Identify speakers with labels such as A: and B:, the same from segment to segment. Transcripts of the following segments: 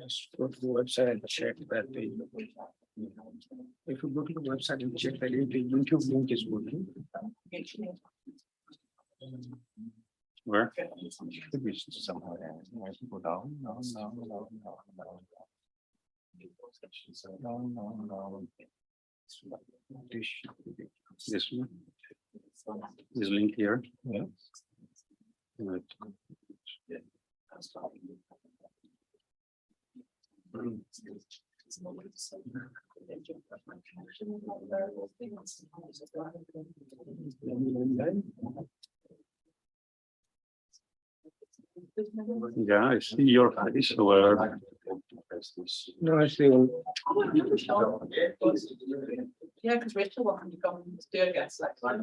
A: Just go to the website and check that if you go to the website and check that if the YouTube link is working.
B: Where?
A: Should be somehow there. Go down. No.
B: This one. This link here.
A: Yeah.
B: Right. Yeah, I see your face where.
A: No, I see.
C: Yeah, because Rachel wanted to come and do a guest lecture.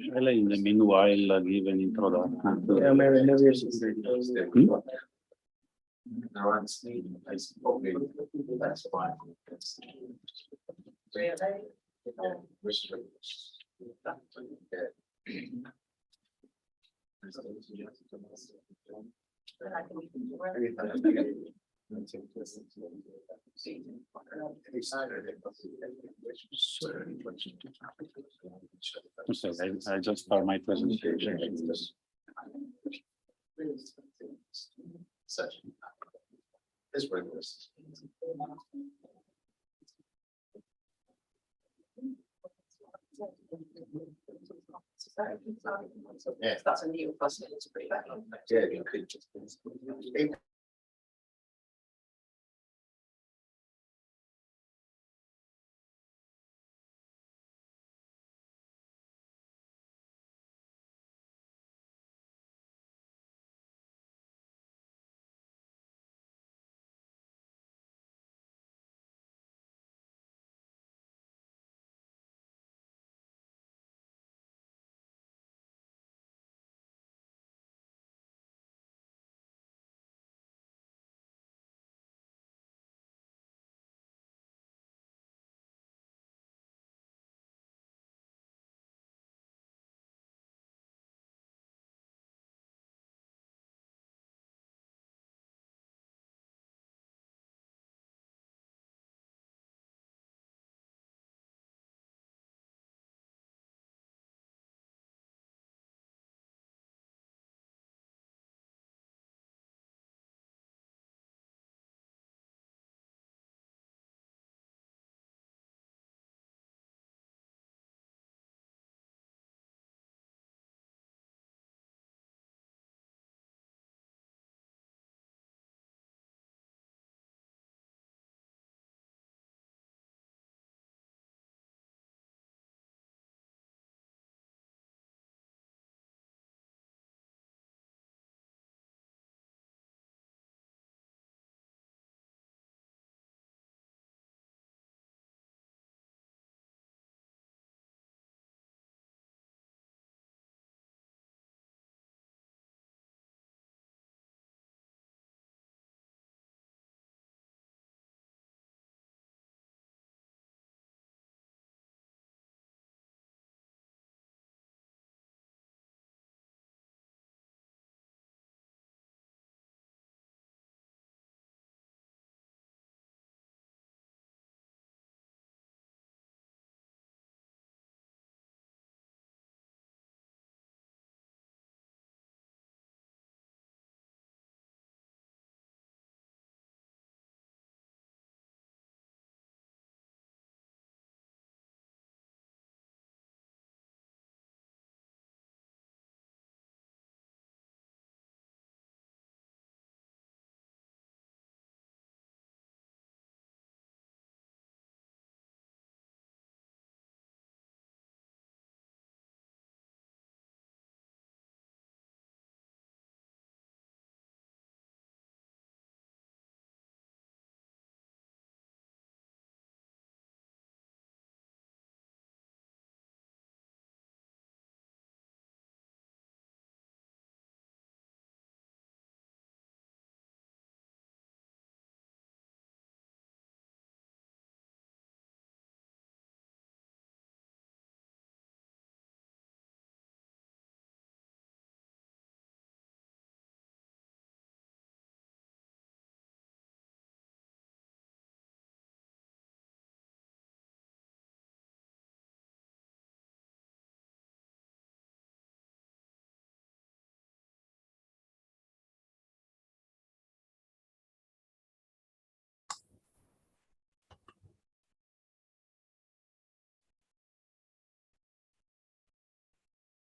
B: Shall I, in the meanwhile, give an introduction?
A: Yeah, maybe
D: That's fine.
B: Okay, I just start my presentation.
D: Session. This rigorous. Yeah.
C: That's a new person. It's pretty bad.
D: Yeah, you could just.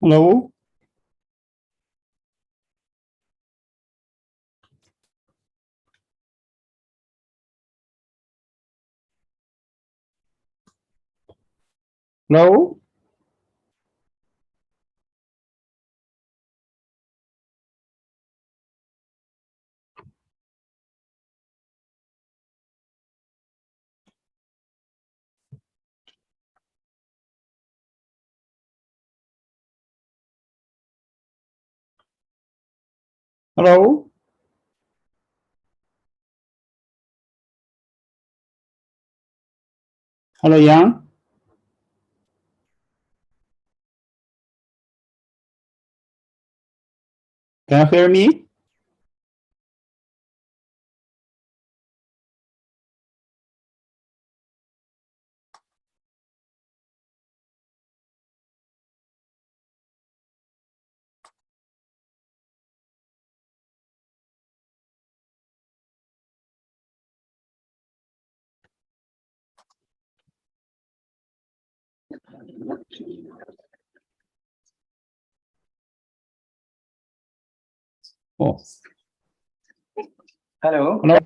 E: Hello. Hello. Hello. Hello, Yang. Can you hear me? Oh,
A: Hello.
E: hello.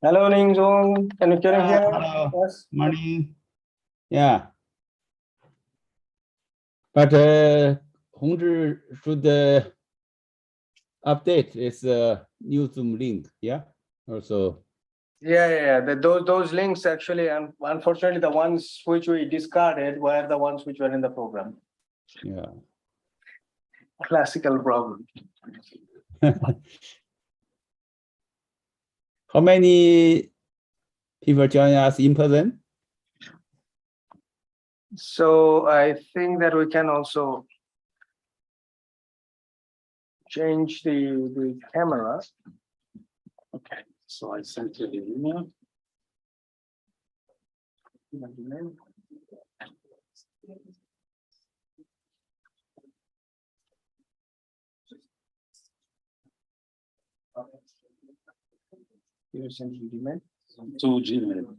A: Hello, Ning Zong. Can you hear?
E: Hello.
A: Yes.
E: Morning. Yeah. But Hongzhi should update its new Zoom link. Yeah. Also.
A: Yeah. Those links actually, unfortunately, the ones which we discarded were the ones which were in the program.
E: Yeah.
A: Classical problem.
E: How many people join us in person?
A: So I think that we can also change the camera.
B: Okay, so I sent you the email.
A: You send the email.
B: To Gmail.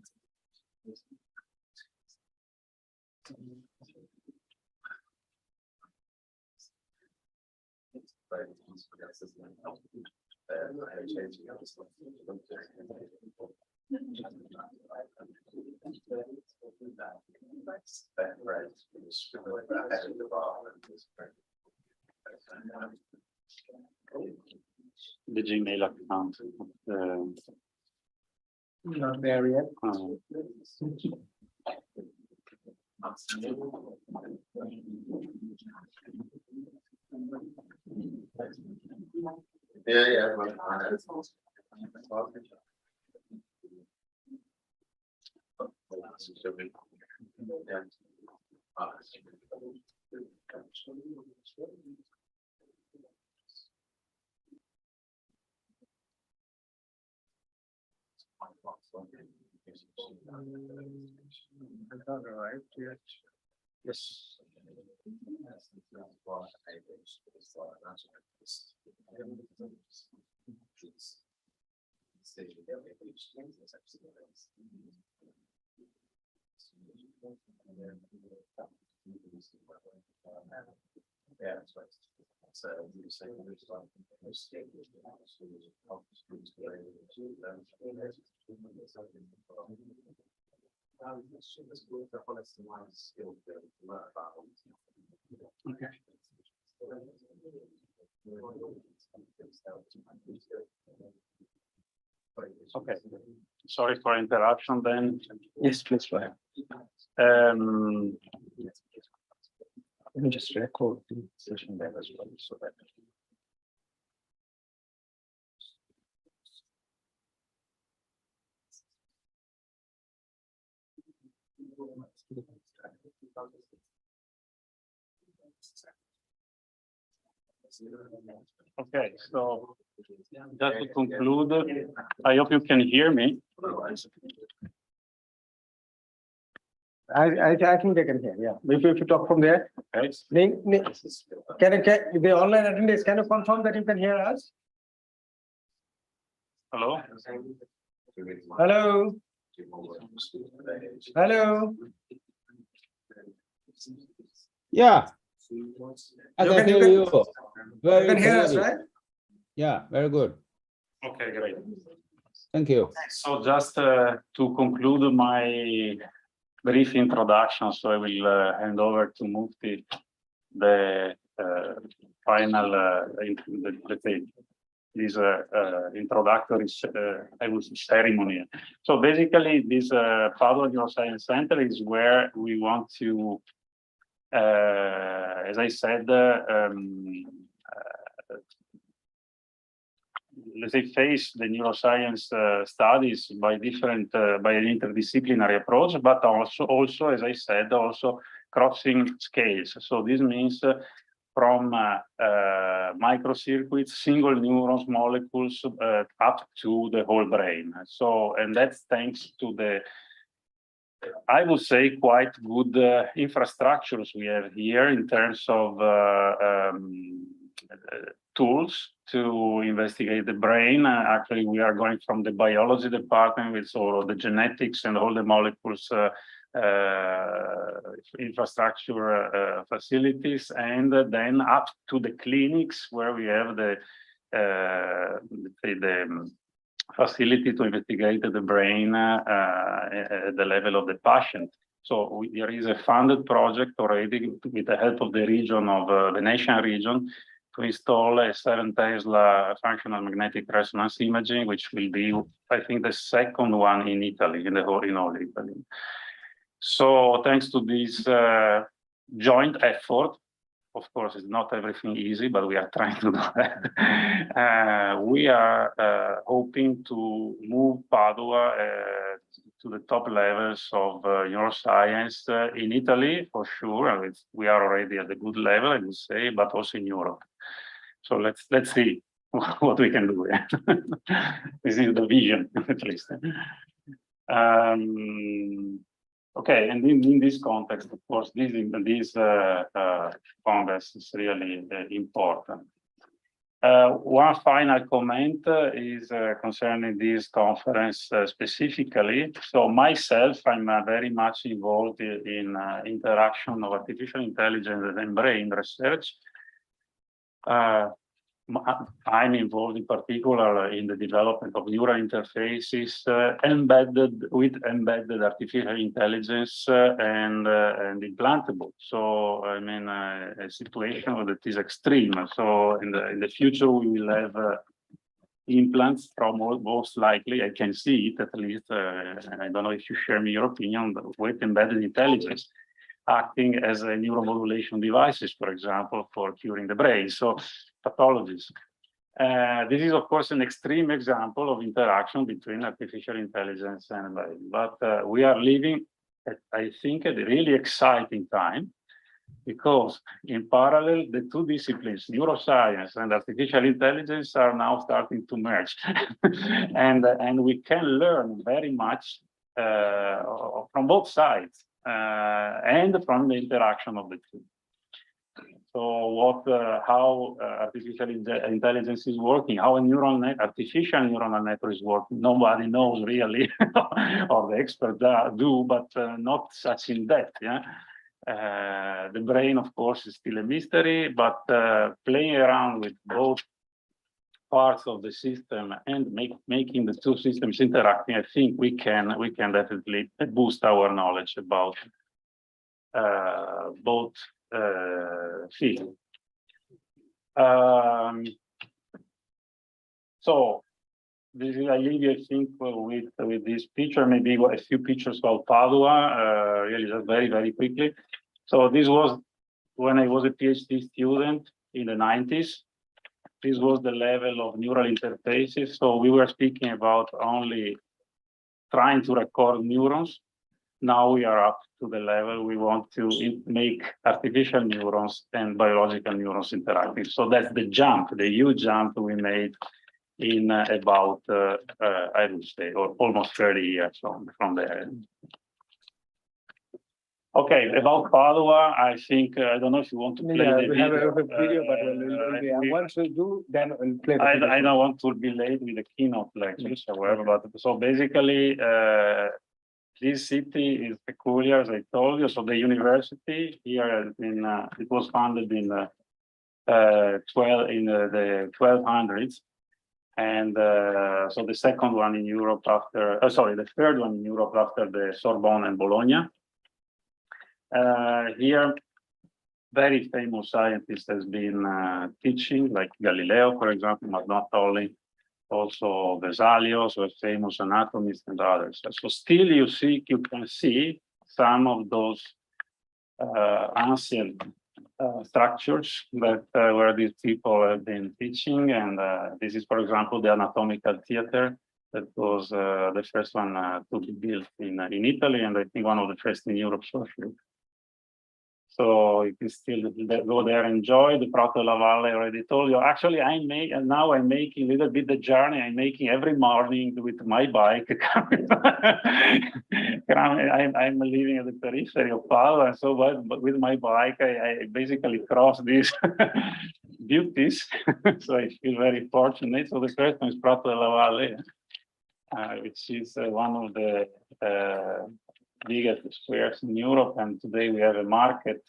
B: The Gmail account.
A: Not there yet.
D: Yeah.
A: I got it right yet. Yes.
D: Yeah, that's right. So you say there's like
A: Okay.
B: Okay, sorry for interruption then.
A: Yes, please go ahead. Let me just record the session there as well, so that.
B: Okay, so just to conclude, I hope you can hear me.
A: I think they can hear, yeah. If you talk from there.
B: Okay.
A: Can the online attendees, can you confirm that you can hear us?
B: Hello?
A: Hello? Hello?
E: Yeah, I
A: You
E: can
A: can- you
E: hear
A: can-
E: you.
A: You
E: Very
A: can hear us,
E: clearly.
A: right?
E: Yeah, very good.
B: Okay, great.
E: Thank you.
B: So just to conclude my brief introduction, so I will hand over to Mufti the final, let's say, this introductory, I would say, ceremony. So basically, this Padua Neuroscience Center is where we want to, as I said, let's say, face the neuroscience studies by different, by an interdisciplinary approach, but also, as I said, also crossing scales. So this means from microcircuits, single neurons, molecules, up to the whole brain. So, and that's thanks to the, I would say, quite good infrastructures we have here in terms of tools to investigate the brain. Actually, we are going from the biology department with all of the genetics and all the molecules infrastructure facilities, and then up to the clinics where we have the facility to investigate the brain at the level of the patient. So there is a funded project already with the help of the region of the Venetian region to install a 7 Tesla functional magnetic resonance imaging, which will be, I think, the second one in Italy, in all Italy. So thanks to this joint effort, of course, it's not everything easy, but we are trying to do that. We are hoping to move Padua to the top levels of neuroscience in Italy, for sure. We are already at a good level, I would say, but also in Europe. So let's see what we can do. This is the vision, at least. Okay, and in this context, of course, this congress is really important. One final comment is concerning this conference specifically. So myself, I'm very much involved in interaction of artificial intelligence and brain research. I'm involved in particular in the development of neural interfaces embedded artificial intelligence and implantable. So I mean a situation that is extreme. So in the future we will have implants from most likely, I can see it at least. I don't know if you share your opinion, but with embedded intelligence acting as a neuromodulation devices, for example, for curing the brain. So pathologies. This is, of course, an extreme example of interaction between artificial intelligence and brain. But we are living, I think, at a really exciting time, because in parallel, the two disciplines, neuroscience and artificial intelligence, are now starting to merge. and we can learn very much from both sides and from the interaction of the two. So how artificial intelligence is working, how a artificial neural network is working, nobody knows really, or the experts do, but not such in depth. Yeah, the brain, of course, is still a mystery, but playing around with both parts of the system and making the two systems interacting, I think we can definitely boost our knowledge about both fields. So this is, I leave you, I think, with this picture, maybe a few pictures about Padua, really just very, very quickly. So this was when I was a PhD student in the 90s. This was the level of neural interfaces. So we were speaking about only trying to record neurons. Now we are up to the level we want to make artificial neurons and biological neurons interacting. So that's the jump, the huge jump we made in about, I would say, or almost 30 years from there. Okay, about Padua, I think, I don't know if you want to play the
A: we
B: video.
A: have a video, but once we do, then we'll play the video.
B: I don't want to be late with the keynote lectures, however, but so basically, this city is peculiar, as I told you. So the university here it was founded in the 1200s, and so the second one in Europe after, the third one in Europe after the Sorbonne and Bologna. Here, very famous scientists has been teaching, like Galileo, for example, but not only. Also Vesalius, a famous anatomist, and others. So still you can see some of those ancient structures that where these people have been teaching. And this is, for example, the anatomical theater that was the first one to be built in Italy, and I think one of the first in Europe. So you can still go there and enjoy the Prato della Valle. I already told you. Actually, I'm making a little bit the journey. I'm making every morning with my bike. I'm living at the periphery of Padua, and so but with my bike, I basically cross these beauties. So I feel very fortunate. So the first one is Prato della Valle, which is one of the biggest squares in Europe, and today we have a market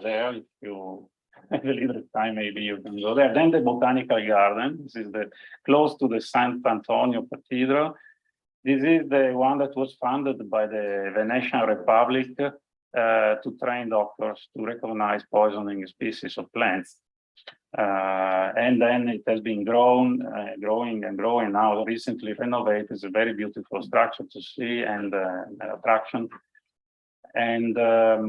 B: there. If you have a little time, maybe you can go there. Then the Botanical Garden. This is close to the Sant'Antonio Cathedral. This is the one that was funded by the Venetian Republic to train doctors to recognize poisoning species of plants. And then it has been growing and growing. Now recently renovated. It's a very beautiful structure to see and attraction. And I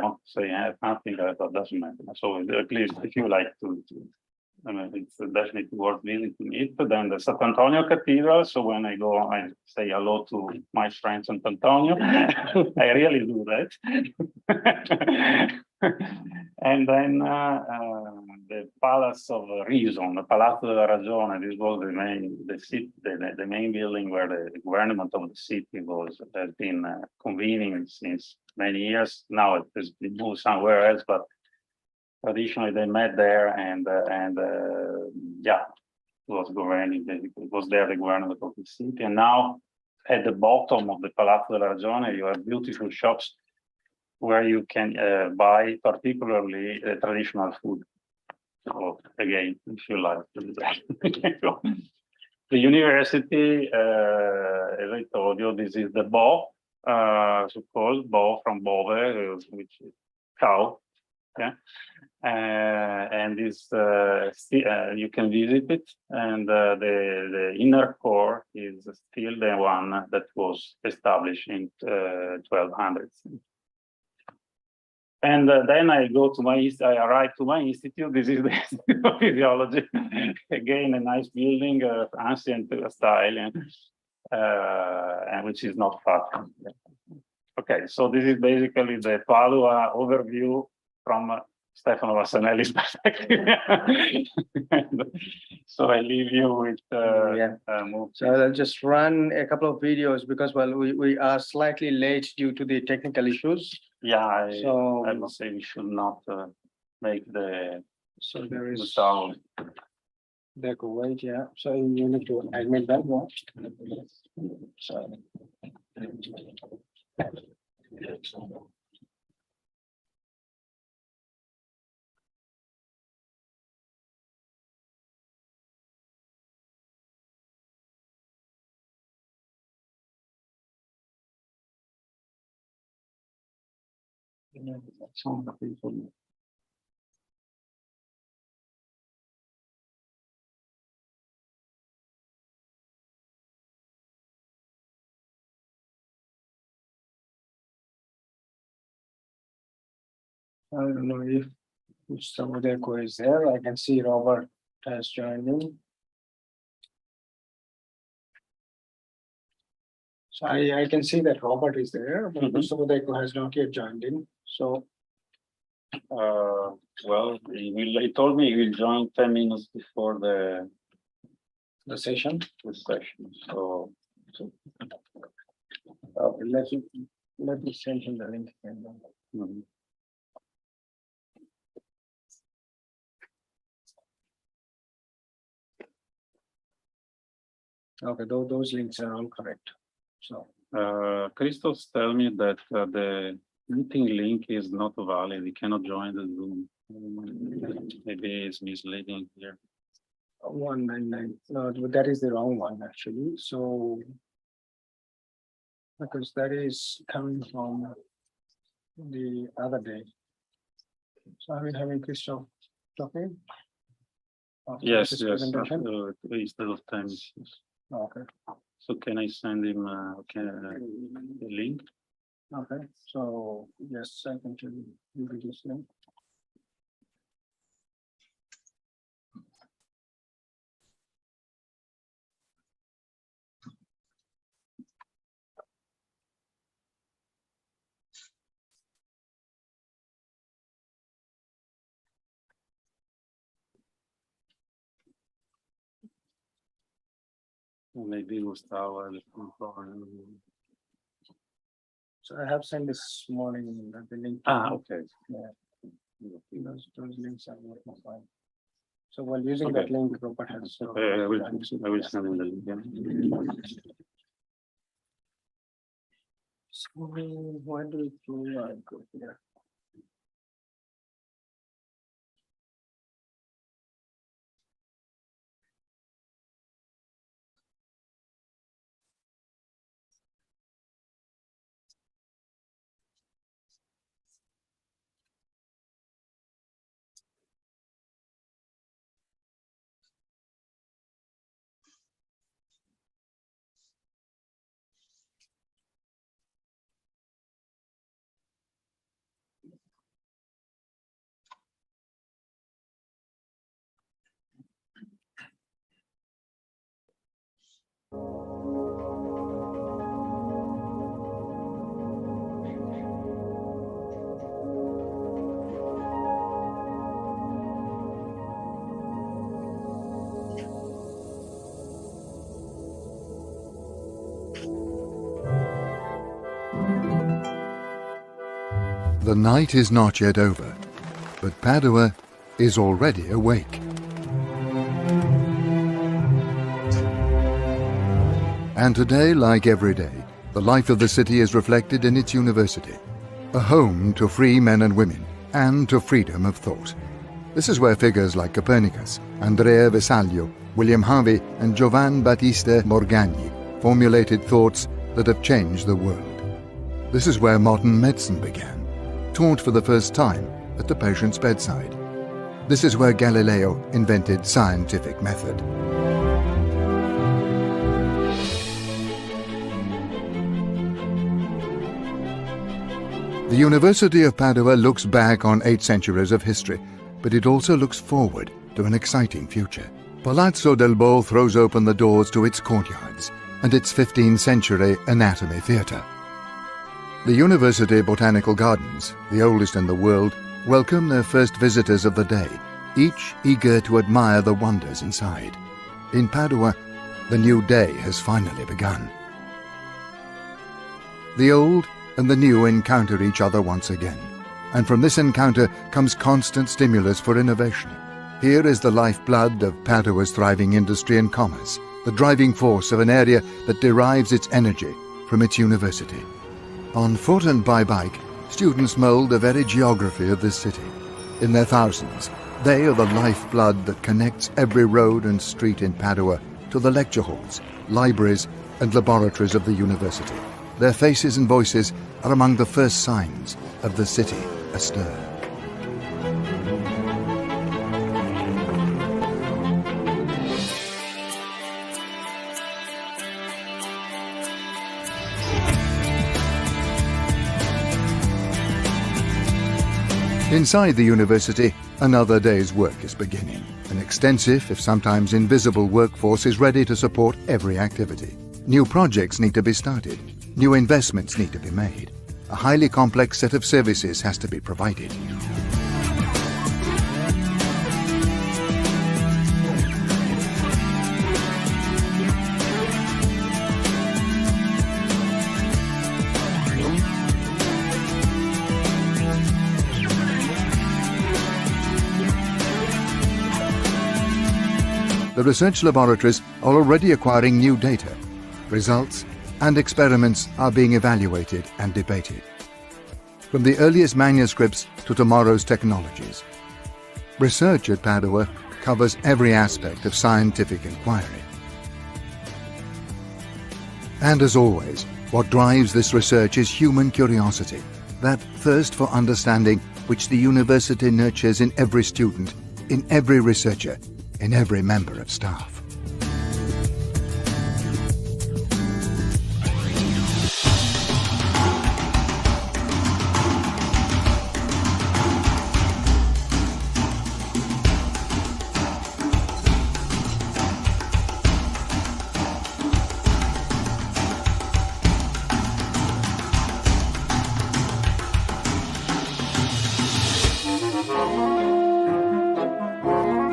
B: want to say nothing that doesn't matter. So please, if you like to it's definitely worth visiting it. Then the Sant'Antonio Cathedral. So when I go, I say hello to my friend Sant'Antonio. I really do that. And then the Palace of Reason, the Palazzo della Ragione. This was the main building where the government of the city has been convening since many years. Now it has been moved somewhere else, but traditionally they met there, and it was governing. It was there the government of the city. And now at the bottom of the Palazzo della Ragione, you have beautiful shops where you can buy particularly traditional food. So again, if you like to do that. The university, as I told you, this is the Bo, so-called Bo from Bove, which is cow. Yeah. And this you can visit it, and the inner core is still the one that was established in 1200s. And then I arrive to my institute. This is the Institute of Physiology. Again, a nice building, ancient style, and which is not far from here. Okay, so this is basically the Padua overview from Stefano Vassanelli's perspective. So I leave you with
A: So I'll just run a couple of videos because we are slightly late due to the technical issues.
B: Yeah, I
A: So
B: would say we should not make the
A: there is
B: sound.
A: there go wait, yeah. So you need to admit that one. So
B: Some people.
A: I don't know if Gustavo Deco is there. I can see Robert has joined in. So I can see that Robert is there, but Gustavo Deco has not yet joined in. So
B: Well, he told me he will join 10 minutes before the
A: session.
B: So
A: Let me send him the link. Okay, those links are all correct. So,
B: Christos tell me that the meeting link is not valid. He cannot join the Zoom. Maybe it's misleading here.
A: 199, no, that is the wrong one actually, so. Because that is coming from the other day. So are we having Christoph talking? After
B: Yes,
A: this
B: yes,
A: presentation?
B: instead of times.
A: Okay,
B: So can I send him the link?
A: okay, so yes, I can tell you this link.
B: Maybe Gustavo.
A: So I have sent this morning the link.
B: Okay.
A: Those links are working fine. So while using that
B: Okay.
A: link, Robert has.
B: I will send him the link. Yeah.
A: So why do we go here?
F: The night is not yet over, but Padua is already awake. And today, like every day, the life of the city is reflected in its university, a home to free men and women, and to freedom of thought. This is where figures like Copernicus, Andrea Vesaliu, William Harvey, and Giovan Battista Morgagni formulated thoughts that have changed the world. This is where modern medicine began, taught for the first time at the patient's bedside. This is where Galileo invented scientific method. The University of Padua looks back on 8 centuries of history, but it also looks forward to an exciting future. Palazzo del Bo throws open the doors to its courtyards and its 15th century anatomy theatre. The University Botanical Gardens, the oldest in the world, welcome their first visitors of the day, each eager to admire the wonders inside. In Padua, the new day has finally begun. The old and the new encounter each other once again, and from this encounter comes constant stimulus for innovation. Here is the lifeblood of Padua's thriving industry and commerce, the driving force of an area that derives its energy from its university. On foot and by bike, students mould the very geography of this city. In their thousands, they are the lifeblood that connects every road and street in Padua to the lecture halls, libraries, and laboratories of the university. Their faces and voices are among the first signs of the city astir. Inside the university, another day's work is beginning. An extensive, if sometimes invisible, workforce is ready to support every activity. New projects need to be started. New investments need to be made. A highly complex set of services has to be provided. The the research laboratories are already acquiring new data. Results and experiments are being evaluated and debated. From the earliest manuscripts to tomorrow's technologies, research at Padua covers every aspect of scientific inquiry. And as always, what drives this research is human curiosity, that thirst for understanding which the university nurtures in every student, in every researcher, in every member of staff.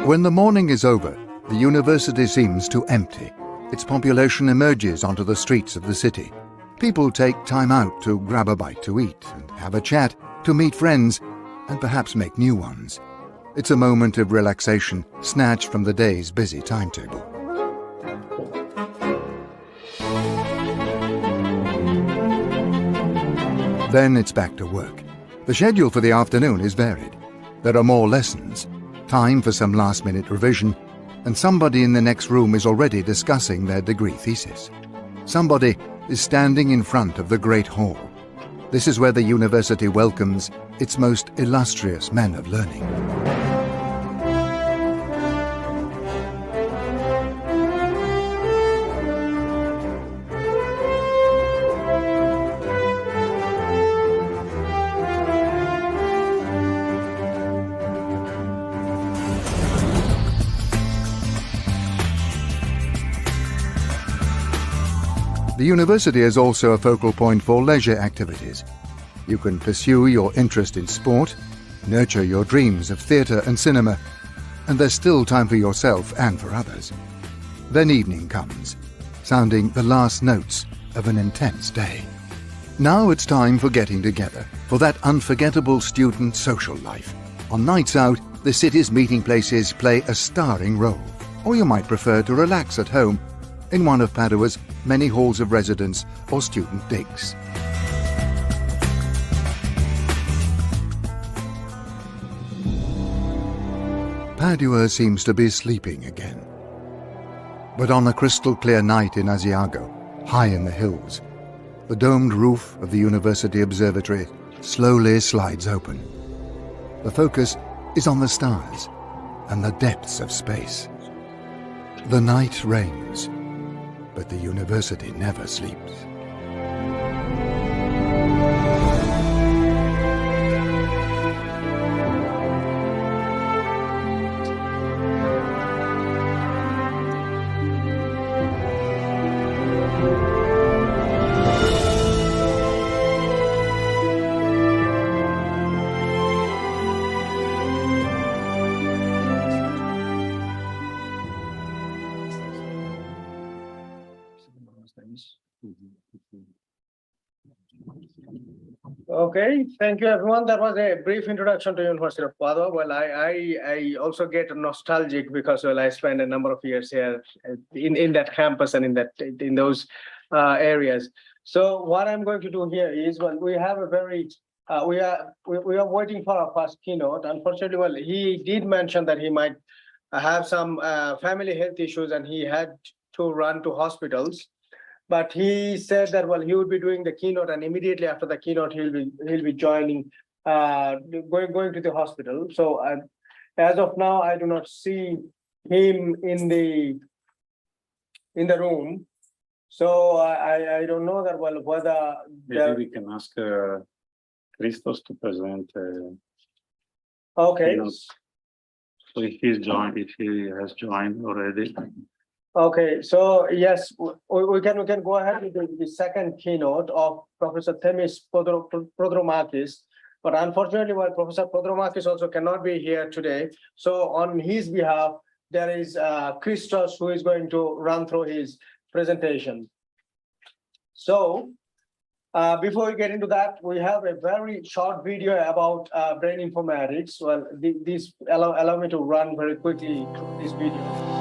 F: When the morning is over, the university seems too empty. Its population emerges onto the streets of the city. People take time out to grab a bite to eat and have a chat, to meet friends, and perhaps make new ones. It's a moment of relaxation snatched from the day's busy timetable. Then it's back to work. The schedule for the afternoon is varied. There are more lessons, time for some last-minute revision, and somebody in the next room is already discussing their degree thesis. Somebody is standing in front of the Great Hall. This is where the university welcomes its most illustrious men of learning. The university is also a focal point for leisure activities. You can pursue your interest in sport, nurture your dreams of theatre and cinema, and there's still time for yourself and for others. Then evening comes, sounding the last notes of an intense day. Now it's time for getting together, for that unforgettable student social life. On nights out, the city's meeting places play a starring role, or you might prefer to relax at home in one of Padua's many halls of residence or student digs. Padua seems to be sleeping again. But on a crystal-clear night in Asiago, high in the hills, the domed roof of the university observatory slowly slides open. The focus is on the stars and the depths of space. The night reigns, but the university never sleeps.
A: Okay, thank you everyone. That was a brief introduction to University of Padua. Well, I also get nostalgic because I spent a number of years here in that campus and in those areas. So what I'm going to do here is, well, we have a very we are waiting for our first keynote. Unfortunately, well, he did mention that he might have some family health issues and he had to run to hospitals. But he said that, well, he would be doing the keynote, and immediately after the keynote, he'll be joining, going to the hospital. So as of now, I do not see him in the room. So I don't know that, well, whether
B: maybe we can ask Christos to present.
A: Okay.
B: Keynotes. So if he has joined already.
A: Okay, so yes, we can go ahead with the second keynote of Professor Themis Prodromakis. But unfortunately, well, Professor Prodromakis also cannot be here today. So on his behalf, there is Christos who is going to run through his presentation. So before we get into that, we have a very short video about brain informatics. Well, this allow me to run very quickly through this video.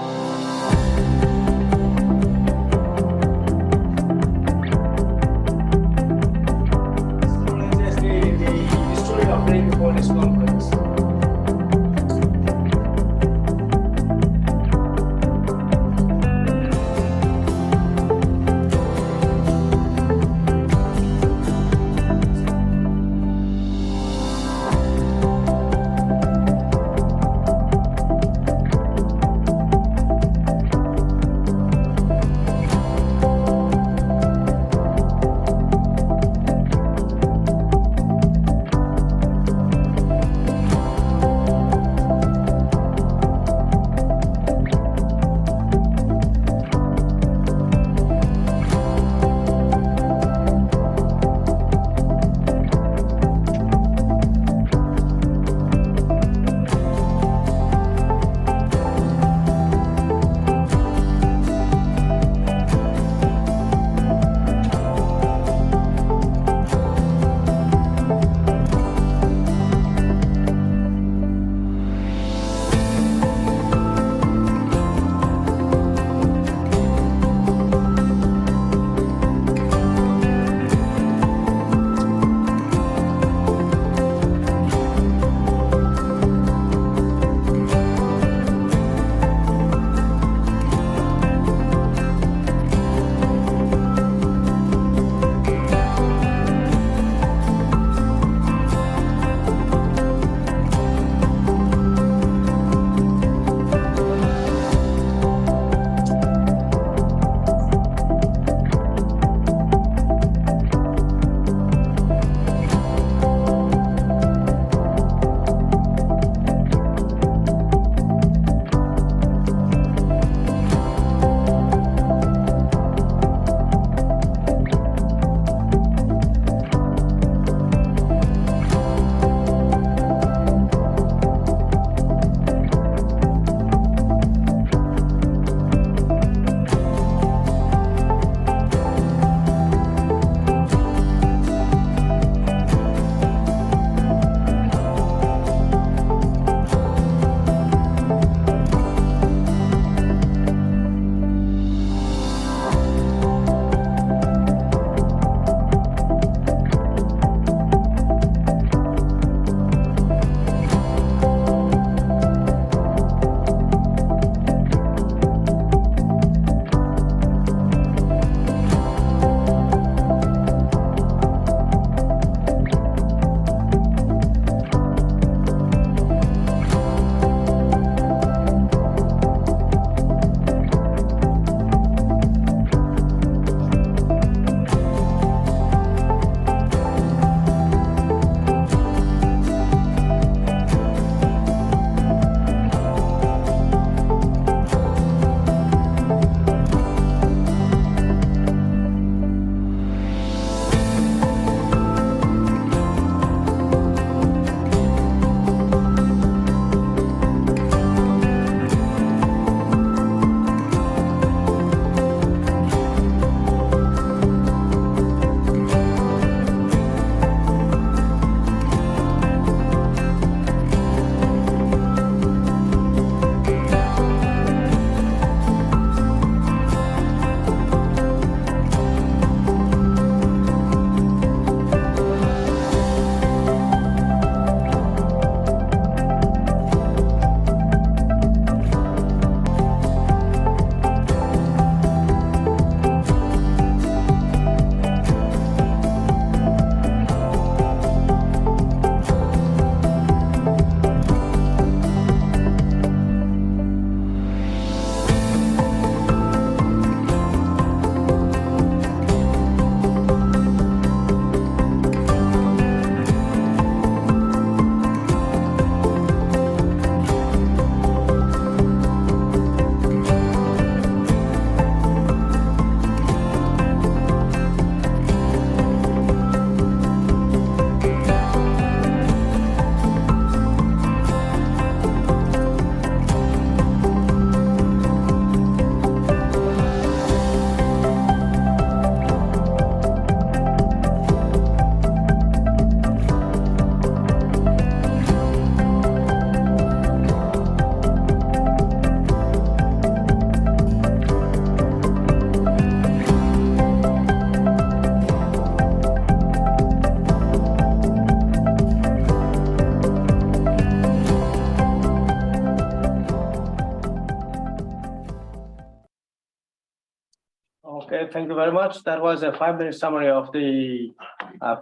A: Okay, thank you very much. That was a 5-minute summary of the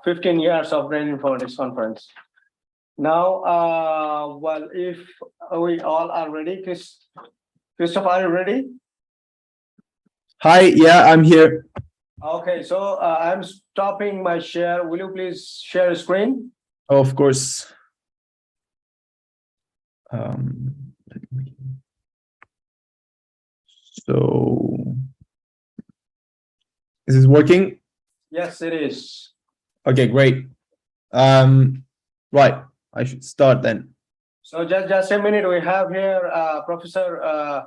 A: 15 years of Brain Informatics Conference. Now, well, if we all are ready, Christopher, are you ready?
E: Hi, yeah, I'm here.
A: Okay, so I'm stopping my share. Will you please share a screen?
E: Oh, of course. So, is this working?
A: Yes, it is.
E: Okay, great. Right, I should start then.
A: So just a minute. We have here Professor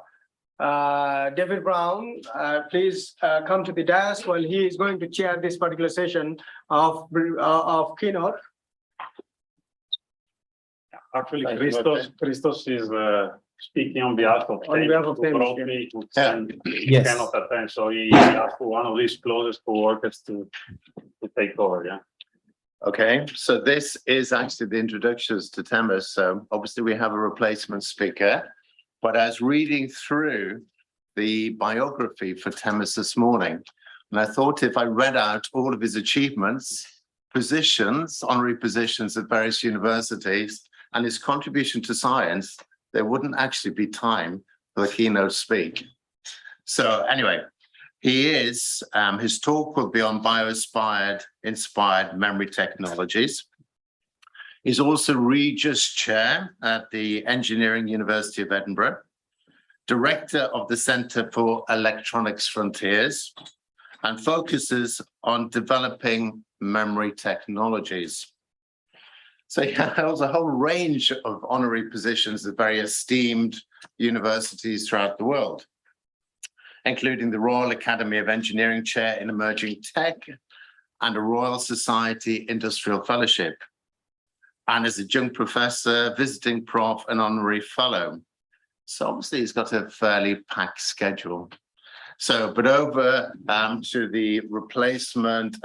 A: David Brown. Please come to the desk while he is going to chair this particular session of Keynote.
B: Actually,
D: Thank you,
B: Christos is speaking on behalf of
A: Thames,
E: Yes.
B: cannot attend, so he asked for one of his closest co-workers to take over, yeah.
D: Okay, so this is actually the introductions to Thames. So obviously we have a replacement speaker, but I was reading through the biography for Thames this morning, and I thought if I read out all of his achievements, positions, honorary positions at various universities, and his contribution to science, there wouldn't actually be time for the keynote speak. So anyway, his talk will be on bio-inspired memory technologies. He's also Regis Chair at the Engineering University of Edinburgh, Director of the Centre for Electronics Frontiers, and focuses on developing memory technologies. So he holds a whole range of honorary positions at very esteemed universities throughout the world, including the Royal Academy of Engineering Chair in Emerging Tech and a Royal Society Industrial Fellowship, and as a young professor, visiting prof, and honorary fellow. So obviously he's got a fairly packed schedule. So, but over to the replacement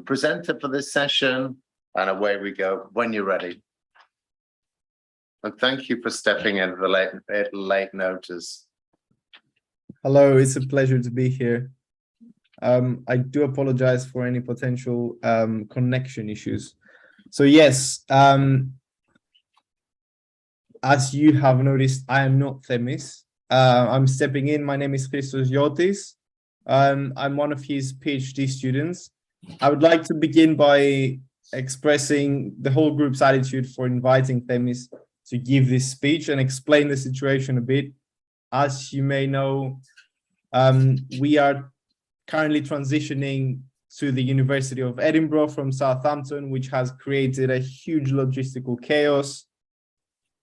D: presenter for this session, and away we go when you're ready. And thank you for stepping in at late notice.
E: Hello, it's a pleasure to be here. I do apologize for any potential connection issues. So yes, as you have noticed, I am not Themis. I'm stepping in. My name is Christos Yotis. I'm one of his PhD students. I would like to begin by expressing the whole group's attitude for inviting Themis to give this speech and explain the situation a bit. As you may know, we are currently transitioning to the University of Edinburgh from Southampton, which has created a huge logistical chaos.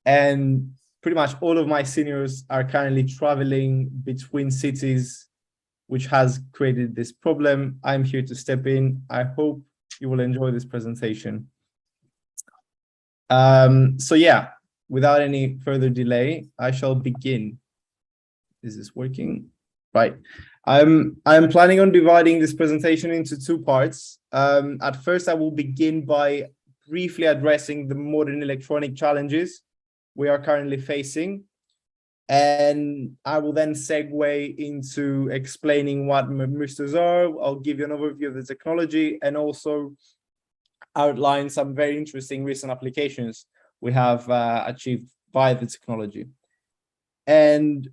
E: And pretty much all of my seniors are currently traveling between cities, which has created this problem. I'm here to step in. I hope you will enjoy this presentation. So yeah, without any further delay, I shall begin. Is this working? Right. I'm planning on dividing this presentation into two parts. At first, I will begin by briefly addressing the modern electronic challenges we are currently facing. And I will then segue into explaining what memristors are. I'll give you an overview of the technology and also outline some very interesting recent applications we have achieved by the technology. And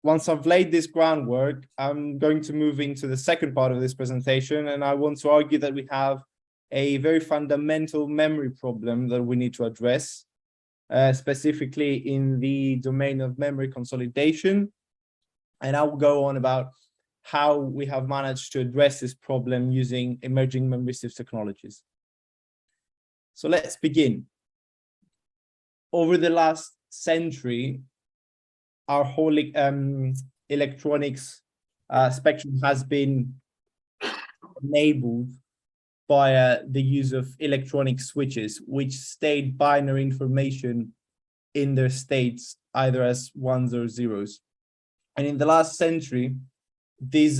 E: once I've laid this groundwork, I'm going to move into the second part of this presentation, and I want to argue that we have a very fundamental memory problem that we need to address, specifically in the domain of memory consolidation. And I will go on about how we have managed to address this problem using emerging memristive technologies. So let's begin. Over the last century, our whole electronics spectrum has been enabled by the use of electronic switches, which state binary information in their states, either as ones or zeros. And in the last century, these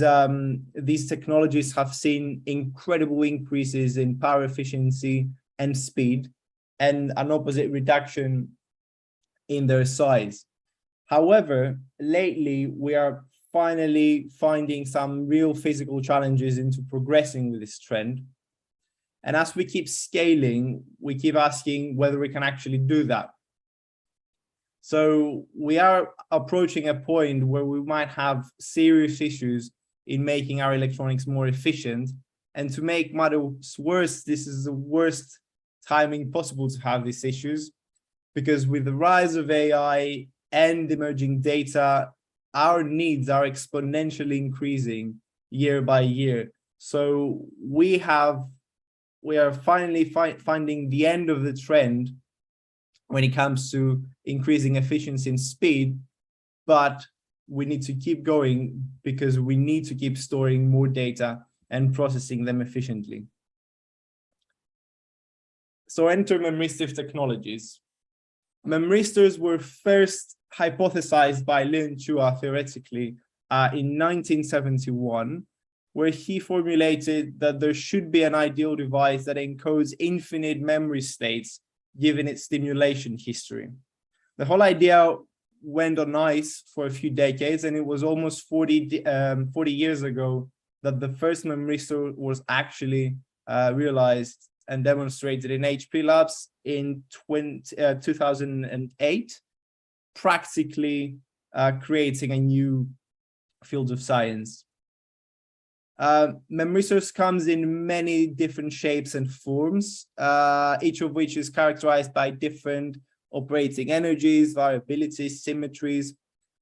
E: technologies have seen incredible increases in power efficiency and speed, and an opposite reduction in their size. However, lately we are finally finding some real physical challenges into progressing with this trend. And as we keep scaling, we keep asking whether we can actually do that. So we are approaching a point where we might have serious issues in making our electronics more efficient. And to make matters worse, this is the worst timing possible to have these issues, because with the rise of AI and emerging data, our needs are exponentially increasing year by year. So we are finally finding the end of the trend when it comes to increasing efficiency and speed, but we need to keep going because we need to keep storing more data and processing them efficiently. So enter memristive technologies. Memristors were first hypothesized by Lin Chua theoretically in 1971, where he formulated that there should be an ideal device that encodes infinite memory states given its stimulation history. The whole idea went on ice for a few decades, and it was almost 40 years ago that the first memristor was actually realized and demonstrated in HP labs in 2008, practically creating a new field of science. Memristors comes in many different shapes and forms, each of which is characterized by different operating energies, variabilities, symmetries,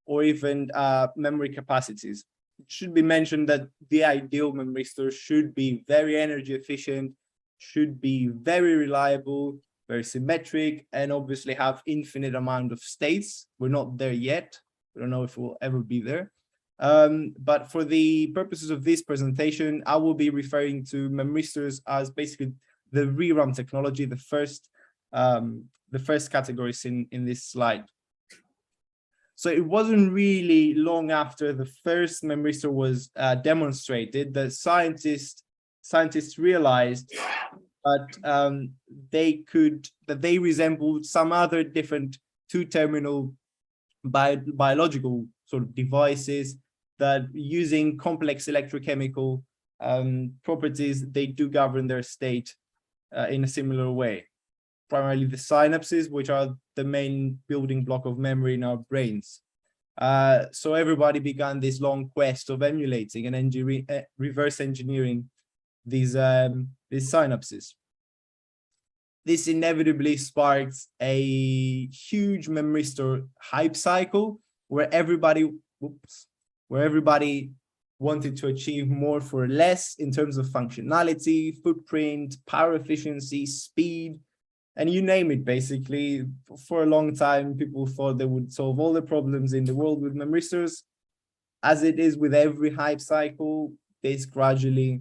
E: or even memory capacities. It should be mentioned that the ideal memristor should be very energy efficient, should be very reliable, very symmetric, and obviously have infinite amount of states. We're not there yet. We don't know if we'll ever be there. But for the purposes of this presentation, I will be referring to memristors as basically the ReRAM technology, the first categories in this slide. So it wasn't really long after the first memristor was demonstrated that scientists realized that they resembled some other different two-terminal biological sort of devices that, using complex electrochemical properties, they do govern their state in a similar way. Primarily the synapses, which are the main building block of memory in our brains. So everybody began this long quest of emulating and reverse engineering these synapses. This inevitably sparked a huge memristor hype cycle where everybody wanted to achieve more for less in terms of functionality, footprint, power efficiency, speed, and you name it. Basically, for a long time, people thought they would solve all the problems in the world with memristors. As it is with every hype cycle, this gradually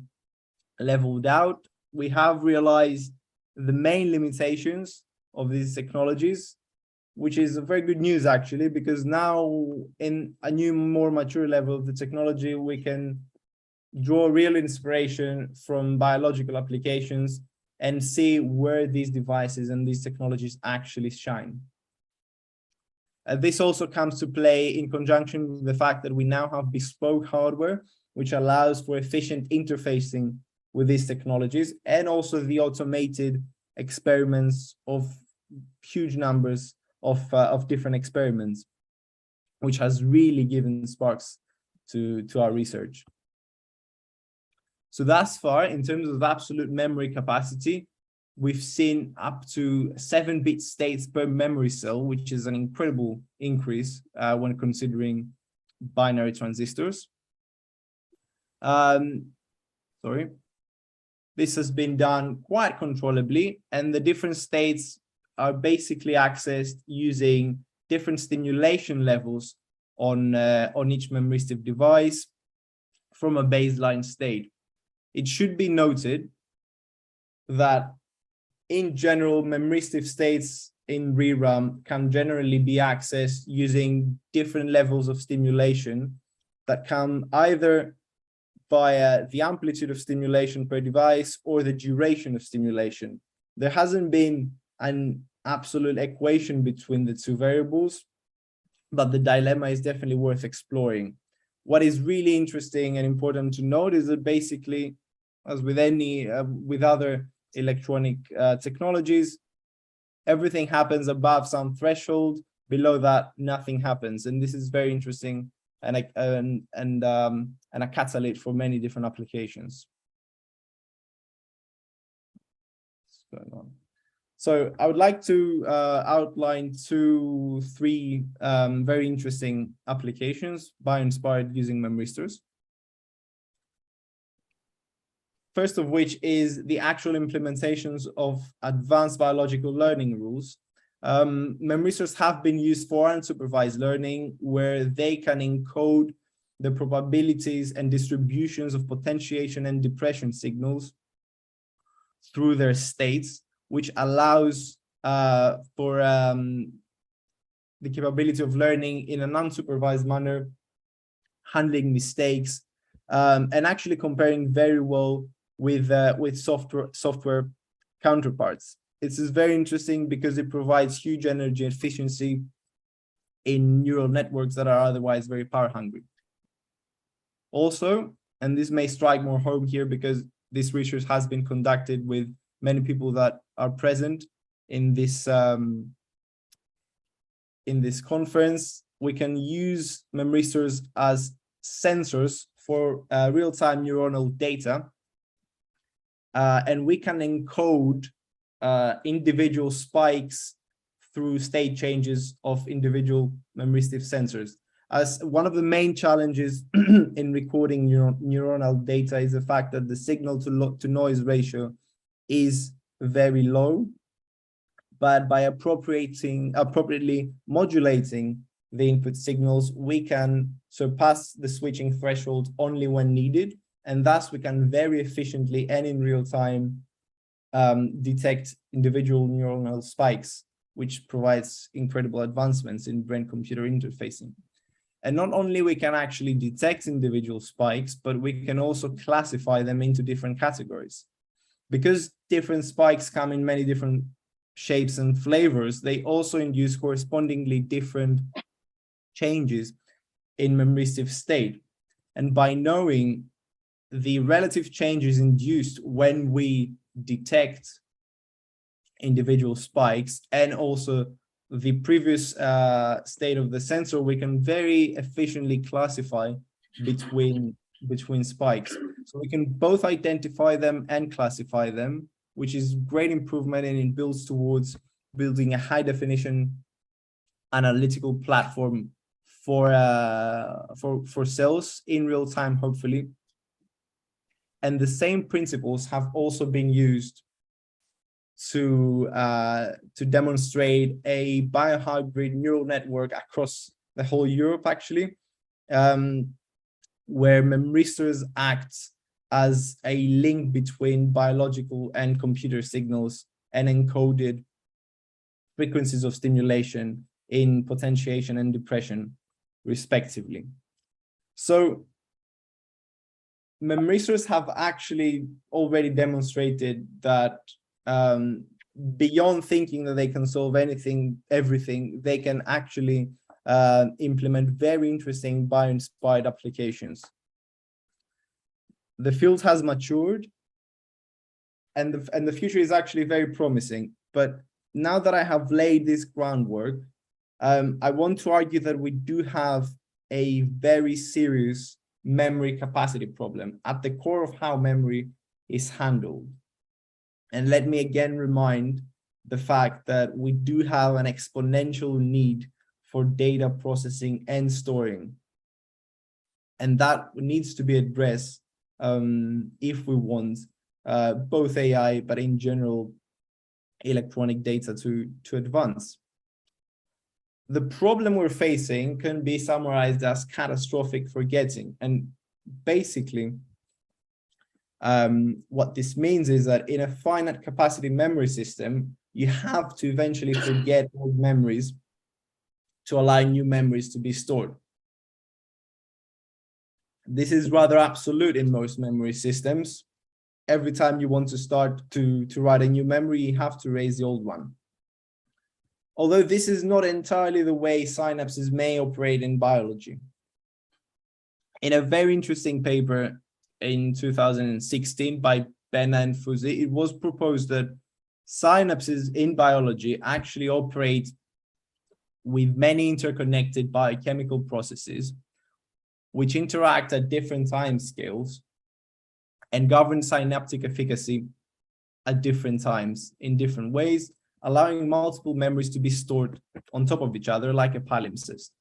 E: leveled out. We have realized the main limitations of these technologies, which is very good news actually, because now in a new, more mature level of the technology, we can draw real inspiration from biological applications and see where these devices and these technologies actually shine. This also comes to play in conjunction with the fact that we now have bespoke hardware, which allows for efficient interfacing with these technologies, and also the automated experiments of huge numbers of different experiments, which has really given sparks to our research. So thus far, in terms of absolute memory capacity, we've seen up to 7-bit states per memory cell, which is an incredible increase when considering binary transistors. This has been done quite controllably, and the different states are basically accessed using different stimulation levels on each memristive device from a baseline state. It should be noted that in general, memristive states in ReRAM can generally be accessed using different levels of stimulation that come either via the amplitude of stimulation per device or the duration of stimulation. There hasn't been an absolute equation between the two variables, but the dilemma is definitely worth exploring. what is really interesting and important to note is that basically, as with any with other electronic technologies, everything happens above some threshold. Below that, nothing happens, and this is very interesting and a catalyst for many different applications. What's going on? So I would like to outline three very interesting applications bio-inspired using memristors. First of which is the actual implementations of advanced biological learning rules. Memristors have been used for unsupervised learning, where they can encode the probabilities and distributions of potentiation and depression signals through their states, which allows for the capability of learning in an unsupervised manner, handling mistakes, and actually comparing very well with software counterparts. This is very interesting because it provides huge energy efficiency in neural networks that are otherwise very power hungry. Also, and this may strike more home here because this research has been conducted with many people that are present in this conference, we can use memristors as sensors for real-time neuronal data, and we can encode individual spikes through state changes of individual memristive sensors. As one of the main challenges in recording neuronal data is the fact that the signal to noise ratio is very low, but by appropriately modulating the input signals, we can surpass the switching threshold only when needed, and thus we can very efficiently and in real time detect individual neuronal spikes, which provides incredible advancements in brain-computer interfacing. And not only we can actually detect individual spikes, but we can also classify them into different categories. Because different spikes come in many different shapes and flavors, they also induce correspondingly different changes in memristive state. And by knowing the relative changes induced when we detect individual spikes and also the previous state of the sensor, we can very efficiently classify between spikes. So we can both identify them and classify them, which is great improvement, and it builds towards building a high definition analytical platform for cells in real time, hopefully. And the same principles have also been used to demonstrate a biohybrid neural network across the whole Europe, actually, where memristors act as a link between biological and computer signals and encoded frequencies of stimulation in potentiation and depression, respectively. So memristors have actually already demonstrated that beyond thinking that they can solve everything, they can actually implement very interesting bio-inspired applications. The field has matured, and the future is actually very promising. But now that I have laid this groundwork, I want to argue that we do have a very serious memory capacity problem at the core of how memory is handled. And let me again remind the fact that we do have an exponential need for data processing and storing. And that needs to be addressed if we want both AI, but in general, electronic data to advance. The problem we're facing can be summarized as catastrophic forgetting. And basically, what this means is that in a finite capacity memory system, you have to eventually forget old memories to allow new memories to be stored. This is rather absolute in most memory systems. Every time you want to start to write a new memory, you have to erase the old one. Although this is not entirely the way synapses may operate in biology. In a very interesting paper in 2016 by Benna and Fuzzi, it was proposed that synapses in biology actually operate with many interconnected biochemical processes which interact at different time scales and govern synaptic efficacy at different times in different ways, allowing multiple memories to be stored on top of each other like a palimpsest.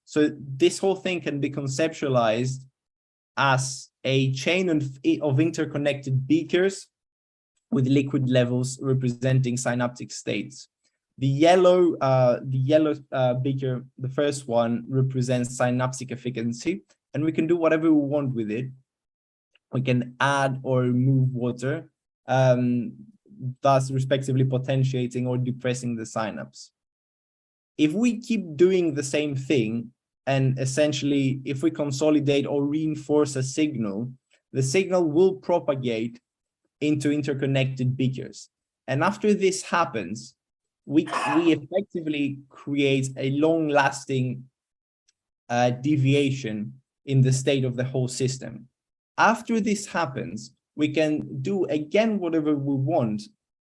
E: So this whole thing can be conceptualized as a chain of interconnected beakers with liquid levels representing synaptic states. The yellow beaker, the first one, represents synaptic efficacy, and we can do whatever we want with it. We can add or remove water, thus respectively potentiating or depressing the synapse. If we keep doing the same thing, and essentially if we consolidate or reinforce a signal, the signal will propagate into interconnected beakers. And after this happens, we effectively create a long-lasting deviation in the state of the whole system. After this happens, we can do again whatever we want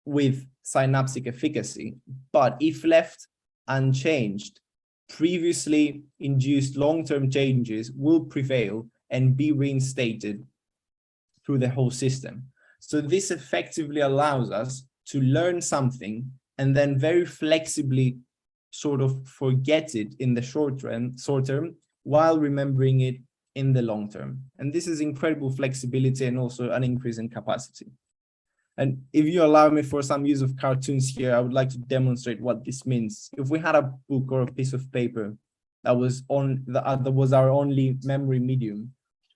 E: with synaptic efficacy, but if left unchanged, previously induced long-term changes will prevail and be reinstated through the whole system. So this effectively allows us to learn something and then very flexibly sort of forget it in the short term while remembering it in the long term. And this is incredible flexibility and also an increase in capacity. And if you allow me for some use of cartoons here, I would like to demonstrate what this means. If we had a book or a piece of paper that was our only memory medium,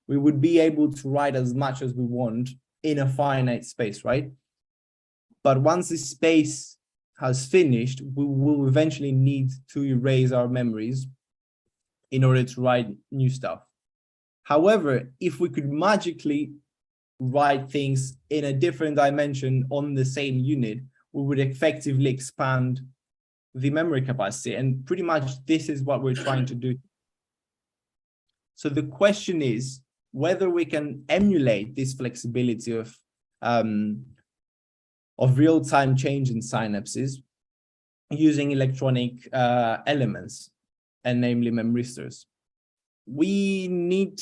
E: we would be able to write as much as we want in a finite space, right? But once this space has finished, we will eventually need to erase our memories in order to write new stuff. However, if we could magically write things in a different dimension on the same unit, we would effectively expand the memory capacity. And pretty much this is what we're trying to do. So the question is whether we can emulate this flexibility of real-time change in synapses using electronic elements, and namely memristors. We need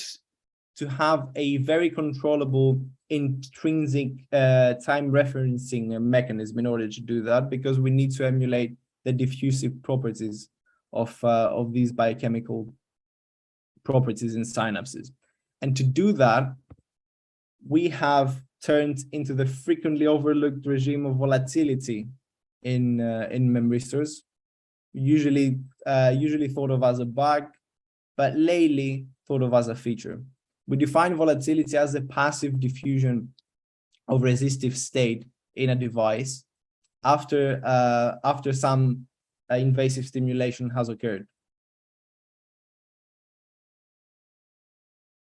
E: to have a very controllable intrinsic time referencing mechanism in order to do that, because we need to emulate the diffusive properties of these biochemical properties in synapses. And to do that, we have turned into the frequently overlooked regime of volatility in memristors, usually thought of as a bug, but lately thought of as a feature. We define volatility as the passive diffusion of resistive state in a device after some invasive stimulation has occurred.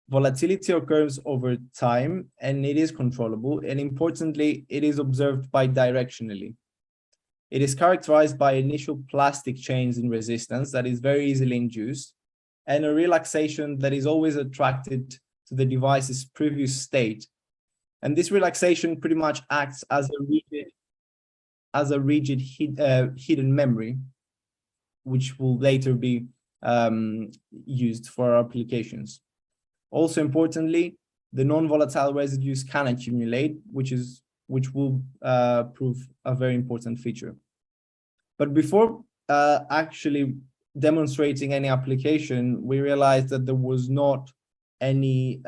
E: Volatility occurs over time and it is controllable, and importantly, it is observed bidirectionally. It is characterized by initial plastic change in resistance that is very easily induced, and a relaxation that is always attracted to the device's previous state. And this relaxation pretty much acts as a rigid hidden memory, which will later be used for our applications. Also importantly, the non-volatile residues can accumulate, which will prove a very important feature. But before actually demonstrating any application, we realized that there was not any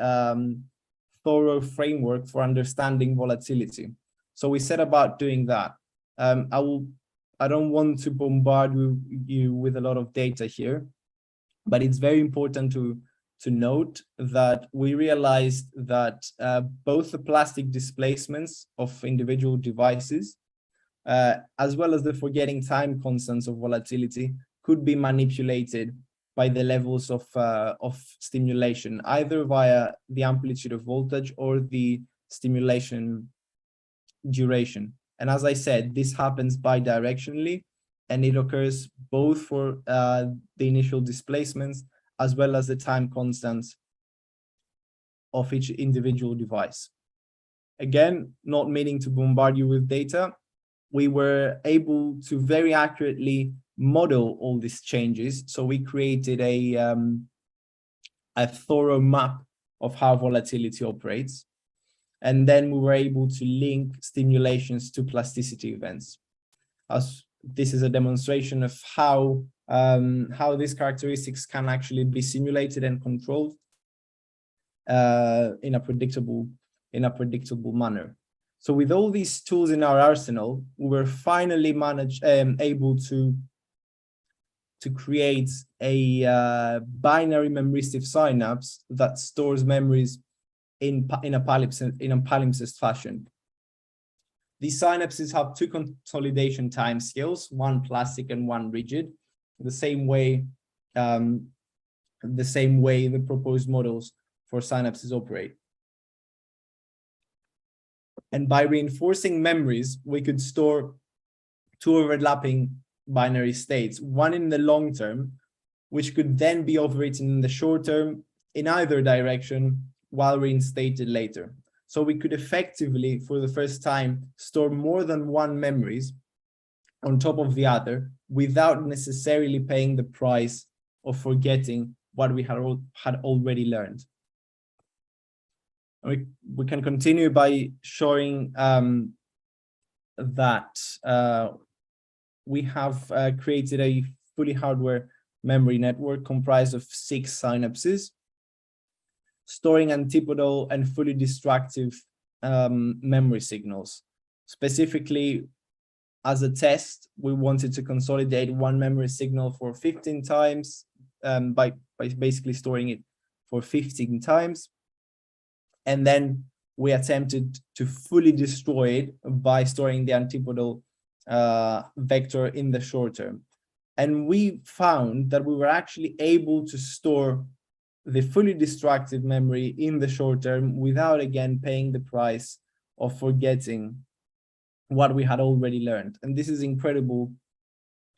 E: thorough framework for understanding volatility. So we set about doing that. I don't want to bombard you with a lot of data here, but it's very important to note that we realized that both the plastic displacements of individual devices, as well as the forgetting time constants of volatility, could be manipulated by the levels of stimulation, either via the amplitude of voltage or the stimulation duration. And as I said, this happens bidirectionally, and it occurs both for the initial displacements as well as the time constants of each individual device. Again, not meaning to bombard you with data, we were able to very accurately model all these changes. So we created a thorough map of how volatility operates. And then we were able to link stimulations to plasticity events. As this is a demonstration of how these characteristics can actually be simulated and controlled in a predictable manner. So with all these tools in our arsenal, we were finally able to create a binary memoristic synapse that stores memories in a palimpsest fashion. These synapses have two consolidation timescales, one plastic and one rigid, the same way the proposed models for synapses operate. And by reinforcing memories, we could store two overlapping binary states, one in the long term, which could then be overwritten in the short term in either direction while reinstated later. So we could effectively, for the first time, store more than one memories on top of the other without necessarily paying the price of forgetting what we had already learned. We can continue by showing that we have created a fully hardware memory network comprised of 6 synapses, storing antipodal and fully destructive memory signals. Specifically, as a test, we wanted to consolidate one memory signal for 15 times by basically storing it for 15 times. And then we attempted to fully destroy it by storing the antipodal vector in the short term. And we found that we were actually able to store the fully destructive memory in the short term without again paying the price of forgetting what we had already learned. And this is incredible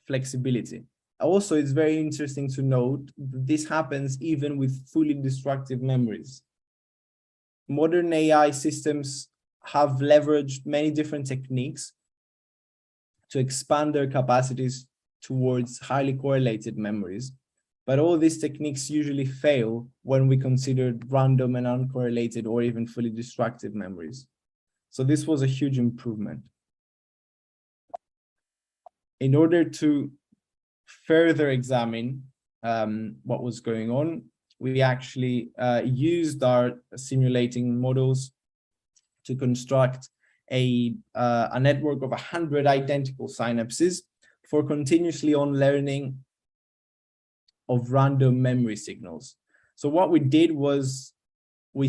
E: flexibility. Also, it's very interesting to note that this happens even with fully destructive memories. Modern AI systems have leveraged many different techniques to expand their capacities towards highly correlated memories. But all these techniques usually fail when we consider random and uncorrelated or even fully destructive memories. So this was a huge improvement. In order to further examine what was going on, we actually used our simulating models to construct a network of 100 identical synapses for continuously on learning of random memory signals. So what we did was we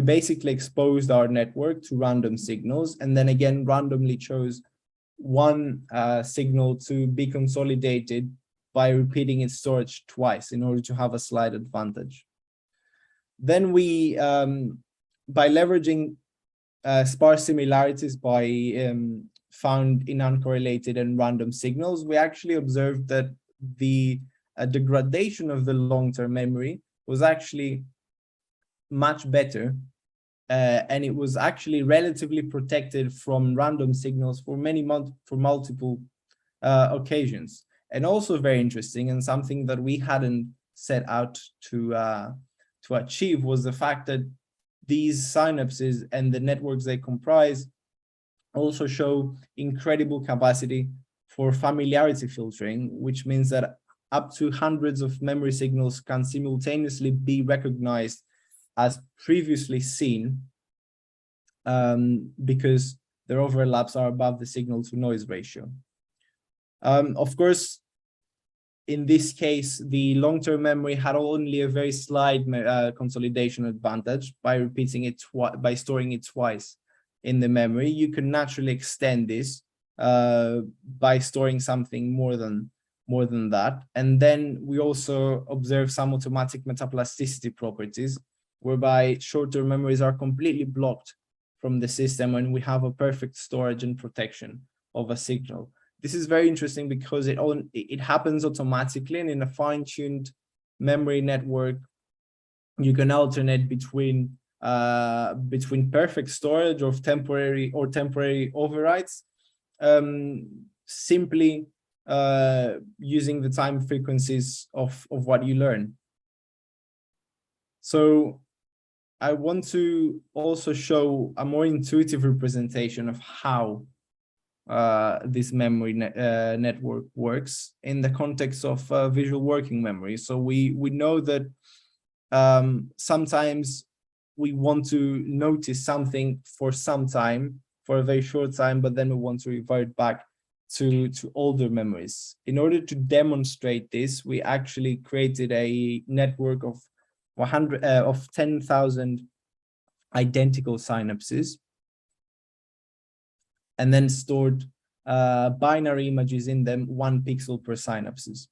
E: basically exposed our network to random signals, and then again randomly chose one signal to be consolidated by repeating its storage twice in order to have a slight advantage. Then we, by leveraging sparse similarities found in uncorrelated and random signals, we actually observed that the degradation of the long-term memory was actually much better, and it was actually relatively protected from random signals for multiple occasions. And also very interesting, and something that we hadn't set out to achieve, was the fact that these synapses and the networks they comprise also show incredible capacity for familiarity filtering, which means that up to hundreds of memory signals can simultaneously be recognized as previously seen, because their overlaps are above the signal to noise ratio. Of course, in this case, the long-term memory had only a very slight consolidation advantage by repeating it by storing it twice in the memory. You can naturally extend this by storing something more than that. And then we also observe some automatic metaplasticity properties, whereby short-term memories are completely blocked from the system and we have a perfect storage and protection of a signal. This is very interesting because it happens automatically, and in a fine-tuned memory network, you can alternate between perfect storage of temporary overrides, simply using the time frequencies of what you learn. So I want to also show a more intuitive representation of how this memory network works in the context of visual working memory. So we know that sometimes we want to notice something for some time, for a very short time, but then we want to revert back to older memories. In order to demonstrate this, we actually created a network of 10,000 identical synapses, and then stored binary images in them, 1 pixel per synapse.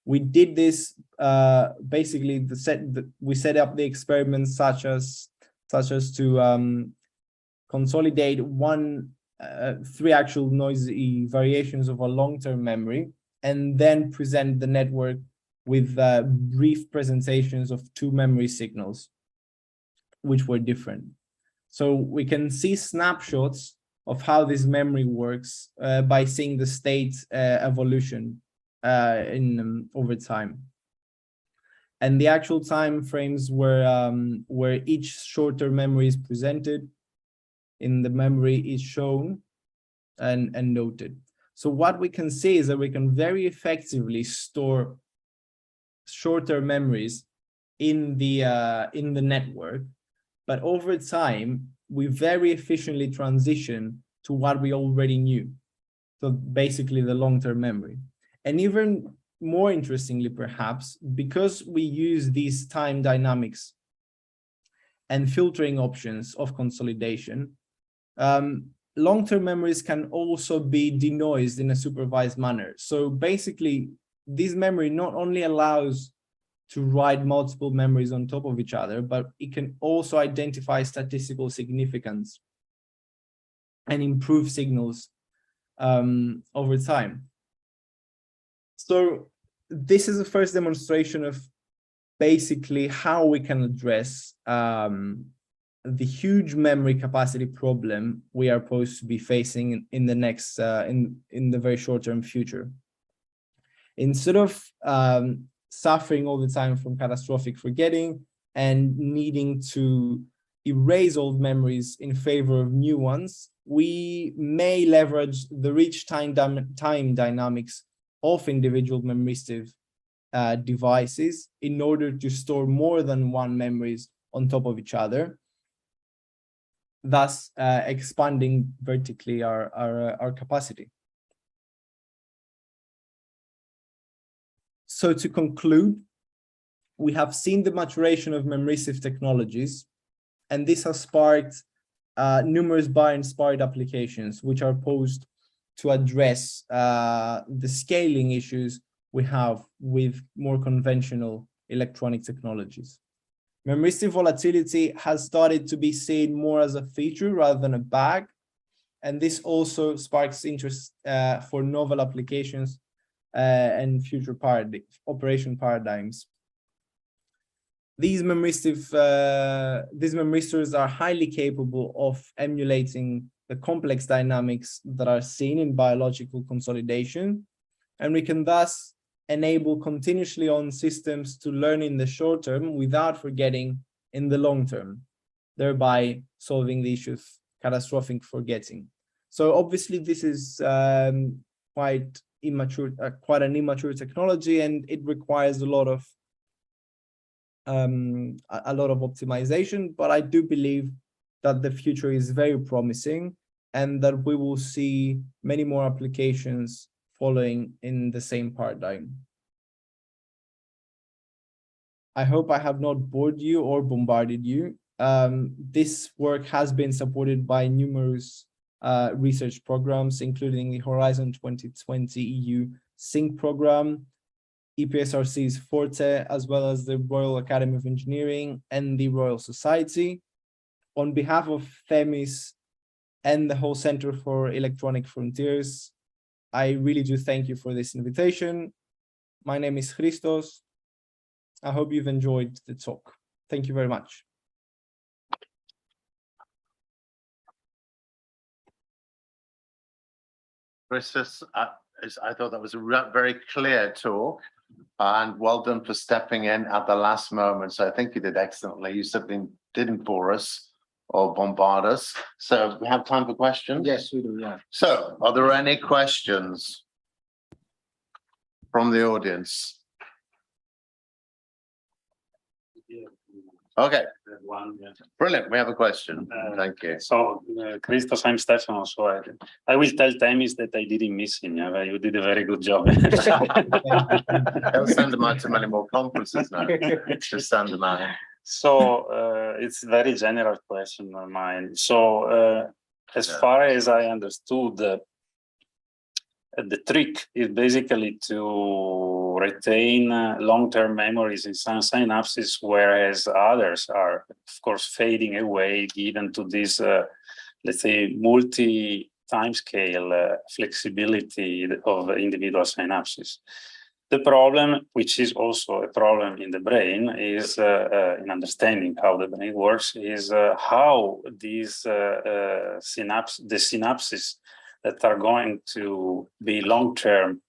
E: We did this basically. We set up the experiments such as to consolidate 3 actual noisy variations of a long-term memory, and then present the network with brief presentations of 2 memory signals, which were different. So we can see snapshots of how this memory works by seeing the state evolution over time. And the actual time frames where each shorter memory is presented in the memory is shown and noted. So what we can see is that we can very effectively store shorter memories in the network, but over time we very efficiently transition to what we already knew, so basically the long-term memory. And even more interestingly, perhaps, because we use these time dynamics and filtering options of consolidation, long-term memories can also be denoised in a supervised manner. So basically, this memory not only allows to write multiple memories on top of each other, but it can also identify statistical significance and improve signals over time. So this is the first demonstration of basically how we can address the huge memory capacity problem we are supposed to be facing in the next in the very short-term future. Instead of suffering all the time from catastrophic forgetting and needing to erase old memories in favor of new ones, we may leverage the rich time dynamics of individual memoristic devices in order to store more than 1 memories on top of each other, thus expanding vertically our capacity. So to conclude, we have seen the maturation of memoristic technologies, and this has sparked numerous bar-inspired applications which are posed to address the scaling issues we have with more conventional electronic technologies. Memoristic volatility has started to be seen more as a feature rather than a bug, and this also sparks interest for novel applications and future operation paradigms. These memristors are highly capable of emulating the complex dynamics that are seen in biological consolidation, and we can thus enable continuously on systems to learn in the short term without forgetting in the long term, thereby solving the issue of catastrophic forgetting. So obviously this is quite an immature technology, and it requires a lot of optimization, but I do believe that the future is very promising and that we will see many more applications following in the same paradigm. I hope I have not bored you or bombarded you. This work has been supported by numerous research programs, including the Horizon 2020 EU SYNC program, EPSRC's Forte, as well as the Royal Academy of Engineering and the Royal Society. On behalf of Themis and the whole Center for Electronic Frontiers, I really do thank you for this invitation. My name is Christos. I hope you've enjoyed the talk. Thank you very much.
D: Christos, I thought that was a very clear talk, and well done for stepping in at the last moment. So I think you did excellently. You certainly didn't bore us or bombard us. So we have time for questions?
A: Yes, we do, yeah.
D: So are there any questions from the audience? Okay, brilliant. We have a question. Thank you.
B: So, Christos, I'm Stefano. So I will tell Temis that I didn't miss him. Yeah, you did a very good job.
D: I'll send them out to many more conferences now. Just send them out.
B: So it's a very general question of mine. So as far as I understood, the trick is basically to retain long-term memories in some synapses, whereas others are, of course, fading away given to this, let's say, multi-timescale flexibility of individual synapses. The problem, which is also a problem in the brain, is in understanding how the brain works, is how these the synapses that are going to be long-term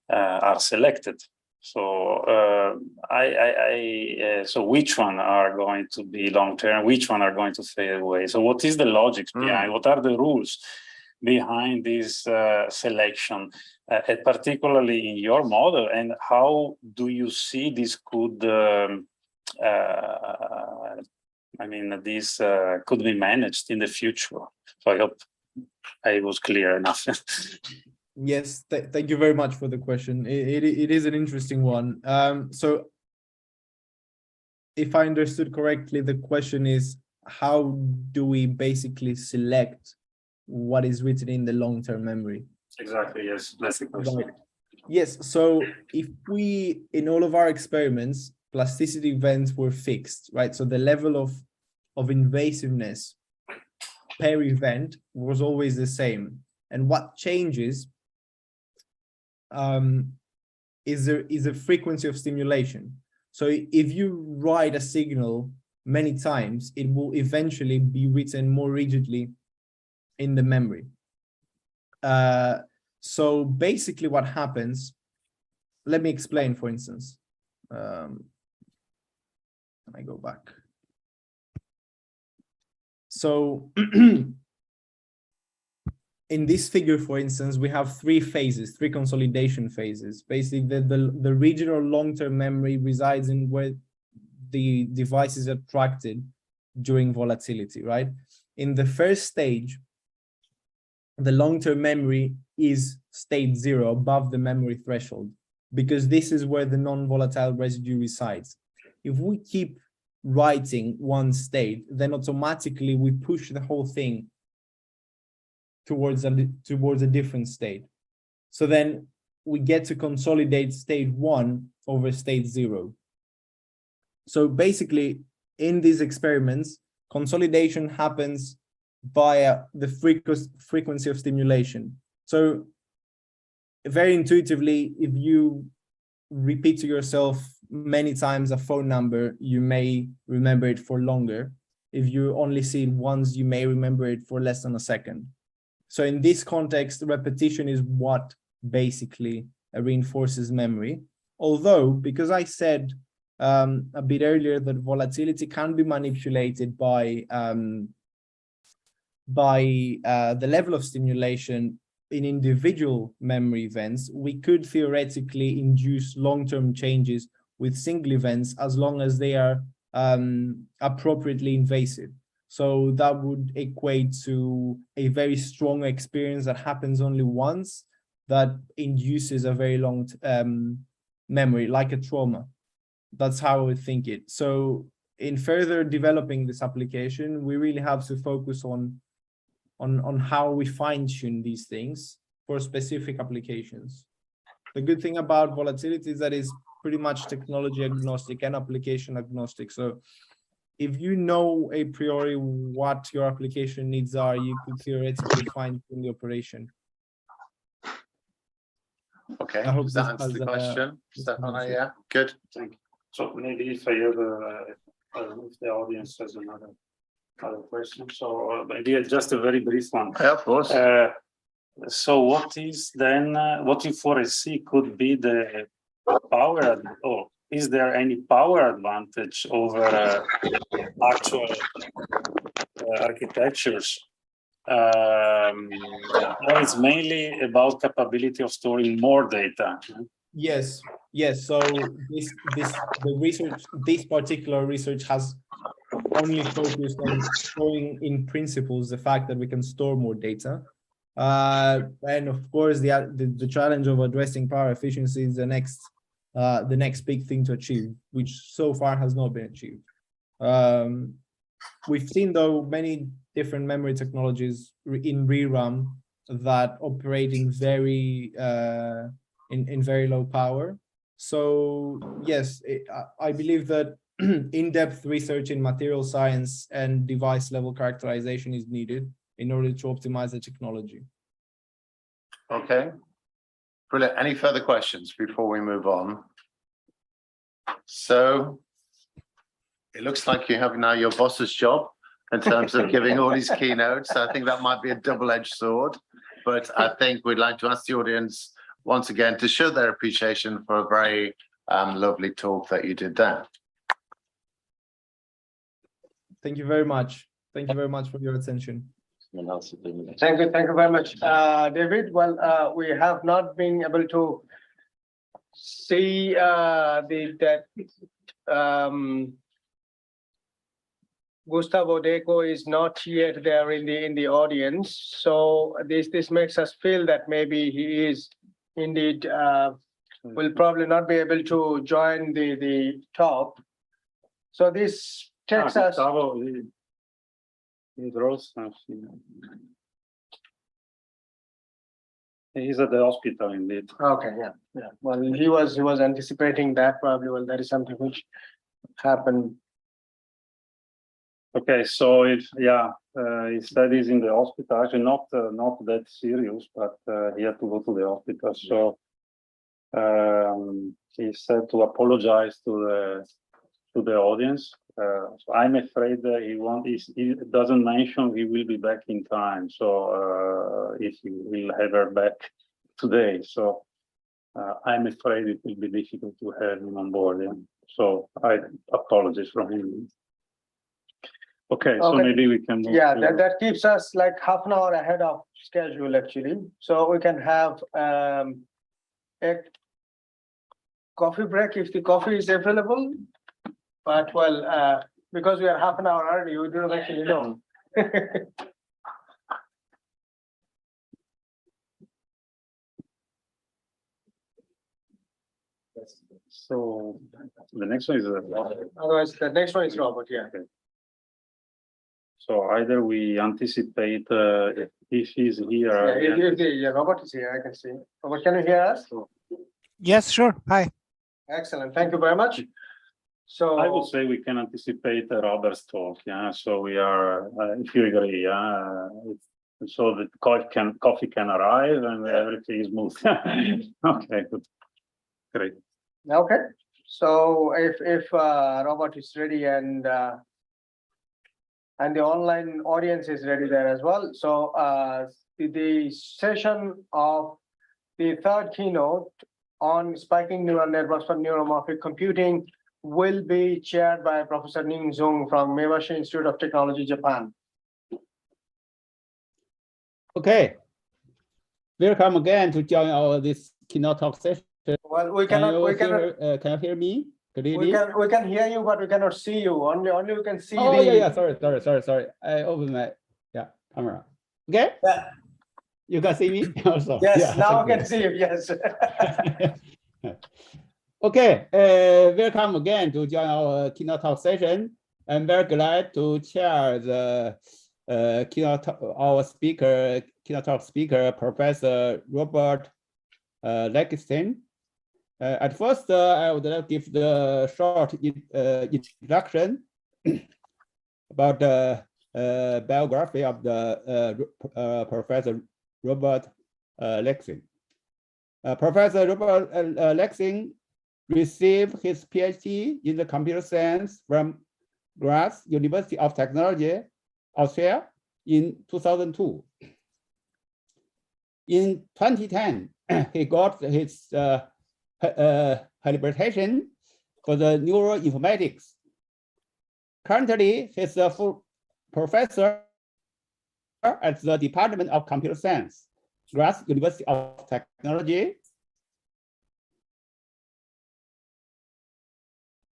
B: are selected. So so which one are going to be long-term? Which one are going to fade away? So what is the logic behind? What are the rules behind this selection, particularly in your model? And how do you see this could? I mean, this could be managed in the future. So I hope I was clear enough.
E: Yes, thank you very much for the question. It is an interesting one. So if I understood correctly, the question is, how do we basically select what is written in the long-term memory?
B: Exactly, yes, that's the question.
E: Right. Yes, so if we, in all of our experiments, plasticity events were fixed, right? So the level of invasiveness per event was always the same. And what changes is a frequency of stimulation. So if you write a signal many times, it will eventually be written more rigidly in the memory. So basically what happens, let me explain, for instance. I go back. So in this figure, for instance, we have three consolidation phases. Basically, the regional long-term memory resides in where the device is attracted during volatility, right? In the first stage, the long-term memory is state 0, above the memory threshold, because this is where the non-volatile residue resides. If we keep writing one state, then automatically we push the whole thing towards a different state. So then we get to consolidate state 1 over state 0. So basically, in these experiments, consolidation happens via the frequency of stimulation. So very intuitively, if you repeat to yourself many times a phone number, you may remember it for longer. If you only see it once, you may remember it for less than a second. So in this context, repetition is what basically reinforces memory. Although, because I said a bit earlier that volatility can be manipulated by the level of stimulation in individual memory events, we could theoretically induce long-term changes with single events as long as they are appropriately invasive. So that would equate to a very strong experience that happens only once, that induces a very long memory, like a trauma. That's how I would think it. So in further developing this application, we really have to focus on how we fine-tune these things for specific applications. The good thing about volatility is that it's pretty much technology agnostic and application agnostic. So if you know a priori what your application needs are, you could theoretically fine-tune the operation.
D: Okay,
E: I hope
D: does that
E: this
D: answer
E: has,
D: the question, Stefano? Yeah, good.
B: Thank you. So maybe if I have, I don't know if the audience has another question, so maybe just a very brief one.
D: Yeah, of course.
B: So what is then, what you foresee could be the power, or is there any power advantage over actual architectures? Or it's mainly about capability of storing more data?
E: Yes, yes. So this particular research has only focused on showing in principles the fact that we can store more data. And of course, the challenge of addressing power efficiency is the next big thing to achieve, which so far has not been achieved. We've seen though many different memory technologies in ReRAM that operate in very very low power. So yes, I believe that in-depth research in material science and device level characterization is needed in order to optimize the technology.
D: Okay. Brilliant. Any further questions before we move on? So it looks like you have now your boss's job in terms of giving all these keynotes. I think that might be a double-edged sword, but I think we'd like to ask the audience once again to show their appreciation for a very lovely talk that you did there.
E: Thank you very much. Thank you very much for your attention.
A: Thank you very much, David. Well, we have not been able to see Gustavo Deco is not yet there in the audience, so this makes us feel that maybe he is indeed will probably not be able to join the talk. So this takes us.
B: He's at the hospital indeed.
A: Okay, yeah. Well, he was anticipating that probably. Well, that is something which happened.
B: Okay, so he said he's in the hospital. Actually, not that serious, but he had to go to the hospital. So he said to apologize to the audience. So I'm afraid that he doesn't mention he will be back in time. So if he will have her back today, so I'm afraid it will be difficult to have him on board. Yeah. So I apologize from him. Okay, so maybe we can move.
A: Yeah, that keeps us like half an hour ahead of schedule actually. So we can have a coffee break if the coffee is available. But well, because we are half an hour early, we don't actually know.
B: So the next one is
A: otherwise the next one is Robert. Yeah.
B: Okay. So either we anticipate if he's here.
A: Yeah, Robert is here. I can see. Robert, can you hear us?
G: Yes, sure. Hi.
A: Excellent. Thank you very much. So
B: I would say we can anticipate Robert's talk. Yeah. So we are, if you agree, so that coffee can arrive and everything is moved. Okay. Good. Great.
A: Okay. So if Robert is ready and the online audience is ready there as well. So the session of the third keynote on spiking neural networks for neuromorphic computing will be chaired by Professor Ning Zhong from Mebashi Institute of Technology, Japan.
H: Okay. Welcome again to join our this keynote talk session.
A: Well,
H: can you hear me?
A: We can hear you, but we cannot see you. Only we can see.
H: Oh, yeah. Sorry. I opened my camera. Okay.
A: Yeah.
H: You can see me also.
A: Yes.
H: Yeah,
A: now I can see you. Yes.
H: Okay. Welcome again to join our keynote talk session. I'm very glad to chair the keynote talk speaker, Professor Robert Leckstein. At first, I would like to give the short introduction about the biography of the Professor Robert Leckstein. Professor Robert Leckstein received his PhD in the computer science from Graz University of Technology, Austria, in 2002. In 2010, he got his habilitation for the neuroinformatics. Currently, he's a full professor at the Department of Computer Science, Graz University of Technology.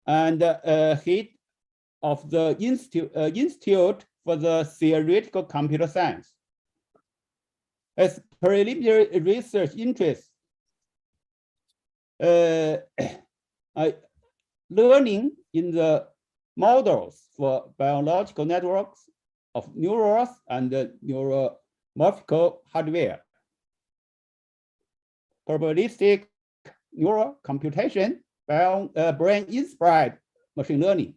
H: And head of the Institute for the Theoretical Computer Science. His preliminary research interests learning in the models for biological networks of neurons and neuromorphic hardware, probabilistic neural computation, brain-inspired machine learning,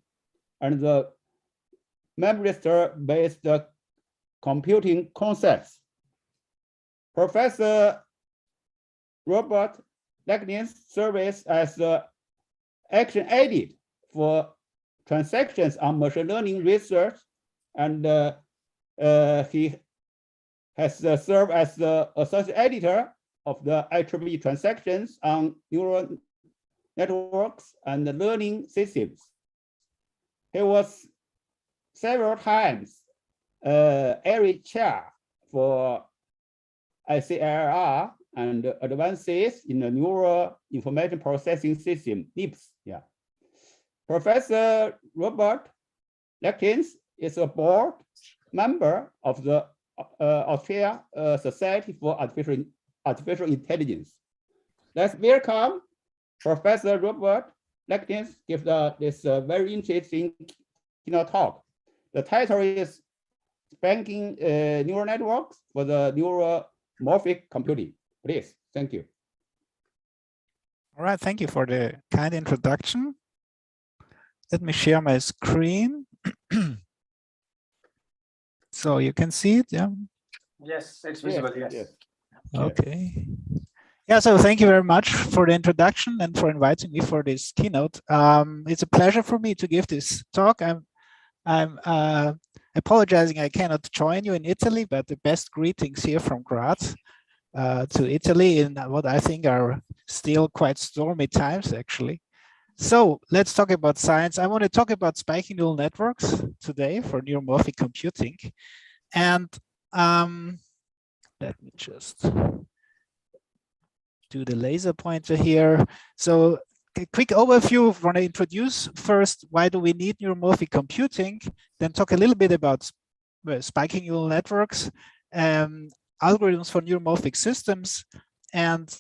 H: and the memory star-based computing concepts. Professor Robert Leknin's serves as the action aide for transactions on machine learning research, and he has served as the associate editor of the IEEE transactions on neural networks and learning systems. He was several times area chair for ICIR and advances in the neural information processing system, NIPS. Yeah. Professor Robert Leknin is a board member of the Australia Society for Artificial Intelligence. Let's welcome Professor Robert Leknin give this very interesting keynote talk. The title is Spanking Neural Networks for the Neuromorphic Computing. Please, thank you.
G: All right, thank you for the kind introduction. Let me share my screen. So you can see it, yeah?
A: Yes, it's visible, yes.
G: Okay. Yeah, so thank you very much for the introduction and for inviting me for this keynote. It's a pleasure for me to give this talk. I'm apologizing I cannot join you in Italy, but the best greetings here from Graz to Italy in what I think are still quite stormy times, actually. So let's talk about science. I want to talk about spiking neural networks today for neuromorphic computing. And let me just do the laser pointer here. So a quick overview. I want to introduce first, why do we need neuromorphic computing? Then talk a little bit about spiking neural networks, algorithms for neuromorphic systems, and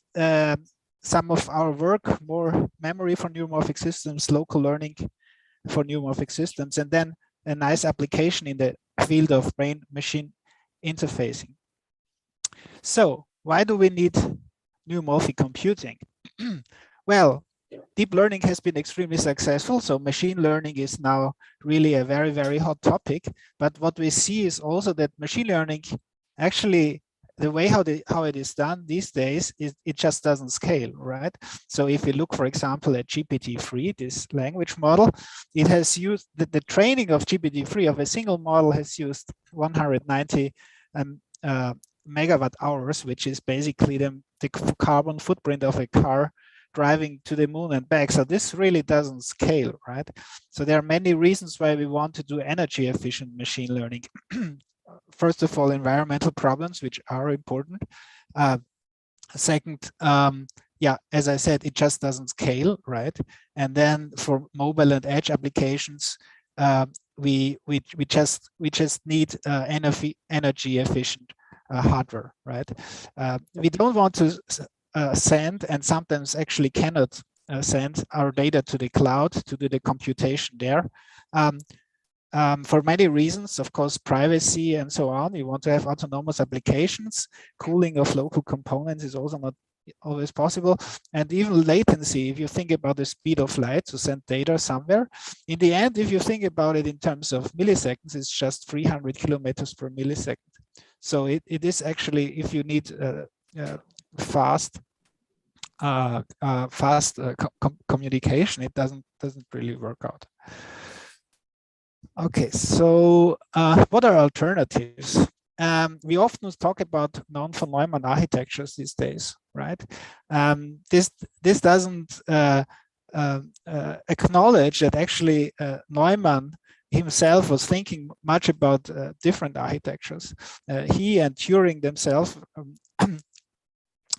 G: some of our work, more memory for neuromorphic systems, local learning for neuromorphic systems, and then a nice application in the field of brain-machine interfacing. So why do we need neuromorphic computing? Well, deep learning has been extremely successful, so machine learning is now really a very, very hot topic. But what we see is also that machine learning, actually, the way how it is done these days, it just doesn't scale, right? So if you look, for example, at GPT-3, this language model, it has used, the training of GPT-3 of a single model has used 190 megawatt hours, which is basically the carbon footprint of a car driving to the moon and back. So this really doesn't scale, right? So there are many reasons why we want to do energy efficient machine learning. First of all, environmental problems, which are important. Second, yeah, as I said, it just doesn't scale, right? And then for mobile and edge applications, we just need energy efficient hardware, right? We don't want to send, and sometimes actually cannot send our data to the cloud to do the computation there. For many reasons, of course, privacy and so on. You want to have autonomous applications. Cooling of local components is also not always possible. And even latency, if you think about the speed of light to send data somewhere, in the end, if you think about it in terms of milliseconds, it's just 300 kilometers per millisecond. So it is actually, if you need fast fast communication, it doesn't really work out. Okay, so what are alternatives? We often talk about non-von Neumann architectures these days, right? This doesn't acknowledge that actually Neumann himself was thinking much about different architectures. He and Turing themselves,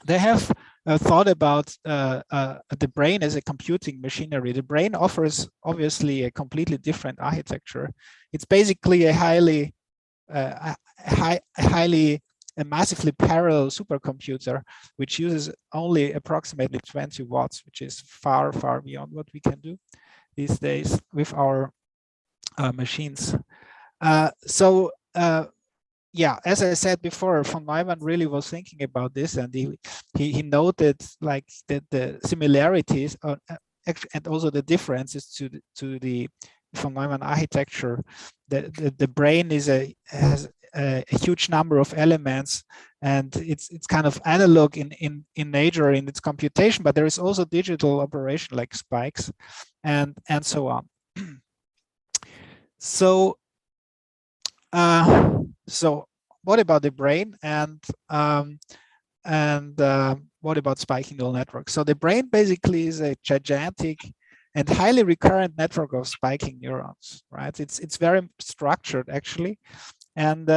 G: they have thought about the brain as a computing machinery. The brain offers obviously a completely different architecture. It's basically a massively parallel supercomputer, which uses only approximately 20 watts, which is far, far beyond what we can do these days with our machines. Yeah, as I said before, von Neumann really was thinking about this, and he noted like the similarities and also the differences to the von Neumann architecture. The brain has a huge number of elements, and it's kind of analog in nature in its computation, but there is also digital operation like spikes and so on. So what about the brain, and what about spiking neural networks? So the brain basically is a gigantic and highly recurrent network of spiking neurons, right? It's very structured actually, and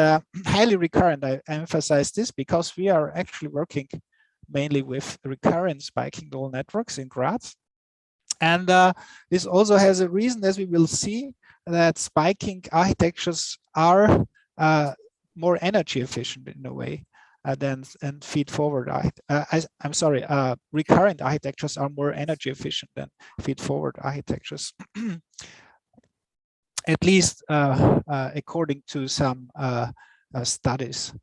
G: highly recurrent. I emphasize this because we are actually working mainly with recurrent spiking neural networks in grads. And this also has a reason, as we will see, that spiking architectures are more energy efficient in a way than feed-forward. I'm sorry, recurrent architectures are more energy efficient than feed-forward architectures, at least according to some studies.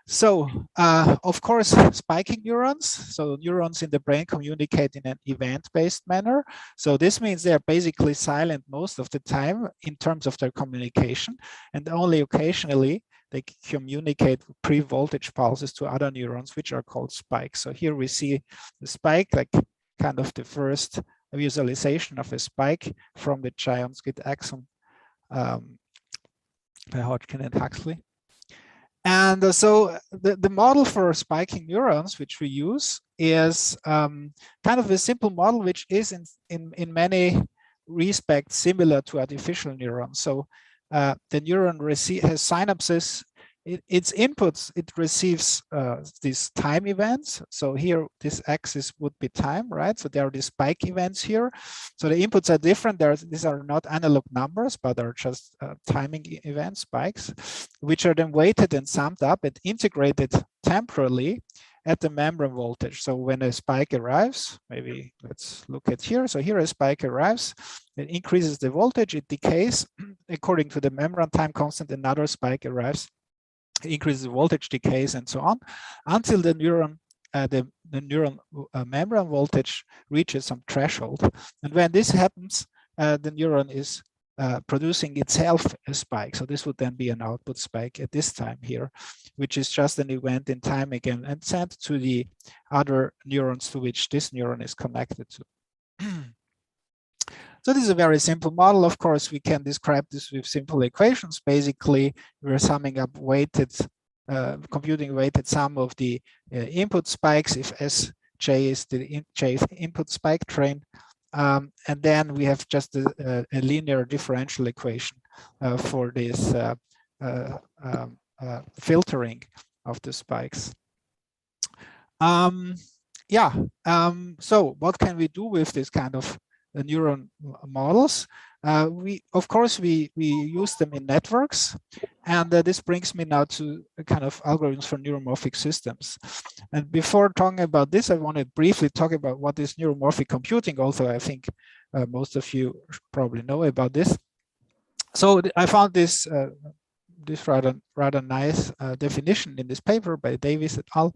G: So, of course, spiking neurons. So neurons in the brain communicate in an event-based manner. So this means they are basically silent most of the time in terms of their communication, and only occasionally they communicate pre-voltage pulses to other neurons, which are called spikes. So here we see the spike, like kind of the first visualization of a spike from the giant squid axon by Hodgkin and Huxley. And so the model for spiking neurons, which we use, is kind of a simple model, which is in many respects similar to artificial neurons. So the neuron has synapses. Its inputs, it receives these time events. So here, this axis would be time, right? So there are these spike events here. So the inputs are different. These are not analog numbers, but are just timing events, spikes, which are then weighted and summed up and integrated temporally at the membrane voltage. So when a spike arrives, maybe let's look at here. So here a spike arrives, it increases the voltage, it decays according to the membrane time constant. Another spike arrives, increases the voltage, decays, and so on, until the neuron, membrane voltage reaches some threshold. And when this happens, the neuron is producing itself a spike. So this would then be an output spike at this time here, which is just an event in time again, and sent to the other neurons to which this neuron is connected to. So this is a very simple model. Of course, we can describe this with simple equations. Basically, we're summing up weighted, computing weighted sum of the input spikes if Sj is the jth input spike train. And then we have just a linear differential equation for this filtering of the spikes. So what can we do with this kind of neuron models? Of course, we use them in networks, and this brings me now to a kind of algorithms for neuromorphic systems. And before talking about this, I want to briefly talk about what is neuromorphic computing. Also, I think most of you probably know about this. So I found this rather nice definition in this paper by Davis et al.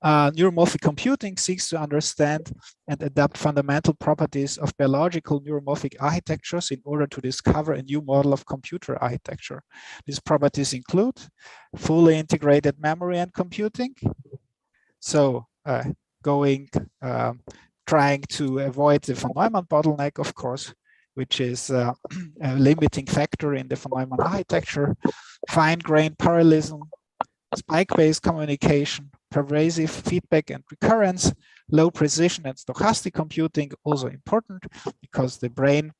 G: Neuromorphic computing seeks to understand and adapt fundamental properties of biological neuromorphic architectures in order to discover a new model of computer architecture. These properties include fully integrated memory and computing. So going, trying to avoid the von Neumann bottleneck, of course, which is a limiting factor in the von Neumann architecture, fine-grained parallelism, spike-based communication, pervasive feedback and recurrence, low precision and stochastic computing, also important because the brain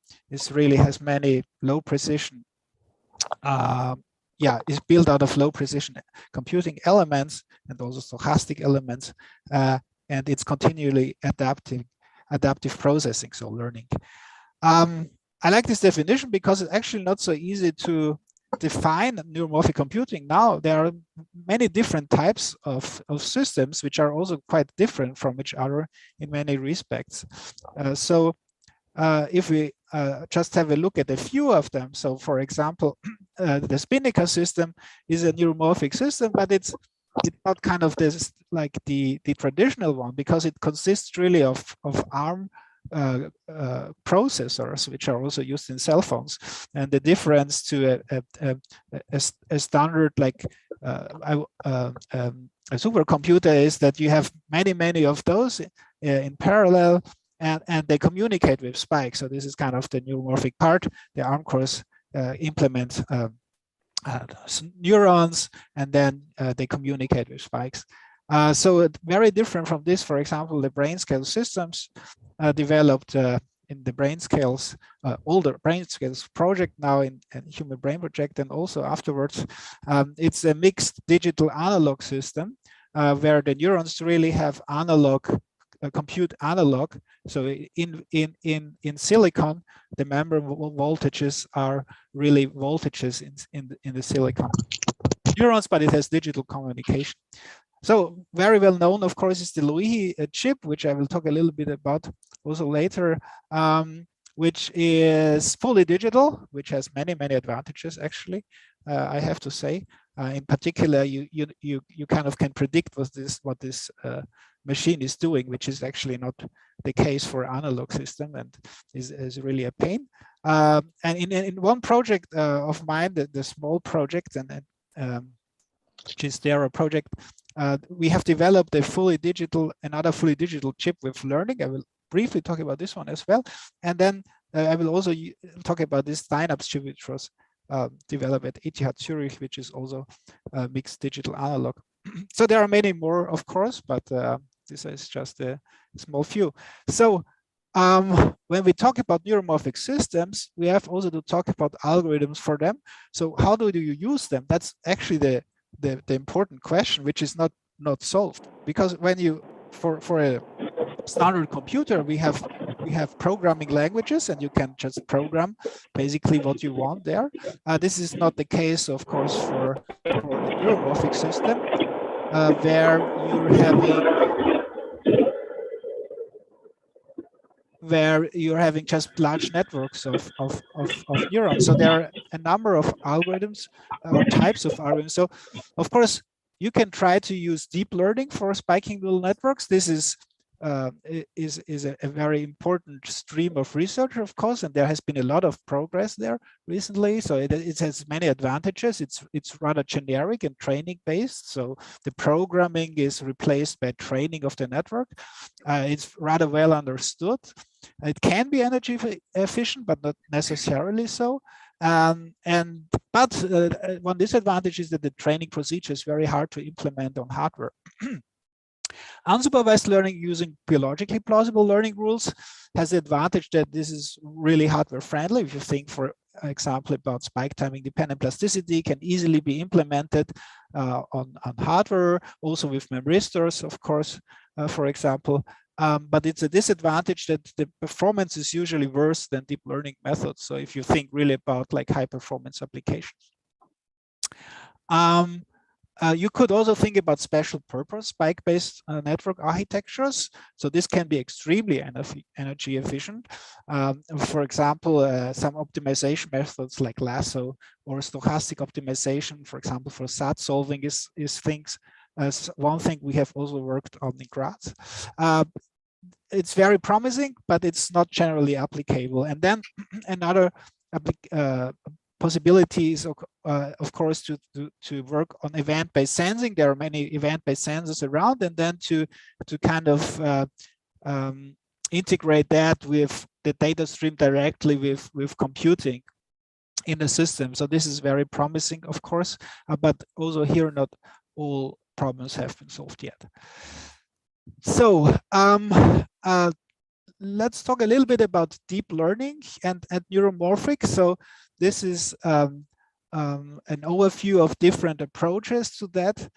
G: really has many low precision, is built out of low precision computing elements and also stochastic elements, and it's continually adaptive processing, so learning. I like this definition because it's actually not so easy to define neuromorphic computing. Now there are many different types of systems which are also quite different from each other in many respects. So if we just have a look at a few of them, so for example, the Spinnaker system is a neuromorphic system, but it's not kind of this like the traditional one, because it consists really of ARM processors, which are also used in cell phones. And the difference to a standard like a supercomputer is that you have many of those in parallel, and they communicate with spikes. So this is kind of the neuromorphic part. The ARM cores implement neurons, and then they communicate with spikes. So very different from this, for example, the brain scale systems developed in the brain scales, older brain scales project now in Human Brain Project, and also afterwards. It's a mixed digital analog system where the neurons really have analog, compute analog. So in silicon, the membrane voltages are really voltages in the silicon neurons, but it has digital communication. So very well known, of course, is the Loihi chip, which I will talk a little bit about also later, which is fully digital, which has many advantages, actually, I have to say. In particular, you kind of can predict what this machine is doing, which is actually not the case for analog system, and is really a pain. And in one project of mine, the small project, which is their project, we have developed another fully digital chip with learning. I will briefly talk about this one as well, and then I will also talk about this Synapse chip, which was developed at ETH Zurich, which is also mixed digital analog. So there are many more, of course, but this is just a small few. So when we talk about neuromorphic systems, we have also to talk about algorithms for them. So how do you use them? That's actually the important question, which is not solved, because when you for a standard computer, we have programming languages, and you can just program basically what you want there. This is not the case, of course, for a neuromorphic system, where you're having just large networks of neurons. So there are a number of algorithms or types of algorithms. So of course, you can try to use deep learning for spiking neural networks. This is a very important stream of research, of course, and there has been a lot of progress there recently. So it has many advantages. It's rather generic and training based. So the programming is replaced by training of the network. It's rather well understood. It can be energy efficient, but not necessarily so. But one disadvantage is that the training procedure is very hard to implement on hardware. Unsupervised learning using biologically plausible learning rules has the advantage that this is really hardware friendly. If you think, for example, about spike timing dependent plasticity, can easily be implemented on hardware, also with memristors, of course, for example. But it's a disadvantage that the performance is usually worse than deep learning methods. So if you think really about like high performance applications. You could also think about special purpose spike-based network architectures. So this can be extremely energy efficient. For example, some optimization methods like lasso or stochastic optimization, for example, for SAT solving is things. One thing we have also worked on in Graz. It's very promising, but it's not generally applicable. And then another possibility is of course, to work on event-based sensing. There are many event-based sensors around, and then to kind of integrate that with the data stream directly with computing in the system. So this is very promising, of course, but also here not all problems have been solved yet. So let's talk a little bit about deep learning and neuromorphic. So this is an overview of different approaches to that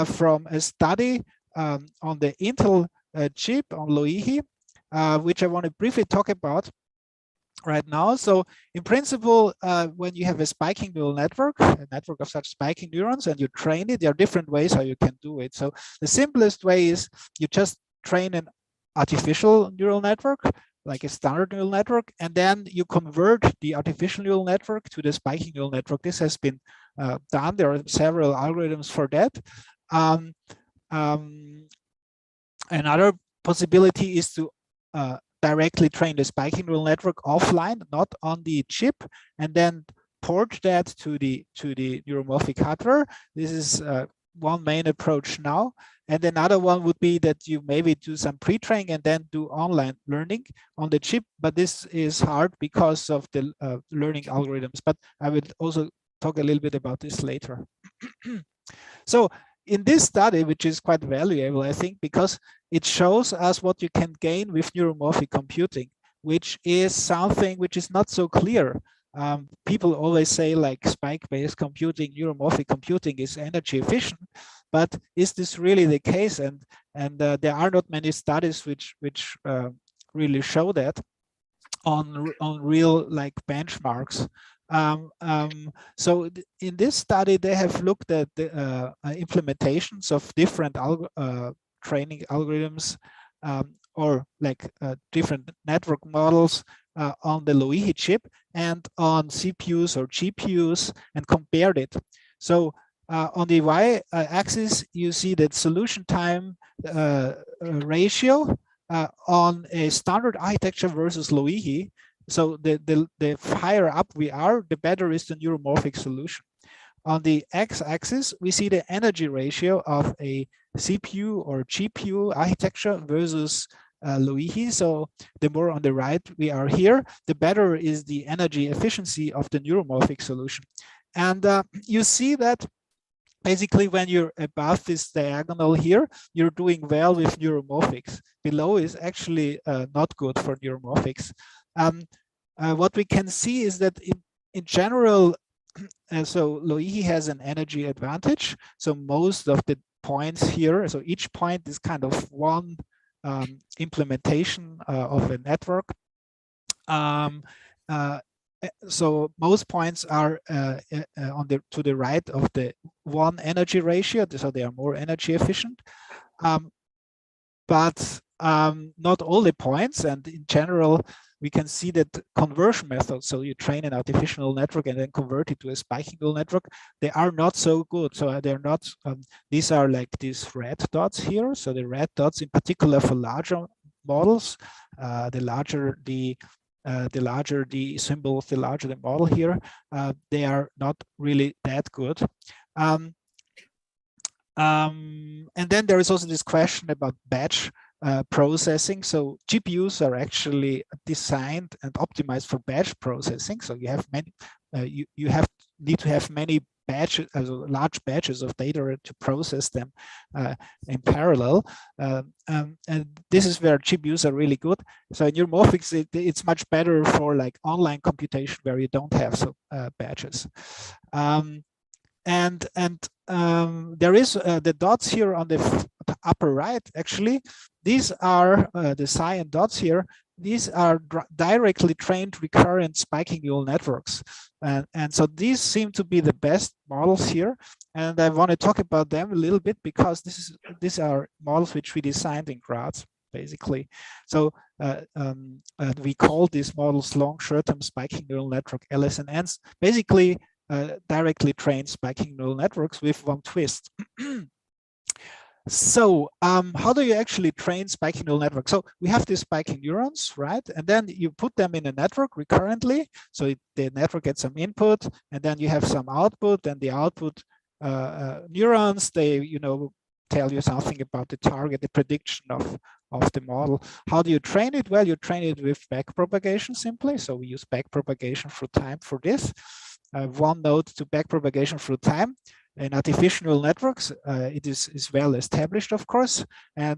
G: from a study on the Intel chip on Loihi, which I want to briefly talk about right now. So in principle, when you have a spiking neural network, a network of such spiking neurons, and you train it, there are different ways how you can do it. So the simplest way is you just train an artificial neural network, like a standard neural network, and then you convert the artificial neural network to the spiking neural network. This has been done. There are several algorithms for that. Another possibility is to directly train the spiking neural network offline, not on the chip, and then port that to the neuromorphic hardware. This is one main approach now. And another one would be that you maybe do some pre-training and then do online learning on the chip, but this is hard because of the learning algorithms. But I will also talk a little bit about this later. So in this study, which is quite valuable, I think, because it shows us what you can gain with neuromorphic computing, which is something which is not so clear. People always say like spike-based computing, neuromorphic computing is energy efficient, but is this really the case? And there are not many studies which really show that on real like benchmarks. So in this study, they have looked at the implementations of different training algorithms or like different network models on the Loihi chip and on CPUs or GPUs and compared it. So on the y-axis, you see that solution time ratio on a standard architecture versus Loihi. So the higher up we are, the better is the neuromorphic solution. On the x-axis, we see the energy ratio of a CPU or GPU architecture versus Loihi. So the more on the right we are here, the better is the energy efficiency of the neuromorphic solution. And you see that basically when you're above this diagonal here, you're doing well with neuromorphics. Below is actually not good for neuromorphics. What we can see is that in general, so Loihi has an energy advantage. So most of the points here, so each point is kind of one implementation of a network. So most points are to the right of the one energy ratio, so they are more energy efficient. But not all the points, and in general, we can see that conversion methods, so you train an artificial neural network and then convert it to a spiking neural network, they are not so good. So they're not, these are like these red dots here. So the red dots in particular for larger models, the larger the symbols, the larger the model here, they are not really that good. And then there is also this question about batch processing. So GPUs are actually designed and optimized for batch processing. So you have many, you need to have many batches, large batches of data to process them in parallel. And this is where GPUs are really good. So in neuromorphics, it's much better for like online computation where you don't have so batches. There is the dots here on the upper right. Actually, these are the cyan dots here. These are directly trained recurrent spiking neural networks, and so these seem to be the best models here. And I want to talk about them a little bit because these are models which we designed in Graz, basically. So we call these models long short-term spiking neural network LSNNs. Basically. Directly trained spiking neural networks with one twist. So how do you actually train spiking neural networks? So we have these spiking neurons, right? And then you put them in a network recurrently. So the network gets some input, and then you have some output, and the output neurons, they, you know, tell you something about the target, the prediction of the model. How do you train it? Well, you train it with backpropagation simply. So we use backpropagation through time for this. One node to backpropagation through time. In artificial neural networks, it is well established, of course,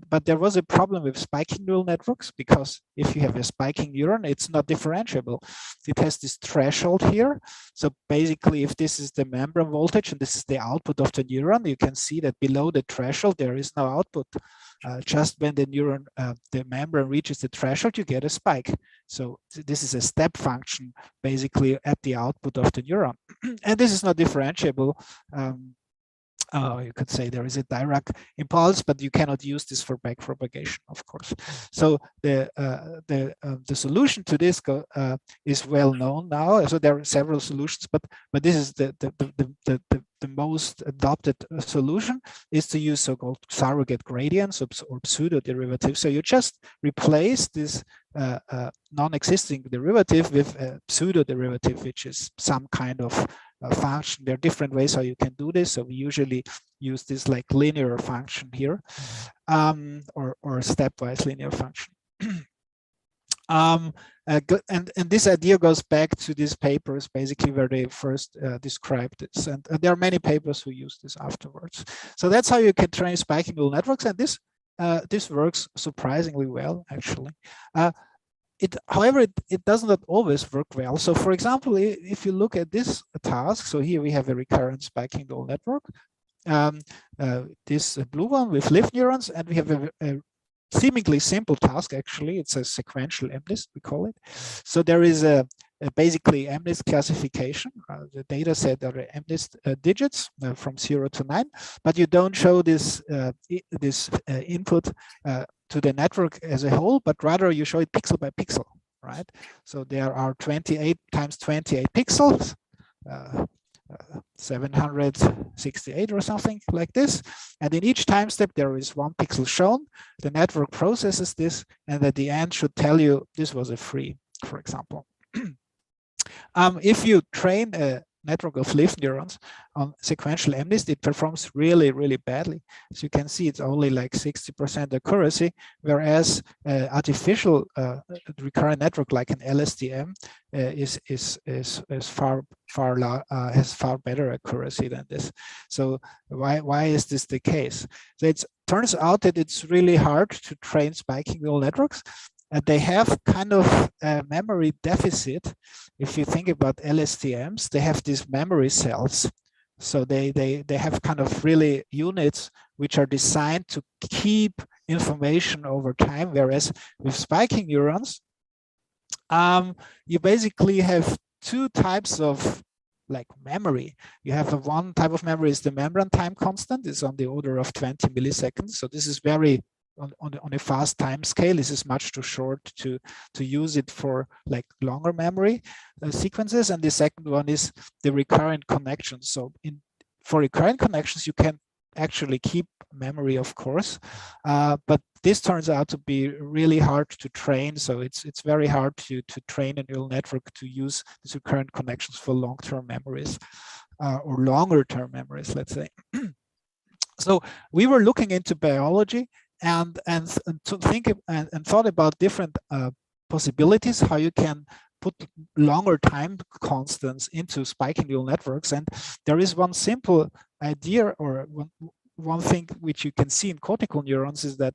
G: but there was a problem with spiking neural networks, because if you have a spiking neuron, it's not differentiable. It has this threshold here. So basically, if this is the membrane voltage and this is the output of the neuron, you can see that below the threshold, there is no output. Just when the neuron, the membrane reaches the threshold, you get a spike. So this is a step function, basically at the output of the neuron. And this is not differentiable. You could say there is a Dirac impulse, but you cannot use this for backpropagation, of course. So the solution to this is well known now. So there are several solutions, but this is the most adopted solution, is to use so-called surrogate gradients or pseudo derivatives. So you just replace this non-existing derivative with a pseudo derivative, which is some kind of function. There are different ways how you can do this. So we usually use this like linear function here, or stepwise linear function. And this idea goes back to these papers, basically, where they first described this. And there are many papers who use this afterwards. So that's how you can train spiking neural networks. And this works surprisingly well, actually. However, it does not always work well. So for example, if you look at this task, so here we have a recurrent spiking neural network, this blue one with lift neurons, and we have a seemingly simple task. Actually, it's a sequential MNIST, we call it. So there is basically MNIST classification. The data set are MNIST digits from 0 to 9, but you don't show this input to the network as a whole, but rather you show it pixel by pixel, right? So there are 28 times 28 pixels, 768 or something like this. And in each time step, there is one pixel shown. The network processes this, and at the end should tell you this was a free, for example. If you train a network of lift neurons on sequential MNIST, it performs really, really badly. As you can see, it's only like 60% accuracy, whereas artificial recurrent network like an LSTM has far better accuracy than this. So why is this the case? So it turns out that it's really hard to train spiking neural networks. They have kind of a memory deficit. If you think about LSTMs, they have these memory cells. So they have kind of really units which are designed to keep information over time, whereas with spiking neurons, you basically have two types of like memory. You have one type of memory is the membrane time constant. It's on the order of 20 milliseconds. So this is very on a fast time scale. This is much too short to use it for like longer memory sequences. And the second one is the recurrent connections. So for recurrent connections, you can actually keep memory, of course, but this turns out to be really hard to train. So it's very hard to train a neural network to use these recurrent connections for long-term memories or longer-term memories, let's say. So we were looking into biology and to think and thought about different possibilities, how you can put longer time constants into spiking neural networks. And there is one simple idea, or one thing which you can see in cortical neurons, is that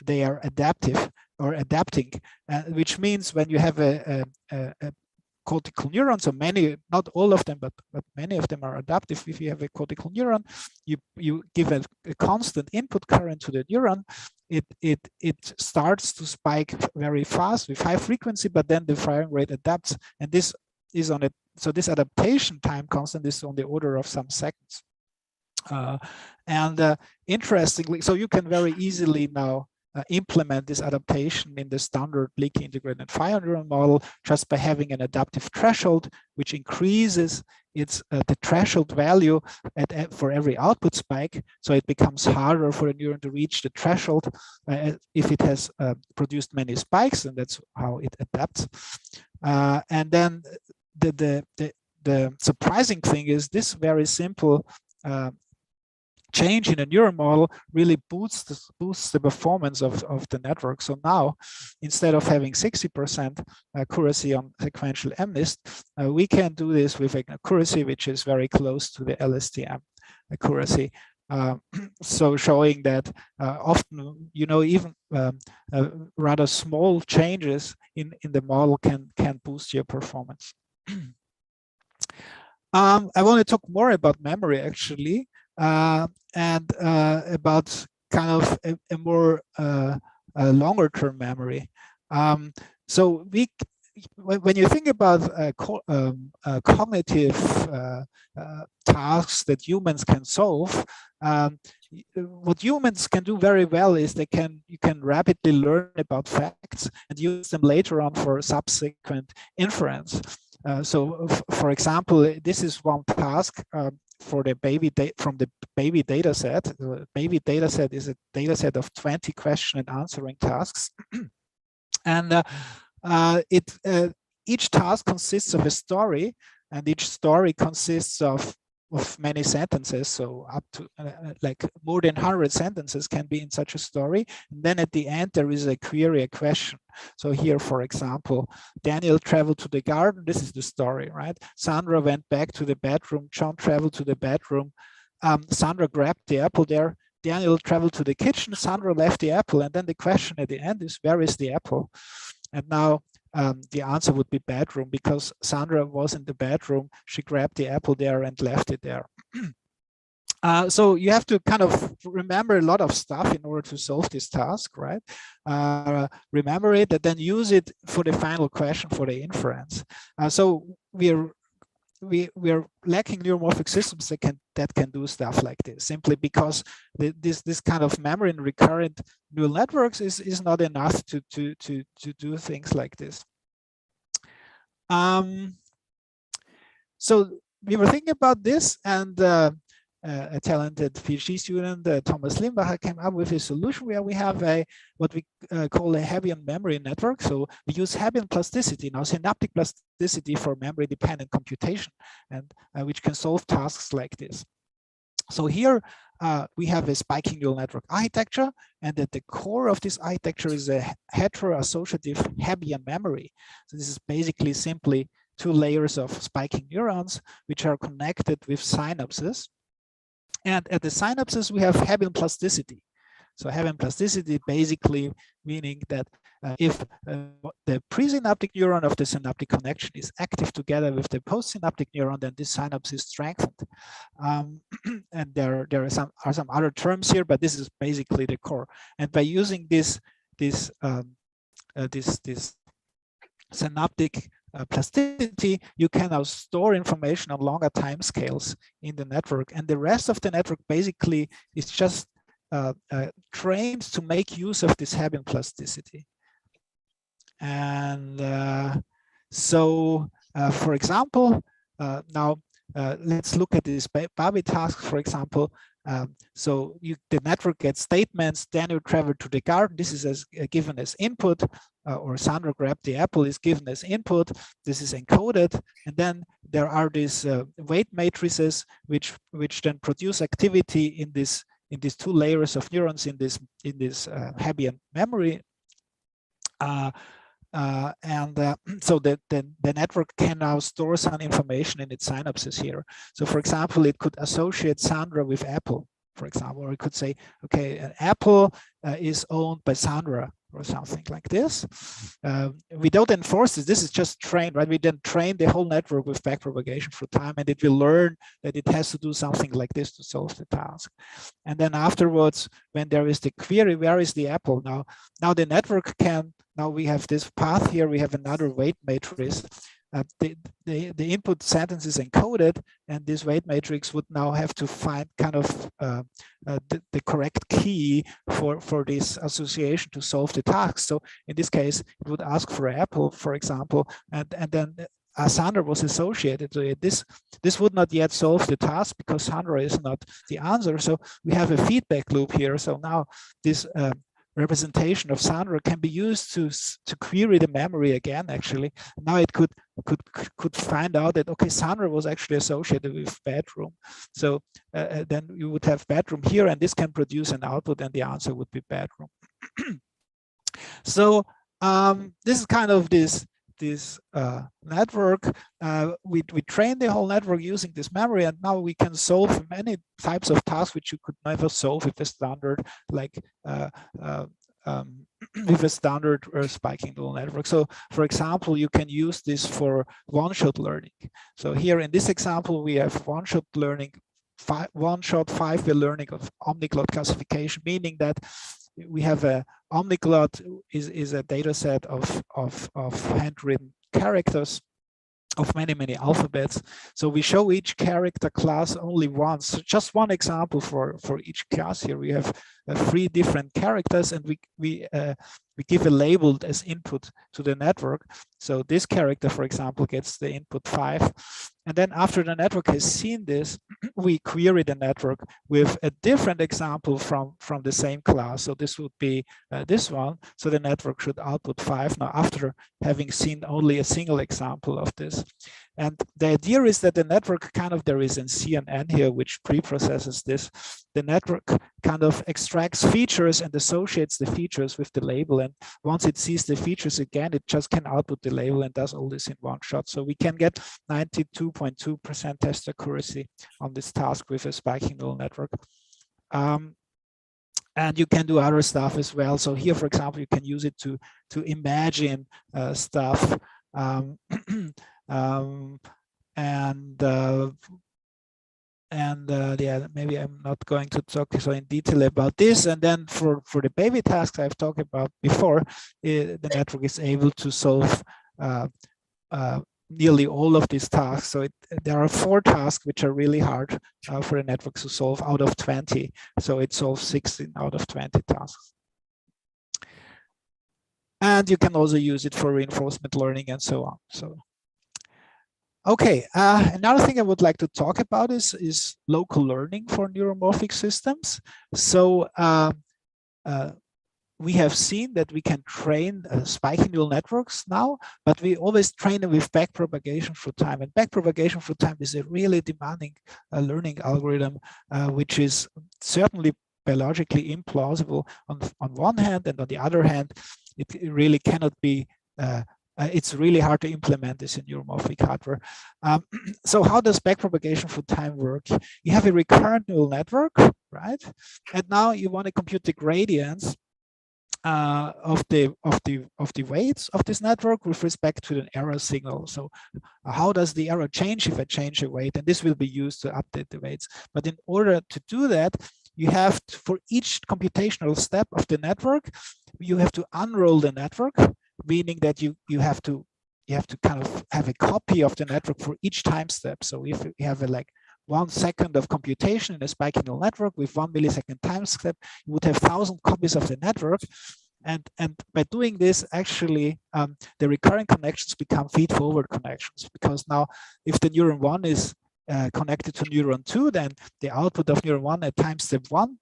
G: they are adaptive or adapting, which means when you have a cortical neuron, so many, not all of them, but many of them are adaptive. If you have a cortical neuron, you give a constant input current to the neuron, it starts to spike very fast with high frequency, but then the firing rate adapts, and this is on it. So this adaptation time constant is on the order of some seconds. Interestingly, so you can very easily now implement this adaptation in the standard leaky integrated fire neuron model just by having an adaptive threshold, which increases the threshold value for every output spike. So it becomes harder for a neuron to reach the threshold if it has produced many spikes, and that's how it adapts. And then the surprising thing is this very simple change in a neural model really boosts the performance of the network. So now, instead of having 60% accuracy on sequential MNIST, we can do this with an accuracy which is very close to the LSTM accuracy. So showing that often, even rather small changes in the model can boost your performance. I want to talk more about memory, actually. And about kind of a more longer term memory. So when you think about cognitive tasks that humans can solve, what humans can do very well is you can rapidly learn about facts and use them later on for subsequent inference. So, for example, this is one task for the from the baby data set. The baby data set is a data set of 20 question and answering tasks. And each task consists of a story, and each story consists of many sentences. So up to like more than 100 sentences can be in such a story. And then at the end, there is a query, a question. So here, for example, Daniel traveled to the garden. This is the story, right? Sandra went back to the bedroom. John traveled to the bedroom. Sandra grabbed the apple there. Daniel traveled to the kitchen. Sandra left the apple. And then the question at the end is, where is the apple? And now the answer would be bedroom, because Sandra was in the bedroom. She grabbed the apple there and left it there. So you have to kind of remember a lot of stuff in order to solve this task, right? Remember it and then use it for the final question, for the inference. So we're lacking neuromorphic systems that can do stuff like this, simply because this kind of memory in recurrent neural networks is not enough to do things like this. So we were thinking about this, and a talented PhD student, Thomas Limbacher, came up with a solution where we have what we call a Hebbian memory network. So we use Hebbian plasticity, now synaptic plasticity, for memory-dependent computation, and which can solve tasks like this. So here we have a spiking neural network architecture, and at the core of this architecture is a heteroassociative Hebbian memory. So this is basically simply 2 layers of spiking neurons which are connected with synapses. And at the synapses, we have Hebbian plasticity. So Hebbian plasticity basically meaning that if the presynaptic neuron of the synaptic connection is active together with the postsynaptic neuron, then this synapse is strengthened. And there are some other terms here, but this is basically the core. And by using this synaptic plasticity, you can now store information on longer time scales in the network, and the rest of the network basically is just trained to make use of this Hebbian plasticity. And so, for example, now let's look at this Barbie task, for example. So the network gets statements. Daniel traveled to the garden. This is given as input, or Sandra grabbed the apple is given as input. This is encoded, and then there are these weight matrices which then produce activity in these 2 layers of neurons in this Hebbian memory. So the network can now store some information in its synapses here. So for example, it could associate Sandra with apple, for example, or it could say, okay, an apple is owned by Sandra, or something like this. We don't enforce this. This is just trained, right? We then train the whole network with backpropagation for time, and it will learn that it has to do something like this to solve the task. And then afterwards, when there is the query, where is the apple? Now the network can, now we have this path here, we have another weight matrix. the input sentence is encoded, and this weight matrix would now have to find kind of the correct key for this association to solve the task. So in this case, it would ask for apple, for example, and then Sandra was associated to it. This would not yet solve the task because Sandra is not the answer. So we have a feedback loop here. So now this representation of Sandra can be used to query the memory again. Actually, now it could find out that okay, Sandra was actually associated with bedroom. So then you would have bedroom here, and this can produce an output, and the answer would be bedroom. So this is kind of this network. We train the whole network using this memory, and now we can solve many types of tasks which you could never solve with a standard like with a standard spiking neural network. So for example, you can use this for one-shot learning. So here in this example, we have one-shot learning, one-shot 5-way learning of omniglot classification, meaning that we have a omniglot is a data set of handwritten characters of many alphabets. So we show each character class only once. So just one example for each class here. We have 3 different characters, and we give a label as input to the network. So this character, for example, gets the input 5. And then after the network has seen this, we query the network with a different example from the same class. So this would be this one. So the network should output 5 now after having seen only a single example of this. And the idea is that the network kind of, there is a CNN here which pre-processes this. The network kind of extracts features and associates the features with the label. And once it sees the features again, it just can output the label and does all this in one shot. So we can get 92.2% test accuracy on this task with a spiking neural network. And you can do other stuff as well. So here, for example, you can use it to imagine stuff. Yeah, maybe I'm not going to talk so in detail about this. And then for the baby tasks I've talked about before, the network is able to solve nearly all of these tasks. So there are 4 tasks which are really hard for the network to solve out of 20. So it solves 16 out of 20 tasks. And you can also use it for reinforcement learning and so on. So. Okay, another thing I would like to talk about is local learning for neuromorphic systems. So we have seen that we can train spiking neural networks now, but we always train them with backpropagation through time. And backpropagation through time is a really demanding learning algorithm, which is certainly biologically implausible on one hand, and on the other hand, it really cannot be it's really hard to implement this in neuromorphic hardware. So how does backpropagation through time work? You have a recurrent neural network, right? And now you want to compute the gradients of the weights of this network with respect to an error signal. So how does the error change if I change the weight? And this will be used to update the weights. But in order to do that, you have to, for each computational step of the network, you have to unroll the network, meaning that you have to kind of have a copy of the network for each time step. So if you have like 1 second of computation in a spiking neural network with 1 millisecond time step, you would have 1,000 copies of the network. And by doing this, actually, the recurring connections become feed-forward connections, because now if the neuron 1 is connected to neuron 2, then the output of neuron 1 at time step 1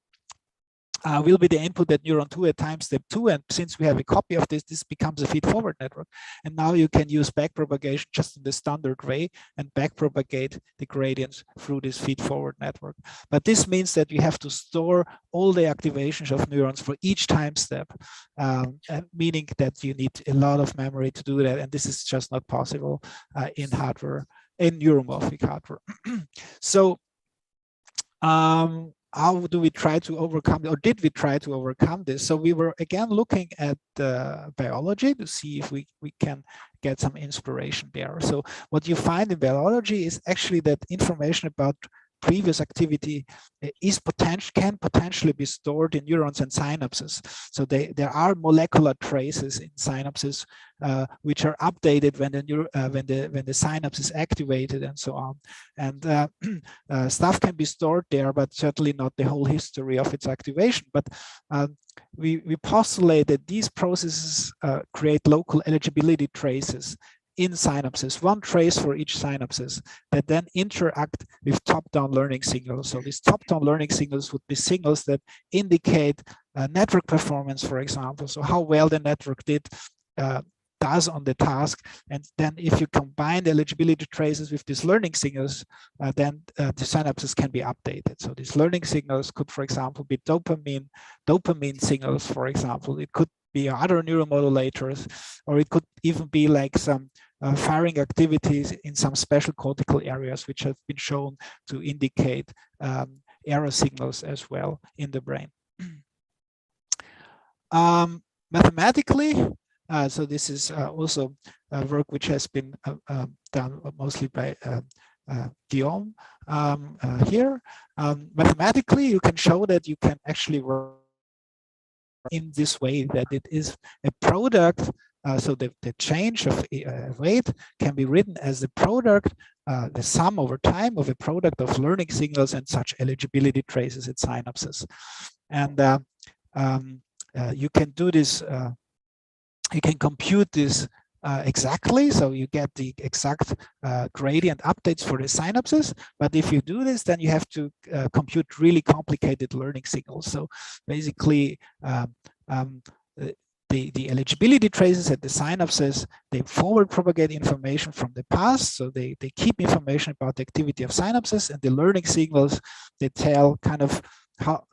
G: will be the input at neuron 2 at time step 2. And since we have a copy of this, this becomes a feed-forward network. And now you can use backpropagation just in the standard way and backpropagate the gradients through this feed-forward network. But this means that you have to store all the activations of neurons for each time step, meaning that you need a lot of memory to do that. And this is just not possible in hardware, in neuromorphic hardware. So, how do we try to overcome, or did we try to overcome this? So we were again looking at biology to see if we can get some inspiration there. So what you find in biology is actually that information about previous activity can potentially be stored in neurons and synapses. So there are molecular traces in synapses which are updated when the synapse is activated and so on. And stuff can be stored there, but certainly not the whole history of its activation. But we postulate that these processes create local eligibility traces in synapses, one trace for each synapses that then interact with top-down learning signals. So these top-down learning signals would be signals that indicate network performance, for example. So how well the network does on the task. And then if you combine the eligibility traces with these learning signals, then the synapses can be updated. So these learning signals could, for example, be dopamine signals, for example. It could be other neuromodulators, or it could even be like some firing activities in some special cortical areas, which have been shown to indicate error signals as well in the brain. Mathematically, so this is also work which has been done mostly by Guillaume here. Mathematically, you can show that you can actually work in this way, that it is a product. So the change of weight can be written as the product, the sum over time of a product of learning signals and such eligibility traces in synapses. And you can do this, you can compute this exactly, so you get the exact gradient updates for the synapses. But if you do this, then you have to compute really complicated learning signals. So basically, the eligibility traces at the synapses, they forward propagate information from the past. So they keep information about the activity of synapses, and the learning signals, they tell kind of how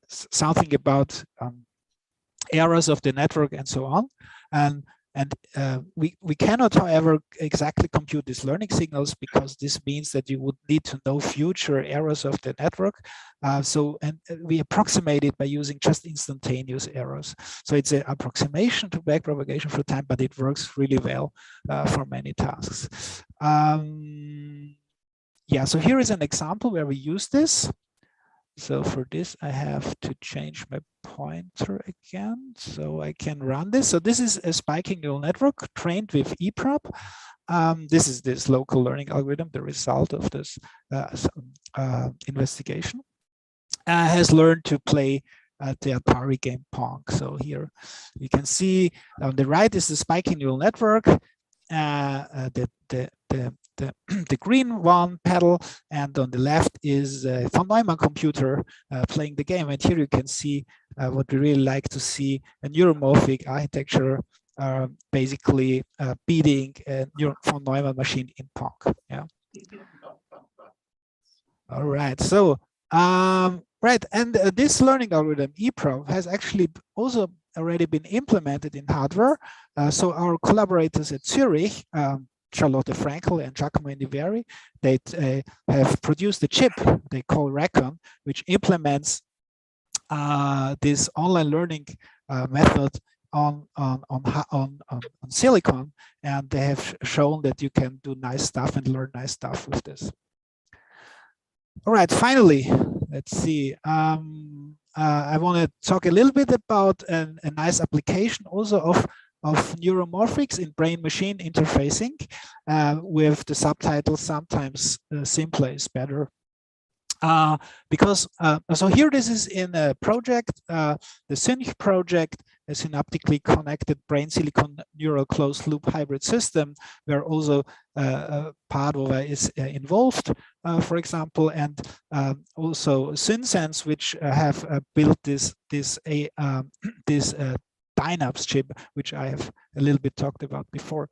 G: something about errors of the network and so on. And we cannot, however, exactly compute these learning signals, because this means that you would need to know future errors of the network. And we approximate it by using just instantaneous errors. So it's an approximation to backpropagation through time, but it works really well for many tasks. Yeah, so here is an example where we use this. So for this, I have to change my pointer again so I can run this. So this is a spiking neural network trained with EPROP. This is this local learning algorithm, the result of this investigation. Has learned to play the Atari game Pong. So here you can see on the right is the spiking neural network. The green one pedal, and on the left is a von Neumann computer playing the game. And here you can see what we really like to see, a neuromorphic architecture basically beating a von Neumann machine in Pong. Yeah. All right. So right, and this learning algorithm EPROP has actually also already been implemented in hardware. So our collaborators at Zurich, Charlotte Frankel and Giacomo Indiveri, they have produced a chip they call Recon, which implements this online learning method on silicon, and they have shown that you can do nice stuff and learn nice stuff with this. All right, finally, let's see. I want to talk a little bit about a nice application also of neuromorphics in brain-machine interfacing with the subtitle "Sometimes simpler is better." Because so here this is in a project, the SYNC project, a synaptically connected brain silicon neural closed loop hybrid system, where also Padova is involved, for example, and also SynSense, which have built this Dynapse chip, which I have a little bit talked about before.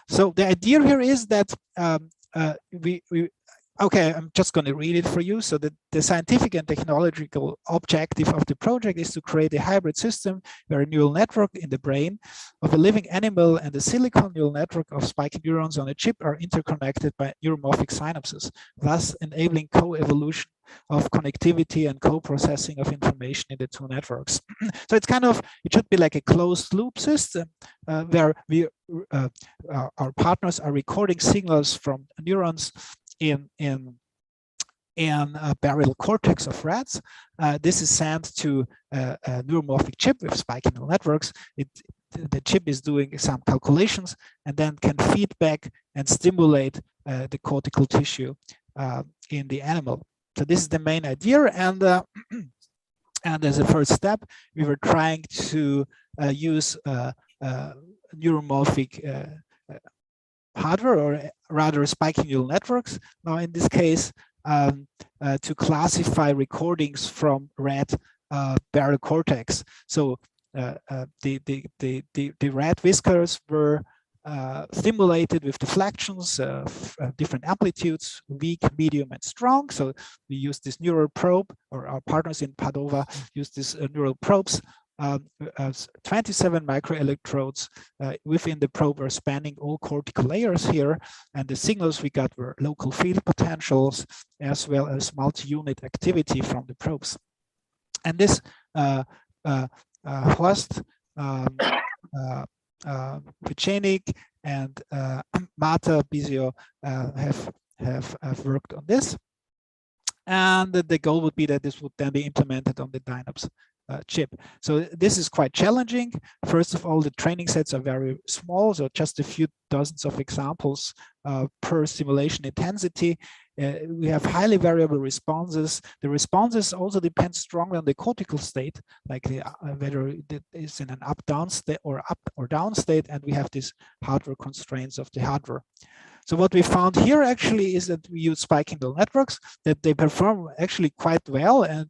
G: So the idea here is that okay, I'm just going to read it for you. So the scientific and technological objective of the project is to create a hybrid system where a neural network in the brain of a living animal and a silicon neural network of spiking neurons on a chip are interconnected by neuromorphic synapses, thus enabling co-evolution of connectivity and co-processing of information in the two networks. So it's kind of, it should be like a closed loop system where our partners are recording signals from neurons in in barrel cortex of rats. This is sent to a neuromorphic chip with spiking neural networks. The chip is doing some calculations and then can feed back and stimulate the cortical tissue in the animal. So this is the main idea, and as a first step, we were trying to use neuromorphic hardware, or rather spiking neural networks. Now, in this case, to classify recordings from rat barrel cortex. So the rat whiskers were stimulated with deflections of different amplitudes, weak, medium, and strong. So we used this neural probe, or our partners in Padova used these neural probes. 27 microelectrodes within the probe were spanning all cortical layers here, and the signals we got were local field potentials as well as multi-unit activity from the probes. And this Horst, Pichenik, and Marta Bizio have worked on this, and the goal would be that this would then be implemented on the Dynaps chip. So this is quite challenging. First of all, the training sets are very small, so just a few dozens of examples per simulation intensity. We have highly variable responses. The responses also depend strongly on the cortical state, like whether it is in an up-down state or up or down state, and we have these hardware constraints of the hardware. So what we found here actually is that we use spiking neural networks, that they perform actually quite well and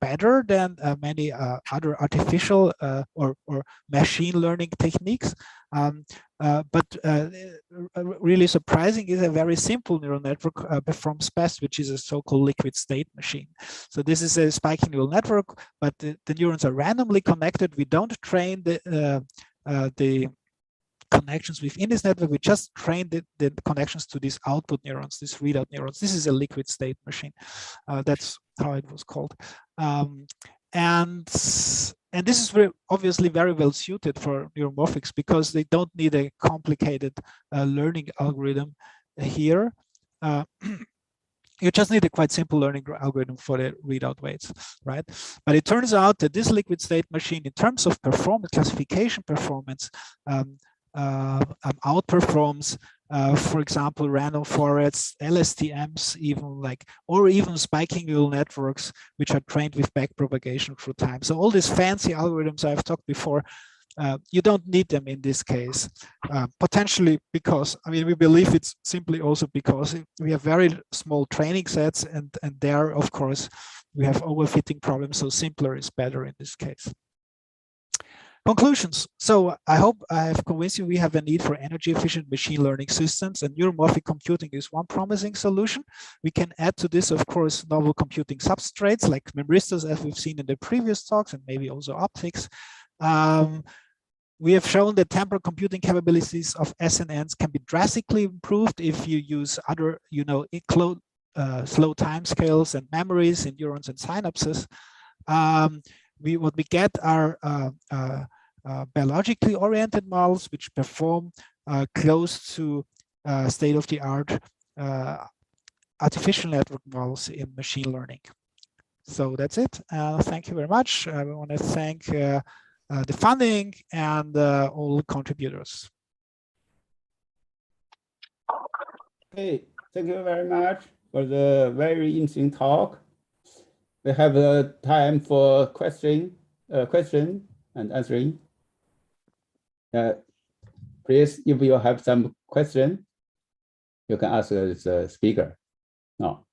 G: better than many other artificial or machine learning techniques. But really surprising is a very simple neural network performs best, which is a so-called liquid state machine. So this is a spiking neural network, but the neurons are randomly connected. We don't train the connections within this network. We just train the connections to these output neurons, these readout neurons. This is a liquid state machine. That's how it was called. And this is obviously very well suited for neuromorphics because they don't need a complicated learning algorithm here. You just need a quite simple learning algorithm for the readout weights, right? But it turns out that this liquid state machine, in terms of performance, classification performance, outperforms, for example, random forests, LSTMs, or even spiking neural networks, which are trained with backpropagation through time. So all these fancy algorithms I've talked before, you don't need them in this case, potentially because, I mean, we believe it's simply also because we have very small training sets, and there, of course, we have overfitting problems, so simpler is better in this case. Conclusions. So I hope I have convinced you we have a need for energy efficient machine learning systems, and neuromorphic computing is one promising solution. We can add to this, of course, novel computing substrates like memristos, as we've seen in the previous talks, and maybe also optics. We have shown that temporal computing capabilities of SNNs can be drastically improved if you use other, slow timescales and memories in neurons and synapses. What we get are biologically oriented models which perform close to state-of-the-art artificial network models in machine learning. So that's it. Thank you very much. I want to thank the funding and all contributors.
H: Okay, thank you very much for the very interesting talk. We have time for question and answering. Please, if you have some question, you can ask the speaker. No.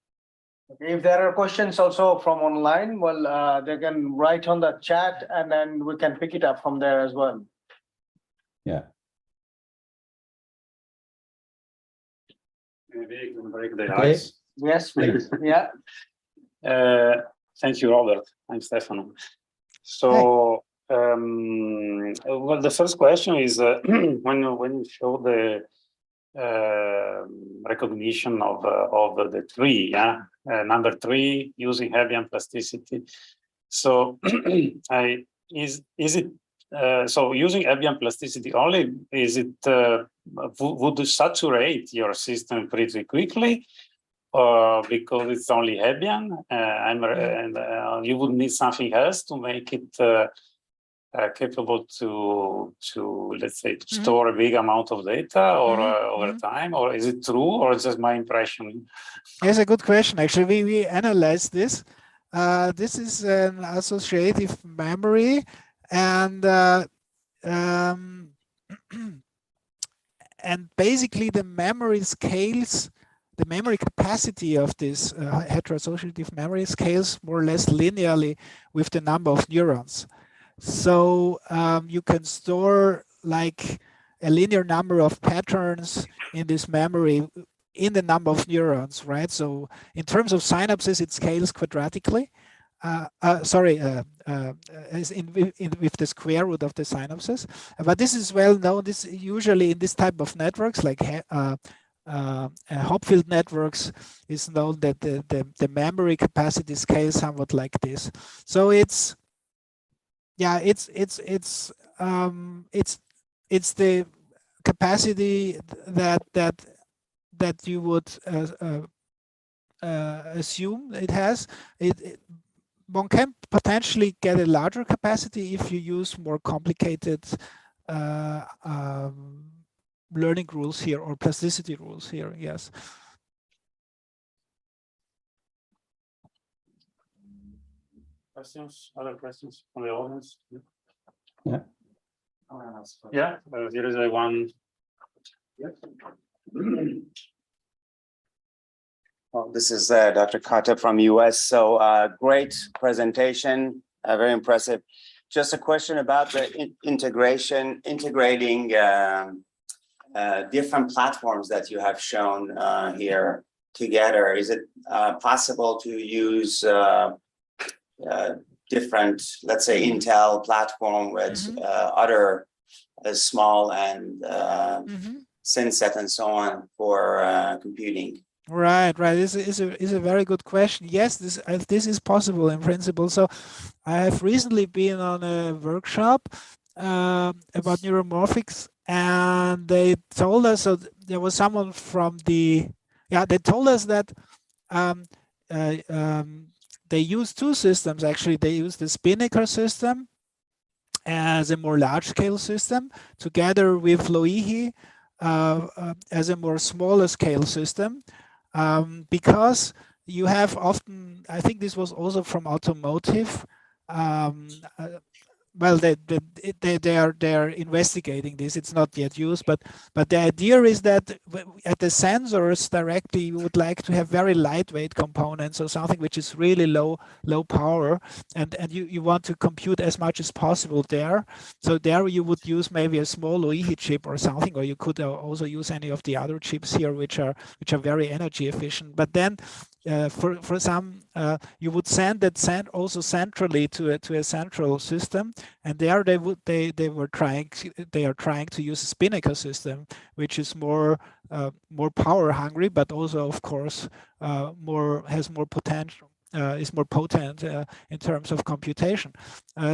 A: If there are questions also from online, well, they can write on the chat and then we can pick it up from there as well.
H: Yeah.
B: Maybe you can break the
H: Okay.
B: ice.
A: Yes, please. Yeah.
B: Thank you, Robert. I'm Stefano. So, well, the first question is when you show the recognition of the tree, number 3 using Hebbian plasticity. So, is it so using Hebbian plasticity only? Is it would saturate your system pretty quickly, because it's only Hebbian, and you would need something else to make it capable to let's say to store a big amount of data or over time, or is it true, or is just my impression?
G: It's a good question. Actually, we analyzed this. This is an associative memory, and and basically the memory scales, the memory capacity of this heteroassociative memory scales more or less linearly with the number of neurons. So you can store like a linear number of patterns in this memory in the number of neurons, right? So in terms of synapses, it scales quadratically. With the square root of the synapses. But this is well known. This usually in this type of networks, like Hopfield networks, is known that the memory capacity scales somewhat like this. So it's the capacity that you would assume it has. One can potentially get a larger capacity if you use more complicated learning rules here, or plasticity rules here. Yes.
B: Questions? Other questions from the audience?
H: Yeah.
B: Yeah, there is one. Yeah.
I: Well, this is Dr. Kata from US. So great presentation, very impressive. Just a question about the integrating different platforms that you have shown here together. Is it possible to use different, let's say, Intel platform with other small and SynSet and so on for computing?
G: Right. This is a very good question. Yes, this is possible in principle. So I have recently been on a workshop about neuromorphics, and they told us, so there was someone from they told us that they use two systems. Actually, they use the Spinnaker system as a more large-scale system, together with Loihi as a more smaller scale system. Because you have often, I think this was also from automotive. Well, they are investigating this. It's not yet used, but the idea is that at the sensors directly, you would like to have very lightweight components, or something which is really low power, and you want to compute as much as possible there. So there you would use maybe a small Loihi chip or something, or you could also use any of the other chips here, which are very energy efficient. But then for some, you would send also centrally to a central system, and there they are trying to use a Spinnaker system, which is more power hungry, but also of course has more potential. Is more potent in terms of computation.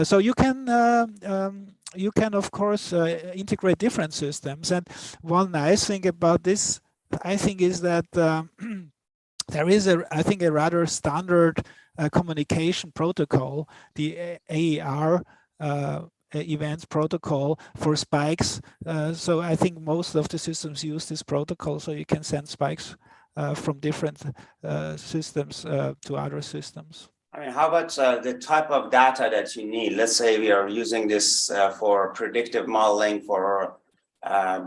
G: So you can of course integrate different systems. And one nice thing about this, I think, is that there is I think a rather standard communication protocol, the AER events protocol for spikes. So I think most of the systems use this protocol, so you can send spikes from different systems to other systems.
I: I mean, how about the type of data that you need? Let's say we are using this for predictive modeling for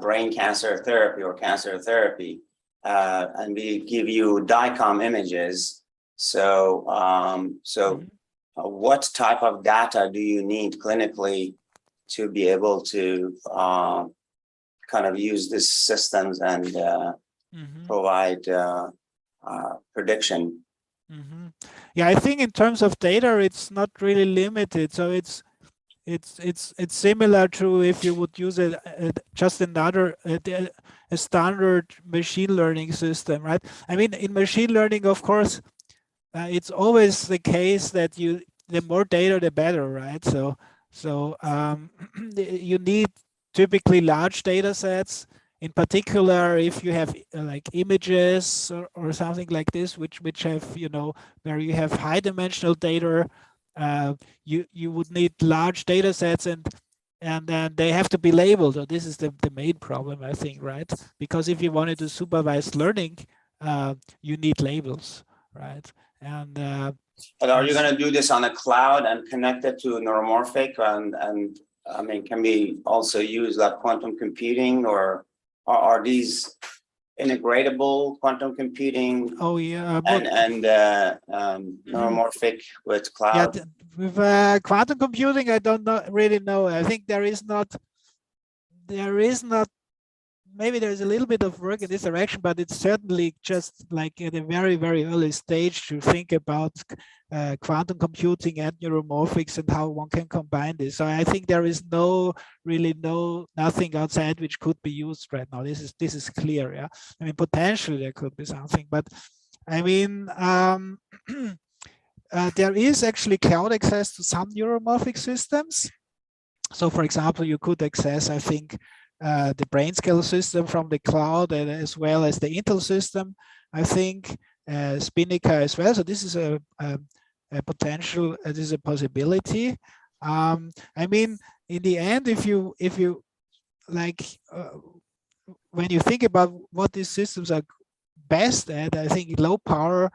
I: brain cancer therapy or cancer therapy, and we give you DICOM images. So, what type of data do you need clinically to be able to kind of use these systems and provide prediction?
G: Yeah, I think in terms of data, it's not really limited. So it's similar to if you would use just another a standard machine learning system, right? I mean, in machine learning, of course, it's always the case that the more data, the better, right? So you need typically large data sets in particular, if you have like images or something like this, which have, you know, where you have high dimensional data, you would need large data sets, and then they have to be labeled. So this is the main problem, I think, right? Because if you want to do supervised learning, you need labels, right? And
I: but are you going to do this on a cloud and connect it to neuromorphic, and I mean, can we also use like quantum computing, or are these integratable quantum computing?
G: Oh yeah,
I: and neuromorphic with cloud?
G: Yeah, with quantum computing, I don't really know. I think there is not. Maybe there's a little bit of work in this direction, but it's certainly just like at a very, very early stage to think about quantum computing and neuromorphics and how one can combine this. So I think there is nothing outside which could be used right now. This is clear. Yeah, I mean, potentially there could be something, but I mean, there is actually cloud access to some neuromorphic systems. So, for example, you could access, I think, the Brainscale system from the cloud, and as well as the Intel system, I think, Spinica as well. So this is a potential, this is a possibility. I mean, in the end, if you like, when you think about what these systems are best at, I think low power,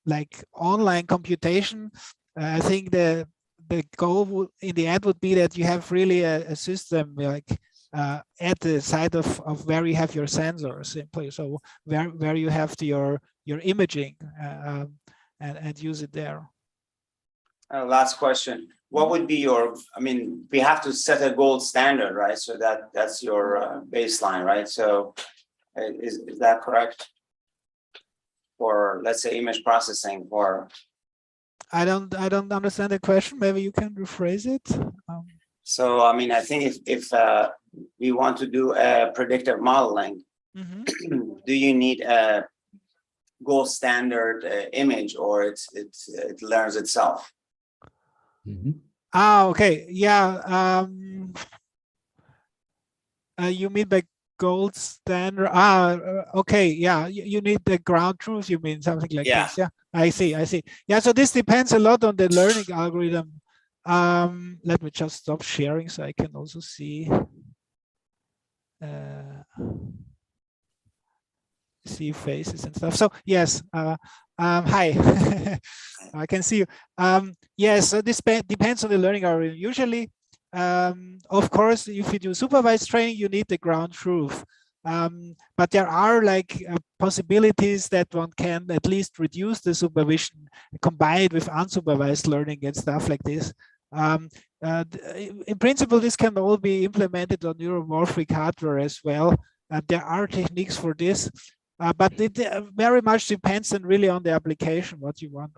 G: like online computation, I think the goal would, in the end, would be that you have really a system like at the site of where you have your sensors simply. So where you have your imaging and use it there.
I: Last question. What would be your, I mean, we have to set a gold standard, right? So that's your baseline, right? So is that correct? For, let's say, image processing, or
G: I don't understand the question. Maybe you can rephrase it.
I: So I mean, I think if we want to do a predictive modeling, do you need a gold standard image, or it learns itself?
G: Okay, yeah. You mean by gold standard? Okay, yeah. You need the ground truth. You mean something like this? Yeah, I see. Yeah, so this depends a lot on the learning algorithm. Let me just stop sharing so I can also see faces and stuff. So yes, hi. I can see you. Yes, so this depends on the learning algorithm. Usually, of course, if you do supervised training, you need the ground truth. But there are like possibilities that one can at least reduce the supervision, combine it with unsupervised learning and stuff like this. In principle, this can all be implemented on neuromorphic hardware as well. There are techniques for this, but it very much depends on really on the application, what you want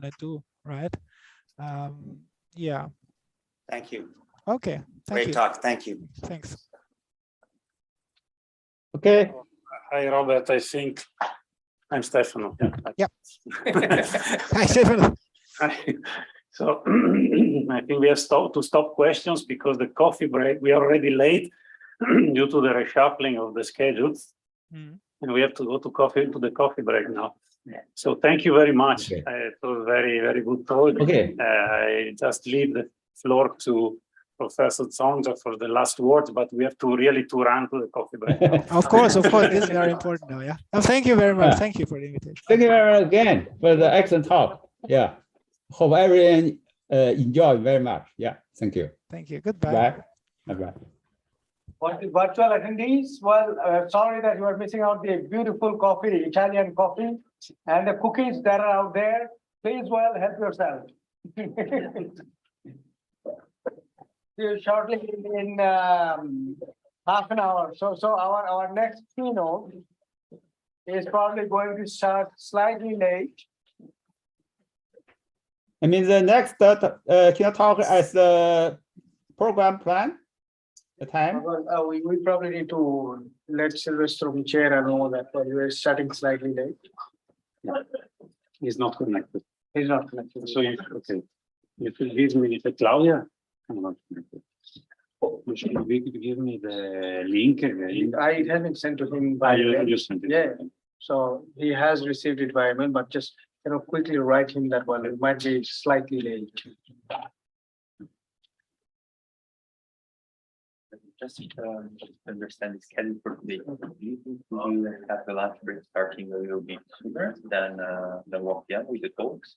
G: to do, right? Yeah.
I: Thank you.
G: Okay.
I: Great talk. Thank you.
G: Thanks.
H: Okay.
B: Hi, Robert. I think I'm Stefano.
G: Yeah. Hi, Stefano.
B: So I think we have to stop questions because the coffee break, we are already late due to the reshuffling of the schedules. And we have to go to the coffee break now. So thank you very much.
H: Okay.
B: It was very, very good talk.
H: Okay.
B: I just leave the floor to Professor Zonja for the last words, but we have to really run to the coffee break.
G: Of course, this is very important now. Yeah. Thank you very much. Thank you for the invitation.
H: Thank you very much again for the excellent talk. Yeah. Hope everyone enjoy very much. Yeah. Thank you.
G: Thank you. Goodbye.
H: Bye. Bye.
A: What the virtual attendees? Well, sorry that you are missing out the beautiful coffee, Italian coffee, and the cookies that are out there. Please, well, help yourself. See you shortly in half an hour. So our next keynote is probably going to start slightly late.
H: I mean, the next keynote talk as the program plan. The time?
A: We probably need to let Sylvester chair know that we're starting slightly late.
B: He's not connected.
A: He's not connected.
B: So okay. If you give me the Claudia, I'm not connected. Should we give me the link again?
A: I haven't sent to him by email.
B: You sent it.
A: Yeah. So he has received it by email, but just quickly write him that one. It might be slightly late.
J: Just to understand the schedule for today. You have the lunch break starting a little bit sooner than 1 p.m. with the talks.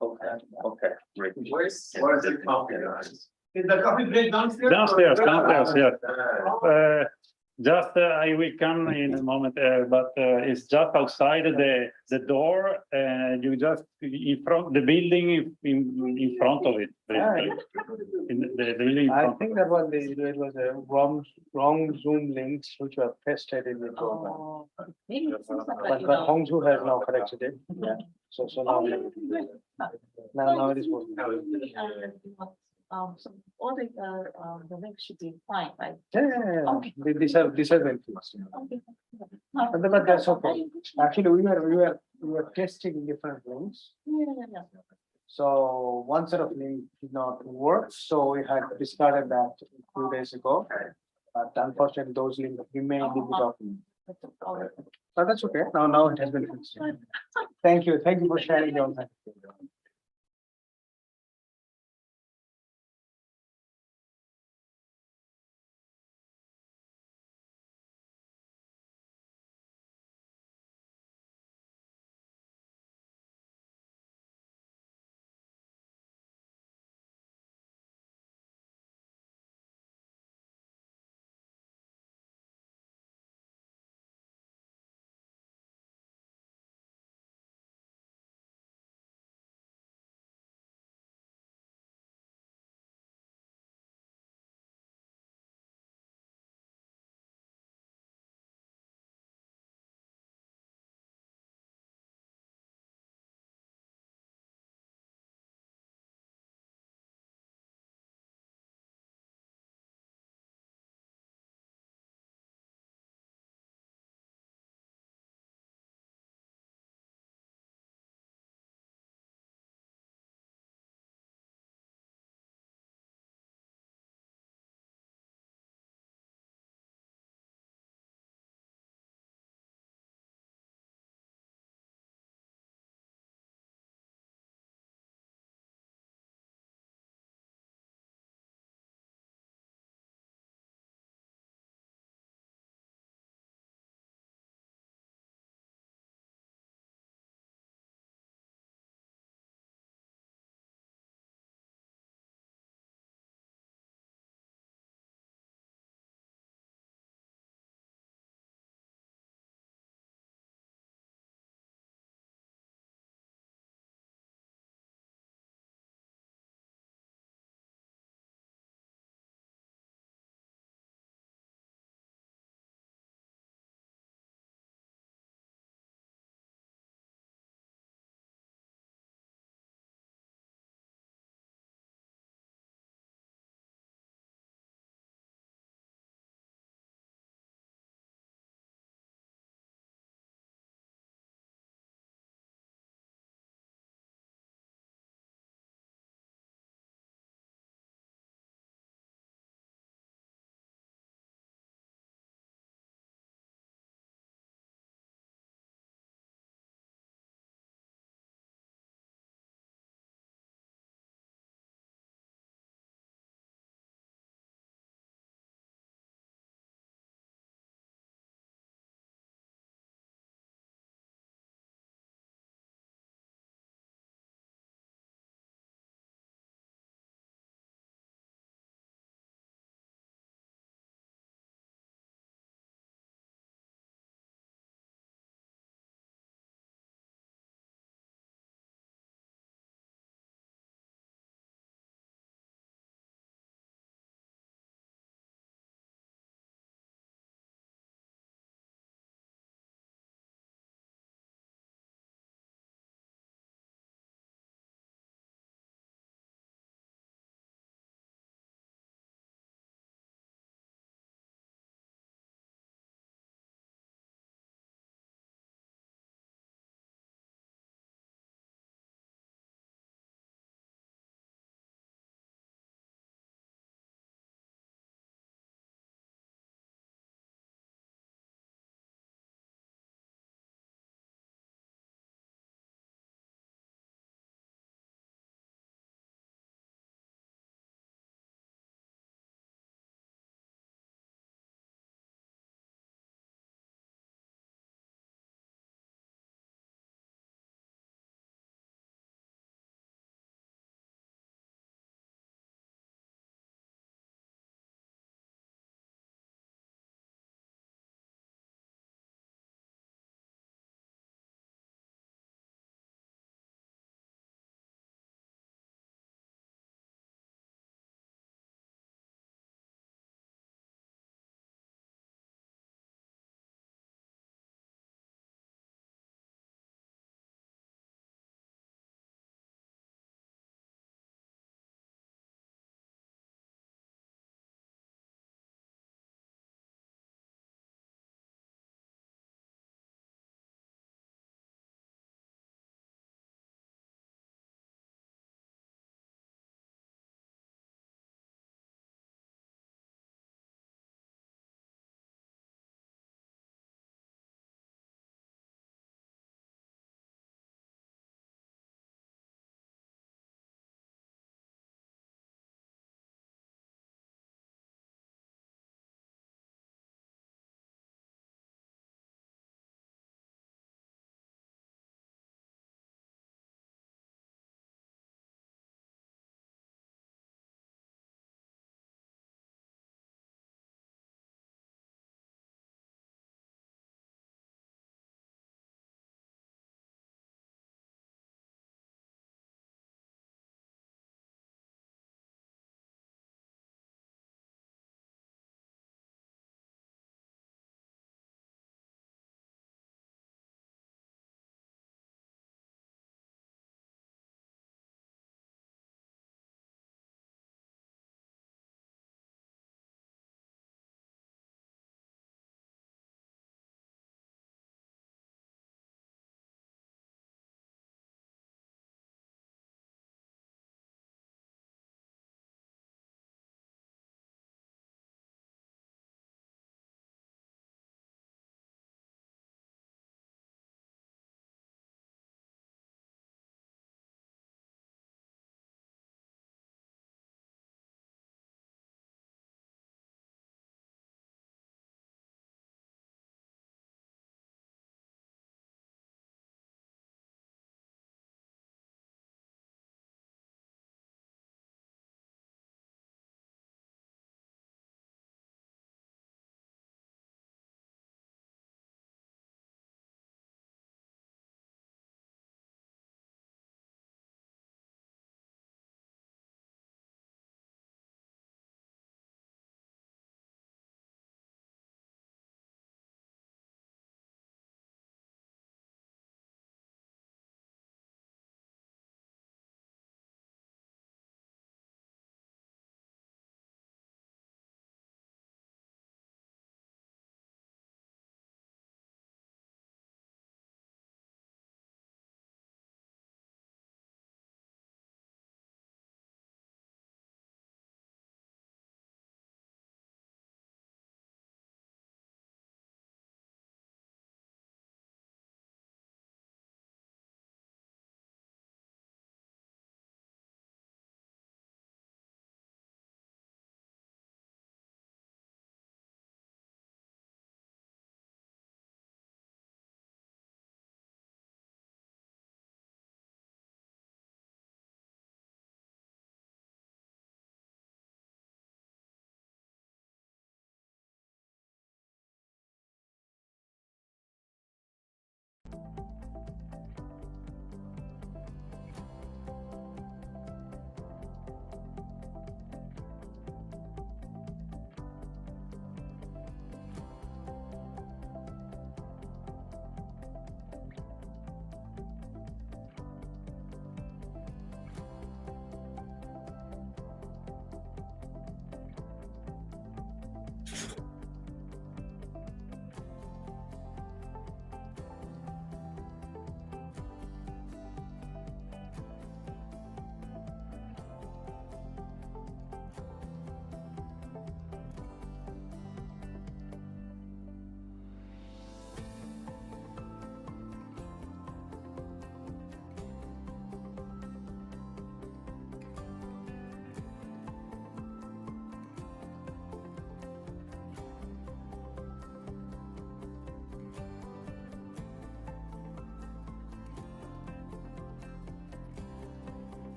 J: Okay, great.
D: Where's the coffee?
A: Is the coffee break downstairs?
B: Downstairs, yes. Just I will come in a moment, but it's just outside the door, and you just in front the building in front of it. Basically. In the building. In
A: I
B: front.
A: think that was it was a wrong Zoom links which were pasted in the program.
C: Maybe it seems like,
A: But Hongzhu has now corrected it. Yeah. So now now it is working.
C: So all the links should be fine, right?
A: Yeah.
C: Okay.
A: These are been fixed.
C: Okay.
A: But that's okay. Actually, we were testing different links.
C: Yeah.
A: So one set of link did not work, so we had discarded that a few days ago. But unfortunately, those links remained in the document. But that's okay. Now it has been fixed. Thank you for sharing your.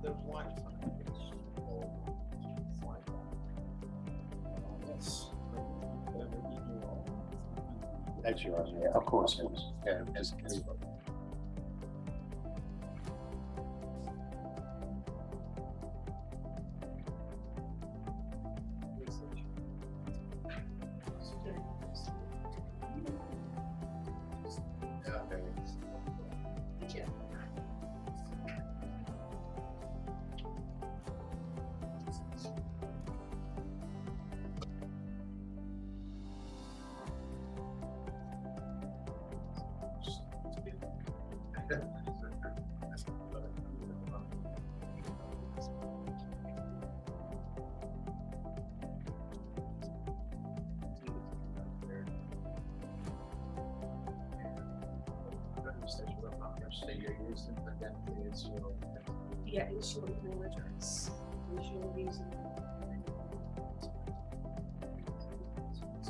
A: There's one.
K: That's yours, yeah, of course it was. Yeah, just.
C: Yeah, it's your email address. It's your reason.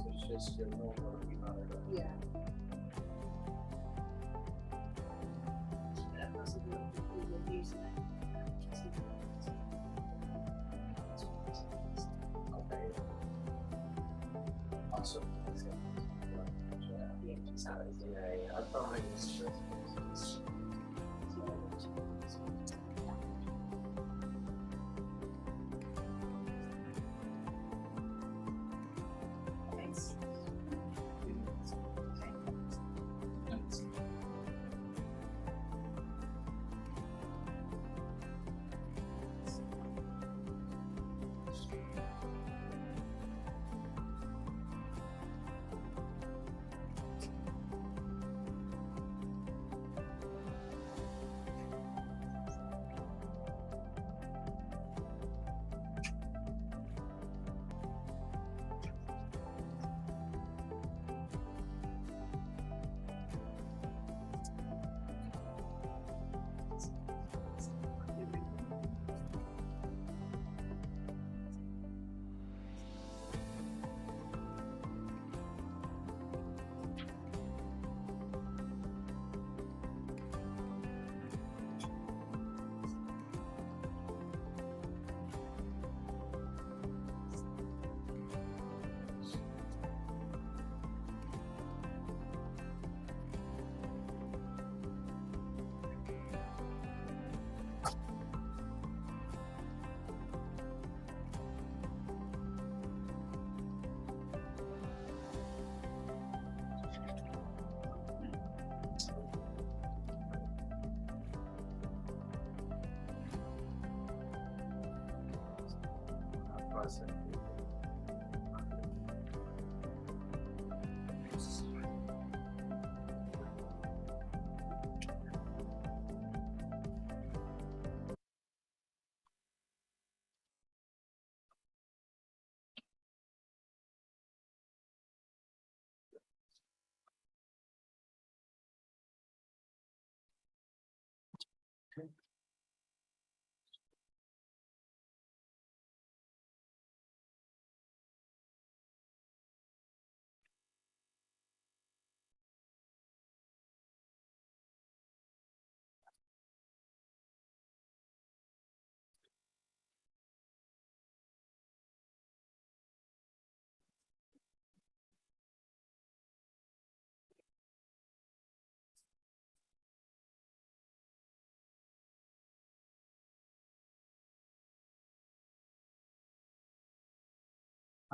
A: It's just your normal email address.
C: Yeah. That doesn't look like your username.
A: Okay. Awesome. Yeah, I probably it's just.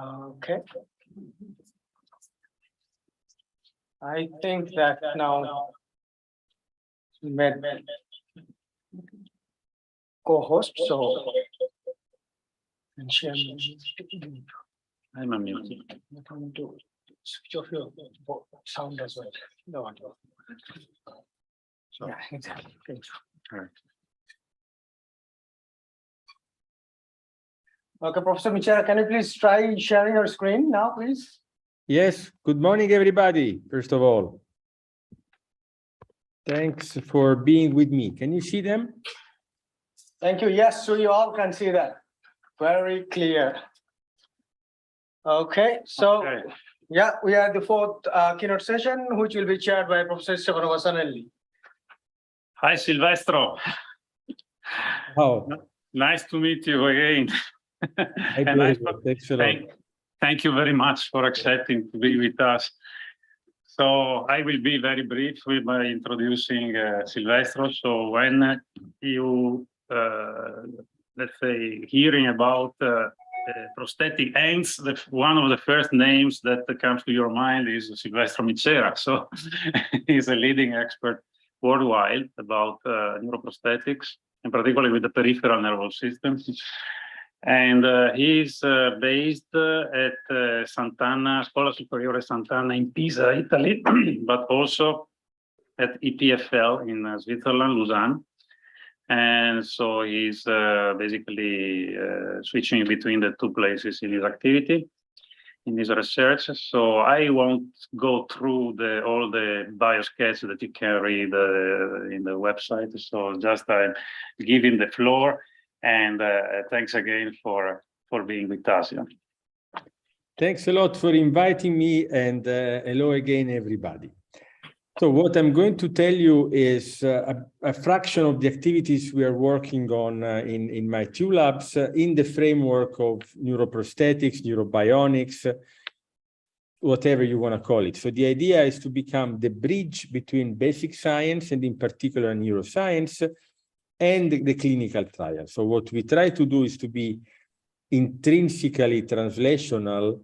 A: Okay. I think that now met co-host, so and share.
B: I'm unmuted.
A: I'm going to switch off your sound as well. No, yeah, exactly. Thank you.
B: All right.
A: Okay, Professor Michera, can you please try sharing your screen now, please?
L: Yes, good morning, everybody, first of all. Thanks for being with me. Can you see them?
A: Thank you. Yes, so you all can see that. Very clear. Okay, so
B: Okay.
A: yeah, we are the fourth keynote session, which will be chaired by Professor Stefano Vassanelli.
B: Hi, Silvestro.
L: Oh,
B: Nice to meet you again.
L: my
B: And nice
L: pleasure. Thanks a lot.
B: thank you very much for accepting to be with us. So I will be very brief with my introducing Silvestro. So when you, let's say, hearing about prosthetic ends, one of the first names that comes to your mind is Silvestro Michera. So he's a leading expert worldwide about neuroprosthetics, and particularly with the peripheral nervous system. And he's based at Sant'Anna, Scuola Superiore Sant'Anna in Pisa, Italy, but also at EPFL in Switzerland, Lausanne. And so he's basically switching between the two places in his activity, in his research. So I won't go through all the bio sketches that you can read in the website. So just I'm giving the floor. And thanks again for being with us. Yeah.
L: Thanks a lot for inviting me, and hello again, everybody. So what I'm going to tell you is a fraction of the activities we are working on in my two labs in the framework of neuroprosthetics, neurobionics, whatever you want to call it. So the idea is to become the bridge between basic science, and in particular neuroscience, and the clinical trial. So what we try to do is to be intrinsically translational,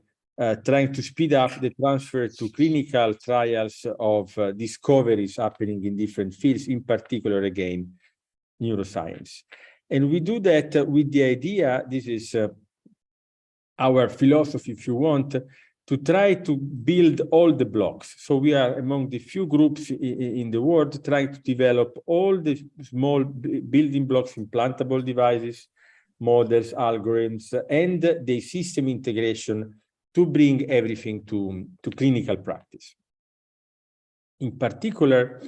L: trying to speed up the transfer to clinical trials of discoveries happening in different fields, in particular, again, neuroscience. And we do that with the idea, this is our philosophy, if you want, to try to build all the blocks. So we are among the few groups in the world trying to develop all the small building blocks, implantable devices, models, algorithms, and the system integration to bring everything to clinical practice. In particular,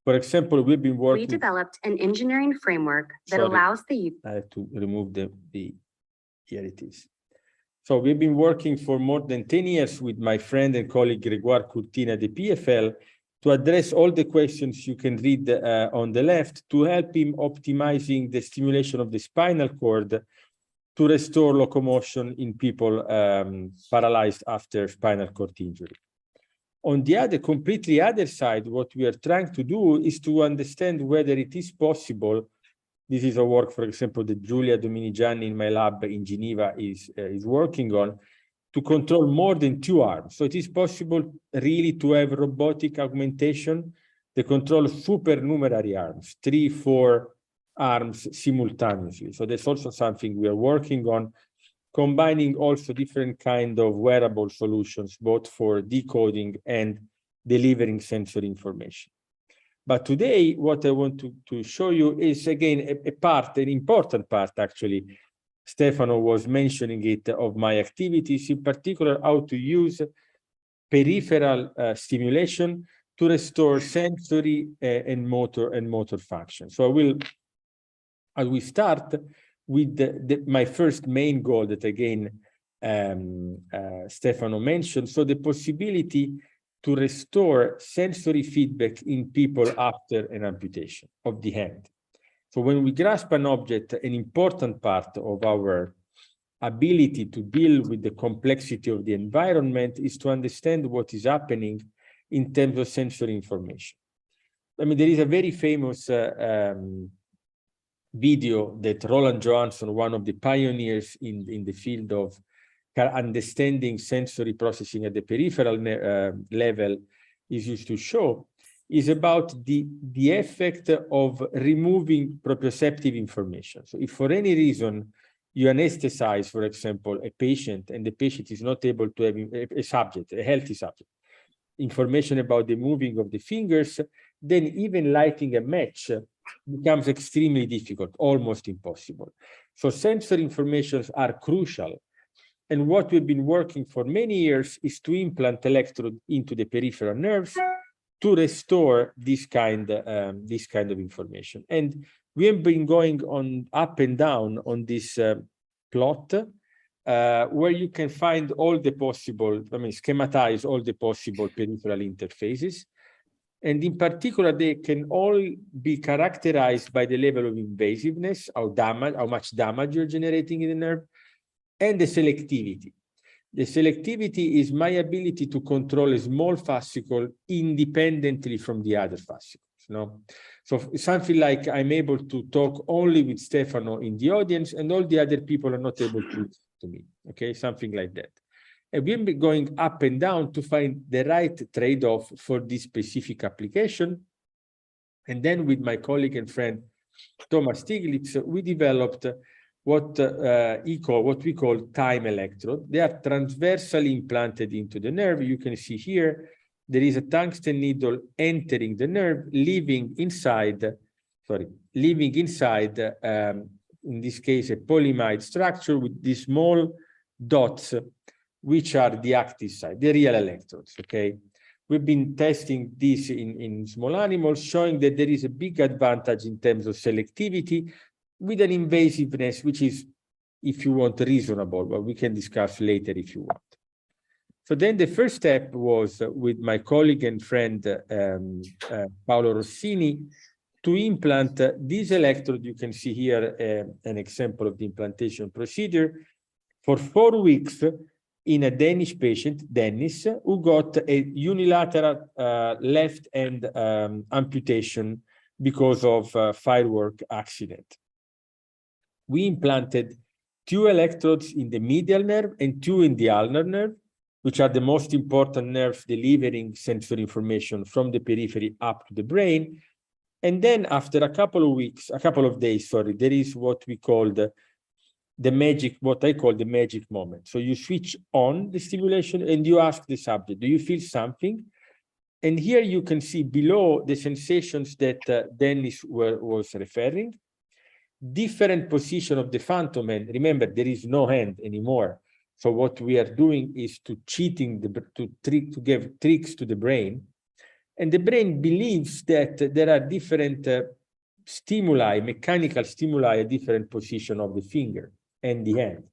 L: for example, we've been working—
M: We developed an engineering framework that allows the—
L: I have to remove here it is. So we've been working for more than 10 years with my friend and colleague Grégoire Courtine at the PFL to address all the questions you can read on the left to help him optimizing the stimulation of the spinal cord to restore locomotion in people paralyzed after spinal cord injury. On the other, completely other side, what we are trying to do is to understand whether it is possible. This is a work, for example, that Giulia Dominigiani in my lab in Geneva is working on, to control more than 2 arms. So it is possible really to have robotic augmentation that controls supernumerary arms, 3, 4 arms simultaneously. So that's also something we are working on. combining also different kind of wearable solutions, both for decoding and delivering sensory information. But today, what I want to show you is, again, an important part, actually. Stefano was mentioning it, of my activities, in particular, how to use peripheral stimulation to restore sensory and motor function. So I will start with my first main goal that, again, Stefano mentioned. So the possibility to restore sensory feedback in people after an amputation of the hand. So when we grasp an object, an important part of our ability to deal with the complexity of the environment is to understand what is happening in terms of sensory information. I mean, there is a very famous video that Roland Johansson, one of the pioneers in the field of understanding sensory processing at the peripheral level, is used to show, is about the effect of removing proprioceptive information. So if for any reason you anesthetize, for example, a patient, and the patient is not able to have a healthy subject, information about the moving of the fingers, then even lighting a match becomes extremely difficult, almost impossible. So sensory informations are crucial. And what we've been working for many years is to implant electrode into the peripheral nerves to restore this kind of information. And we have been going on up and down on this plot, where you can find all the possible, schematize all the possible peripheral interfaces. And in particular, they can all be characterized by the level of invasiveness, how much damage you're generating in the nerve, and the selectivity. The selectivity is my ability to control a small fascicle independently from the other fascicles. No? So something like I'm able to talk only with Stefano in the audience, and all the other people are not able to listen to me. Okay, something like that. And we've been going up and down to find the right trade-off for this specific application. And then with my colleague and friend, Thomas Stiglitz, we developed what we call time electrode. They are transversally implanted into the nerve. You can see here, there is a tungsten needle entering the nerve, leaving inside, in this case, a polyimide structure with these small dots, which are the active side, the real electrodes, okay? We've been testing this in small animals, showing that there is a big advantage in terms of selectivity with an invasiveness, which is, if you want, reasonable, but we can discuss later if you want. So then the first step was with my colleague and friend, Paolo Rossini, to implant this electrode. You can see here an example of the implantation procedure for 4 weeks in a Danish patient, Dennis, who got a unilateral left hand amputation because of a firework accident. We implanted 2 electrodes in the medial nerve and 2 in the ulnar nerve, which are the most important nerves delivering sensory information from the periphery up to the brain. And then after a couple of days, there is what we call what I call the magic moment. So you switch on the stimulation and you ask the subject, do you feel something? And here you can see below the sensations that Dennis was referring. Different position of the phantom hand. Remember, there is no hand anymore. So what we are doing is to give tricks to the brain. And the brain believes that there are different stimuli, mechanical stimuli at different position of the finger and the hand.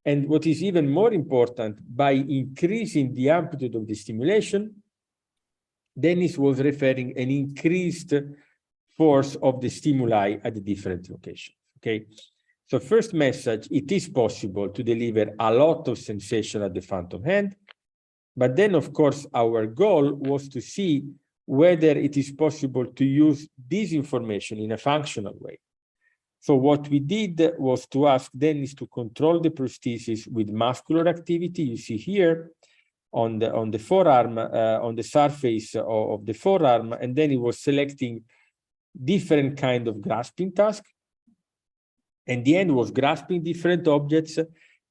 L: And what is even more important, by increasing the amplitude of the stimulation, Dennis was referring an increased force of the stimuli at the different locations, okay? So first message, it is possible to deliver a lot of sensation at the phantom hand, but then of course our goal was to see whether it is possible to use this information in a functional way. So what we did was to ask Dennis to control the prosthesis with muscular activity. You see here on the forearm, on the surface of the forearm, and then he was selecting different kind of grasping task. And the end was grasping different objects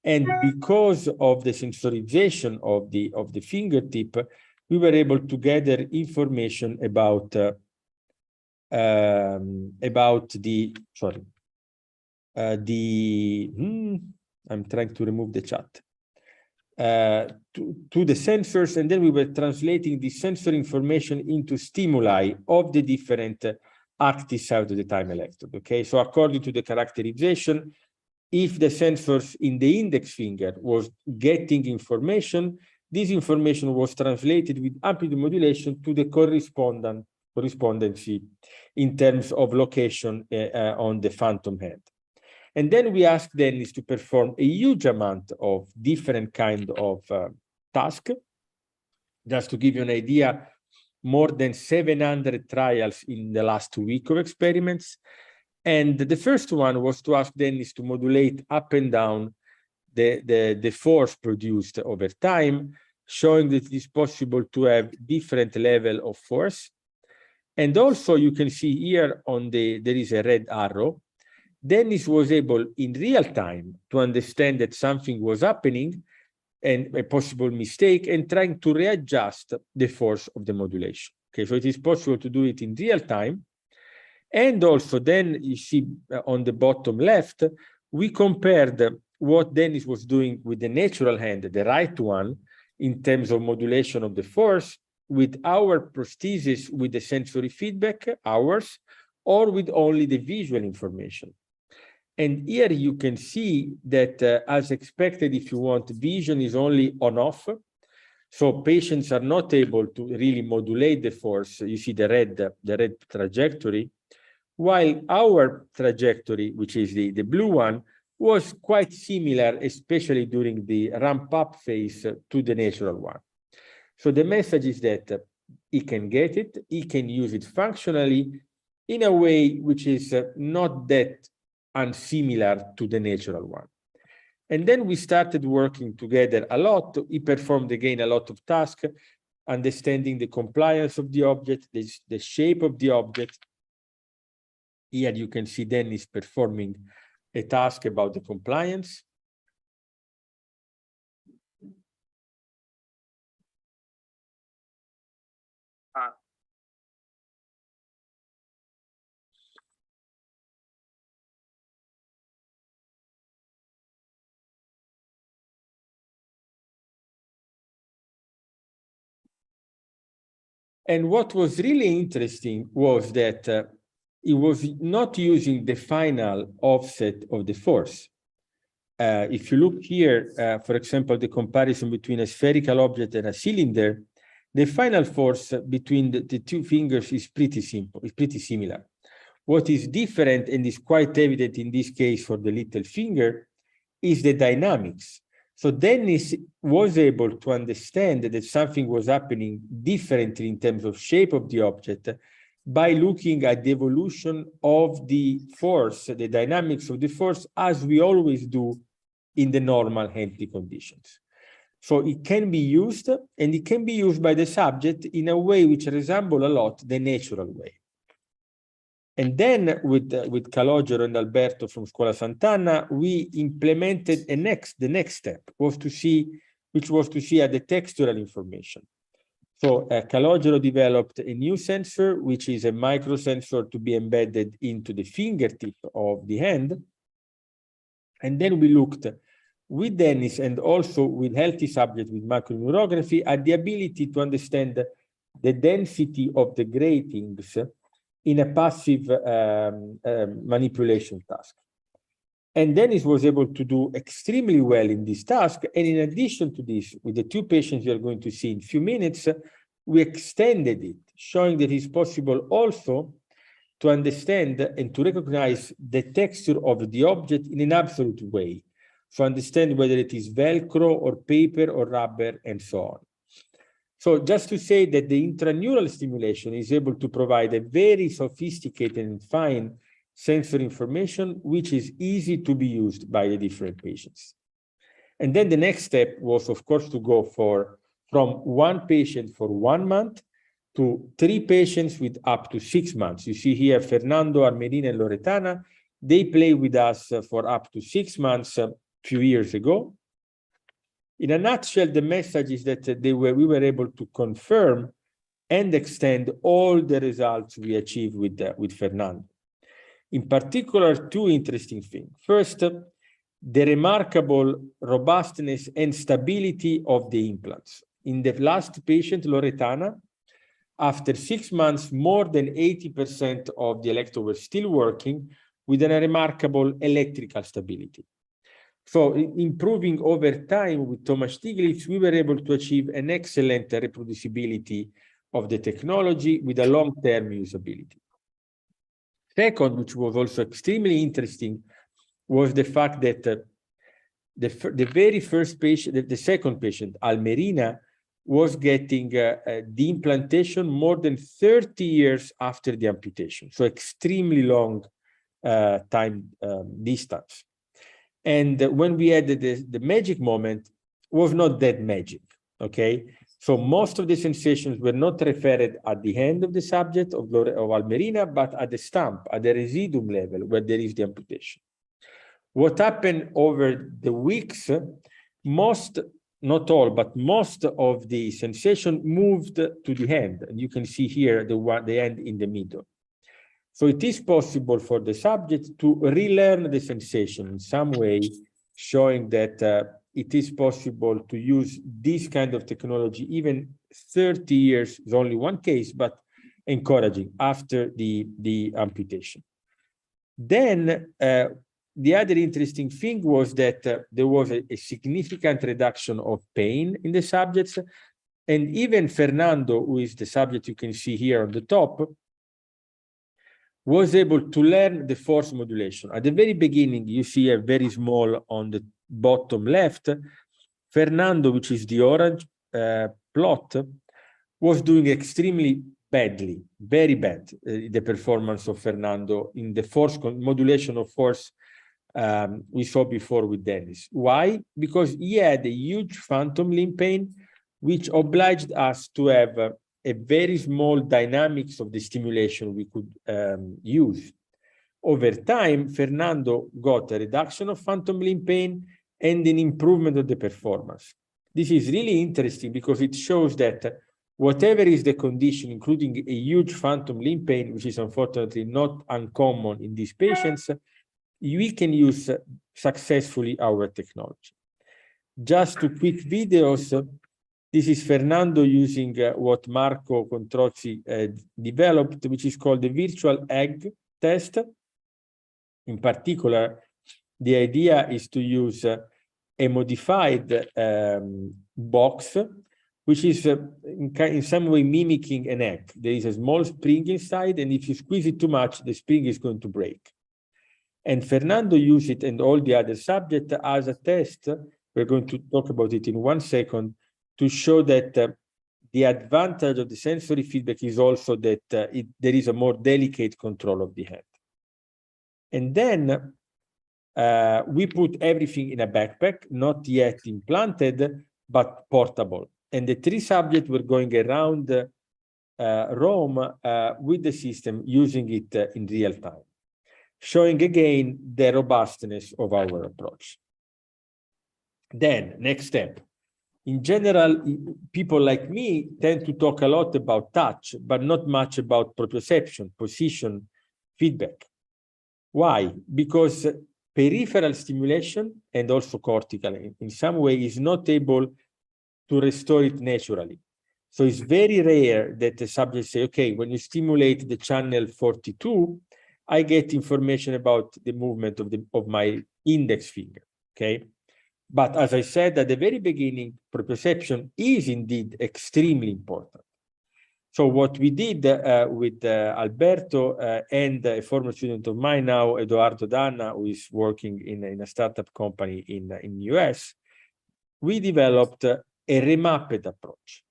L: And because of the sensorization of the fingertip, we were able to gather information about the I'm trying to remove the chat. To the sensors, and then we were translating the sensor information into stimuli of the different active side of the time electrode. Okay, so according to the characterization, if the sensors in the index finger was getting information, this information was translated with amplitude modulation to the correspondency in terms of location on the phantom head. And then we asked Dennis to perform a huge amount of different kind of tasks. Just to give you an idea, more than 700 trials in the last week of experiments. And the first one was to ask Dennis to modulate up and down the force produced over time, showing that it is possible to have different level of force. And also you can see here there is a red arrow. Dennis was able in real time to understand that something was happening and a possible mistake and trying to readjust the force of the modulation. Okay, so it is possible to do it in real time. And also then you see on the bottom left, we compared what Dennis was doing with the natural hand, the right one, in terms of modulation of the force, with our prosthesis with the sensory feedback, ours, or with only the visual information. And here you can see that as expected, if you want, vision is only on off. So patients are not able to really modulate the force. You see the red trajectory, while our trajectory, which is the blue one, was quite similar, especially during the ramp up phase to the natural one. So the message is that he can get it, he can use it functionally in a way which is not that unsimilar to the natural one. And then we started working together a lot. He performed again a lot of tasks, understanding the compliance of the object, the shape of the object. Here you can see Dennis performing a task about the compliance. And what was really interesting was that it was not using the final offset of the force. If you look here, for example, the comparison between a spherical object and a cylinder, the final force between the two fingers is pretty simple, it's pretty similar. What is different, and is quite evident in this case for the little finger, is the dynamics. So Dennis was able to understand that something was happening differently in terms of shape of the object by looking at the evolution of the force, the dynamics of the force, as we always do in the normal empty conditions. So it can be used, and it can be used by the subject in a way which resembles a lot the natural way. And then with Calogero and Alberto from Scuola Sant'Anna, we implemented the next step was to see at the textural information. So Calogero developed a new sensor, which is a microsensor to be embedded into the fingertip of the hand. And then we looked with Dennis and also with healthy subjects with microneurography at the ability to understand the density of the gratings in a passive manipulation task. And Dennis was able to do extremely well in this task. And in addition to this, with the two patients you're going to see in a few minutes, we extended it, showing that it's possible also to understand and to recognize the texture of the object in an absolute way. So understand whether it is Velcro or paper or rubber and so on. So just to say that the intraneural stimulation is able to provide a very sophisticated and fine sensory information, which is easy to be used by the different patients. And then the next step was, of course, to go from one patient for 1 month to 3 patients with up to 6 months. You see here, Fernando, Armerina, and Loretana, they play with us for up to 6 months few years ago. In a nutshell, the message is that we were able to confirm and extend all the results we achieved with Fernando. In particular, two interesting things. First, the remarkable robustness and stability of the implants. In the last patient, Loredana, after 6 months, more than 80% of the electrode were still working with a remarkable electrical stability. So improving over time with Thomas Stiglitz, we were able to achieve an excellent reproducibility of the technology with a long-term usability. Second, which was also extremely interesting, was the fact that the very first patient, the second patient, Almerina, was getting the implantation more than 30 years after the amputation. So extremely long time distance. And when we had the magic moment, was not that magic, okay? So most of the sensations were not referred at the hand of the subject of Almerina, but at the stump, at the residuum level where there is the amputation. What happened over the weeks, most, not all, but most of the sensation moved to the hand. And you can see here the hand in the middle. So it is possible for the subject to relearn the sensation in some way, showing that it is possible to use this kind of technology. Even 30 years is only one case, but encouraging after the amputation. Then the other interesting thing was that there was a significant reduction of pain in the subjects. And even Fernando, who is the subject you can see here on the top, was able to learn the force modulation. At the very beginning, you see a very small on the bottom left. Fernando, which is the orange plot, was doing extremely badly, very bad, the performance of Fernando in the force modulation of force we saw before with Dennis. Why? Because he had a huge phantom limb pain, which obliged us to have a very small dynamics of the stimulation we could use. Over time, Fernando got a reduction of phantom limb pain and an improvement of the performance. This is really interesting because it shows that whatever is the condition, including a huge phantom limb pain, which is unfortunately not uncommon in these patients, we can use successfully our technology. Just two quick videos. This is Fernando using what Marco Controzzi developed, which is called the virtual egg test. In particular, the idea is to use a modified box, which is in some way mimicking an egg. There is a small spring inside, and if you squeeze it too much, the spring is going to break. And Fernando used it, and all the other subjects, as a test. We're going to talk about it in 1 second, to show that the advantage of the sensory feedback is also that there is a more delicate control of the hand. And then we put everything in a backpack, not yet implanted, but portable. And the 3 subjects were going around Rome with the system, using it in real time, showing again the robustness of our approach. Then, next step. In general, people like me tend to talk a lot about touch, but not much about proprioception, position, feedback. Why? Because peripheral stimulation and also cortical in some way is not able to restore it naturally. So it's very rare that the subject say, okay, when you stimulate the channel 42, I get information about the movement of my index finger, okay? But as I said at the very beginning, proprioception is indeed extremely important. So what we did with Alberto and a former student of mine now, Edoardo Danna, who is working in a startup company in US, we developed a remapped approach.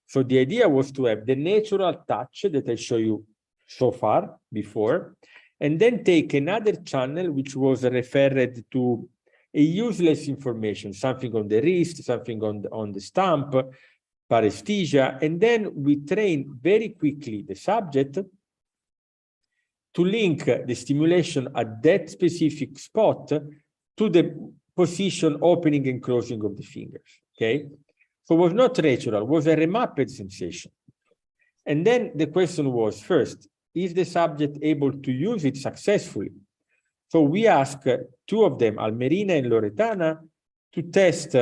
L: So the idea was to have the natural touch that I show you so far before, and then take another channel which was referred to a useless information, something on the wrist, something on the stump, paresthesia, and then we train very quickly the subject to link the stimulation at that specific spot to the position, opening and closing of the fingers, okay? So it was not natural, it was a remapped sensation. And then the question was, first, is the subject able to use it successfully? So we asked two of them, Almerina and Loretana, to test,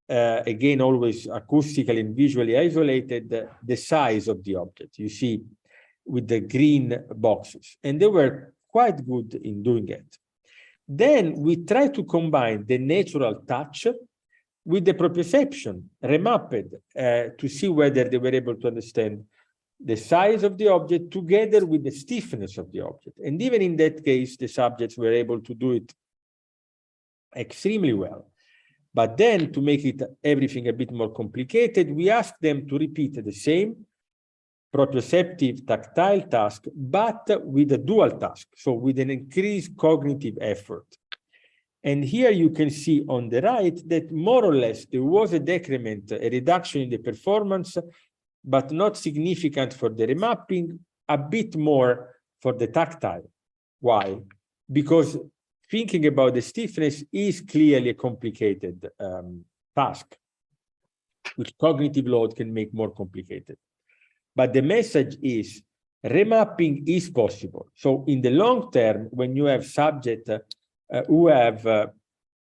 L: again, always acoustically and visually isolated, the size of the object, you see, with the green boxes. And they were quite good in doing it. Then we try to combine the natural touch with the proprioception, remapped, to see whether they were able to understand the size of the object together with the stiffness of the object. And even in that case, the subjects were able to do it extremely well. But then to make it everything a bit more complicated, we asked them to repeat the same proprioceptive tactile task, but with a dual task, so with an increased cognitive effort. And here you can see on the right that more or less there was a decrement, a reduction in the performance, but not significant for the remapping, a bit more for the tactile. Why? Because thinking about the stiffness is clearly a complicated task, which cognitive load can make more complicated. But the message is remapping is possible. So in the long term, when you have subjects who have,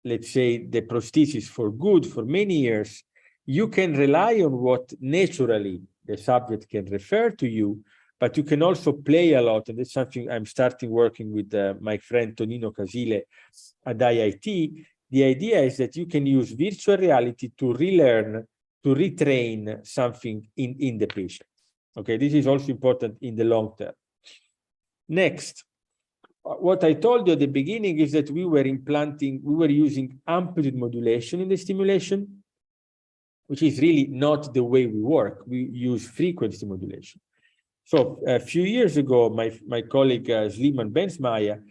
L: let's say, the prosthesis for good for many years, you can rely on what naturally the subject can refer to you, but you can also play a lot. And that's something I'm starting working with my friend Tonino Casile at IIT. The idea is that you can use virtual reality to relearn, to retrain something in the patient. Okay, this is also important in the long term. Next, what I told you at the beginning is that we were using amplitude modulation in the stimulation, which is really not the way we work. We use frequency modulation. So a few years ago, my colleague Sliman Benzmaya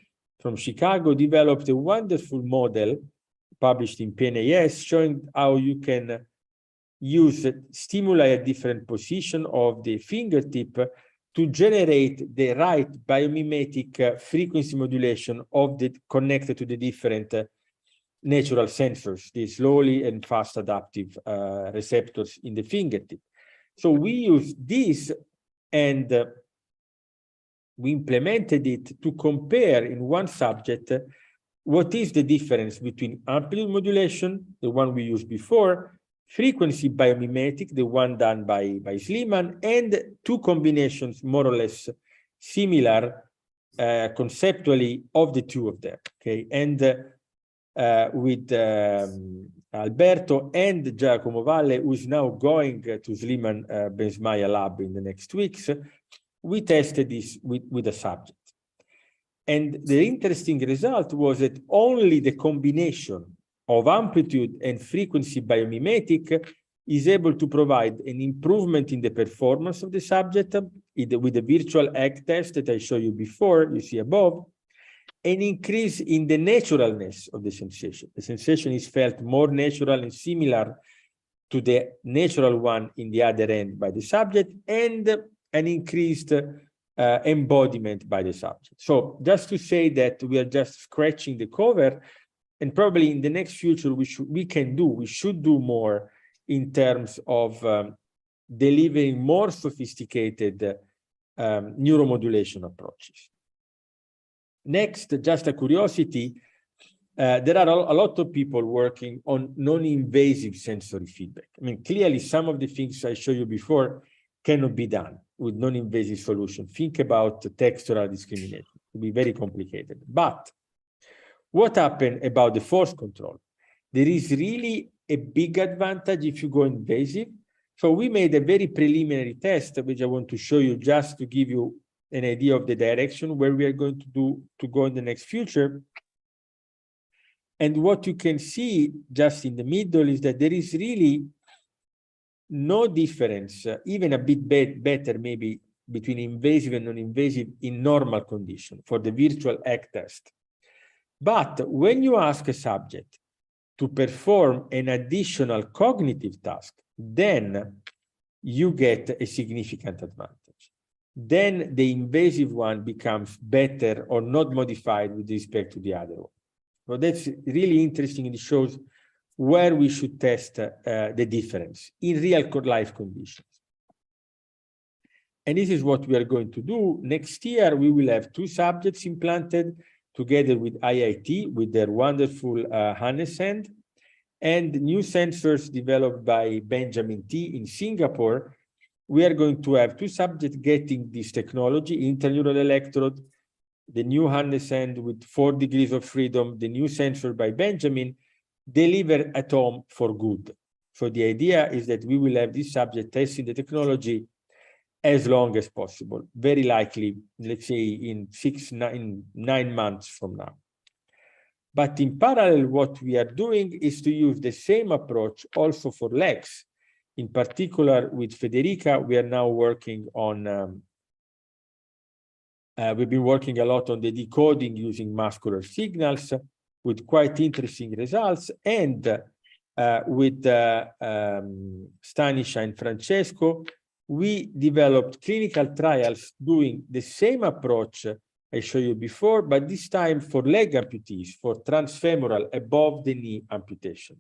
L: from Chicago developed a wonderful model published in PNAS showing how you can use stimuli at different position of the fingertip to generate the right biomimetic frequency modulation of the connected to the different natural sensors, the slowly and fast adaptive receptors in the fingertip. So we use this and we implemented it to compare in one subject what is the difference between amplitude modulation, the one we used before, frequency biomimetic, the one done by Sliman, and two combinations more or less similar conceptually of the two of them. Okay, and with Alberto and Giacomo Valle, who is now going to Sliman Benzmaya lab in the next weeks, we tested this with a subject. And the interesting result was that only the combination of amplitude and frequency biomimetic is able to provide an improvement in the performance of the subject with the virtual egg test that I showed you before, you see above, an increase in the naturalness of the sensation. The sensation is felt more natural and similar to the natural one in the other end by the subject, and an increased embodiment by the subject. So just to say that we are just scratching the cover, and probably in the next future we should do more in terms of delivering more sophisticated neuromodulation approaches. Next, just a curiosity, there are a lot of people working on non-invasive sensory feedback. I mean, clearly some of the things I showed you before cannot be done with non-invasive solution. Think about textural discrimination. It will be very complicated. But what happened about the force control? There is really a big advantage if you go invasive. So we made a very preliminary test, which I want to show you just to give you an idea of the direction where we are going to go in the next future. And what you can see just in the middle is that there is really no difference, even a bit better maybe, between invasive and non-invasive in normal condition for the virtual egg test. But when you ask a subject to perform an additional cognitive task, then you get a significant advantage. Then the invasive one becomes better or not modified with respect to the other one. So that's really interesting, and it shows where we should test the difference in real life conditions. And this is what we are going to do. Next year, we will have 2 subjects implanted together with IIT, with their wonderful Hannes hand, and new sensors developed by Benjamin T in Singapore. We are going to have 2 subjects getting this technology, intraneural electrode, the new Hannes hand with 4 degrees of freedom, the new sensor by Benjamin, delivered at home for good. So the idea is that we will have this subject testing the technology as long as possible, very likely, let's say in 9 months from now. But in parallel, what we are doing is to use the same approach also for legs. In particular, with Federica, we are now working on, we've been working a lot on the decoding using muscular signals with quite interesting results. And with Stanisha and Francesco, we developed clinical trials doing the same approach I showed you before, but this time for leg amputees, for transfemoral above the knee amputation.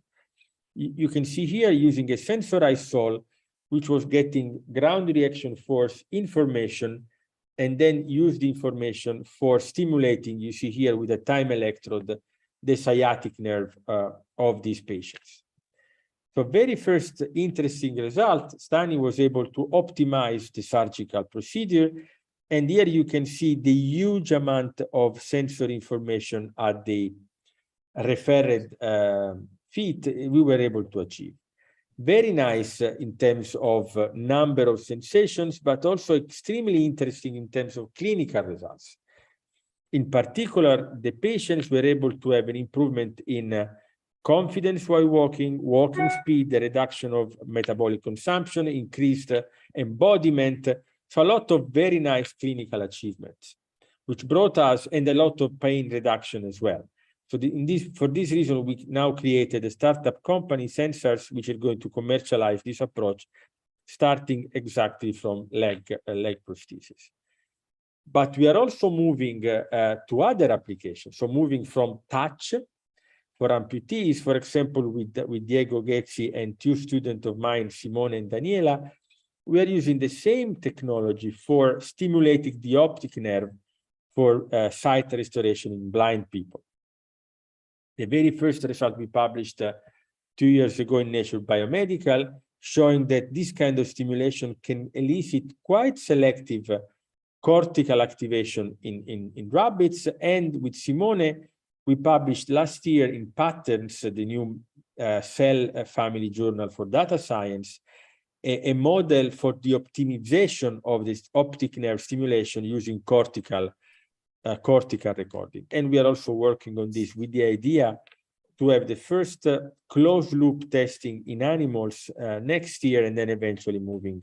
L: You can see here using a sensorized sole, which was getting ground reaction force information, and then use the information for stimulating, you see here with a time electrode, the sciatic nerve of these patients. So very first interesting result, Stani was able to optimize the surgical procedure. And here you can see the huge amount of sensor information at the referred feet we were able to achieve. Very nice in terms of number of sensations, but also extremely interesting in terms of clinical results. In particular, the patients were able to have an improvement in confidence while walking, walking speed, the reduction of metabolic consumption, increased embodiment. So a lot of very nice clinical achievements, which brought us, and a lot of pain reduction as well. So for this reason, we now created a startup company, Sensors, which are going to commercialize this approach, starting exactly from leg prosthesis. But we are also moving to other applications. So moving from touch for amputees, for example, with Diego Ghezzi and 2 students of mine, Simone and Daniela, we are using the same technology for stimulating the optic nerve for sight restoration in blind people. The very first result we published 2 years ago in Nature Biomedical, showing that this kind of stimulation can elicit quite selective cortical activation in rabbits. And with Simone, we published last year in Patterns, the new Cell Family Journal for Data Science, a model for the optimization of this optic nerve stimulation using cortical recording. And we are also working on this with the idea to have the first closed loop testing in animals next year, and then eventually moving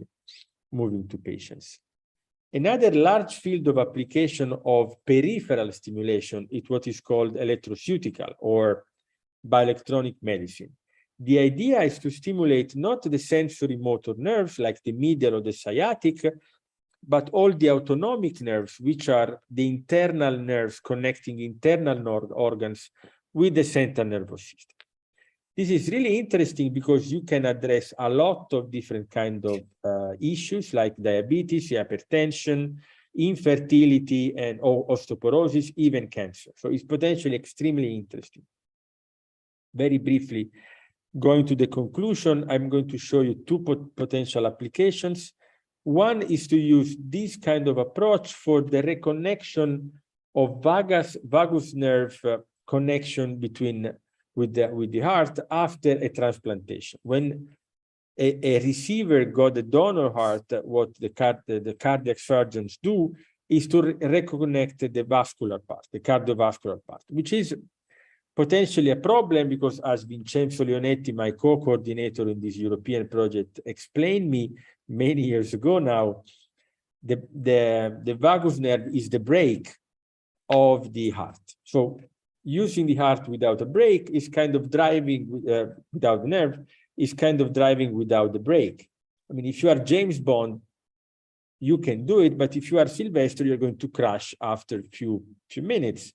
L: to patients. Another large field of application of peripheral stimulation is what is called electroceutical or bioelectronic medicine. The idea is to stimulate not the sensory motor nerves like the medial or the sciatic, but all the autonomic nerves, which are the internal nerves connecting internal organs with the central nervous system. This is really interesting because you can address a lot of different kinds of issues like diabetes, hypertension, infertility, and osteoporosis, even cancer. So it's potentially extremely interesting. Very briefly, going to the conclusion, I'm going to show you 2 potential applications. One is to use this kind of approach for the reconnection of vagus nerve connection with the heart after a transplantation. When a receiver got a donor heart, what the cardiac surgeons do is to reconnect the vascular part, the cardiovascular part, which is potentially a problem because, as Vincenzo Leonetti, my co-coordinator in this European project, explained me many years ago now, the vagus nerve is the brake of the heart. So using the heart without a brake is kind of driving without the nerve, is kind of driving without the brake. I mean, if you are James Bond, you can do it, but if you are Sylvester, you're going to crash after a few minutes.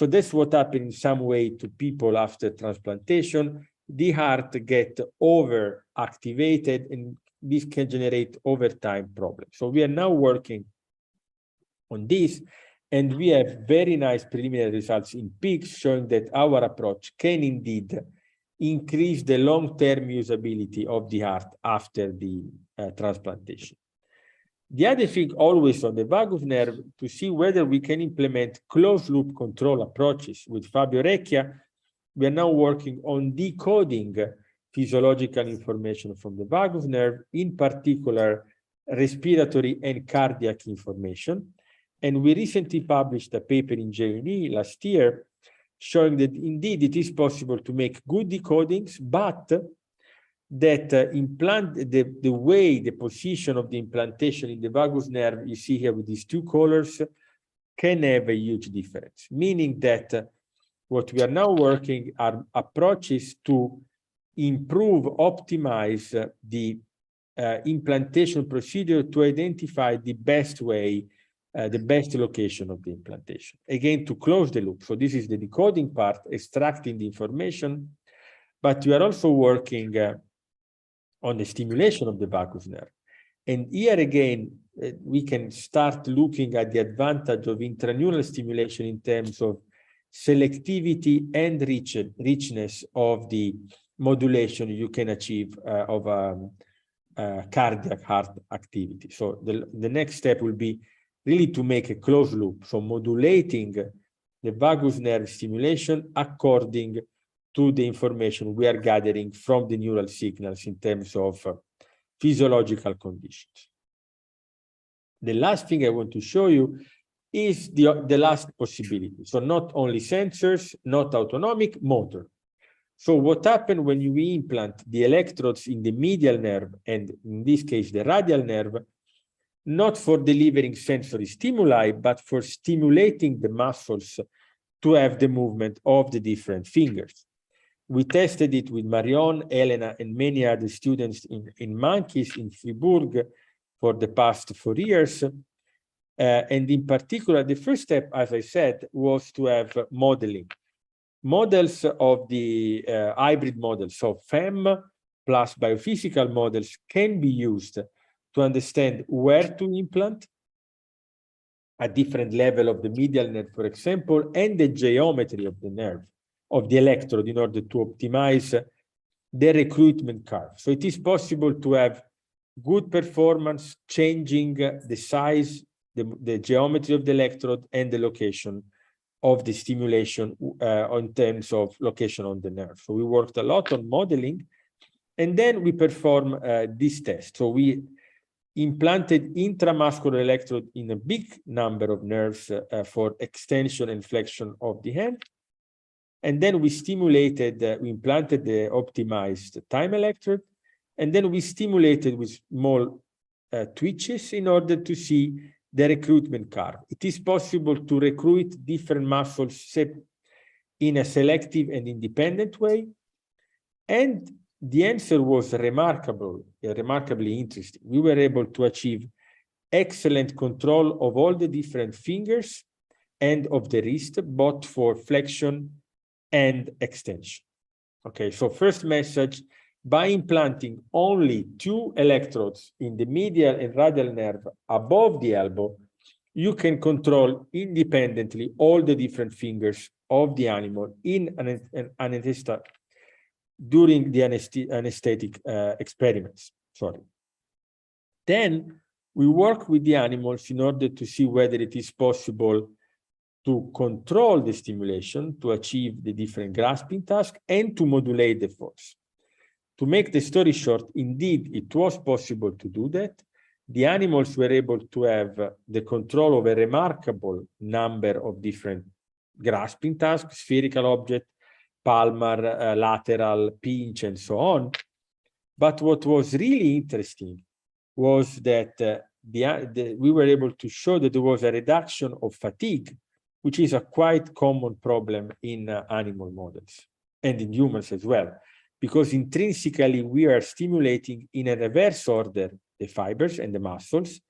L: So that's what happened in some way to people after transplantation. The heart get overactivated, and this can generate over time problems. So we are now working on this, and we have very nice preliminary results in pigs showing that our approach can indeed increase the long-term usability of the heart after the transplantation. The other thing always on the vagus nerve to see whether we can implement closed-loop control approaches. With Fabio Recchia, we are now working on decoding physiological information from the vagus nerve, in particular respiratory and cardiac information. And we recently published a paper in JNE last year showing that indeed it is possible to make good decodings, but that the way, the position of the implantation in the vagus nerve, you see here with these two colors, can have a huge difference, meaning that what we are now working are approaches to improve, optimize the implantation procedure to identify the best way, the best location of the implantation. Again, to close the loop. So this is the decoding part, extracting the information, but we are also working on the stimulation of the vagus nerve. And here again, we can start looking at the advantage of intraneural stimulation in terms of selectivity and richness of the modulation you can achieve of cardiac heart activity. So the next step will be really to make a closed loop, so modulating the vagus nerve stimulation according to the information we are gathering from the neural signals in terms of physiological conditions. The last thing I want to show you is the last possibility. So not only sensors, not autonomic, motor. So what happens when you implant the electrodes in the medial nerve, and in this case, the radial nerve, not for delivering sensory stimuli, but for stimulating the muscles to have the movement of the different fingers. We tested it with Marion, Elena, and many other students in monkeys in Fribourg for the past 4 years. And in particular, the first step, as I said, was to have modeling. Models of the hybrid models, so FEM plus biophysical models, can be used to understand where to implant a different level of the medial nerve, for example, and the geometry of the nerve, of the electrode, in order to optimize the recruitment curve. So it is possible to have good performance changing the size, the geometry of the electrode, and the location of the stimulation in terms of location on the nerve. So we worked a lot on modeling, and then we perform this test. So we implanted intramuscular electrode in a big number of nerves for extension and flexion of the hand. And then we stimulated, we implanted the optimized time electrode, and then we stimulated with small twitches in order to see the recruitment curve. It is possible to recruit different muscles in a selective and independent way. And the answer was remarkably interesting. We were able to achieve excellent control of all the different fingers and of the wrist, both for flexion and extension. Okay, so first message, by implanting only 2 electrodes in the medial and radial nerve above the elbow, you can control independently all the different fingers of the animal in an anesthetic during the anesthetic experiments. Then we work with the animals in order to see whether it is possible to control the stimulation to achieve the different grasping tasks and to modulate the force. To make the story short, indeed, it was possible to do that. The animals were able to have the control of a remarkable number of different grasping tasks, spherical object, palmar, lateral, pinch, and so on. But what was really interesting was that we were able to show that there was a reduction of fatigue, which is a quite common problem in animal models and in humans as well, because intrinsically we are stimulating in a reverse order the fibers and the muscles,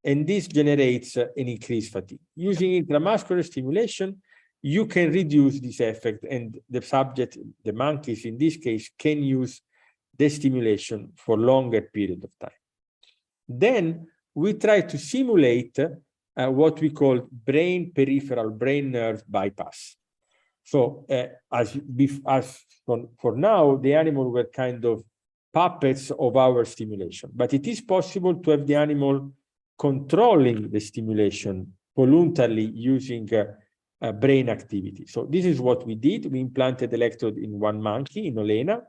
L: and this generates an increased fatigue. Using intramuscular stimulation, you can reduce this effect, and the subject, the monkeys in this case, can use the stimulation for longer period of time. Then we try to simulate what we call brain peripheral, brain nerve bypass. So as for now, the animal were kind of puppets of our stimulation, but it is possible to have the animal controlling the stimulation voluntarily using brain activity. So this is what we did. We implanted electrode in one monkey, in Olena,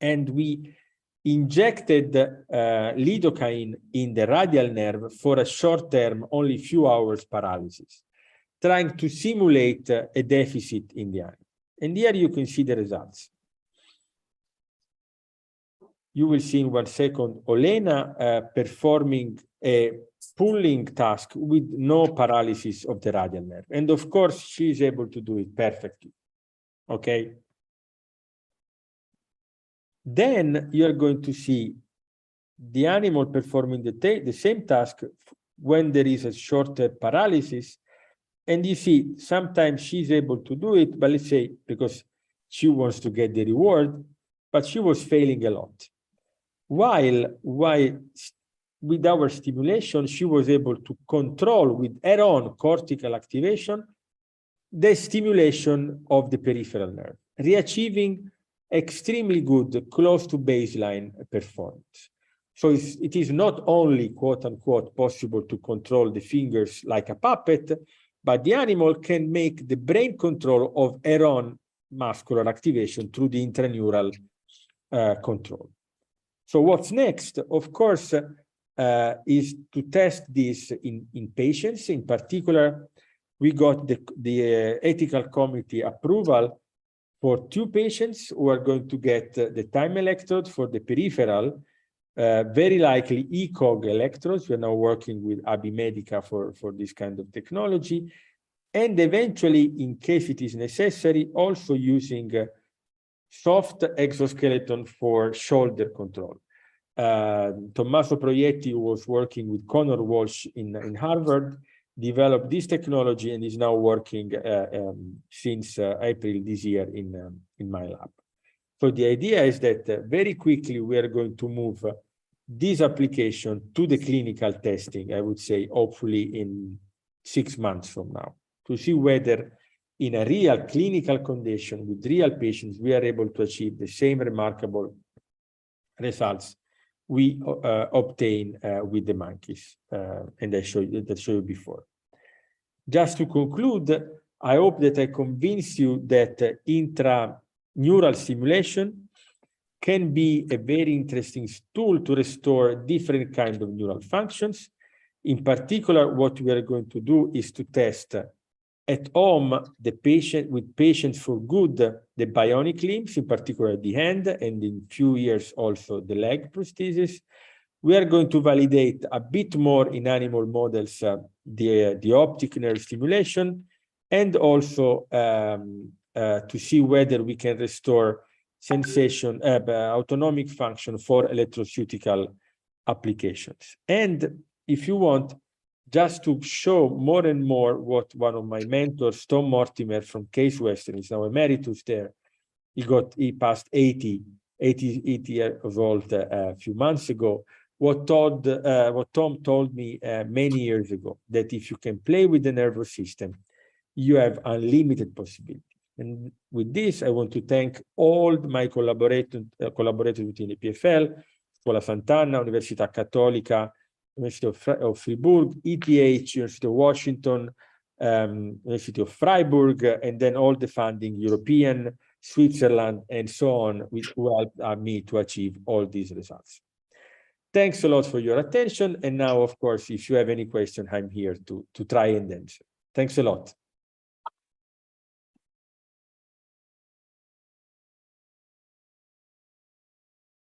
L: and we injected lidocaine in the radial nerve for a short term, only few hours paralysis, trying to simulate a deficit in the animal. And here you can see the results. You will see in 1 second Olena performing a pulling task with no paralysis of the radial nerve. And of course, she is able to do it perfectly. Okay. Then you're going to see the animal performing the same task when there is a shorter paralysis. And you see, sometimes she's able to do it, but let's say because she wants to get the reward, but she was failing a lot. While with our stimulation, she was able to control with her own cortical activation the stimulation of the peripheral nerve, reachieving extremely good, close to baseline performance. So it is not only, quote unquote, possible to control the fingers like a puppet, but the animal can make the brain control of her own muscular activation through the intraneural control. So what's next, of course, is to test this in patients. In particular, we got the ethical committee approval for 2 patients who are going to get the time electrode for the peripheral, very likely ECOG electrodes. We're now working with Abimedica for this kind of technology. And eventually, in case it is necessary, also using soft exoskeleton for shoulder control. Tommaso Proietti, who was working with Connor Walsh in Harvard, developed this technology and is now working since April this year in my lab. So the idea is that very quickly we are going to move this application to the clinical testing, I would say, hopefully in 6 months from now, to see whether in a real clinical condition with real patients, we are able to achieve the same remarkable results we obtain with the monkeys, and I showed you before. Just to conclude, I hope that I convince you that intraneural stimulation can be a very interesting tool to restore different kinds of neural functions. In particular, what we are going to do is to test at home with patients for good the bionic limbs, in particular the hand, and in few years also the leg prosthesis. We are going to validate a bit more in animal models the optic nerve stimulation, and also to see whether we can restore sensation, autonomic function for electroceutical applications. And if you want, just to show more and more what one of my mentors, Tom Mortimer from Case Western, is now emeritus there. He passed 80 years old a few months ago. What Tom told me many years ago, that if you can play with the nervous system, you have unlimited possibilities. And with this, I want to thank all my collaborators within the PFL, Scuola Sant'Anna, Università Cattolica, University of Fribourg, ETH, University of Washington, University of Freiburg, and then all the funding, European, Switzerland, and so on, which will help me to achieve all these results. Thanks a lot for your attention. And now, of course, if you have any question, I'm here to try and answer. Thanks a lot.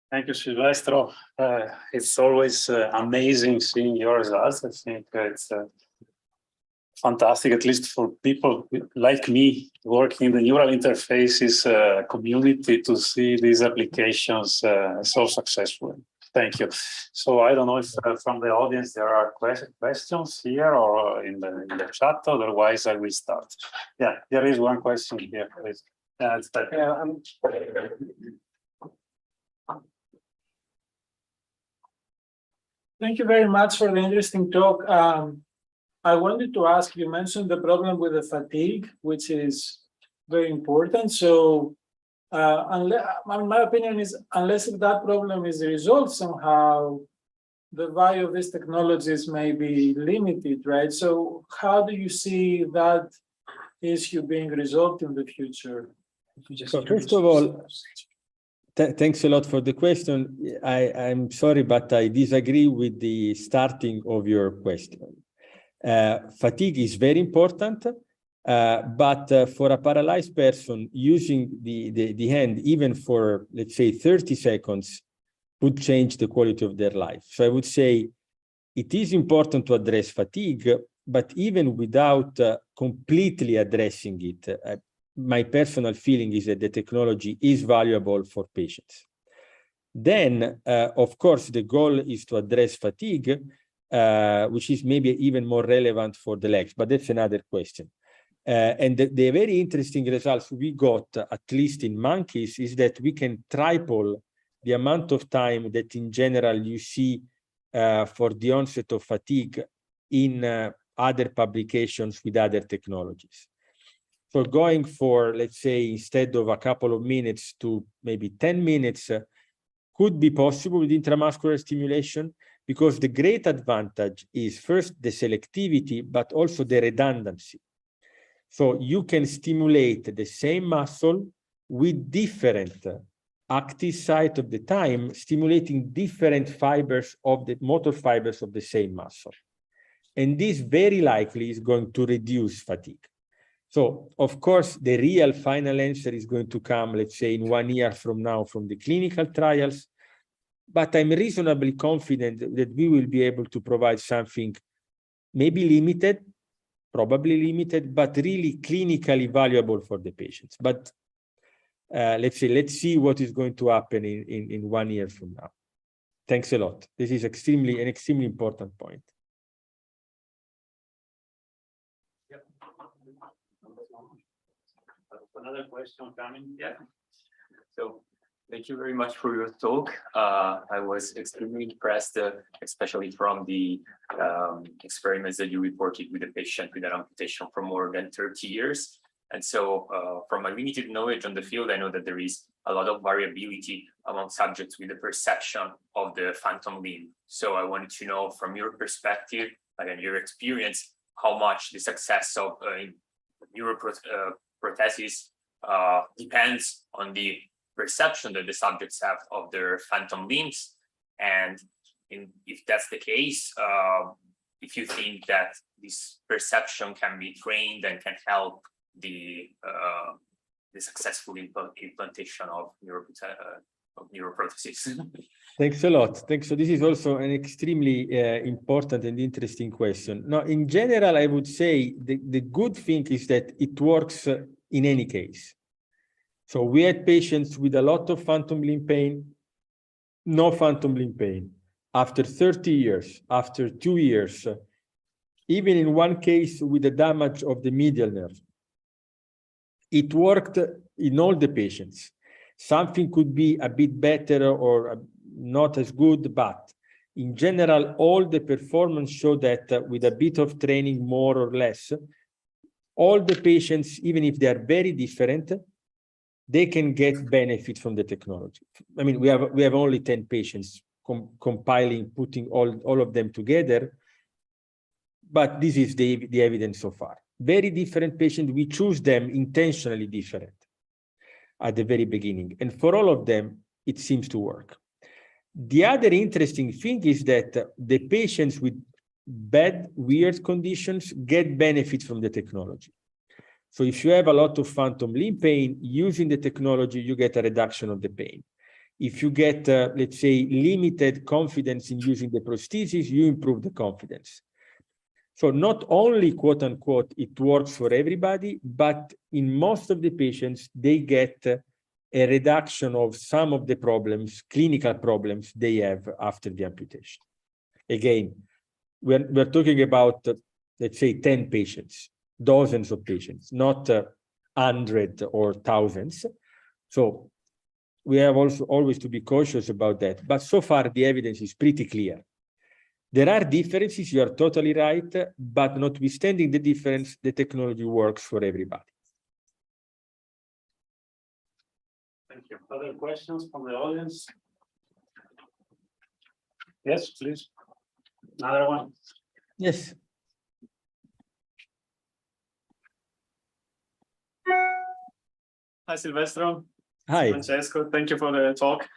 B: Thank you, Silvestro. It's always amazing seeing your results. I think it's fantastic, at least for people like me working in the neural interfaces community, to see these applications so successful. Thank you. So I don't know if from the audience there are questions here or in the chat. Otherwise, I will start. Yeah, there is one question here, please. It's that.
N: Thank you very much for the interesting talk. I wanted to ask, you mentioned the problem with the fatigue, which is very important. So, my opinion is, unless that problem is resolved somehow, the value of these technologies may be limited, right? So, how do you see that issue being resolved in the future?
L: So first of all, thanks a lot for the question. I'm sorry, but I disagree with the starting of your question. Fatigue is very important, but for a paralyzed person, using the hand, even for, let's say, 30 seconds, would change the quality of their life. So I would say it is important to address fatigue, but even without completely addressing it, my personal feeling is that the technology is valuable for patients. Then, of course, the goal is to address fatigue, which is maybe even more relevant for the legs, but that's another question. And the very interesting results we got, at least in monkeys, is that we can triple the amount of time that in general you see for the onset of fatigue in other publications with other technologies. So going for, let's say, instead of a couple of minutes to maybe 10 minutes could be possible with intramuscular stimulation, because the great advantage is first the selectivity, but also the redundancy. So you can stimulate the same muscle with different active site of the time, stimulating different fibers of the motor fibers of the same muscle. And this very likely is going to reduce fatigue. So, of course, the real final answer is going to come, let's say, in 1 year from now from the clinical trials. But I'm reasonably confident that we will be able to provide something maybe limited, probably limited, but really clinically valuable for the patients. But let's see what is going to happen in 1 year from now. Thanks a lot. This is an extremely important point.
J: Another question coming. Yeah. So thank you very much for your talk. I was extremely impressed, especially from the experiments that you reported with a patient with an amputation for more than 30 years. And so from my limited knowledge on the field, I know that there is a lot of variability among subjects with the perception of the phantom limb. So I wanted to know from your perspective, and your experience, how much the success of neuroprothesis depends on the perception that the subjects have of their phantom limbs, and if that's the case, if you think that this perception can be trained and can help the successful implantation of neuroprothesis.
L: Thanks a lot. Thanks. So this is also an extremely important and interesting question. Now, in general, I would say the good thing is that it works in any case. So we had patients with a lot of phantom limb pain, no phantom limb pain. After 30 years, after 2 years, even in one case with the damage of the medial nerve. It worked in all the patients. Something could be a bit better or not as good, but in general, all the performance showed that with a bit of training, more or less, all the patients, even if they are very different, they can get benefit from the technology. I mean, we have only 10 patients compiling, putting all of them together, but this is the evidence so far. Very different patients, we choose them intentionally different at the very beginning. And for all of them, it seems to work. The other interesting thing is that the patients with bad, weird conditions get benefit from the technology. So if you have a lot of phantom limb pain, using the technology, you get a reduction of the pain. If you get, let's say, limited confidence in using the prosthesis, you improve the confidence. So not only, quote unquote, it works for everybody, but in most of the patients, they get a reduction of some of the problems, clinical problems they have after the amputation. Again, we're talking about, let's say, 10 patients, dozens of patients, not 100 or thousands. So we have also always to be cautious about that. But so far, the evidence is pretty clear. There are differences, you are totally right, but notwithstanding the difference, the technology works for everybody.
B: Thank you. Other questions from the audience? Yes, please. Another one.
L: Yes.
O: Hi, Silvestro.
L: Hi.
O: Francesco, thank you for the talk.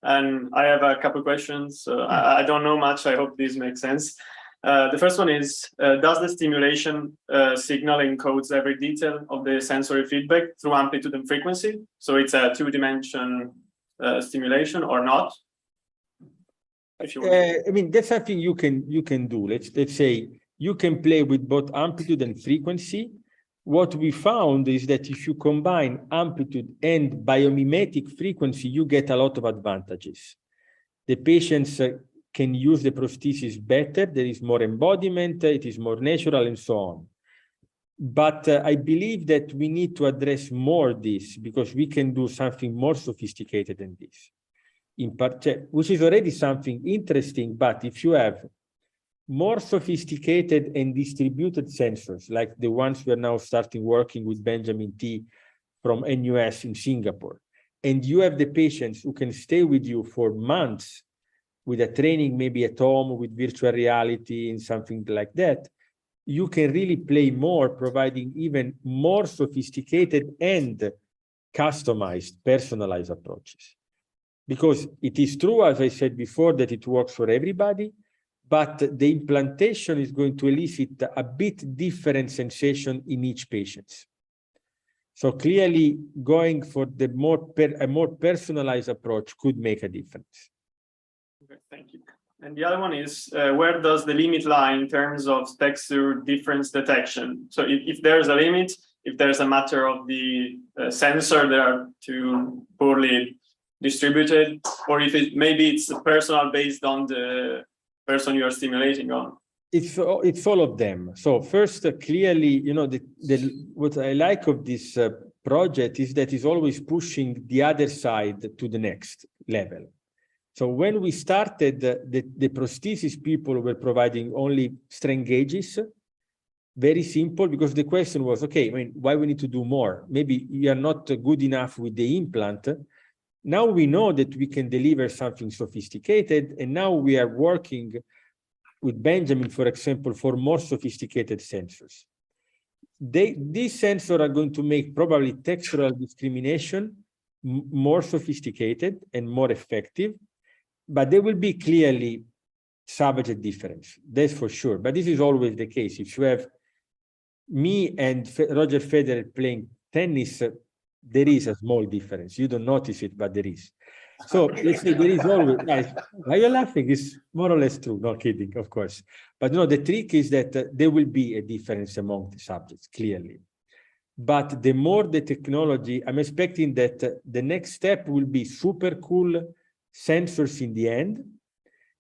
O: And I have a couple questions. I don't know much. I hope these make sense. The first one is, does the stimulation signal encodes every detail of the sensory feedback through amplitude and frequency? So it's a two-dimension stimulation or not?
L: I mean, that's something you can do. Let's say you can play with both amplitude and frequency. What we found is that if you combine amplitude and biomimetic frequency, you get a lot of advantages. The patients can use the prosthesis better. There is more embodiment. It is more natural and so on. But I believe that we need to address more this because we can do something more sophisticated than this. In part, which is already something interesting, but if you have more sophisticated and distributed sensors, like the ones we are now starting working with Benjamin T from NUS in Singapore, and you have the patients who can stay with you for months with a training maybe at home with virtual reality and something like that, you can really play more, providing even more sophisticated and customized, personalized approaches. Because it is true, as I said before, that it works for everybody, but the implantation is going to elicit a bit different sensation in each patient. So clearly, going for the a more personalized approach could make a difference.
O: Okay, thank you. And the other one is, where does the limit lie in terms of texture difference detection? So if there's a limit, if there's a matter of the sensor that are too poorly distributed, or if maybe it's personal based on the person you are stimulating on?
L: It's all of them. So first, clearly, you know, what I like of this project is that it's always pushing the other side to the next level. So when we started, the prosthesis people were providing only strain gauges, very simple, because the question was, okay, I mean, why we need to do more? Maybe you are not good enough with the implant. Now we know that we can deliver something sophisticated, and now we are working with Benjamin, for example, for more sophisticated sensors. These sensors are going to make probably textural discrimination more sophisticated and more effective, but there will be clearly subject difference, that's for sure. But this is always the case. If you have me and Roger Federer playing tennis, there is a small difference. You don't notice it, but there is. So let's say there is always, guys, why are you laughing? It's more or less true, not kidding, of course. But no, the trick is that there will be a difference among the subjects, clearly. But the more the technology, I'm expecting that the next step will be super cool sensors in the end.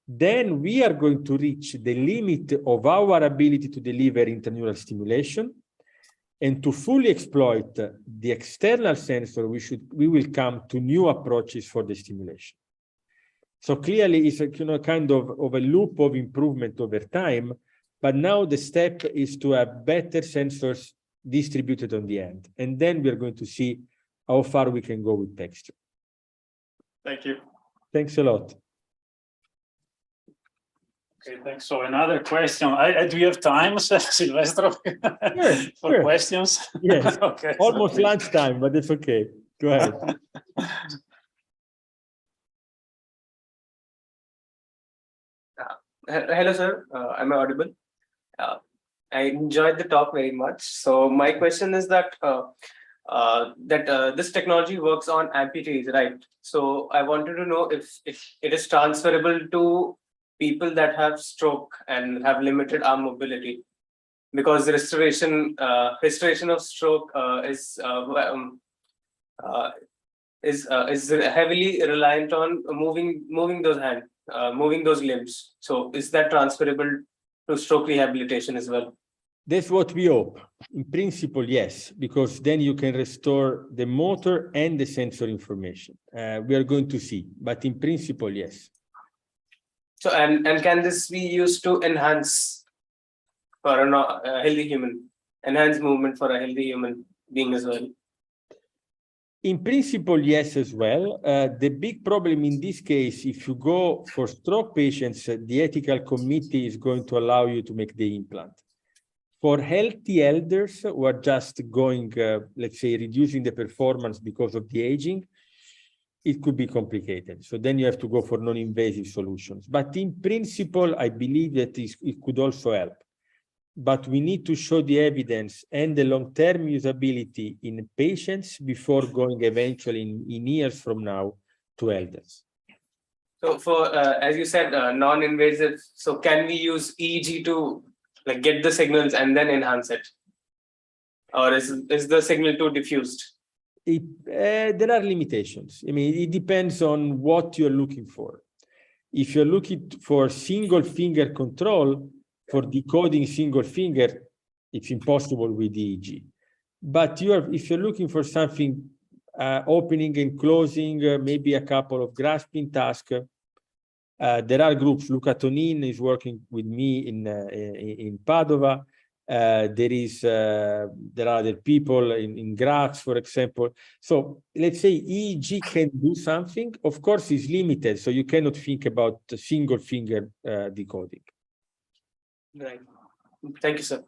L: Then we are going to reach the limit of our ability to deliver intraneural stimulation. And to fully exploit the external sensor, we will come to new approaches for the stimulation. So clearly, it's a kind of a loop of improvement over time. But now the step is to have better sensors distributed on the end, and then we are going to see how far we can go with texture.
O: Thank you.
L: Thanks a lot.
B: Okay, thanks. So another question. Do you have time, Silvestro, for questions?
L: Yes.
B: Okay.
L: Almost lunchtime, but it's okay. Go ahead.
P: Hello, sir. Am I audible? I enjoyed the talk very much. So my question is that this technology works on amputees, right? So I wanted to know if it is transferable to people that have stroke and have limited arm mobility, because the restoration of stroke is heavily reliant on moving those hands, moving those limbs. So is that transferable to stroke rehabilitation as well?
L: That's what we hope. In principle, yes, because then you can restore the motor and the sensor information. We are going to see, but in principle, yes.
P: So and can this be used to enhance for a healthy human, enhance movement for a healthy human being as well?
L: In principle, yes, as well. The big problem in this case, if you go for stroke patients, the ethical committee is going to allow you to make the implant. For healthy elders who are just going, let's say, reducing the performance because of the aging, it could be complicated. So then you have to go for non-invasive solutions. But in principle, I believe that it could also help. But we need to show the evidence and the long-term usability in patients before going eventually in years from now to elders.
P: So for, as you said, non-invasive, so can we use EEG to like get the signals and then enhance it? Or is the signal too diffused?
L: There are limitations. I mean, it depends on what you're looking for. If you're looking for single finger control, for decoding single finger, it's impossible with EEG. But if you're looking for something opening and closing, maybe a couple of grasping tasks, there are groups. Luca Tonin is working with me in Padova. There are other people in Graz, for example. So let's say EEG can do something. Of course, it's limited, so you cannot think about single finger decoding.
P: Right. Thank you, sir.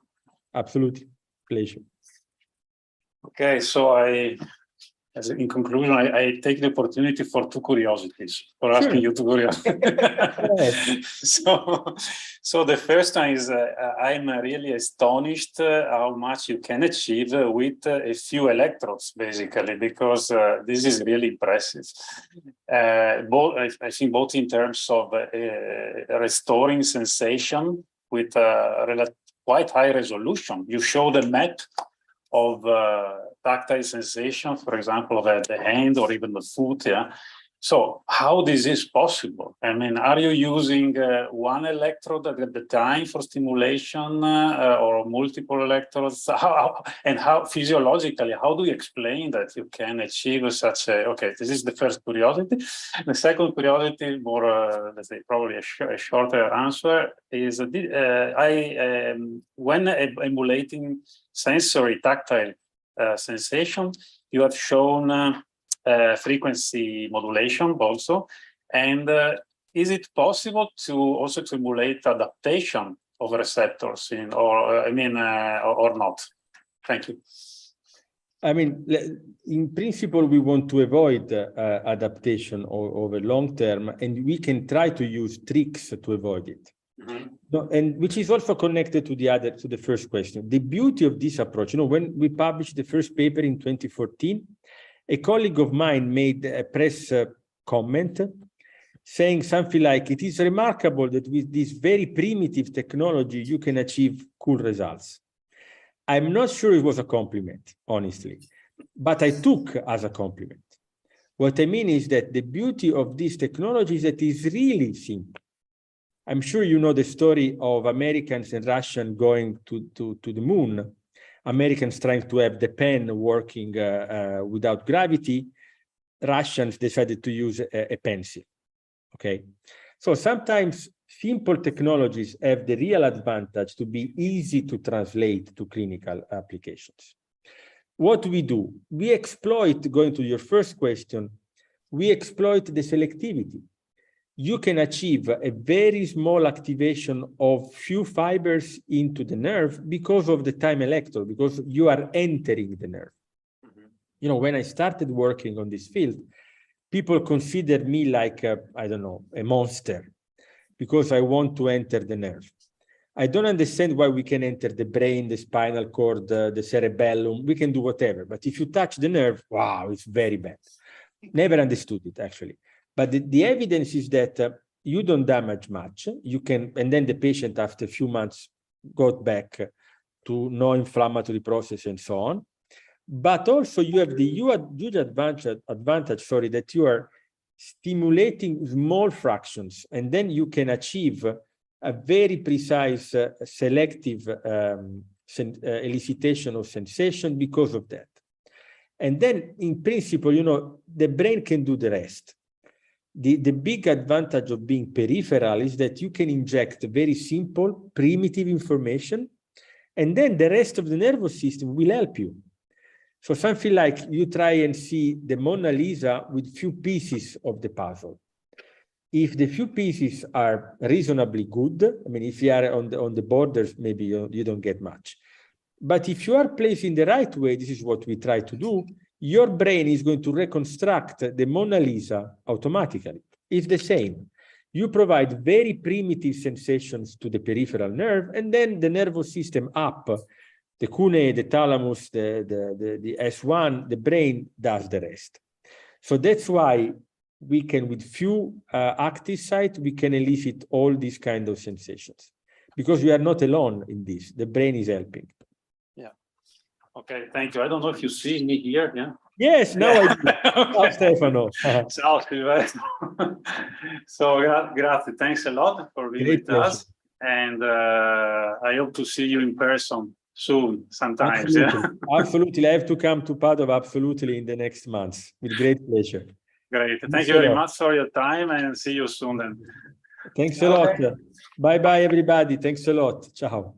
L: Absolutely. Pleasure.
B: Okay, so in conclusion, I take the opportunity for two curiosities, for asking you two curiosities. So the first one is I'm really astonished how much you can achieve with a few electrodes, basically, because this is really impressive. I think both in terms of restoring sensation with quite high resolution. You show the map of tactile sensation, for example, of the hand or even the foot. Yeah. So how this is possible? I mean, are you using one electrode at the time for stimulation or multiple electrodes? How physiologically, how do you explain that you can achieve such a, okay, this is the first curiosity. The second curiosity, more, let's say, probably a shorter answer is, when emulating sensory tactile sensation, you have shown frequency modulation also, and is it possible to also emulate adaptation of receptors or not? Thank you.
L: I mean, in principle, we want to avoid adaptation over long term, and we can try to use tricks to avoid it. Mm-hmm. No, and which is also connected to the first question. The beauty of this approach, when we published the first paper in 2014, a colleague of mine made a press comment saying something like, it is remarkable that with this very primitive technology, you can achieve cool results. I'm not sure it was a compliment, honestly, but I took as a compliment. What I mean is that the beauty of this technology is that it's really simple. I'm sure you know the story of Americans and Russians going to the moon. Americans trying to have the pen working without gravity. Russians decided to use a pencil. Okay, so sometimes simple technologies have the real advantage to be easy to translate to clinical applications. What do? We exploit, going to your first question, we exploit the selectivity. You can achieve a very small activation of few fibers into the nerve because of the time electrode, because you are entering the nerve. Mm-hmm. When I started working on this field, people considered me like, I don't know, a monster, because I want to enter the nerve. I don't understand why we can enter the brain, the spinal cord, the cerebellum, we can do whatever. But if you touch the nerve, wow, it's very bad. Never understood it, actually. But the evidence is that you don't damage much. You can, and then the patient after a few months got back to no inflammatory process and so on. but also you have the huge advantage, sorry, that you are stimulating small fractions, and then you can achieve a very precise selective elicitation of sensation because of that. And then in principle, you know, the brain can do the rest. The big advantage of being peripheral is that you can inject very simple, primitive information, and then the rest of the nervous system will help you. So something like you try and see the Mona Lisa with few pieces of the puzzle. If the few pieces are reasonably good, I mean, if you are on the borders, maybe you don't get much. But if you are placed in the right way, this is what we try to do, your brain is going to reconstruct the Mona Lisa automatically. It's the same. You provide very primitive sensations to the peripheral nerve, and then the nervous system up, the cune, the thalamus, the S1, the brain does the rest. So that's why we can, with few active sites, we can elicit all these kind of sensations. Because we are not alone in this, the brain is helping.
B: Okay, thank you. I don't know if you see me here, yeah?
L: Yes, now I do. Ciao, Stefano.
B: Ciao, Silvestro. So, grazie. Thanks a lot for being
L: Great
B: with
L: pleasure.
B: us. And I hope to see you in person soon, sometimes.
L: Absolutely.
B: Yeah?
L: Absolutely. I have to come to Padova absolutely in the next months with great pleasure.
B: Great.
L: Thanks
B: Thank
L: a
B: you very
L: lot.
B: much for your time and see you soon then.
L: Thanks a lot. Bye bye, everybody. Thanks a lot. Ciao.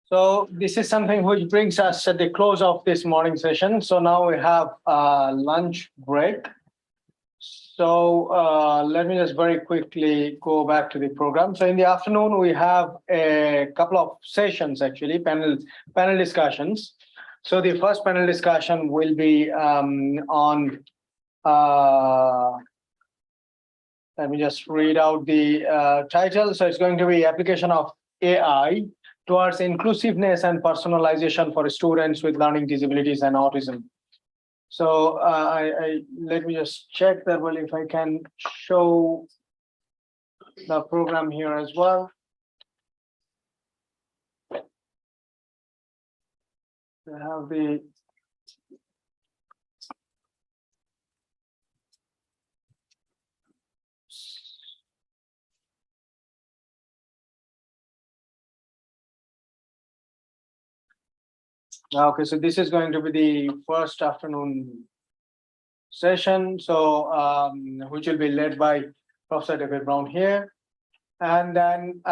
A: So this is something which brings us at the close of this morning session. So now we have a lunch break. So let me just very quickly go back to the program. So in the afternoon, we have a couple of sessions, actually, panel discussions. So the first panel discussion will be on, let me just read out the title. So it's going to be application of AI towards inclusiveness and personalization for students with learning disabilities and autism. So let me just check that, well, if I can show the program here as well. I have the okay, so this is going to be the first afternoon session, so which will be led by Professor David Brown here, and then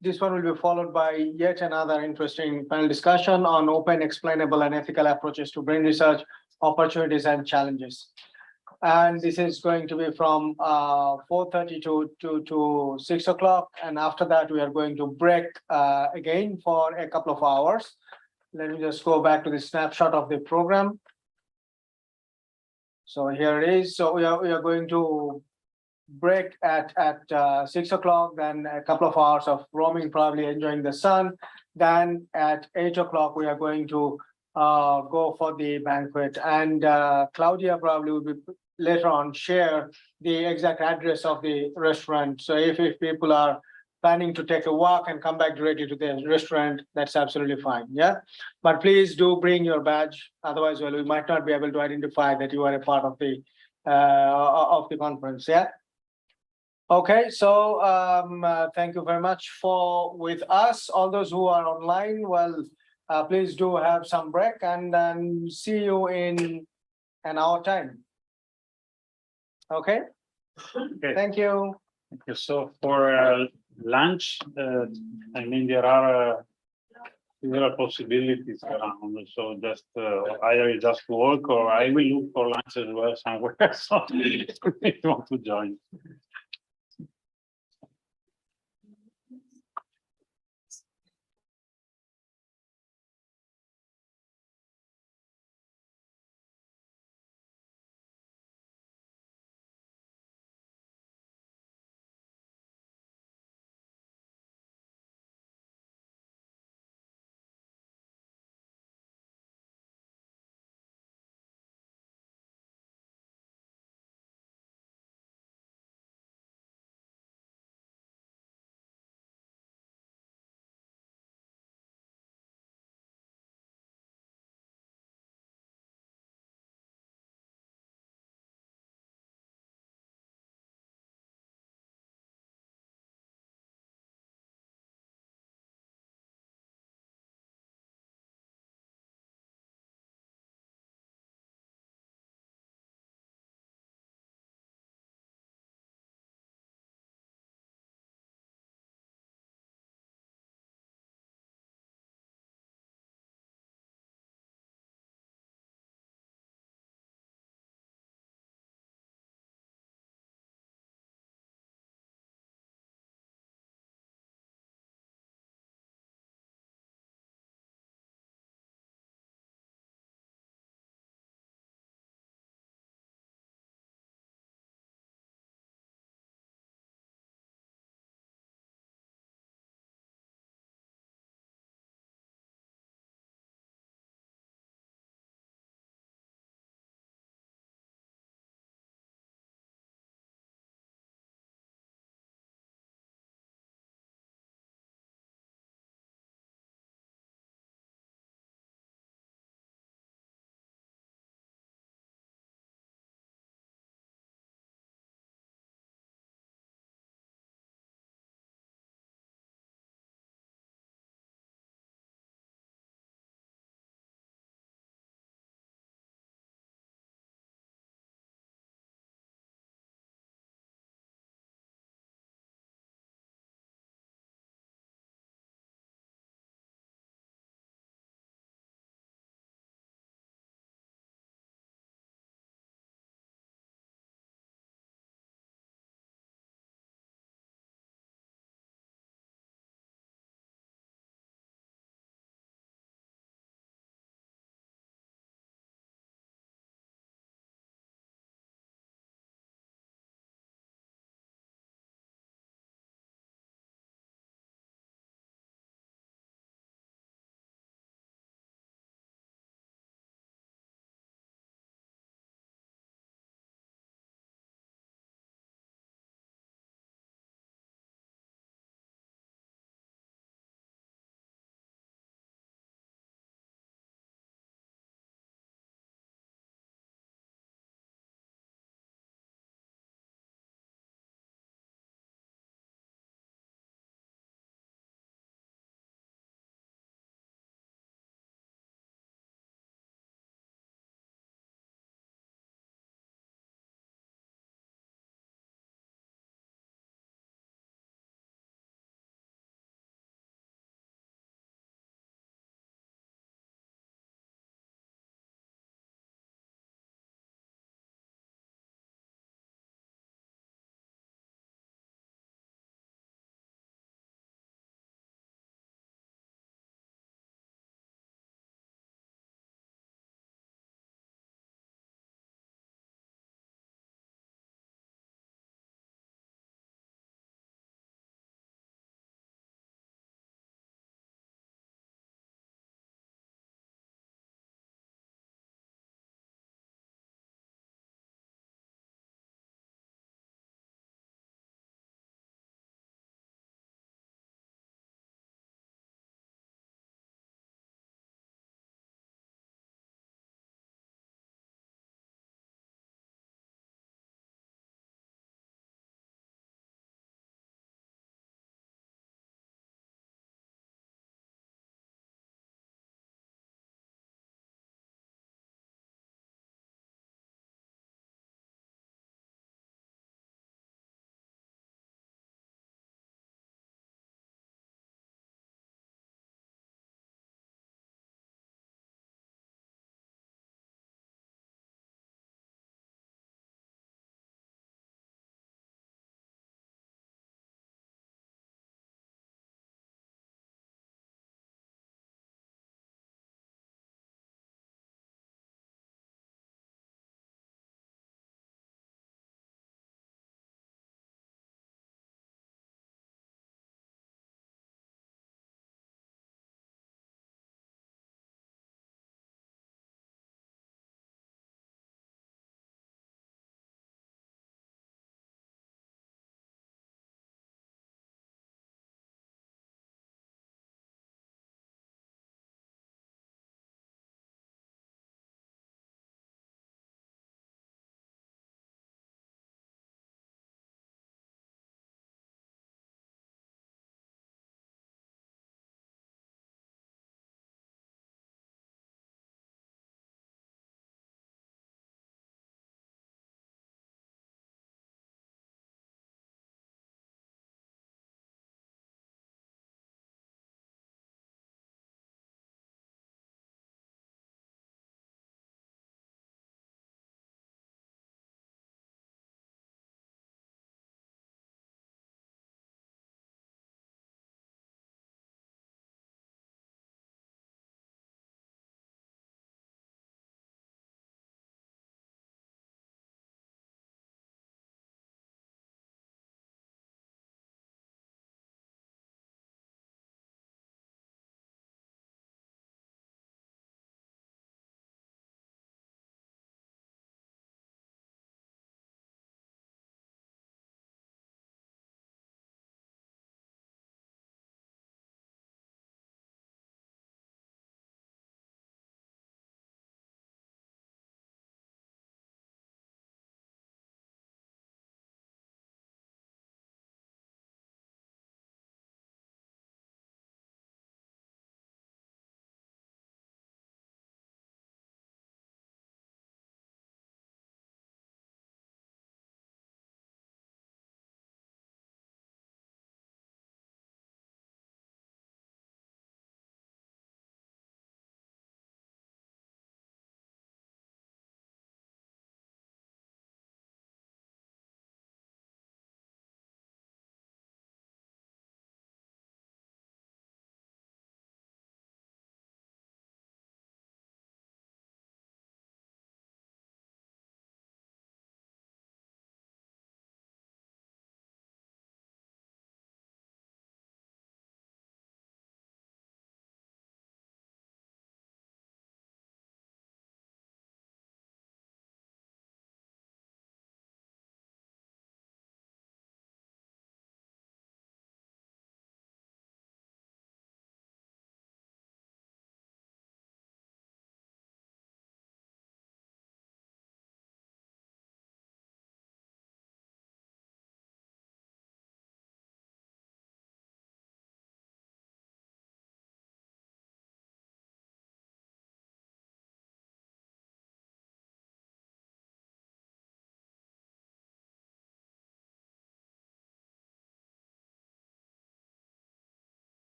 A: this one will be followed by yet another interesting panel discussion on open, explainable, and ethical approaches to brain research, opportunities, and challenges. And this is going to be from 4:30 to 6 o'clock. And after that, we are going to break again for a couple of hours. Let me just go back to the snapshot of the program. So here it is. So we are going to break at 6 o'clock, then a couple of hours of roaming, probably enjoying the sun. Then at 8 o'clock, we are going to go for the banquet. And Claudia probably will be later on share the exact address of the restaurant. So if people are planning to take a walk and come back directly to the restaurant, that's absolutely fine. Yeah, but please do bring your badge. Otherwise, well, we might not be able to identify that you are a part of the conference. Yeah. Okay, so thank you very much for with us. All those who are online, well, please do have some break, and then see you in an hour time. Okay.
B: Okay.
A: Thank you.
B: Thank you. So for lunch, I mean, there are several possibilities around. So just either just work, or I will look for lunch as well somewhere. So if you want to join.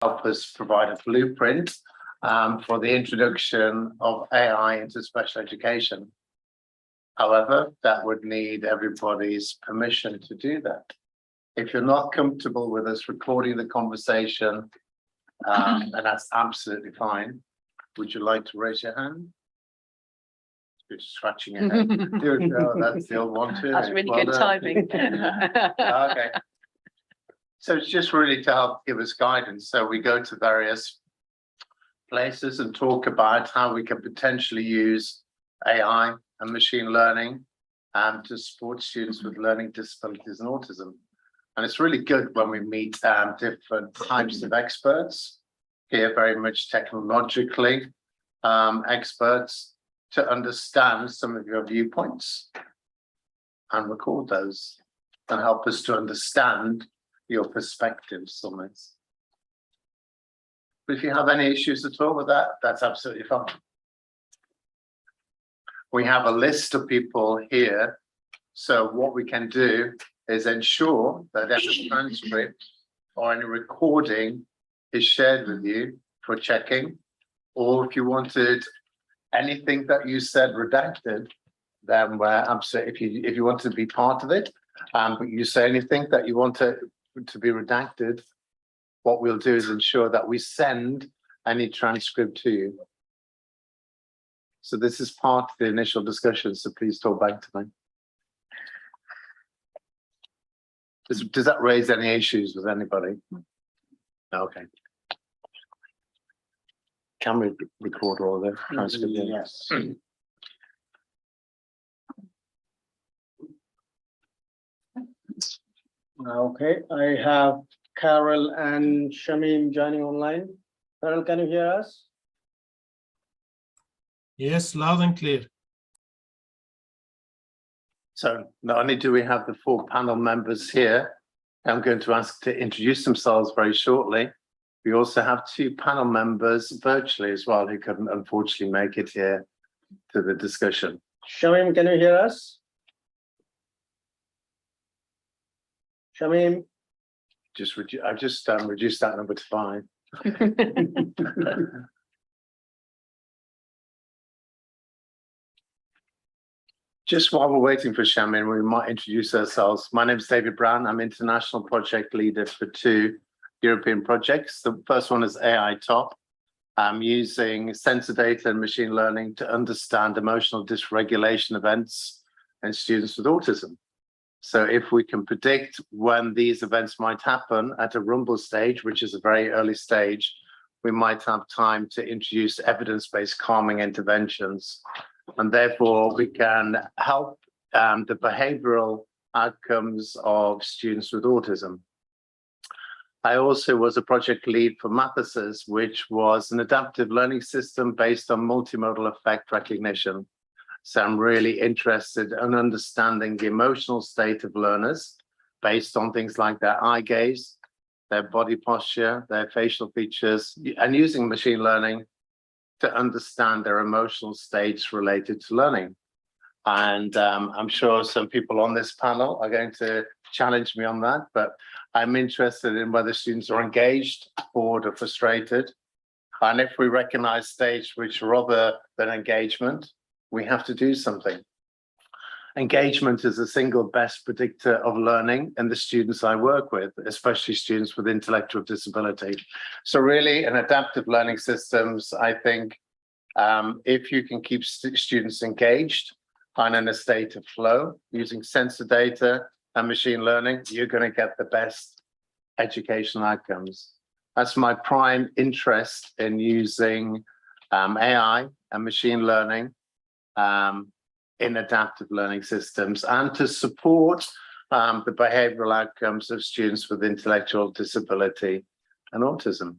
D: help us provide a blueprint for the introduction of AI into special education. However, that would need everybody's permission to do that. If you're not comfortable with us recording the conversation, and that's absolutely fine, would you like to raise your hand? You're scratching your head. That's the old one too.
C: That's really
D: Well
C: good
D: done.
C: timing.
D: Okay. So it's just really to help give us guidance. So we go to various places and talk about how we can potentially use AI and machine learning to support students with learning disabilities and autism. And it's really good when we meet different types of experts here, very much technologically experts, to understand some of your viewpoints and record those and help us to understand your perspectives on this. But if you have any issues at all with that, that's absolutely fine. We have a list of people here. So what we can do is ensure that any transcript or any recording is shared with you for checking. Or if you wanted anything that you said redacted, then we're absolutely, if you want to be part of it, but you say anything that you want to be redacted, what we'll do is ensure that we send any transcript to you. So this is part of the initial discussion, so please talk back to me. Does that raise any issues with anybody? Okay. Can we record all of the transcript?
K: Yes.
A: Okay, I have Carol and Shamim joining online. Carol, can you hear us?
Q: Yes, loud and clear.
D: So not only do we have the 4 panel members here, I'm going to ask to introduce themselves very shortly. We also have 2 panel members virtually as well who couldn't unfortunately make it here to the discussion.
A: Shamim, can you hear us? Shamim?
D: I've just reduced that number to 5. Just while we're waiting for Shamim, we might introduce ourselves. My name is David Brown. I'm International Project Leader for 2 European projects. The first one is AI Top. I'm using sensor data and machine learning to understand emotional dysregulation events in students with autism. So if we can predict when these events might happen at a rumble stage, which is a very early stage, we might have time to introduce evidence-based calming interventions. And therefore, we can help the behavioral outcomes of students with autism. I also was a project lead for Mathesis, which was an adaptive learning system based on multimodal effect recognition. So I'm really interested in understanding the emotional state of learners based on things like their eye gaze, their body posture, their facial features, and using machine learning to understand their emotional states related to learning. And I'm sure some people on this panel are going to challenge me on that, but I'm interested in whether students are engaged, bored, or frustrated. And if we recognize states which are other than engagement, we have to do something. Engagement is the single best predictor of learning in the students I work with, especially students with intellectual disability. So really in adaptive learning systems, I think if you can keep students engaged and in a state of flow using sensor data and machine learning, you're going to get the best educational outcomes. That's my prime interest in using AI and machine learning in adaptive learning systems and to support the behavioral outcomes of students with intellectual disability and autism.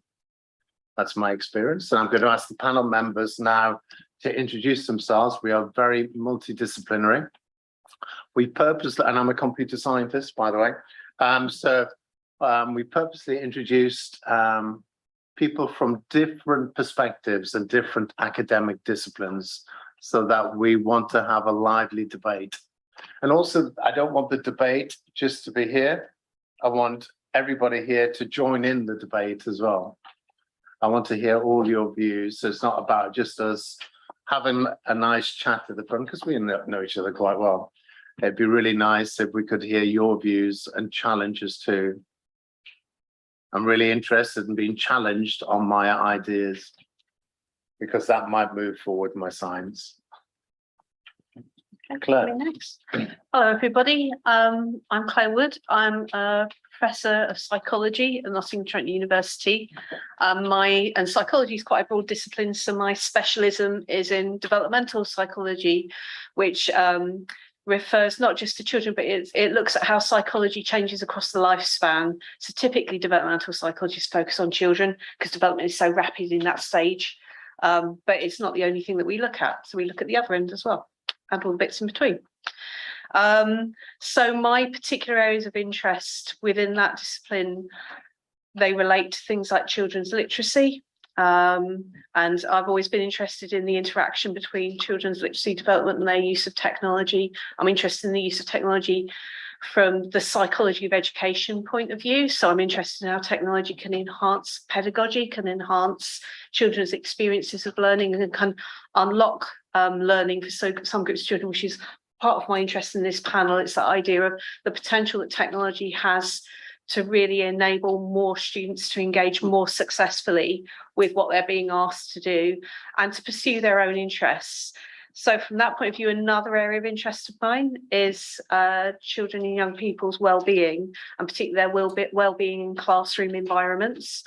D: That's my experience. And I'm going to ask the panel members now to introduce themselves. We are very multidisciplinary. We purposely, and I'm a computer scientist, by the way. We purposely introduced people from different perspectives and different academic disciplines so that we want to have a lively debate. And also, I don't want the debate just to be here. I want everybody here to join in the debate as well. I want to hear all your views. So it's not about just us having a nice chat at the front, because we know each other quite well. It'd be really nice if we could hear your views and challenges too. I'm really interested in being challenged on my ideas, because that might move forward my science. Claire.
Q: Next. Hello, everybody. I'm Claire Wood. I'm a professor of psychology at Nottingham Trent University. And psychology is quite a broad discipline, so my specialism is in developmental psychology, which refers not just to children, but it looks at how psychology changes across the lifespan. So typically developmental psychologists focus on children because development is so rapid in that stage. But it's not the only thing that we look at. So we look at the other end as well, and all the bits in between. So my particular areas of interest within that discipline, they relate to things like children's literacy. And I've always been interested in the interaction between children's literacy development and their use of technology. I'm interested in the use of technology from the psychology of education point of view. So I'm interested in how technology can enhance pedagogy, can enhance children's experiences of learning, and can unlock learning for some groups of children, which is part of my interest in this panel. It's the idea of the potential that technology has to really enable more students to engage more successfully with what they're being asked to do and to pursue their own interests. So from that point of view, another area of interest of mine is children and young people's well-being, and particularly their well-being in classroom environments.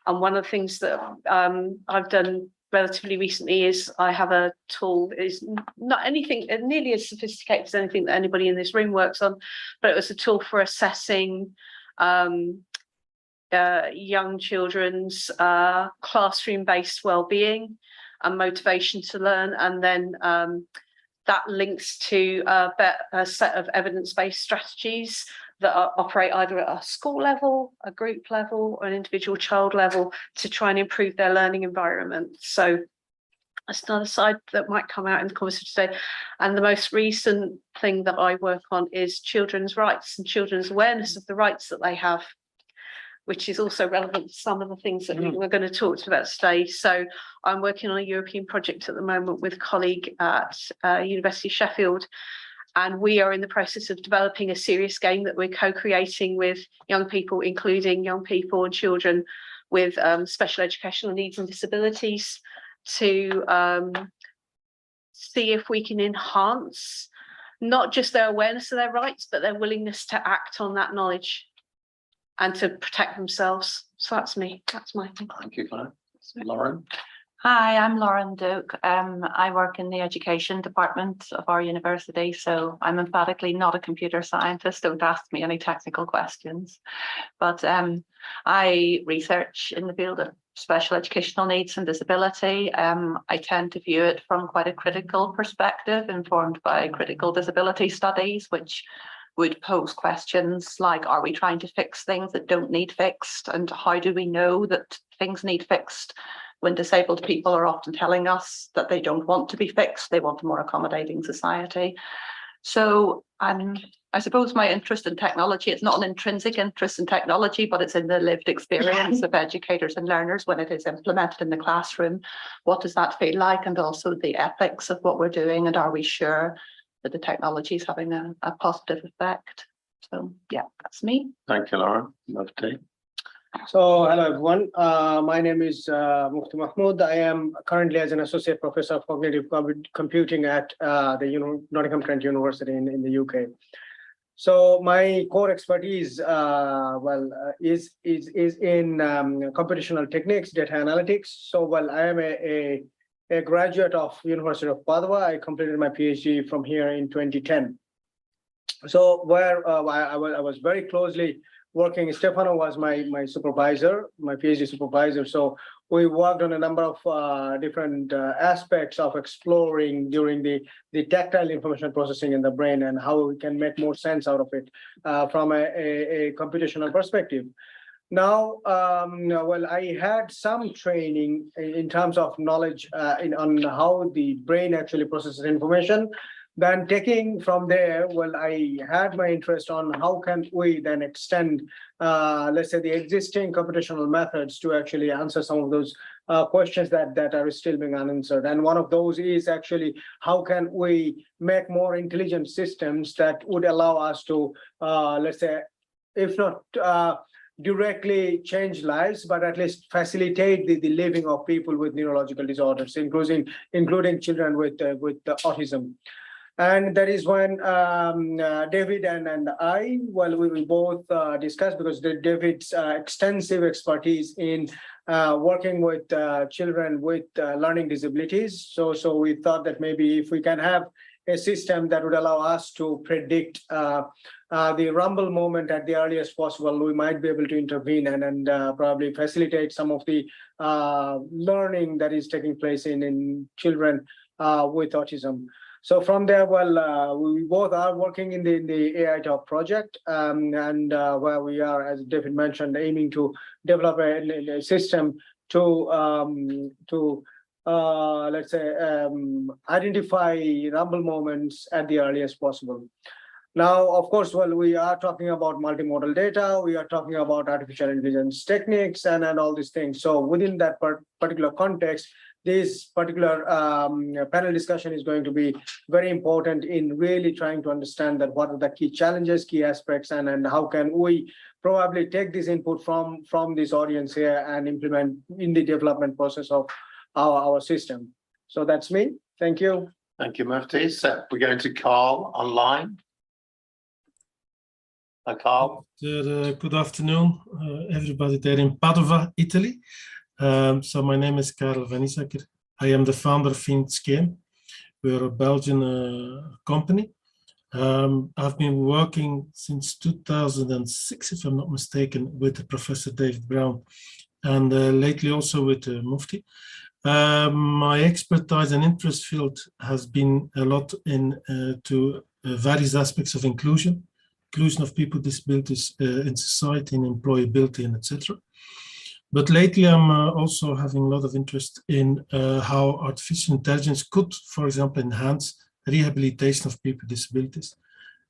Q: And one of the things that I've done relatively recently is I have a tool that is not anything nearly as sophisticated as anything that anybody in this room works on, but it was a tool for assessing young children's classroom-based well-being and motivation to learn, and then that links to a set of evidence-based strategies that operate either at a school level, a group level, or an individual child level to try and improve their learning environment. So that's another side that might come out in the conversation today. And the most recent thing that I work on is children's rights and children's awareness of the rights that they have, which is also relevant to some of the things that we're going to talk about today. So I'm working on a European project at the moment with a colleague at University of Sheffield, and we are in the process of developing a serious game that we're co-creating with young people, including young people and children with special educational needs and disabilities, to see if we can enhance not just their awareness of their rights, but their willingness to act on that knowledge and to protect themselves. So that's me. That's my thing.
B: Thank you, Claire. Lauren.
R: Hi, I'm Lauren Duke. I work in the education department of our university, so I'm emphatically not a computer scientist. Don't ask me any technical questions. But I research in the field of special educational needs and disability. I tend to view it from quite a critical perspective, informed by critical disability studies, which would pose questions like, are we trying to fix things that don't need fixed? And how do we know that things need fixed when disabled people are often telling us that they don't want to be fixed, they want a more accommodating society? So I suppose my interest in technology, it's not an intrinsic interest in technology, but it's in the lived experience of educators and learners when it is implemented in the classroom. What does that feel like? And also the ethics of what we're doing, and are we sure that the technology is having a positive effect? So yeah, that's me.
B: Thank you, Lauren. Lovely.
A: So hello everyone, my name is Mufti Mahmood. I am currently as an associate professor of cognitive computing at the Nottingham Trent University in the UK. So my core expertise, is in computational techniques, data analytics. So I am a graduate of University of Padua. I completed my PhD from here in 2010. So where I was very closely working, Stefano was my supervisor, my PhD supervisor. So we worked on a number of different aspects of exploring during the tactile information processing in the brain and how we can make more sense out of it from a computational perspective. Now, well, I had some training in terms of knowledge on how the brain actually processes information. Then taking from there, well, I had my interest on how can we then extend, let's say, the existing computational methods to actually answer some of those questions that are still being unanswered. And one of those is actually how can we make more intelligent systems that would allow us to, let's say, if not directly change lives, but at least facilitate the living of people with neurological disorders, including children with autism. And that is when David and I, well, we both discussed, because David's extensive expertise in working with children with learning disabilities. So we thought that maybe if we can have a system that would allow us to predict the rumble moment at the earliest possible, we might be able to intervene and probably facilitate some of the learning that is taking place in children with autism. So from there, well, we both are working in the AI Talk project, and where we are, as David mentioned, aiming to develop a system to let's say, identify rumble moments at the earliest possible. Now, of course, well, we are talking about multimodal data, we are talking about artificial intelligence techniques and all these things. So within that particular context, this particular panel discussion is going to be very important in really trying to understand that what are the key challenges, key aspects, and how can we probably take this input from this audience here and implement in the development process of our system. So that's me. Thank you.
D: Thank you, Mufti. So we're going to Carl online. Hi, Carl.
S: Good afternoon, everybody there in Padova, Italy. So my name is Karel van Isaker. I am the founder of FinScale. We're a Belgian company. I've been working since 2006, if I'm not mistaken, with Professor David Brown, and lately also with Mufti. My expertise and interest field has been a lot to various aspects of inclusion of people with disabilities in society, in employability, and etc. But lately, I'm also having a lot of interest in how artificial intelligence could, for example, enhance rehabilitation of people with disabilities.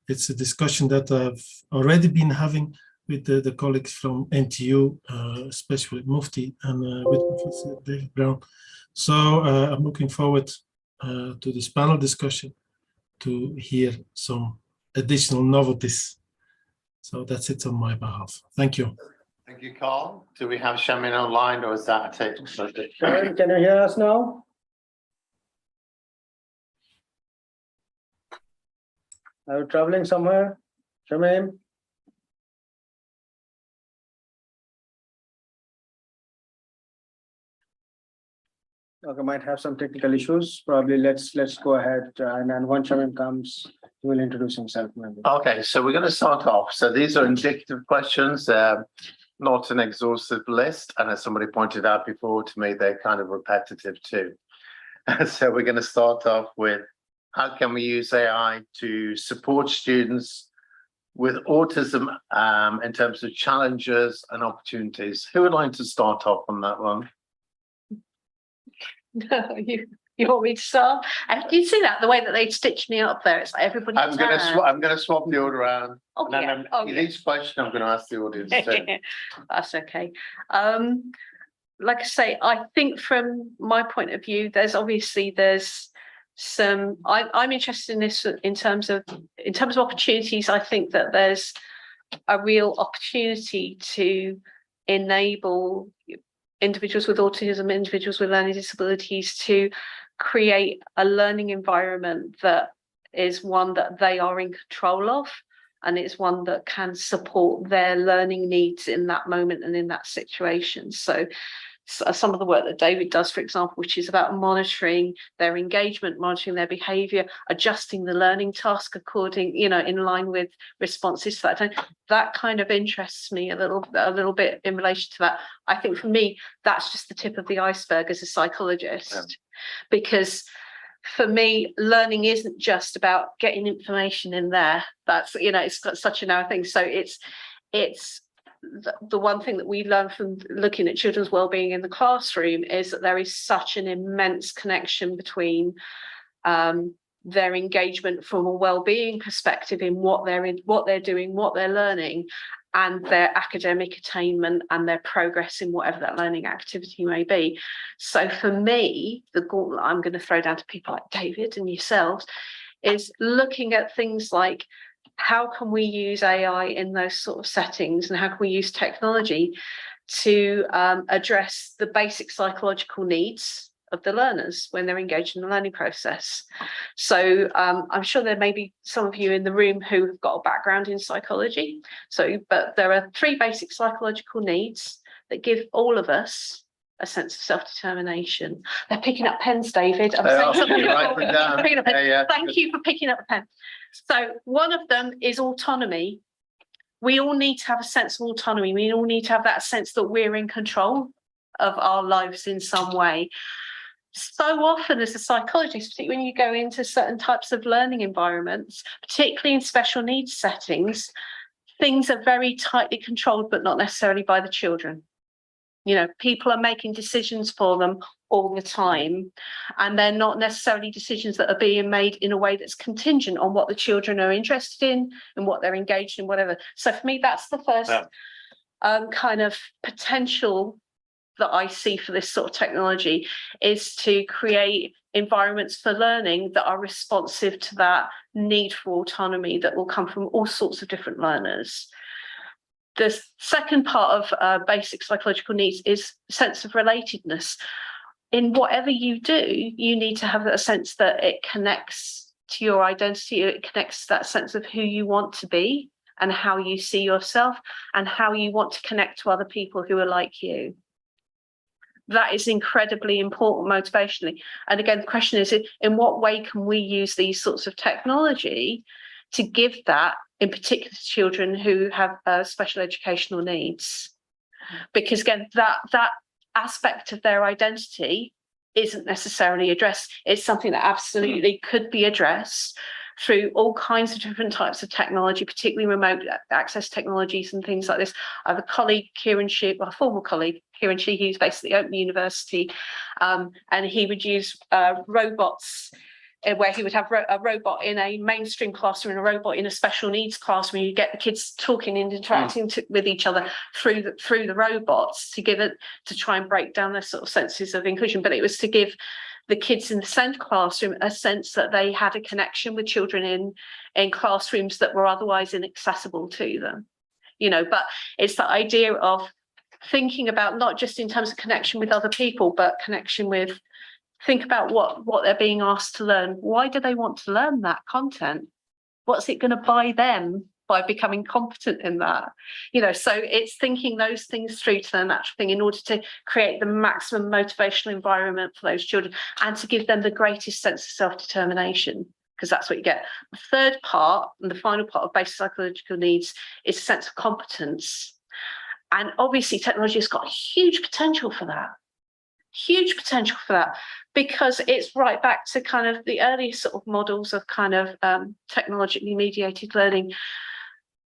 S: It's a discussion that I've already been having with the colleagues from NTU, especially with Mufti and with Professor David Brown. So I'm looking forward to this panel discussion to hear some additional novelties. So that's it on my behalf. Thank you.
D: Thank you, Carl. Do we have Shamin online, or is that a technical?
A: Shamin, can you hear us now? Are you traveling somewhere, Shamin? Okay, might have some technical issues. Probably let's go ahead, and then once Shamin comes, he will introduce himself. Maybe.
D: Okay, so we're going to start off. So these are indicative questions, not an exhaustive list. And as somebody pointed out before to me, they're kind of repetitive too. So we're going to start off with, how can we use AI to support students with autism in terms of challenges and opportunities? Who would like to start off on that one?
Q: No, you want me to start? And do you see that, the way that they stitched me up there? It's like everybody.
D: I'm going to swap the order around.
Q: Oh,
D: and
Q: yeah.
D: then each question I'm going to ask the audience too.
Q: That's okay. Like I say, I think from my point of view, there's some. I'm interested in this in terms of opportunities. I think that there's a real opportunity to enable individuals with autism, individuals with learning disabilities, to create a learning environment that is one that they are in control of, and it's one that can support their learning needs in that moment and in that situation. So some of the work that David does, for example, which is about monitoring their engagement, monitoring their behavior, adjusting the learning task according, in line with responses to that. That kind of interests me a little bit in relation to that. I think for me, that's just the tip of the iceberg as a psychologist, because for me, learning isn't just about getting information in there. That's, it's got such a narrow thing. So it's the one thing that we learned from looking at children's wellbeing in the classroom is that there is such an immense connection between their engagement from a wellbeing perspective in what they're doing, what they're learning, and their academic attainment and their progress in whatever that learning activity may be. So for me, the gauntlet I'm going to throw down to people like David and yourselves is looking at things like, how can we use AI in those sort of settings, and how can we use technology to address the basic psychological needs of the learners when they're engaged in the learning process. So I'm sure there may be some of you in the room who have got a background in psychology. But there are 3 basic psychological needs that give all of us a sense of self-determination. They're picking up pens, David. I'm saying something. Thank you for picking up a pen. So one of them is autonomy. We all need to have a sense of autonomy. We all need to have that sense that we're in control of our lives in some way. So often as a psychologist, particularly when you go into certain types of learning environments, particularly in special needs settings, things are very tightly controlled, but not necessarily by the children. You know, people are making decisions for them all the time, and they're not necessarily decisions that are being made in a way that's contingent on what the children are interested in and what they're engaged in, whatever. So for me, that's the first kind of potential that I see for this sort of technology, is to create environments for learning that are responsive to that need for autonomy that will come from all sorts of different learners. The second part of basic psychological needs is sense of relatedness. In whatever you do, you need to have a sense that it connects to your identity, it connects to that sense of who you want to be and how you see yourself and how you want to connect to other people who are like you. That is incredibly important motivationally. And again, the question is, in what way can we use these sorts of technology to give that, in particular to children who have special educational needs? Because again, that aspect of their identity isn't necessarily addressed. It's something that absolutely could be addressed through all kinds of different types of technology, particularly remote access technologies and things like this. I have a colleague, Kieran Shee, well, a former colleague, Kieran Shee, who's based at the Open University, and he would use robots, where he would have a robot in a mainstream classroom and a robot in a special needs classroom. You get the kids talking and interacting with each other through the robots to try and break down their sort of senses of inclusion. But it was to give the kids in the SEND classroom a sense that they had a connection with children in classrooms that were otherwise inaccessible to them. You know, but it's the idea of thinking about not just in terms of connection with other people, but connection with, think about what they're being asked to learn. Why do they want to learn that content? What's it going to buy them by becoming competent in that? You know, so it's thinking those things through to the natural thing in order to create the maximum motivational environment for those children and to give them the greatest sense of self-determination, because that's what you get. The third part and the final part of basic psychological needs is a sense of competence. And obviously technology has got huge potential for that. Huge potential for that, because it's right back to kind of the earliest sort of models of kind of technologically mediated learning.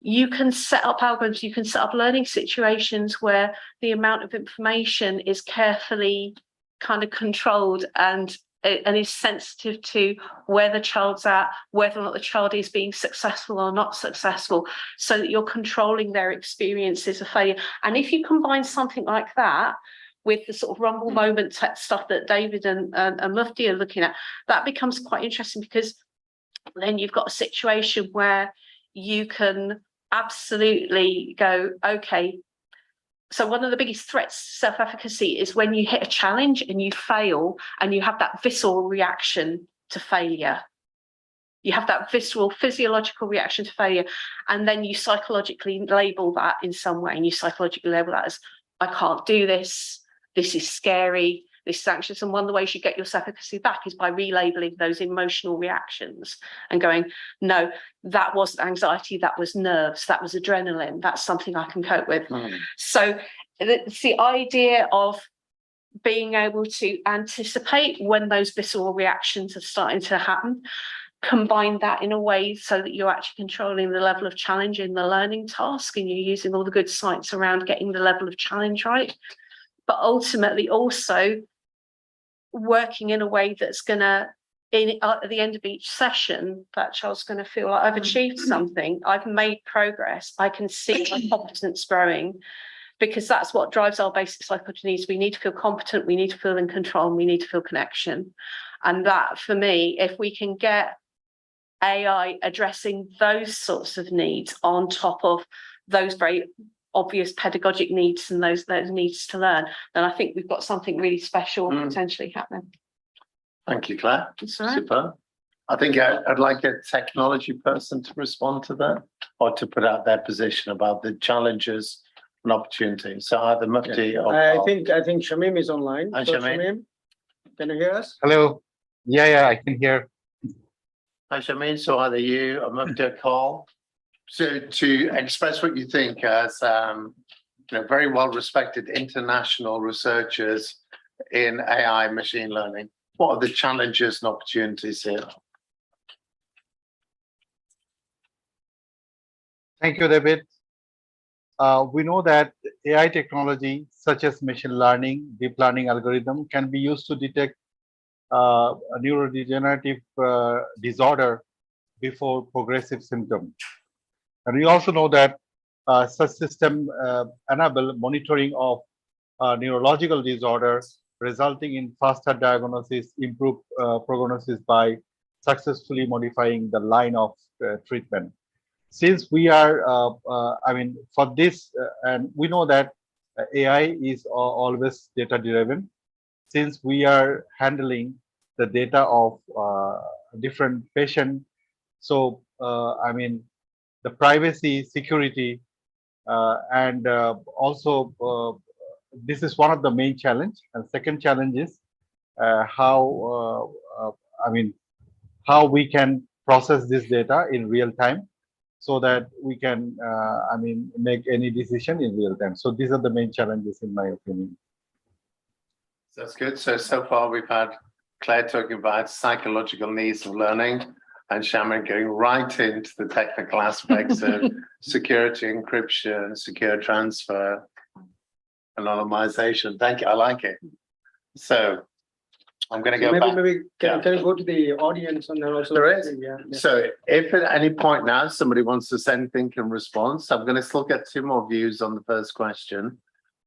Q: You can set up algorithms, you can set up learning situations where the amount of information is carefully kind of controlled and is sensitive to where the child's at, whether or not the child is being successful or not successful, so that you're controlling their experiences of failure. And if you combine something like that with the sort of rumble moment type stuff that David and Mufti are looking at, that becomes quite interesting, because then you've got a situation where you can absolutely go, okay, so one of the biggest threats to self-efficacy is when you hit a challenge and you fail and you have that visceral reaction to failure. You have that visceral physiological reaction to failure, and then you psychologically label that in some way, and you psychologically label that as, I can't do this, this is scary, this is anxious. And one of the ways you get your self-efficacy back is by relabeling those emotional reactions and going, no, that wasn't anxiety, that was nerves, that was adrenaline, that's something I can cope with. So it's the idea of being able to anticipate when those visceral reactions are starting to happen, combine that in a way so that you're actually controlling the level of challenge in the learning task, and you're using all the good science around getting the level of challenge right, but ultimately also working in a way that's going to, at the end of each session, that child's going to feel like I've achieved something, I've made progress, I can see my competence growing, because that's what drives our basic psychology needs. We need to feel competent, we need to feel in control, and we need to feel connection. And that, for me, if we can get AI addressing those sorts of needs on top of those very obvious pedagogic needs and those needs to learn, then I think we've got something really special potentially happening.
D: Thank you, Claire.
Q: That's all right.
D: Super. I think I'd like a technology person to respond to that, or to put out their position about the challenges and opportunities. So either Mufti or
A: I think Shamim is online.
D: Hi,
A: So,
D: Shamim.
A: Can you hear us?
T: Hello. Yeah, I can hear.
D: Hi, Shamim. So either you or Mufti or Carl, so to express what you think as very well-respected international researchers in AI machine learning. What are the challenges and opportunities here?
T: Thank you, David. We know that AI technology, such as machine learning, deep learning algorithm, can be used to detect a neurodegenerative disorder before progressive symptom. And we also know that such system enable monitoring of neurological disorder, resulting in faster diagnosis, improved prognosis by successfully modifying the line of treatment. Since we are, for this, and we know that AI is always data-driven, since we are handling the data of different patients. So, the privacy, security, and also this is one of the main challenge. And second challenge is how we can process this data in real time, so that we can, make any decision in real time. So these are the main challenges, in my opinion.
D: That's good. So far we've had Claire talking about psychological needs of learning, and Shaman getting right into the technical aspects of security, encryption, secure transfer, anonymization. Thank you. I like it. So I'm going to go back.
A: Maybe can you go to the audience and then also?
D: There is.
A: Yeah.
D: So if at any point now somebody wants to say anything in response, I'm going to still get 2 more views on the first question.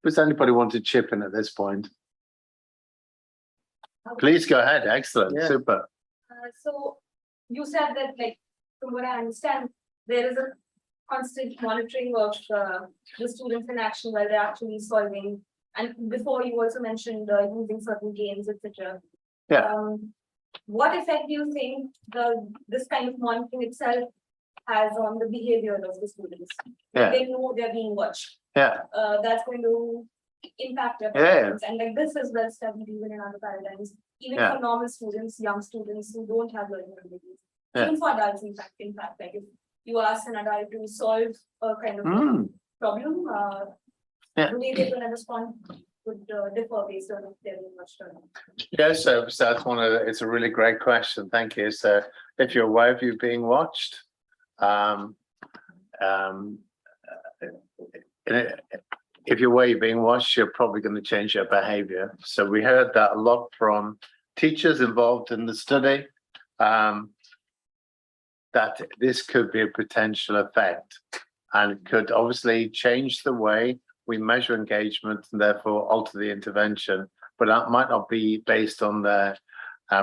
D: Does anybody want to chip in at this point? Please go ahead. Excellent.
A: Yeah.
D: Super.
U: So you said that, like, from what I understand, there is a constant monitoring of the students in action while they're actually solving. And before you also mentioned using certain games, etc.
D: Yeah.
U: What effect do you think this kind of monitoring itself has on the behavior of the students?
D: Yeah.
U: They know they're being watched.
D: Yeah.
U: That's going to impact their
D: Yeah.
U: performance. And like this is well studied even in other paradigms, even
D: Yeah.
U: for normal students, young students who don't have learning abilities.
D: Yeah.
U: Even for adults, in fact, like if you ask an adult to solve a kind of problem, the way they will respond would differ based on if they're being watched or not.
D: Yeah, so that's it's a really great question. Thank you. So if you're aware of you being watched, if you're aware you're being watched, you're probably going to change your behavior. So we heard that a lot from teachers involved in the study, that this could be a potential effect, and it could obviously change the way we measure engagement and therefore alter the intervention, but that might not be based on the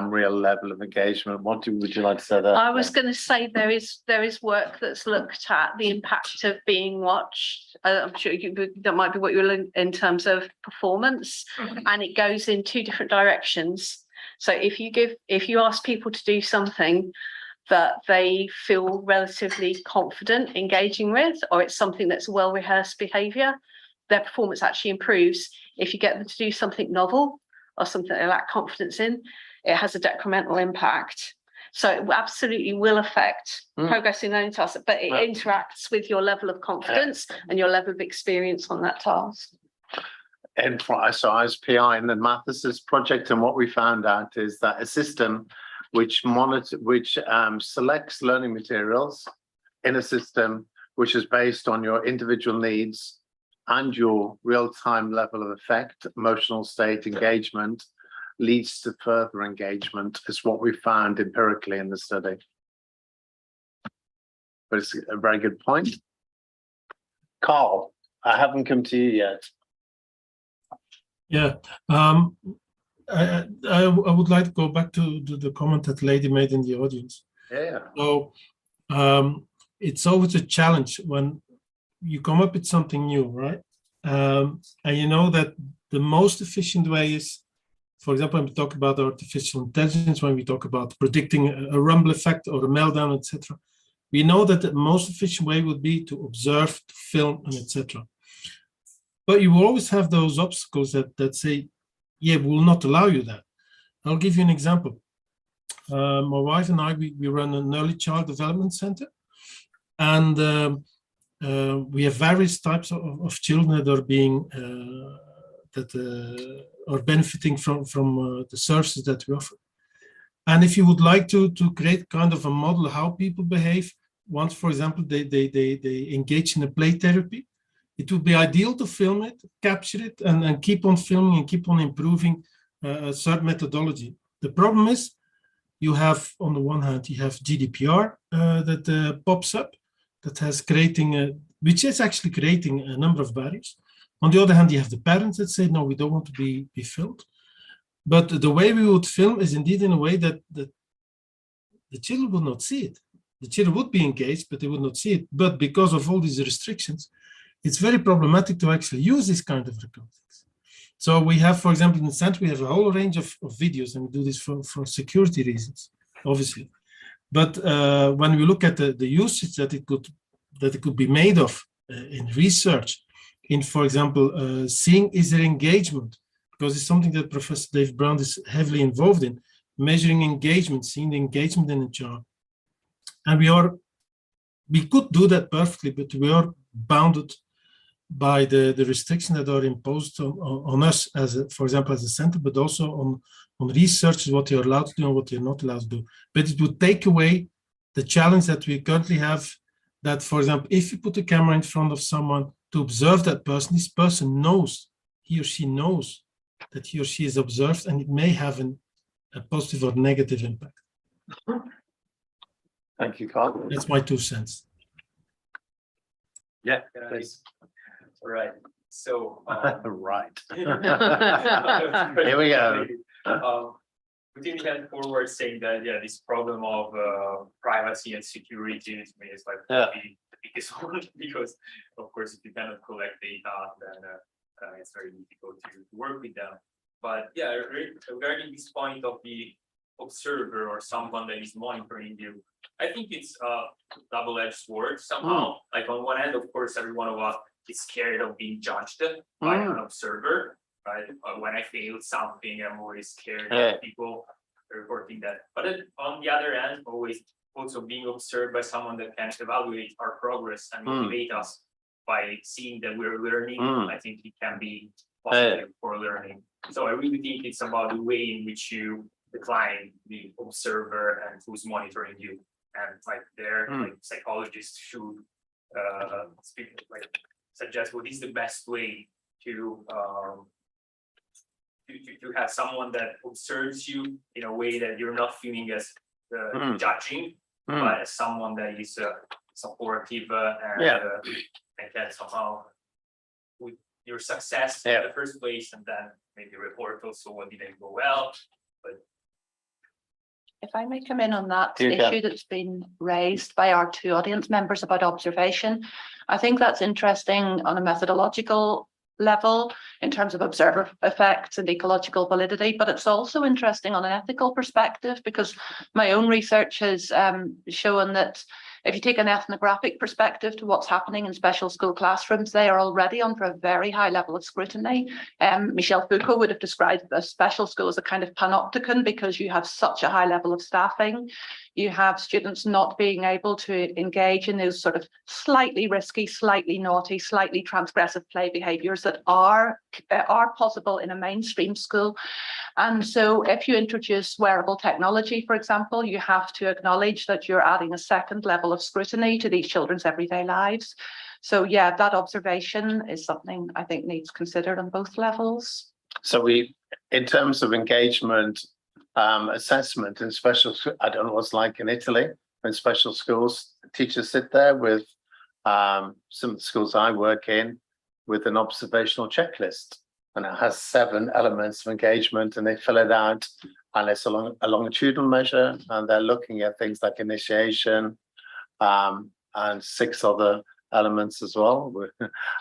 D: real level of engagement. What would you like to say there?
Q: I was going to say there is work that's looked at the impact of being watched. I'm sure that might be what you're in terms of performance, and it goes in 2 different directions. So if you ask people to do something that they feel relatively confident engaging with, or it's something that's well rehearsed behavior, their performance actually improves. If you get them to do something novel or something they lack confidence in, it has a detrimental impact. So it absolutely will affect progress in learning tasks, but it interacts with your level of confidence and your level of experience on that task.
D: And so I was PI in the Mathesis project, and what we found out is that a system which selects learning materials in a system which is based on your individual needs and your real-time level of effect, emotional state, engagement, leads to further engagement, is what we found empirically in the study. But it's a very good point. Carl, I haven't come to you yet.
S: Yeah, I would like to go back to the comment that lady made in the audience.
D: Yeah.
S: So it's always a challenge when you come up with something new, right? And you know that the most efficient way is, for example, when we talk about artificial intelligence, when we talk about predicting a rumble effect or a meltdown, etc., we know that the most efficient way would be to observe, to film, and etc. But you will always have those obstacles that say, yeah, we will not allow you that. I'll give you an example. My wife and I, we run an early child development center, and we have various types of children that are being are benefiting from the services that we offer. And if you would like to create kind of a model how people behave, once, for example, they engage in a play therapy, it would be ideal to film it, capture it, and keep on filming and keep on improving a certain methodology. The problem is, you have, on the one hand, you have GDPR that pops up, that has which is actually creating a number of barriers. On the other hand, you have the parents that say, no, we don't want to be filmed. But the way we would film is indeed in a way that the children will not see it. The children would be engaged, but they would not see it. But because of all these restrictions, it's very problematic to actually use this kind of recordings. So we have, for example, in the center, we have a whole range of videos, and we do this for security reasons, obviously. But when we look at the usage that it could be made of in research, in, for example, seeing is there engagement, because it's something that Professor Dave Brown is heavily involved in, measuring engagement, seeing the engagement in a child. And we could do that perfectly, but we are bounded by the restrictions that are imposed on us, for example, as a center, but also on researchers, what you're allowed to do and what you're not allowed to do. But it would take away the challenge that we currently have, that, for example, if you put a camera in front of someone to observe that person, this person knows, he or she knows that he or she is observed, and it may have a positive or negative impact.
D: Thank you, Carl.
S: That's my 2 cents.
D: Yeah, please.
J: All right. So
D: right. Here we go.
J: We think we can forward saying that this problem of privacy and security is like the biggest one, because of course if you cannot collect data, then it's very difficult to work with them. But regarding this point of the observer or someone that is monitoring you, I think it's a double-edged sword somehow. Like on one hand, of course, every one of us is scared of being judged by an observer, right? When I fail something, I'm always scared of people reporting that. But then on the other hand, always also being observed by someone that can evaluate our progress and motivate us by seeing that we're learning. I think it can be positive for learning. So I really think it's about the way in which you decline the observer and who's monitoring you. And like like psychologists should suggest what is the best way to have someone that observes you in a way that you're not feeling as judging, but as someone that is supportive and can somehow with your success in the first place, and then maybe report also what didn't go well. But
R: if I may come in on that issue that's been raised by our 2 audience members about observation, I think that's interesting on a methodological level in terms of observer effects and ecological validity, but it's also interesting on an ethical perspective, because my own research has shown that If you take an ethnographic perspective to what's happening in special school classrooms, they are already under a very high level of scrutiny. Michel Foucault would have described a special school as a kind of panopticon because you have such a high level of staffing. You have students not being able to engage in those sort of slightly risky, slightly naughty, slightly transgressive play behaviours that are possible in a mainstream school. And so if you introduce wearable technology, for example, you have to acknowledge that you're adding a second level of scrutiny to these children's everyday lives. So yeah, that observation is something I think needs considered on both levels.
D: So we, in terms of engagement, assessment in special, I don't know what's like in Italy, in special schools, teachers sit there with some of the schools I work in with an observational checklist, and it has 7 elements of engagement, and they fill it out, and it's a longitudinal measure, and they're looking at things like initiation and 6 other elements as well,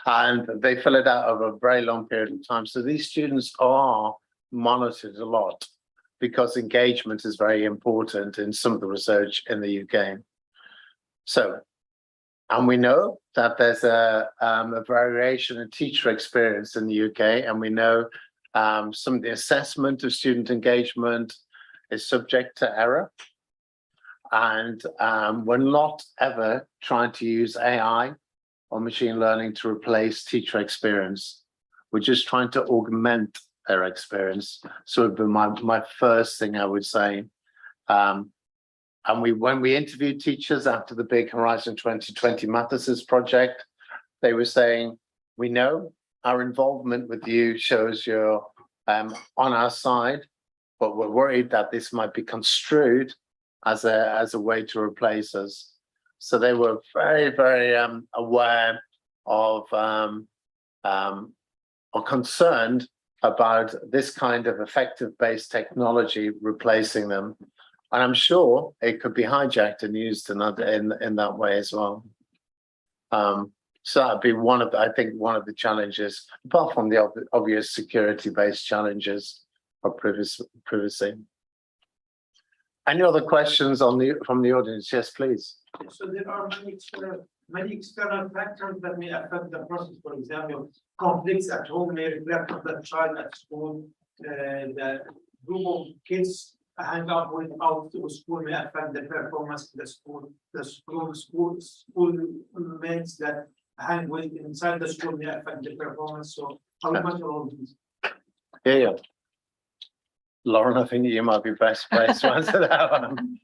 D: and they fill it out over a very long period of time. So these students are monitored a lot, because engagement is very important in some of the research in the UK. So, and we know that there's a variation in teacher experience in the UK, and we know some of the assessment of student engagement is subject to error. And we're not ever trying to use AI or machine learning to replace teacher experience. We're just trying to augment their experience. So it would be my first thing I would say. And when we interviewed teachers after the big Horizon 2020 Mathes's project, they were saying, we know our involvement with you shows you're on our side, but we're worried that this might be construed as a way to replace us. So they were very, very aware of or concerned about this kind of effective-based technology replacing them. And I'm sure it could be hijacked and used in that way as well. So that'd be one of the challenges, apart from the obvious security-based challenges of privacy. Any other questions from the audience? Yes, please.
F: So there are many external factors that may affect the process. For example, conflicts at home may reflect on the child at school. The group of kids hang out with out to school may affect the performance of the school. The schoolmates that hang with inside the school may affect the performance. So how much of all these?
D: Yeah. Lauren, I think you might be best placed to answer that one.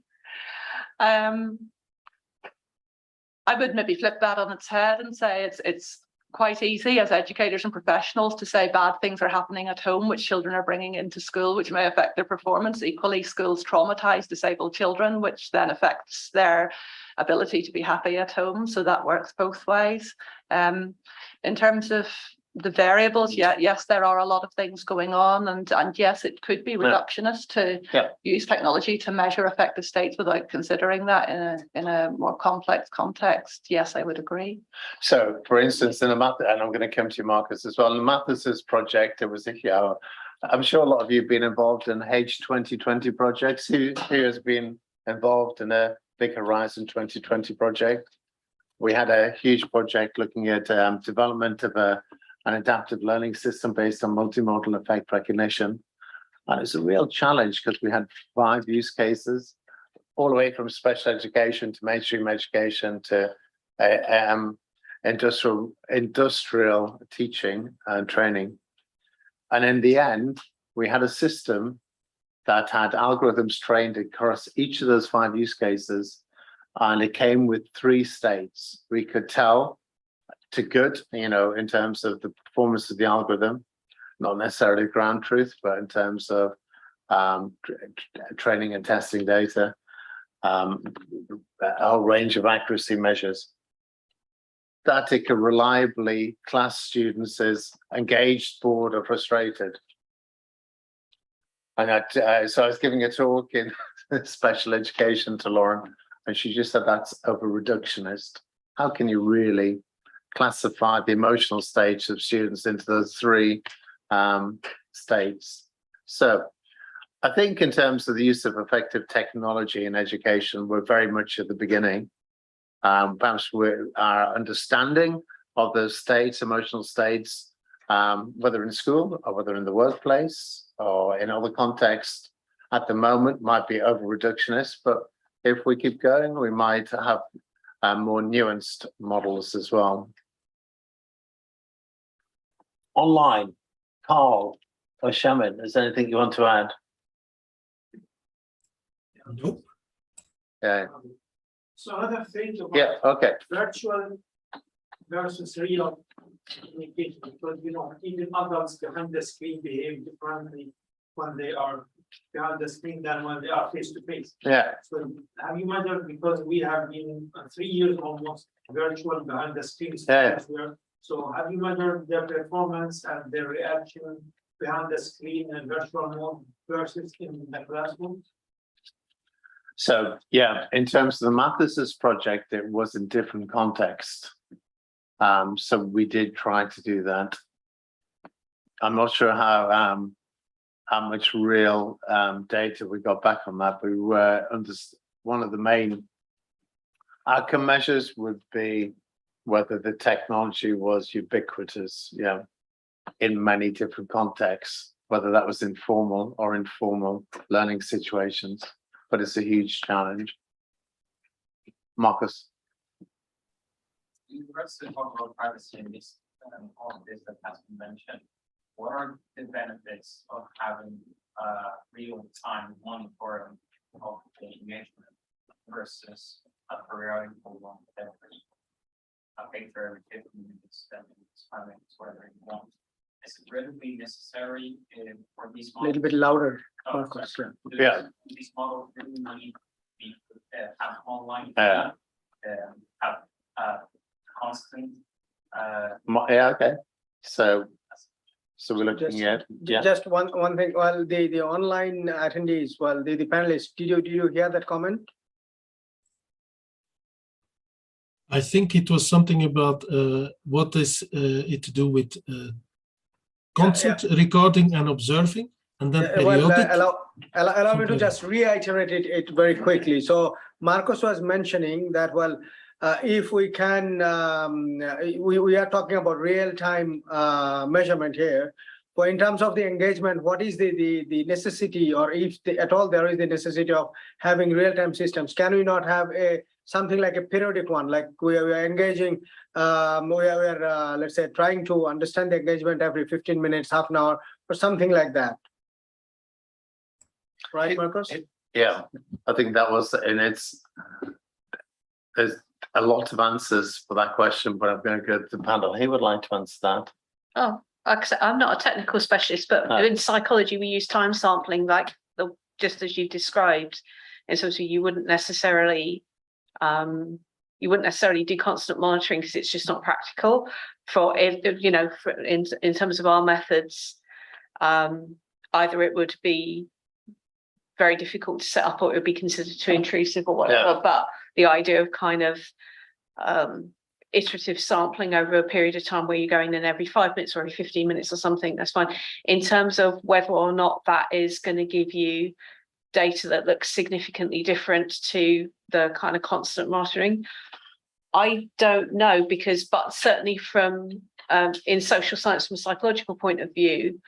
R: I would maybe flip that on its head and say it's quite easy as educators and professionals to say bad things are happening at home, which children are bringing into school, which may affect their performance. Equally, schools traumatize disabled children, which then affects their ability to be happy at home. So that works both ways. In terms of the variables, yes, there are a lot of things going on, and yes, it could be reductionist to use technology to measure affected states without considering that in a more complex context. Yes, I would agree.
D: So, for instance, in the Math, and I'm going to come to you, Marcus, as well. In the Mathes's project, it was I'm sure a lot of you have been involved in H2020 projects. Who has been involved in a big Horizon 2020 project? We had a huge project looking at development of an adaptive learning system based on multimodal effect recognition. And it's a real challenge because we had 5 use cases, all the way from special education to mainstream education to industrial teaching and training. And in the end, we had a system that had algorithms trained across each of those 5 use cases. And it came with 3 states. We could tell to good, in terms of the performance of the algorithm, not necessarily ground truth, but in terms of training and testing data, a whole range of accuracy measures, that it could reliably class students as engaged, bored, or frustrated. And so I was giving a talk in special education to Lauren, and she just said that's over reductionist. How can you really classify the emotional stage of students into those 3 states? So I think in terms of the use of effective technology in education, we're very much at the beginning. perhaps our understanding of those states, emotional states, whether in school or whether in the workplace or in other contexts at the moment might be over reductionist, but if we keep going, we might have more nuanced models as well. Online, Carl or Shaman, is there anything you want to add?
S: Nope.
D: Yeah.
F: So another thing about
D: Yeah, okay.
F: virtual versus real communication, because even adults behind the screen behave differently when they are behind the screen than when they are face to face.
D: Yeah.
F: So have you measured, because we have been 3 years almost virtual behind the screen.
D: Yeah.
F: So have you measured their performance and their reaction behind the screen and virtual mode versus in the classroom?
D: So yeah, in terms of the Mathesis project, it was in different context. So we did try to do that. I'm not sure how much real data we got back on that, but we were under one of the main outcome measures would be whether the technology was ubiquitous, in many different contexts, whether that was informal or informal learning situations. But it's a huge challenge. Marcus.
E: In regards to talk about privacy and this, all of this that has been mentioned, what are the benefits of having real-time monitoring of the engagement versus a periodical one every a paper every 15 minutes, 10 minutes, 5 minutes, whatever you want? Is it really necessary for these models?
A: A little bit louder,
E: Oh,
A: Marcus.
E: sorry.
D: Yeah.
E: Do these models really need to be have online?
D: Yeah.
E: Have constant.
D: Yeah. Okay. So we're looking at
A: just one thing. Well, the online attendees, well, the panelists. Did you hear that comment?
S: I think it was something about what is it to do with constant recording and observing, and then periodic.
A: Allow me to just reiterate it very quickly. So Marcus was mentioning that, well, if we can, we are talking about real-time measurement here. But in terms of the engagement, what is the necessity, or if at all there is the necessity of having real-time systems? Can we not have something like a periodic one, like we are engaging, we are let's say trying to understand the engagement every 15 minutes, half an hour, or something like that? Right, Marcus?
D: Yeah, I think that was, and there's a lot of answers for that question, but I'm going to go to the panel. Who would like to answer that?
Q: Oh, like I said, I'm not a technical specialist, but in psychology, we use time sampling, just as you described. And so you wouldn't necessarily do constant monitoring because it's just not practical for in terms of our methods. Either it would be very difficult to set up, or it would be considered too intrusive or whatever. But the idea of kind of iterative sampling over a period of time where you're going in every 5 minutes or every 15 minutes or something, that's fine. In terms of whether or not that is going to give you data that looks significantly different to the kind of constant monitoring, I don't know, but certainly from in social science, from a psychological point of view,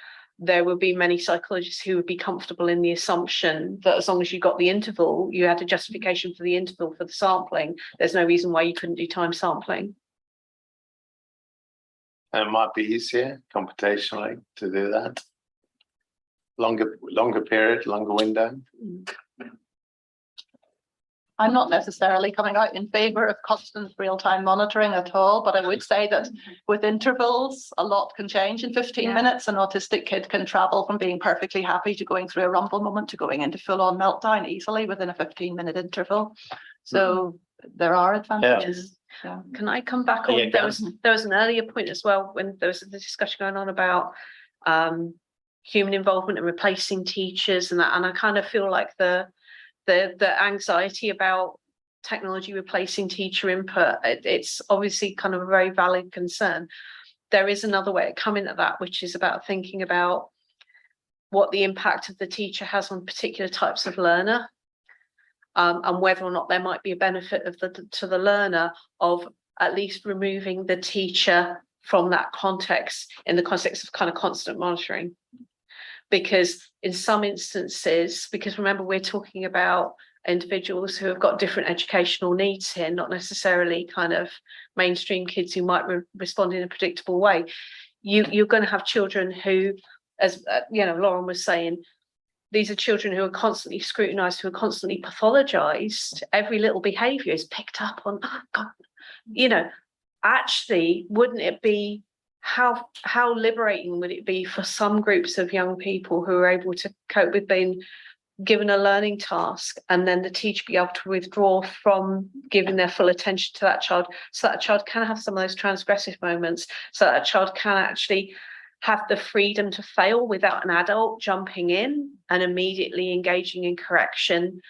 Q: there would be many psychologists who would be comfortable in the assumption that as long as you got the interval, you had a justification for the interval for the sampling. There's no reason why you couldn't do time sampling.
D: And it might be easier computationally to do that. Longer period, longer window.
R: I'm not necessarily coming out in favor of constant real-time monitoring at all, but I would say that with intervals, a lot can change in 15 minutes. An autistic kid can travel from being perfectly happy to going through a rumble moment to going into full-on meltdown easily within a 15-minute interval. So there are advantages. Yeah.
Q: Can I come back on? There was an earlier point as well when there was the discussion going on about human involvement and replacing teachers and that, and I kind of feel like the anxiety about technology replacing teacher input, it's obviously kind of a very valid concern. There is another way of coming at that, which is about thinking about what the impact of the teacher has on particular types of learner. and whether or not there might be a benefit of to the learner of at least removing the teacher from that context, in the context of kind of constant monitoring. Because in some instances, because remember, we're talking about individuals who have got different educational needs here, not necessarily kind of mainstream kids who might respond in a predictable way. You're going to have children who, as Lauren was saying, these are children who are constantly scrutinized, who are constantly pathologized. Every little behavior is picked up on. Oh God, actually, wouldn't it be how liberating would it be for some groups of young people who are able to cope with being given a learning task, and then the teacher be able to withdraw from giving their full attention to that child, so that child can have some of those transgressive moments, so that child can actually have the freedom to fail without an adult jumping in and immediately engaging in correction,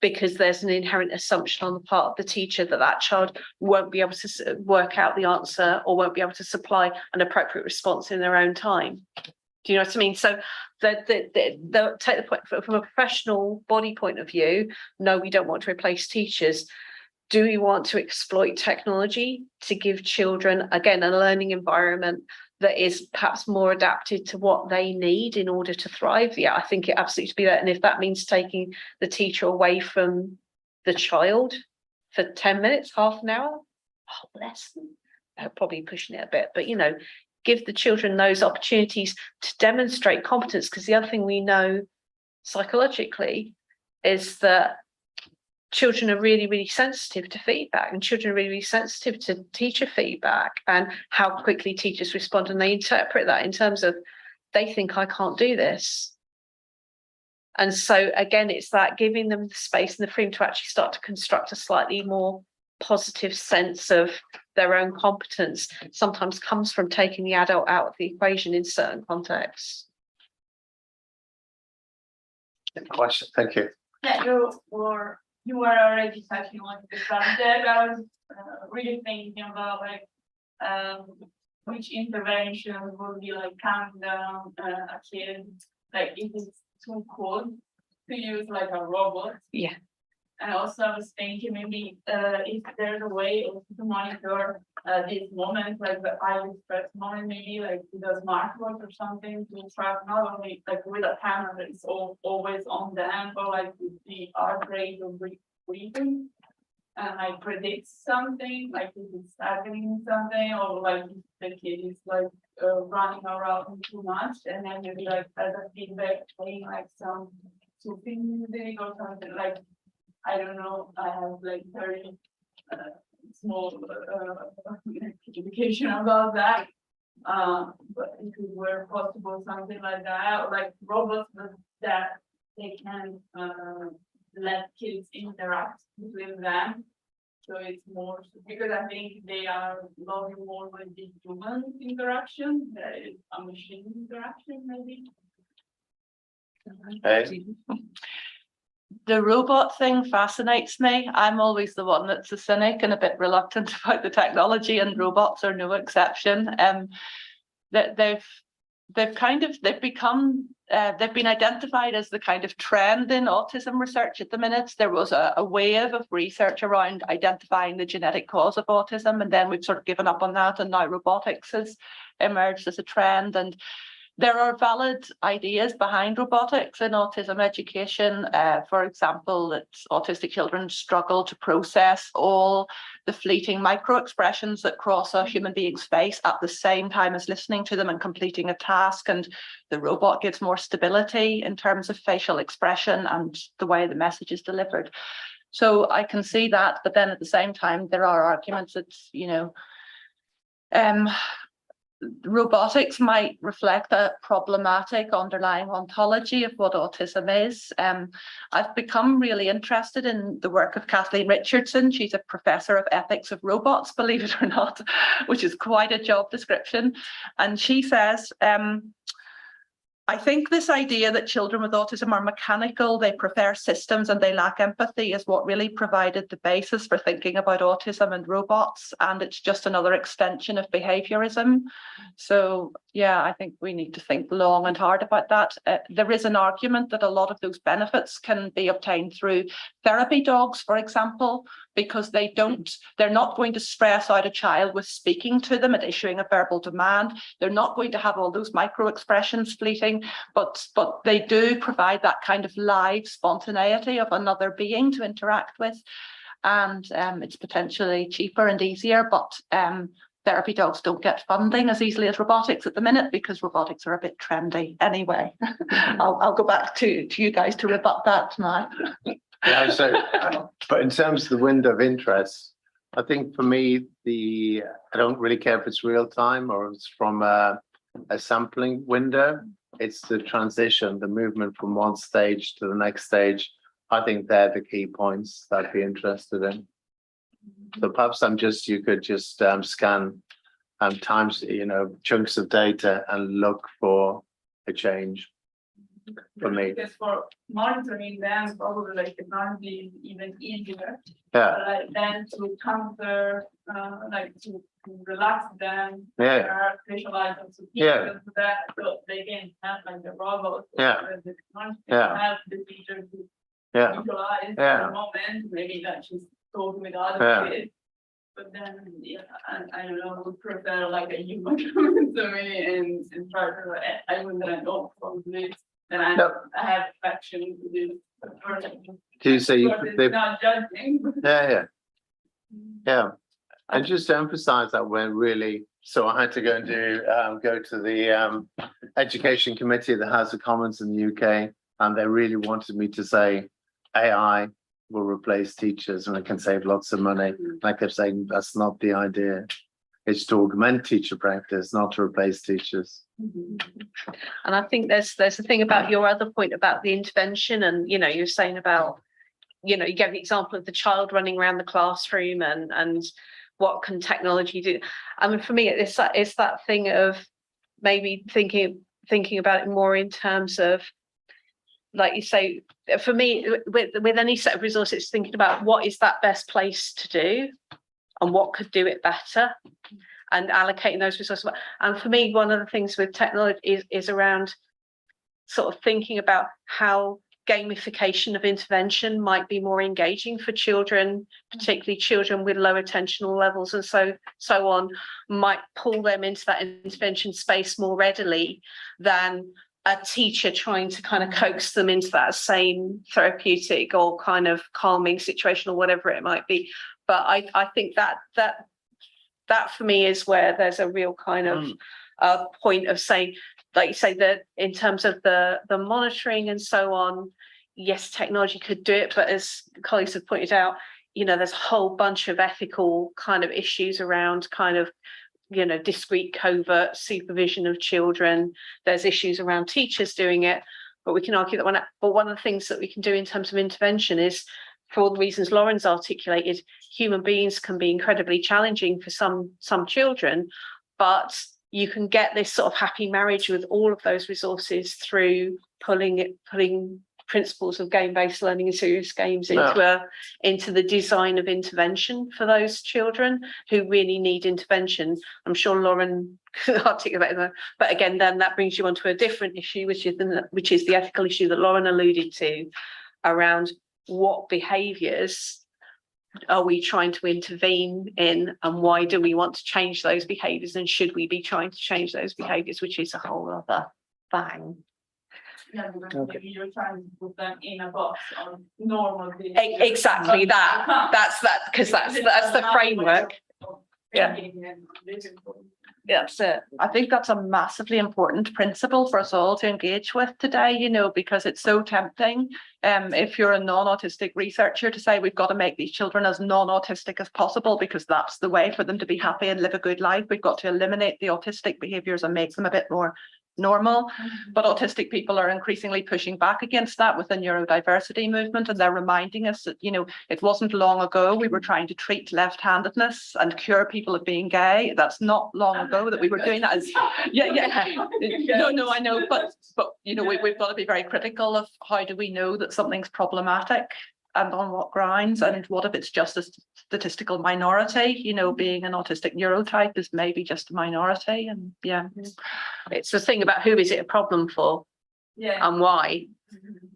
Q: because there's an inherent assumption on the part of the teacher that that child won't be able to work out the answer or won't be able to supply an appropriate response in their own time. Do you know what I mean? So take the point from a professional body point of view. No, we don't want to replace teachers. Do we want to exploit technology to give children, again, a learning environment that is perhaps more adapted to what they need in order to thrive? Yeah, I think it absolutely should be that. And if that means taking the teacher away from the child for 10 minutes, half an hour, oh, bless them. They're probably pushing it a bit, but give the children those opportunities to demonstrate competence, because the other thing we know psychologically is that children are really, really sensitive to feedback, and children are really, really sensitive to teacher feedback and how quickly teachers respond, and they interpret that in terms of they think I can't do this. And so again, it's that giving them the space and the freedom to actually start to construct a slightly more positive sense of their own competence sometimes comes from taking the adult out of the equation in certain contexts.
D: Question, thank you.
C: Yeah, you were already touching on the subject. I was really thinking about which intervention would be calming down a kid, if it's too cold to use a robot. Yeah. And also I was thinking maybe if there's a way to monitor these moments, the eye stress moment, maybe with a smartwatch or something, to track not only with a camera that is always on them, but with the heart rate or breathing, and predict something, if it's happening something, or if the kid is running around too much, and then maybe as a feedback playing some soothing music or something I don't know, I have very small education about that. But if it were possible, something like that, or robots that they can let kids interact with them. So it's more, because I think they are loving more with the human interaction, that is a machine interaction, maybe.
R: The robot thing fascinates me. I'm always the one that's a cynic and a bit reluctant about the technology, and robots are no exception. That they've been identified as the kind of trend in autism research at the minute. There was a wave of research around identifying the genetic cause of autism, and then we've sort of given up on that, and now robotics has emerged as a trend. And there are valid ideas behind robotics in autism education. For example, that autistic children struggle to process all the fleeting micro expressions that cross a human being's face at the same time as listening to them and completing a task. And the robot gives more stability in terms of facial expression and the way the message is delivered. So I can see that, but then at the same time, there are arguments that, robotics might reflect a problematic underlying ontology of what autism is. I've become really interested in the work of Kathleen Richardson. She's a professor of ethics of robots, believe it or not, which is quite a job description. And she says,
I: I think this idea that children with autism are mechanical, they prefer systems and they lack empathy is what really provided the basis for thinking about autism and robots. And it's just another extension of behaviorism. So yeah, I think we need to think long and hard about that. There is an argument that a lot of those benefits can be obtained through therapy dogs, for example, because they're not going to stress out a child with speaking to them and issuing a verbal demand. They're not going to have all those micro expressions fleeting, but they do provide that kind of live spontaneity of another being to interact with. And it's potentially cheaper and easier, but therapy dogs don't get funding as easily as robotics at the minute because robotics are a bit trendy anyway. I'll go back to you guys to rebut that now.
D: Yeah, so, but in terms of the window of interest, I think for me, I don't really care if it's real time or it's from a sampling window. It's the transition, the movement from one stage to the next stage. I think they're the key points that I'd be interested in. So perhaps you could just scan times, chunks of data and look for a change for me.
C: Because for monitoring them, probably like technology is even easier.
D: Yeah.
C: Then to counter, to relax them.
D: Yeah.
C: Visualize them to
D: Yeah.
C: them that so they can have like the robots.
D: Yeah.
C: The technology
D: Yeah.
C: have the feature to
D: Yeah.
C: visualize
D: Yeah.
C: the moment. Maybe that she's talking with other
D: Yeah.
C: kids. But then, yeah, I don't know, would prefer like a human coming to me and try to, I wouldn't know from this. Then I have action to do.
D: Do you say
C: It's not judging.
D: Yeah. And just to emphasize that we're really, so I had to go and go to the education committee of the House of Commons in the UK, and they really wanted me to say AI will replace teachers and it can save lots of money. And I kept saying that's not the idea. It's to augment teacher practice, not to replace teachers.
Q: And I think there's a thing about your other point about the intervention, and you're saying about, you gave the example of the child running around the classroom and what can technology do. I mean, for me, it's that thing of maybe thinking about it more in terms of, like you say, for me, with any set of resources, thinking about what is that best place to do and what could do it better and allocating those resources. And for me, one of the things with technology is around sort of thinking about how gamification of intervention might be more engaging for children, particularly children with low attentional levels and so on, might pull them into that intervention space more readily than a teacher trying to kind of coax them into that same therapeutic or kind of calming situation or whatever it might be. But I think that for me is where there's a real kind of point of saying, like you say, that in terms of the monitoring and so on, yes, technology could do it, but as colleagues have pointed out, there's a whole bunch of ethical kind of issues around kind of discrete covert supervision of children. There's issues around teachers doing it, but we can argue that one of the things that we can do in terms of intervention is, for all the reasons Lauren's articulated, human beings can be incredibly challenging for some children, but you can get this sort of happy marriage with all of those resources through pulling principles of game-based learning and serious games into the design of intervention for those children who really need intervention. I'm sure Lauren could articulate that, but again, then that brings you onto a different issue, which is the ethical issue that Lauren alluded to around what behaviours are we trying to intervene in, and why do we want to change those behaviours, and should we be trying to change those behaviours, which is a whole other thing.
C: Yeah, because maybe you're trying to put them in a box on normal behavior.
Q: Exactly that's because that's the framework. Yeah. That's it. I think that's a massively important principle for us all to engage with today, because it's so tempting. If you're a non-autistic researcher, to say we've got to make these children as non-autistic as possible because that's the way for them to be happy and live a good life. We've got to eliminate the autistic behaviours and make them a bit more
I: normal. But autistic people are increasingly pushing back against that with the neurodiversity movement, and they're reminding us that, you know, it wasn't long ago we were trying to treat left-handedness and cure people of being gay. That's not long ago that we were doing that. As no, I know, but you know, we've got to be very critical of how do we know that something's problematic and on what grounds, and what if it's just a statistical minority? You know, being an autistic neurotype is maybe just a minority, and yeah.
Q: It's the thing about who is it a problem for, and why,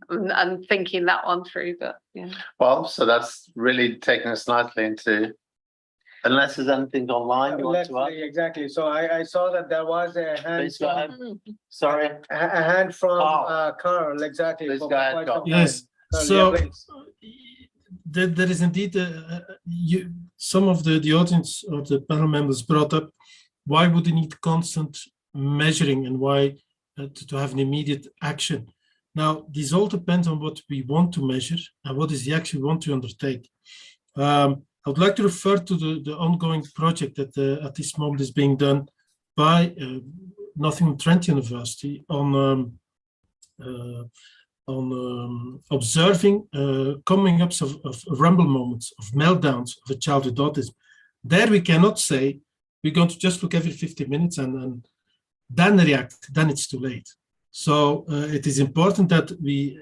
Q: and thinking that one through. But yeah.
D: Well, so that's really taken us nicely into, unless there's anything online you want to add.
A: Exactly. So I saw that there was a hand.
D: Please go ahead. Sorry.
A: A hand from Carl. Exactly.
D: Please go ahead, Carl.
S: Yes.
A: Carl,
S: So
A: yeah, please.
S: there is indeed some of the audience or the panel members brought up why would you need constant measuring and why to have an immediate action. Now, this all depends on what we want to measure and what is the action we want to undertake. I would like to refer to the ongoing project that at this moment is being done by Nottingham Trent University on observing coming ups of rumble moments, of meltdowns of a child with autism. There we cannot say we're going to just look every 50 minutes and then react, then it's too late. So it is important that we,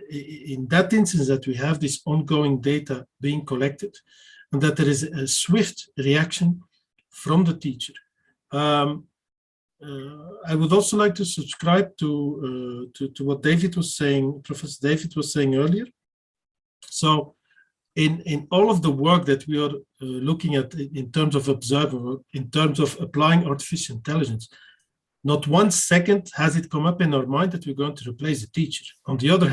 S: in that instance, that we have this ongoing data being collected and that there is a swift reaction from the teacher. I would also like to subscribe to what David was saying, Professor David was saying earlier. So in all of the work that we are looking at in terms of observer, in terms of applying artificial intelligence, not 1 second has it come up in our mind that we're going to replace the teacher. On the other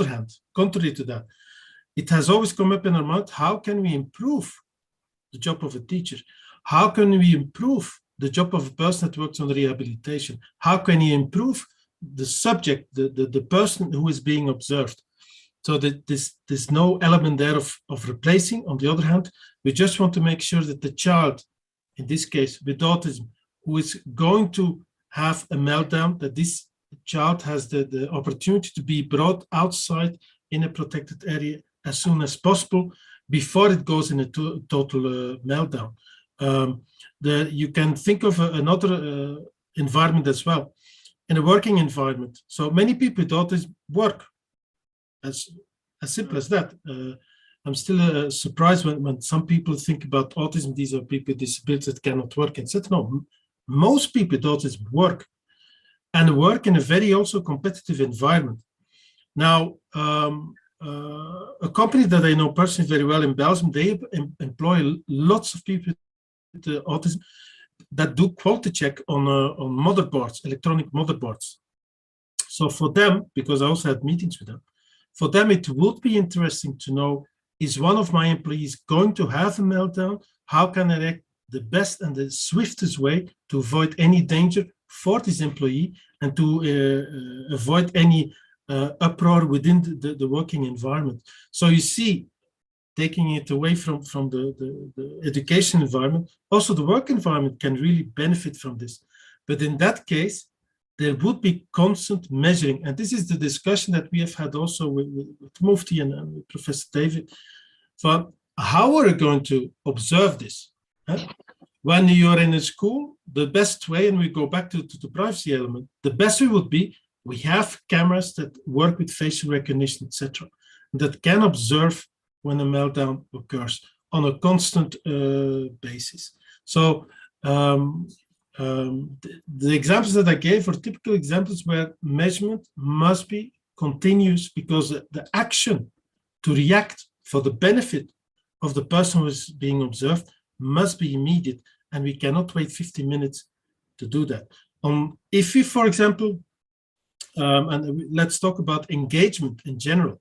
S: hand, contrary to that, it has always come up in our mind, how can we improve the job of a teacher? How can we improve the job of a person that works on rehabilitation? How can you improve the subject, the person who is being observed? So that there's no element there of replacing. On the other hand, we just want to make sure that the child, in this case with autism, who is going to have a meltdown, that this child has the opportunity to be brought outside in a protected area as soon as possible before it goes in a total meltdown. You can think of another environment as well, in a working environment. So many people with autism work, as simple as that. I'm still surprised when some people think about autism, these are people with disabilities that cannot work, etc. No, most people with autism work, and work in a very also competitive environment. Now, a company that I know personally very well in Belgium, they employ lots of people with autism that do quality check on motherboards, electronic motherboards. So for them, because I also had meetings with them, for them it would be interesting to know, is one of my employees going to have a meltdown? How can I act the best and the swiftest way to avoid any danger for this employee and to avoid any uproar within the working environment? So you see, taking it away from the education environment, also the work environment can really benefit from this. But in that case, there would be constant measuring. And this is the discussion that we have had also with Mufti and with Professor David. For how are we going to observe this? When you're in a school, the best way, and we go back to the privacy element, the best way would be, we have cameras that work with facial recognition, etc., that can observe when a meltdown occurs on a constant basis. So the examples that I gave are typical examples where measurement must be continuous, because the action to react for the benefit of the person who is being observed must be immediate, and we cannot wait 50 minutes to do that. If we, for example, and let's talk about engagement in general.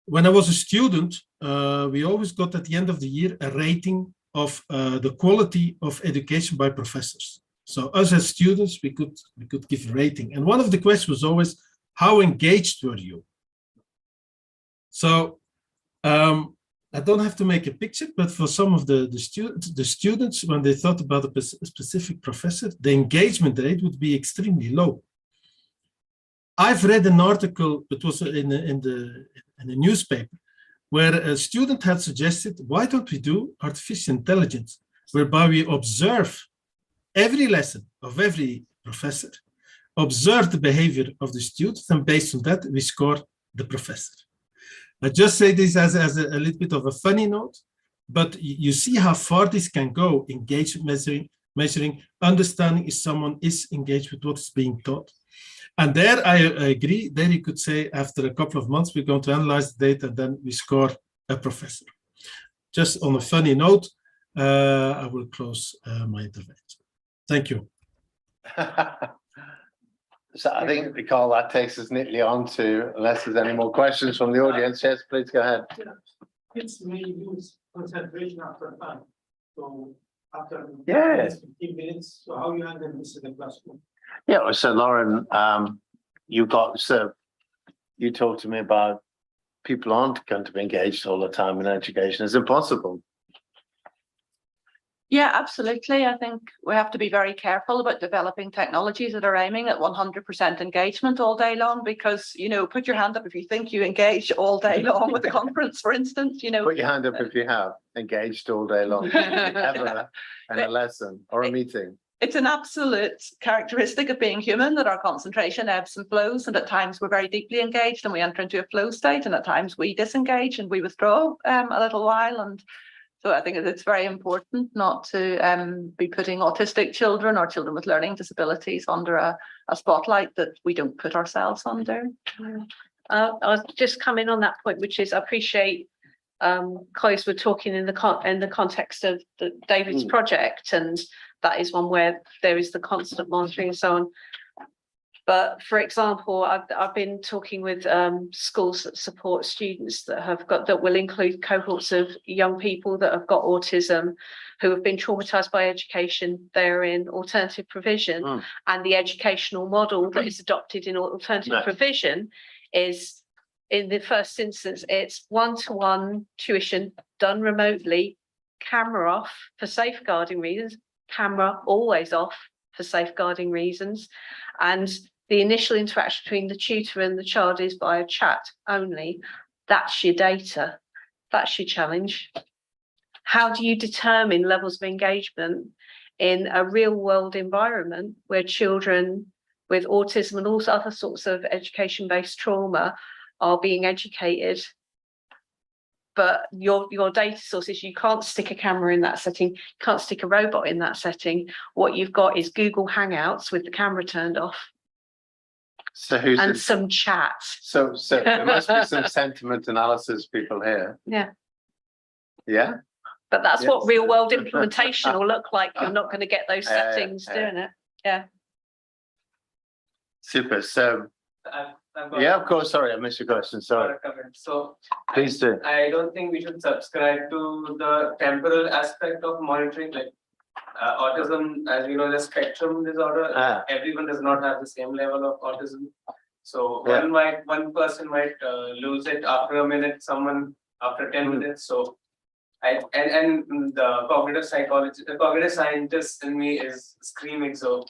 S: When I was a student, we always got at the end of the year a rating of the quality of education by professors. So us as students, we could give a rating. And one of the questions was always, how engaged were you? So I don't have to make a picture, but for some of the students, when they thought about a specific professor, the engagement rate would be extremely low. I've read an article, it was in a newspaper, where a student had suggested, why don't we do artificial intelligence, whereby we observe every lesson of every professor, observe the behavior of the students, and based on that, we score the professor. I just say this as a little bit of a funny note, but you see how far this can go, engagement measuring, understanding if someone is engaged with what's being taught. And there I agree, there you could say after a couple of months, we're going to analyze the data, then we score a professor. Just on a funny note, I will close my intervention. Thank you.
D: So I think, Nicole, that takes us neatly on to, unless there's any more questions from the audience. Yes, please go ahead.
F: Kids may lose concentration after time. So after 15 minutes, so how you handle this in the classroom?
D: Yeah, so Lauren, you talked to me about people aren't going to be engaged all the time in education. It's impossible.
I: Yeah, absolutely. I think we have to be very careful about developing technologies that are aiming at 100% engagement all day long, because, you know, put your hand up if you think you engage all day long with a conference, for instance, you know.
D: Put your hand up if you have engaged all day long, ever, in a lesson or a meeting.
I: It's an absolute characteristic of being human that our concentration ebbs and flows, and at times we're very deeply engaged and we enter into a flow state, and at times we disengage and we withdraw a little while. And so I think it's very important not to be putting autistic children or children with learning disabilities under a spotlight that we don't put ourselves under.
Q: I'll just come in on that point, which is I appreciate colleagues were talking in the context of David's project, and that is one where there is the constant monitoring and so on. But for example, I've been talking with schools that support students that will include cohorts of young people that have got autism, who have been traumatized by education. They're in alternative provision, and the educational model that is adopted in alternative provision is, in the first instance, it's one-to-one tuition done remotely, camera off for safeguarding reasons, camera always off for safeguarding reasons, and the initial interaction between the tutor and the child is via chat only. That's your data. That's your challenge. How do you determine levels of engagement in a real world environment where children with autism and all other sorts of education-based trauma are being educated? But your data sources, you can't stick a camera in that setting, you can't stick a robot in that setting. What you've got is Google Hangouts with the camera turned off.
D: So who's
Q: some chat.
D: So there must be some sentiment analysis people here.
Q: Yeah.
D: Yeah.
Q: But that's what real world implementation will look like. You're not going to get those settings doing it. Yeah.
D: Super. So yeah, of course. Sorry, I missed your question. Sorry.
P: So
D: please do.
P: I don't think we should subscribe to the temporal aspect of monitoring, like autism, as we know, the spectrum disorder. Everyone does not have the same level of autism. So one person might lose it after a minute, someone after 10 minutes. So and the cognitive scientist in me is screaming. So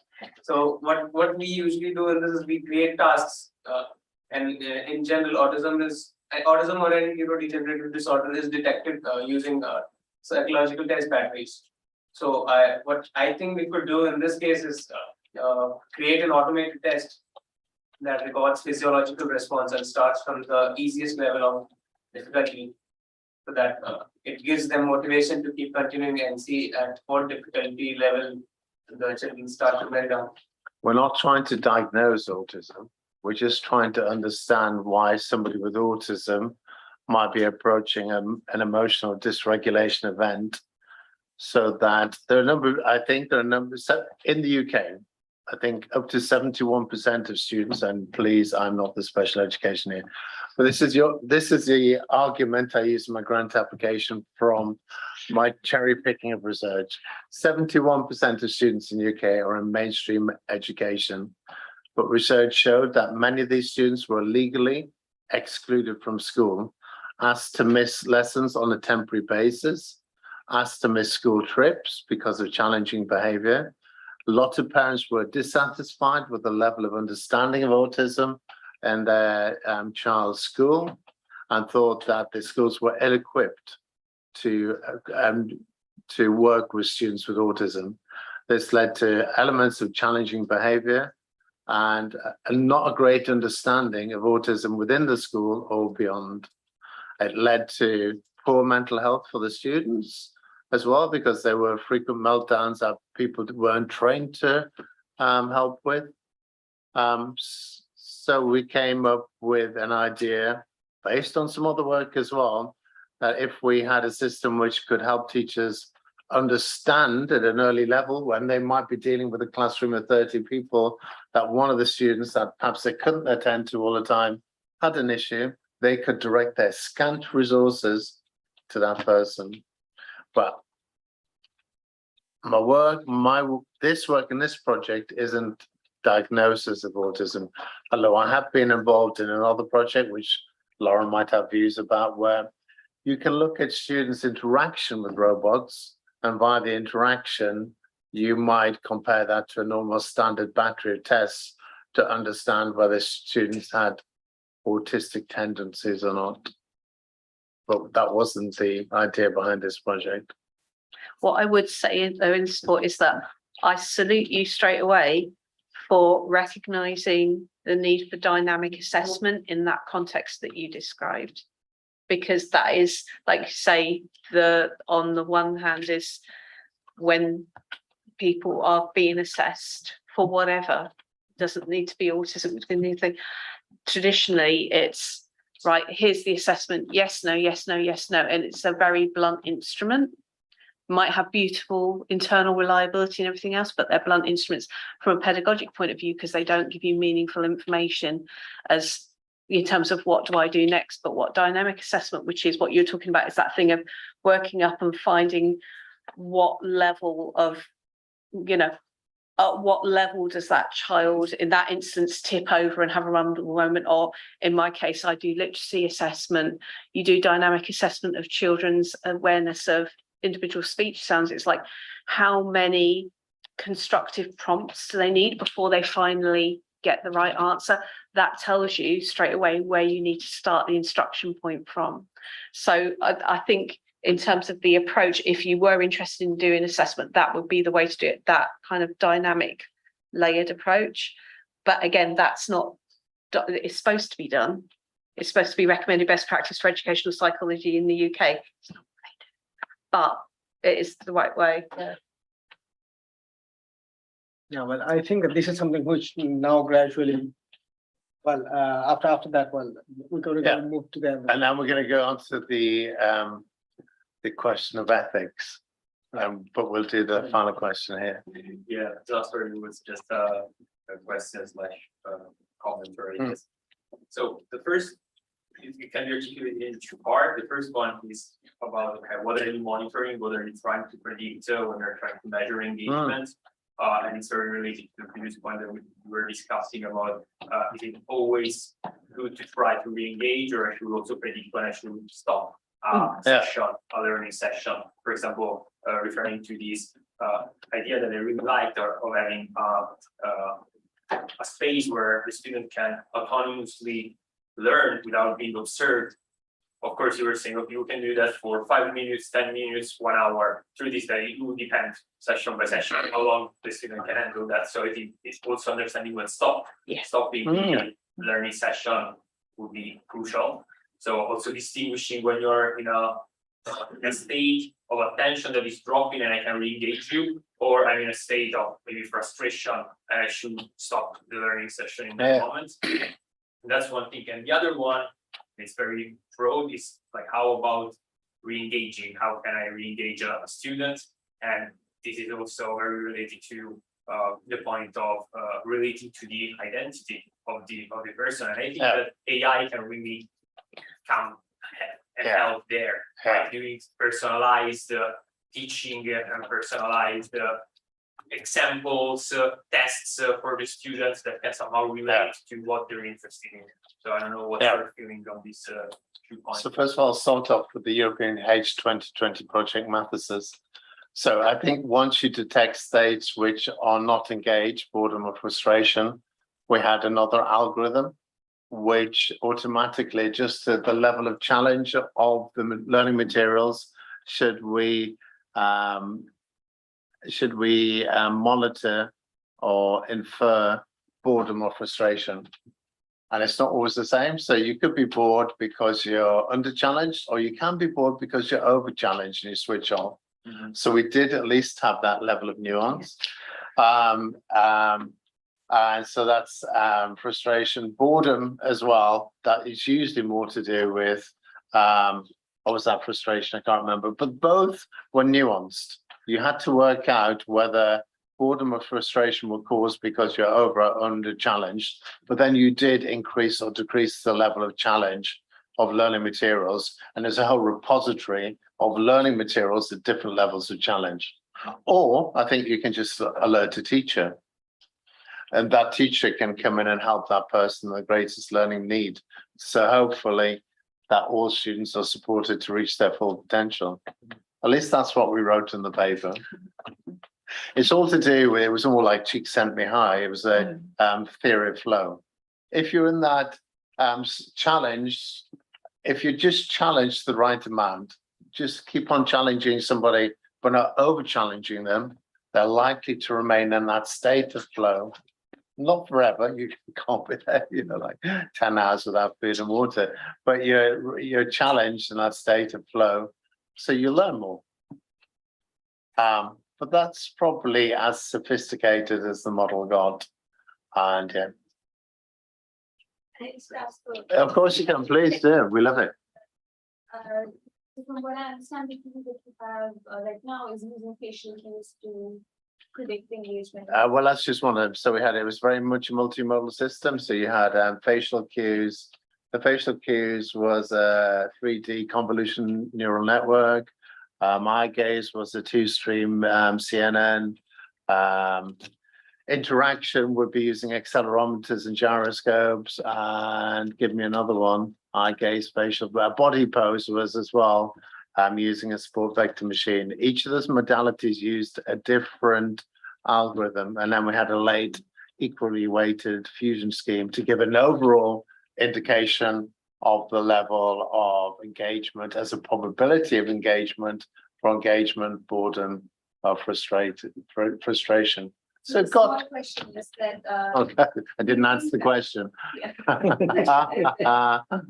P: what we usually do in this is we create tasks, and in general, autism or any neurodegenerative disorder is detected using psychological test batteries. So what I think we could do in this case is create an automated test that records physiological response and starts from the easiest level of difficulty, so that it gives them motivation to keep continuing and see at what difficulty level the children start to melt down.
D: We're not trying to diagnose autism. We're just trying to understand why somebody with autism might be approaching an emotional dysregulation event. So that there are a number, I think there are numbers in the UK, I think up to 71% of students, and please, I'm not the special education here, but this is the argument I use in my grant application from my cherry picking of research. 71% of students in the UK are in mainstream education, but research showed that many of these students were legally excluded from school asked to miss lessons on a temporary basis, asked to miss school trips because of challenging behavior. A lot of parents were dissatisfied with the level of understanding of autism in their child's school and thought that the schools were ill-equipped to work with students with autism. This led to elements of challenging behavior and not a great understanding of autism within the school or beyond. It led to poor mental health for the students as well, because there were frequent meltdowns that people weren't trained to help with. So we came up with an idea based on some other work as well, that if we had a system which could help teachers understand at an early level when they might be dealing with a classroom of 30 people, that one of the students that perhaps they couldn't attend to all the time had an issue, they could direct their scant resources to that person. But this work in this project isn't diagnosis of autism, although I have been involved in another project which Lauren might have views about, where you can look at students' interaction with robots, and via the interaction, you might compare that to a normal standard battery of tests to understand whether students had autistic tendencies or not. But that wasn't the idea behind this project.
Q: What I would say though in support is that I salute you straight away for recognizing the need for dynamic assessment in that context that you described. Because that is, like you say, on the one hand is when people are being assessed for whatever, doesn't need to be autism, it's been anything. Traditionally, it's right, here's the assessment, yes, no, yes, no, yes, no, and it's a very blunt instrument. Might have beautiful internal reliability and everything else, but they're blunt instruments from a pedagogic point of view because they don't give you meaningful information as in terms of what do I do next. But what dynamic assessment, which is what you're talking about, is that thing of working up and finding what level of, at what level does that child in that instance tip over and have a rumble moment? Or in my case, I do literacy assessment. You do dynamic assessment of children's awareness of individual speech sounds. It's like, how many constructive prompts do they need before they finally get the right answer? That tells you straight away where you need to start the instruction point from. So I think in terms of the approach, if you were interested in doing assessment, that would be the way to do it, that kind of dynamic layered approach. But again, that's not, it's supposed to be done. It's supposed to be recommended best practice for educational psychology in the UK. It's not what they do, but it is the right way.
A: Yeah, well, I think that this is something which now gradually, well, after that, well, we're going to move to the.
D: And now we're going to go on to the question of ethics, but we'll do the final question here.
J: Yeah, just for it was just a question / commentary. So the first, you can be articulated in two parts. The first one is about what are you monitoring, what are you trying to predict when you're trying to measure engagement. And it's very related to the previous point that we were discussing about is it always good to try to re-engage, or I should also predict when I should stop session, a learning session. For example, referring to this idea that I really liked of having a space where the student can autonomously learn without being observed. Of course, you were saying, okay, you can do that for 5 minutes, 10 minutes, 1 hour. Through this day, it will depend session by session how long the student can handle that. So I think it's also understanding when stopping the learning session will be crucial. So also distinguishing when you're in a state of attention that is dropping and I can re-engage you, or I'm in a state of maybe frustration and I should stop the learning session in that moment. And that's one thing. And the other one, it's very broad, is like, how about re-engaging? How can I re-engage a student? And this is also very related to the point of relating to the identity of the person. And I think that AI can really come and help there by doing personalized teaching and personalized examples, tests for the students that can somehow relate to what they're interested in. So I don't know what you're feeling on this
D: So first of all, I'll start off with the European H 2020 project Mathesis. So I think once you detect states which are not engaged, boredom or frustration, we had another algorithm which automatically adjusted the level of challenge of the learning materials. Should we monitor or infer boredom or frustration? And it's not always the same. So you could be bored because you're under challenged, or you can be bored because you're over challenged and you switch on. So we did at least have that level of nuance. And so that's frustration, boredom as well. That is usually more to do with what was that frustration? I can't remember, but both were nuanced. You had to work out whether boredom or frustration were caused because you're over or under challenged, but then you did increase or decrease the level of challenge of learning materials. And there's a whole repository of learning materials at different levels of challenge. Or I think you can just alert a teacher, and that teacher can come in and help that person with the greatest learning need. So hopefully that all students are supported to reach their full potential. At least that's what we wrote in the paper. It's all to do with, it was all like Cheek sent me high. It was a theory of flow. If you're in that challenge, if you just challenge the right amount, just keep on challenging somebody, but not over challenging them, they're likely to remain in that state of flow. Not forever, you can't be there, like 10 hours without food and water, but you're challenged in that state of flow, so you learn more. But that's probably as sophisticated as the model got. And yeah. Of course you can, please do, we love it.
U: From what I understand, the tool that you have right now is using facial cues to predict engagement.
D: Well, that's just one of them. So it was very much a multimodal system. So you had facial cues. The facial cues was a 3D convolution neural network. Eye gaze was a 2-stream CNN. Interaction would be using accelerometers and gyroscopes. And give me another one. Eye gaze, facial, body pose was as well. Using a sport vector machine. Each of those modalities used a different algorithm, and then we had a late equally weighted fusion scheme to give an overall indication of the level of engagement as a probability of engagement for engagement, boredom, or frustration. So
U: the small question is that
D: okay, I didn't answer the question.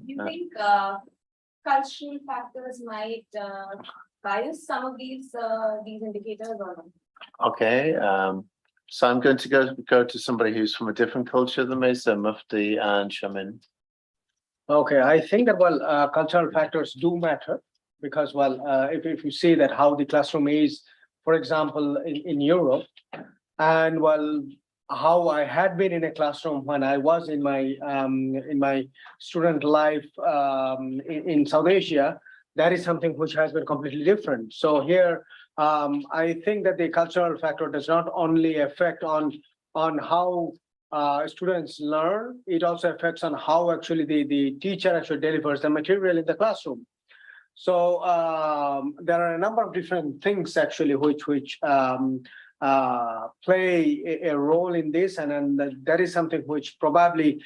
U: You think cultural factors might bias some of these indicators or not?
D: Okay, so I'm going to go to somebody who's from a different culture than me, so Mufti and Shamin.
A: Okay, I think that cultural factors do matter because if you see that how the classroom is, for example, in Europe, and how I had been in a classroom when I was in my student life in South Asia, that is something which has been completely different. So here, I think that the cultural factor does not only affect on how students learn, it also affects on how actually the teacher actually delivers the material in the classroom. So there are a number of different things actually which play a role in this, and that is something which probably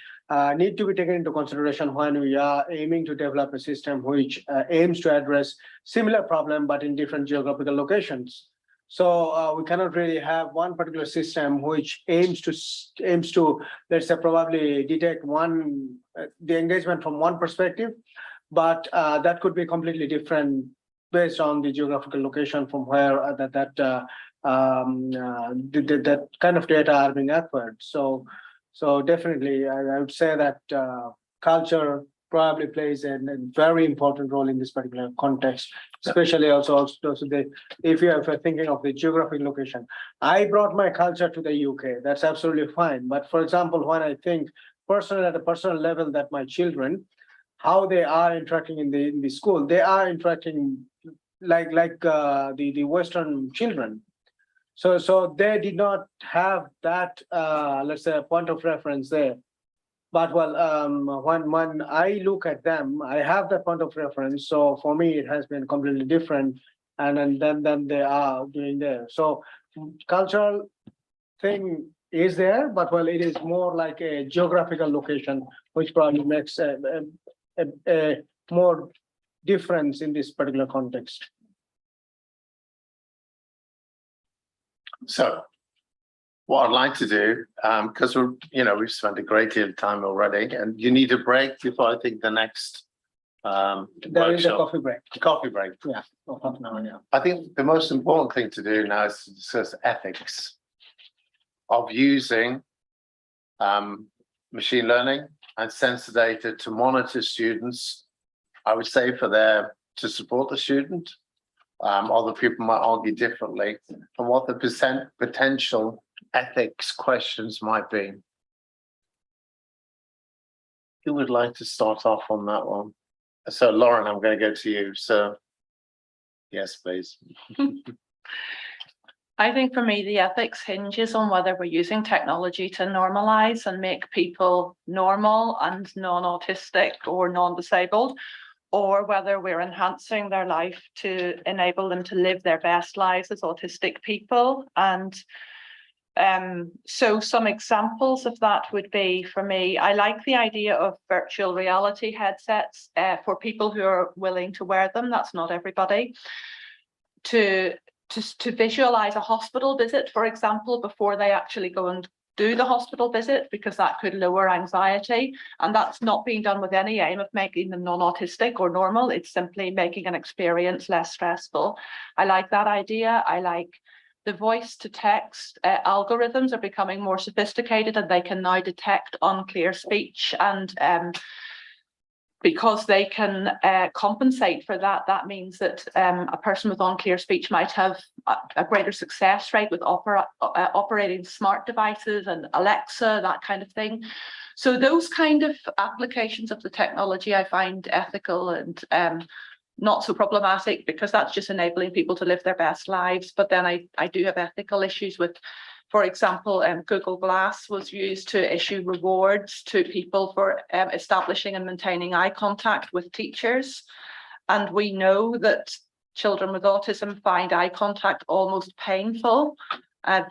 A: need to be taken into consideration when we are aiming to develop a system which aims to address similar problem but in different geographical locations. So we cannot really have one particular system which aims to let's say probably detect the engagement from one perspective, but that could be completely different based on the geographical location from where that kind of data are being acquired. So definitely, I would say that culture probably plays a very important role in this particular context, especially also if you're thinking of the geographic location. I brought my culture to the UK. That's absolutely fine. But for example, when I think personally at a personal level that my children, how they are interacting in the school, they are interacting like the Western children. So they did not have that let's say point of reference there. But well, when I look at them, I have that point of reference. So for me, it has been completely different, and then they are doing there. So cultural thing is there, but well, it is more like a geographical location, which probably makes a more difference in this particular context.
D: So what I'd like to do, because we've spent a great deal of time already, and you need a break before I think the next
A: There is a coffee break.
D: Coffee break.
A: Yeah, half an hour, yeah.
D: I think the most important thing to do now is to discuss ethics of using machine learning and sensor data to monitor students. I would say to support the student. Other people might argue differently, and what the potential ethics questions might be. Who would like to start off on that one? So Lauren, I'm going to go to you. So yes, please.
I: I think for me, the ethics hinges on whether we're using technology to normalize and make people normal and non-autistic or non-disabled, or whether we're enhancing their life to enable them to live their best lives as autistic people. And so some examples of that would be, for me, I like the idea of virtual reality headsets for people who are willing to wear them. That's not everybody. To visualize a hospital visit, for example, before they actually go and do the hospital visit, because that could lower anxiety. And that's not being done with any aim of making them non-autistic or normal. It's simply making an experience less stressful. I like that idea. I like the voice to text algorithms are becoming more sophisticated, and they can now detect unclear speech, and because they can compensate for that, that means that a person with unclear speech might have a greater success rate with operating smart devices and Alexa, that kind of thing. So those kind of applications of the technology I find ethical and not so problematic, because that's just enabling people to live their best lives. But then I do have ethical issues with, for example, Google Glass was used to issue rewards to people for establishing and maintaining eye contact with teachers. And we know that children with autism find eye contact almost painful,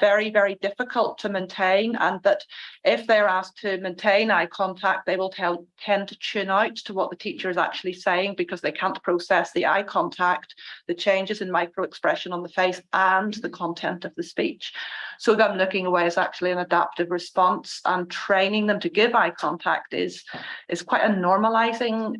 I: very, very difficult to maintain, and that if they're asked to maintain eye contact, they will tend to tune out to what the teacher is actually saying, because they can't process the eye contact, the changes in micro expression on the face, and the content of the speech. So them looking away is actually an adaptive response, and training them to give eye contact is quite a normalizing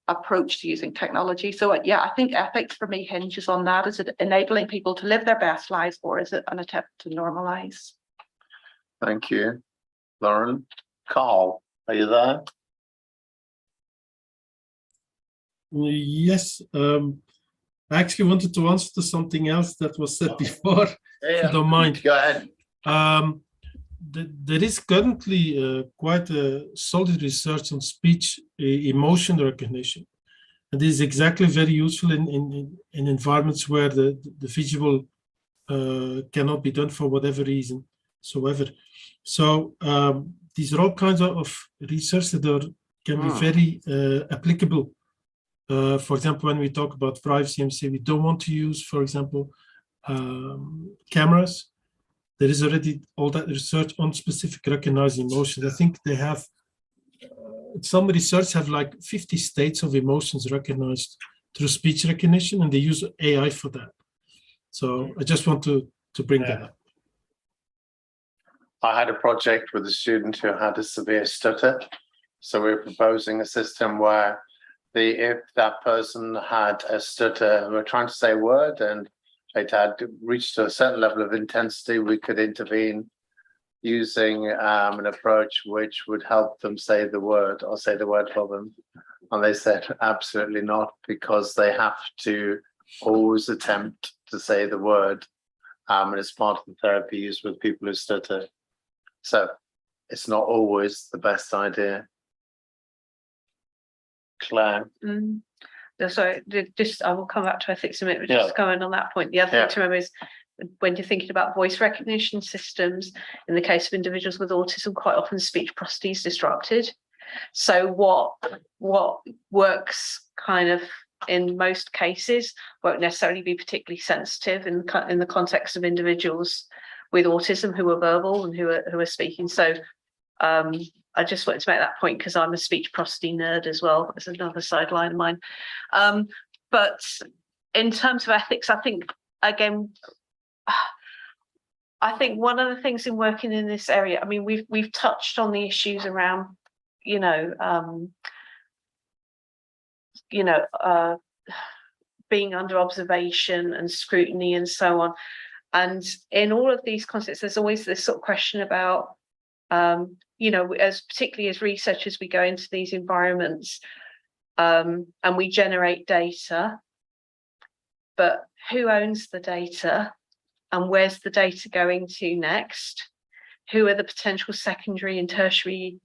I: approach to using technology. So yeah, I think ethics for me hinges on that. Is it enabling people to live their best lives, or is it an attempt to normalize?
D: Thank you, Lauren. Carl, are you there?
S: Yes, I actually wanted to answer to something else that was said before, if you don't mind.
D: Go ahead.
S: There is currently quite a solid research on speech emotion recognition. And this is exactly very useful in environments where the visual cannot be done for whatever reason soever. So these are all kinds of research that can be very applicable. For example, when we talk about privacy and say we don't want to use, for example, cameras, there is already all that research on specific recognizing emotions. I think they have, some research have like 50 states of emotions recognized through speech recognition, and they use AI for that. So I just want to bring that up.
D: I had a project with a student who had a severe stutter. So we're proposing a system where if that person had a stutter, we're trying to say a word and it had reached a certain level of intensity, we could intervene using an approach which would help them say the word, or say the word for them. And they said absolutely not, because they have to always attempt to say the word, and it's part of the therapy used with people who stutter. So it's not always the best idea. Claire.
Q: So just I will come back to ethics in a minute, but just going on that point. The other thing to remember is when you're thinking about voice recognition systems, in the case of individuals with autism, quite often speech prosody is disrupted. So what works kind of in most cases won't necessarily be particularly sensitive in the context of individuals with autism who are verbal and who are speaking. So I just wanted to make that point because I'm a speech prosody nerd as well. It's another sideline of mine. But in terms of ethics, I think, again, I think one of the things in working in this area, I mean, we've touched on the issues around, being under observation and scrutiny and so on. And in all of these contexts, there's always this sort of question about, as particularly as researchers, we go into these environments and we generate data, but who owns the data and where's the data going to next? Who are the potential secondary and tertiary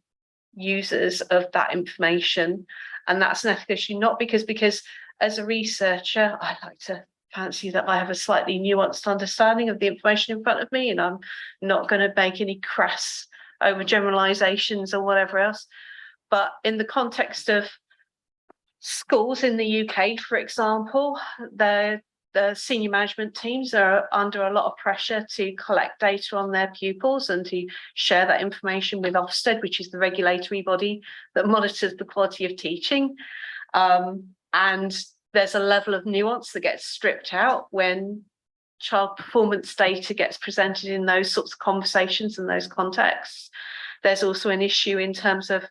Q: users of that information? And that's an ethical issue, not because as a researcher, I like to fancy that I have a slightly nuanced understanding of the information in front of me, and I'm not going to make any crass overgeneralizations or whatever else. But in the context of schools in the UK, for example, the senior management teams are under a lot of pressure to collect data on their pupils and to share that information with Ofsted, which is the regulatory body that monitors the quality of teaching. And there's a level of nuance that gets stripped out when child performance data gets presented in those sorts of conversations and those contexts. There's also an issue in terms of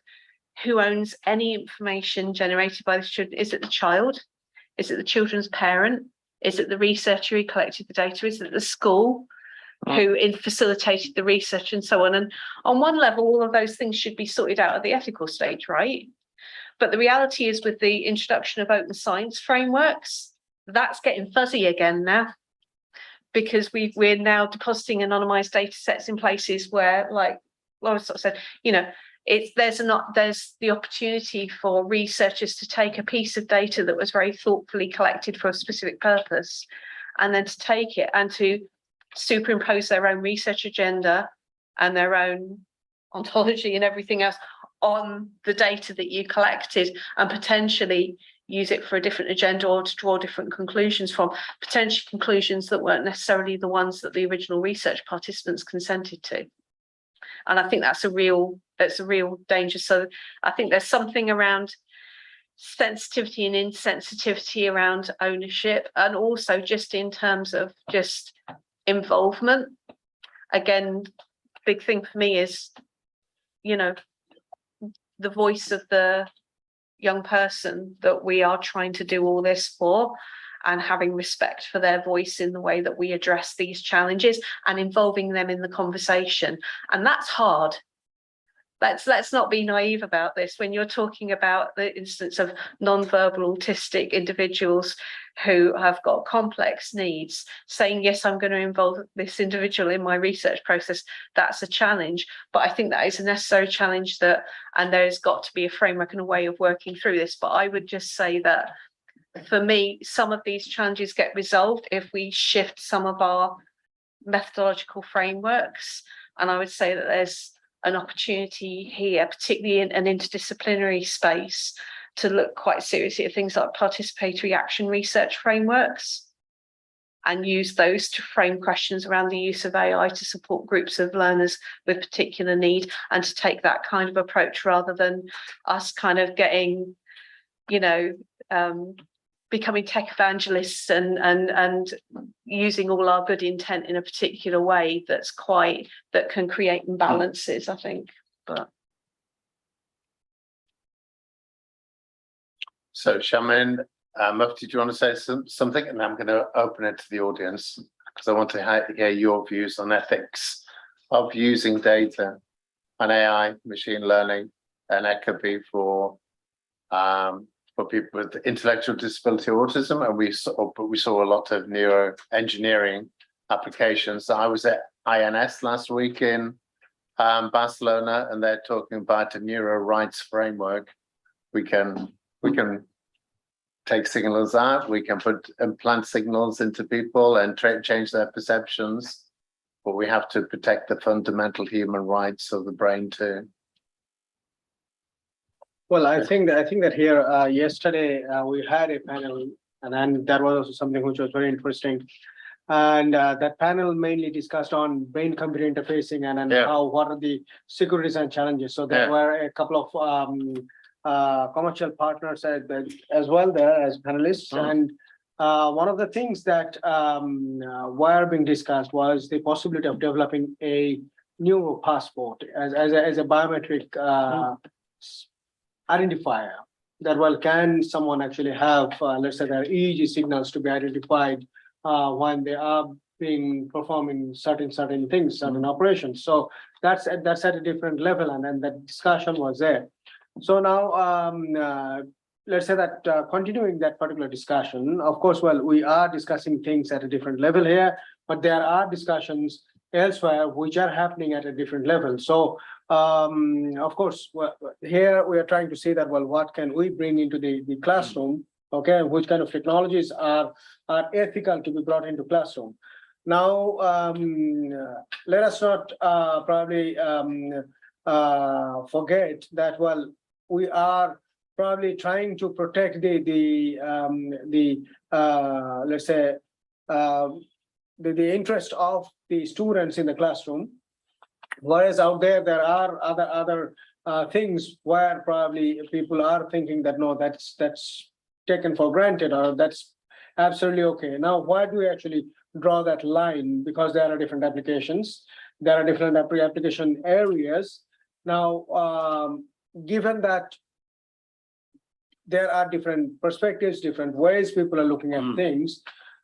Q: who owns any information generated by the student. Is it the child? Is it the children's parent? Is it the researcher who collected the data? Is it the school who facilitated the research and so on? And on one level, all of those things should be sorted out at the ethical stage, right? But the reality is, with the introduction of open science frameworks, that's getting fuzzy again now, because we're now depositing anonymized data sets in places where, like Laura sort of said, there's the opportunity for researchers to take a piece of data that was very thoughtfully collected for a specific purpose, and then to take it and to superimpose their own research agenda and their own ontology and everything else on the data that you collected, and potentially use it for a different agenda or to draw different conclusions from, potential conclusions that weren't necessarily the ones that the original research participants consented to. And I think that's a real danger. So I think there's something around sensitivity and insensitivity around ownership, and also just in terms of just involvement. Again, big thing for me is, the voice of the young person that we are trying to do all this for, and having respect for their voice in the way that we address these challenges and involving them in the conversation. And that's hard. Let's not be naive about this. When you're talking about the instance of non-verbal autistic individuals who have got complex needs, saying, yes, I'm going to involve this individual in my research process, that's a challenge. But I think that is a necessary challenge, and there's got to be a framework and a way of working through this. But I would just say that, for me, some of these challenges get resolved if we shift some of our methodological frameworks. And I would say that there's an opportunity here, particularly in an interdisciplinary space, to look quite seriously at things like participatory action research frameworks, and use those to frame questions around the use of AI to support groups of learners with particular need, and to take that kind of approach rather than us kind of getting, becoming tech evangelists and using all our good intent in a particular way that can create imbalances, I think. But
D: so, Shaman, Mufti, do you want to say something? And I'm going to open it to the audience because I want to hear your views on ethics of using data and AI, machine learning, and that could be for people with intellectual disability autism, and we saw a lot of neuroengineering applications. I was at INS last week in Barcelona, and they're talking about a neuro rights framework. We can take signals out. We can implant signals into people and change their perceptions. But we have to protect the fundamental human rights of the brain too.
A: Well, I think that here yesterday we had a panel, and then that was also something which was very interesting. And that panel mainly discussed on brain-computer interfacing and what are the securities and challenges. So there were a couple of commercial partners as well there as panelists. And one of the things that were being discussed was the possibility of developing a new passport as a biometric identifier that, well, can someone actually have, let's say, their EEG signals to be identified when they are performing certain things, certain operations. So that's at a different level, and then that discussion was there. So now let's say that continuing that particular discussion, of course, well, we are discussing things at a different level here, but there are discussions elsewhere which are happening at a different level. So of course, here we are trying to say that, well, what can we bring into the classroom? Okay, which kind of technologies are ethical to be brought into classroom? Now, let us not probably forget that, well, we are probably trying to protect let's say the interest of the students in the classroom, whereas out there are other things where probably people are thinking that no, that's taken for granted, or that's absolutely okay. Now, why do we actually draw that line? Because there are different applications, there are different application areas. Now, given that there are different perspectives, different ways people are looking at things,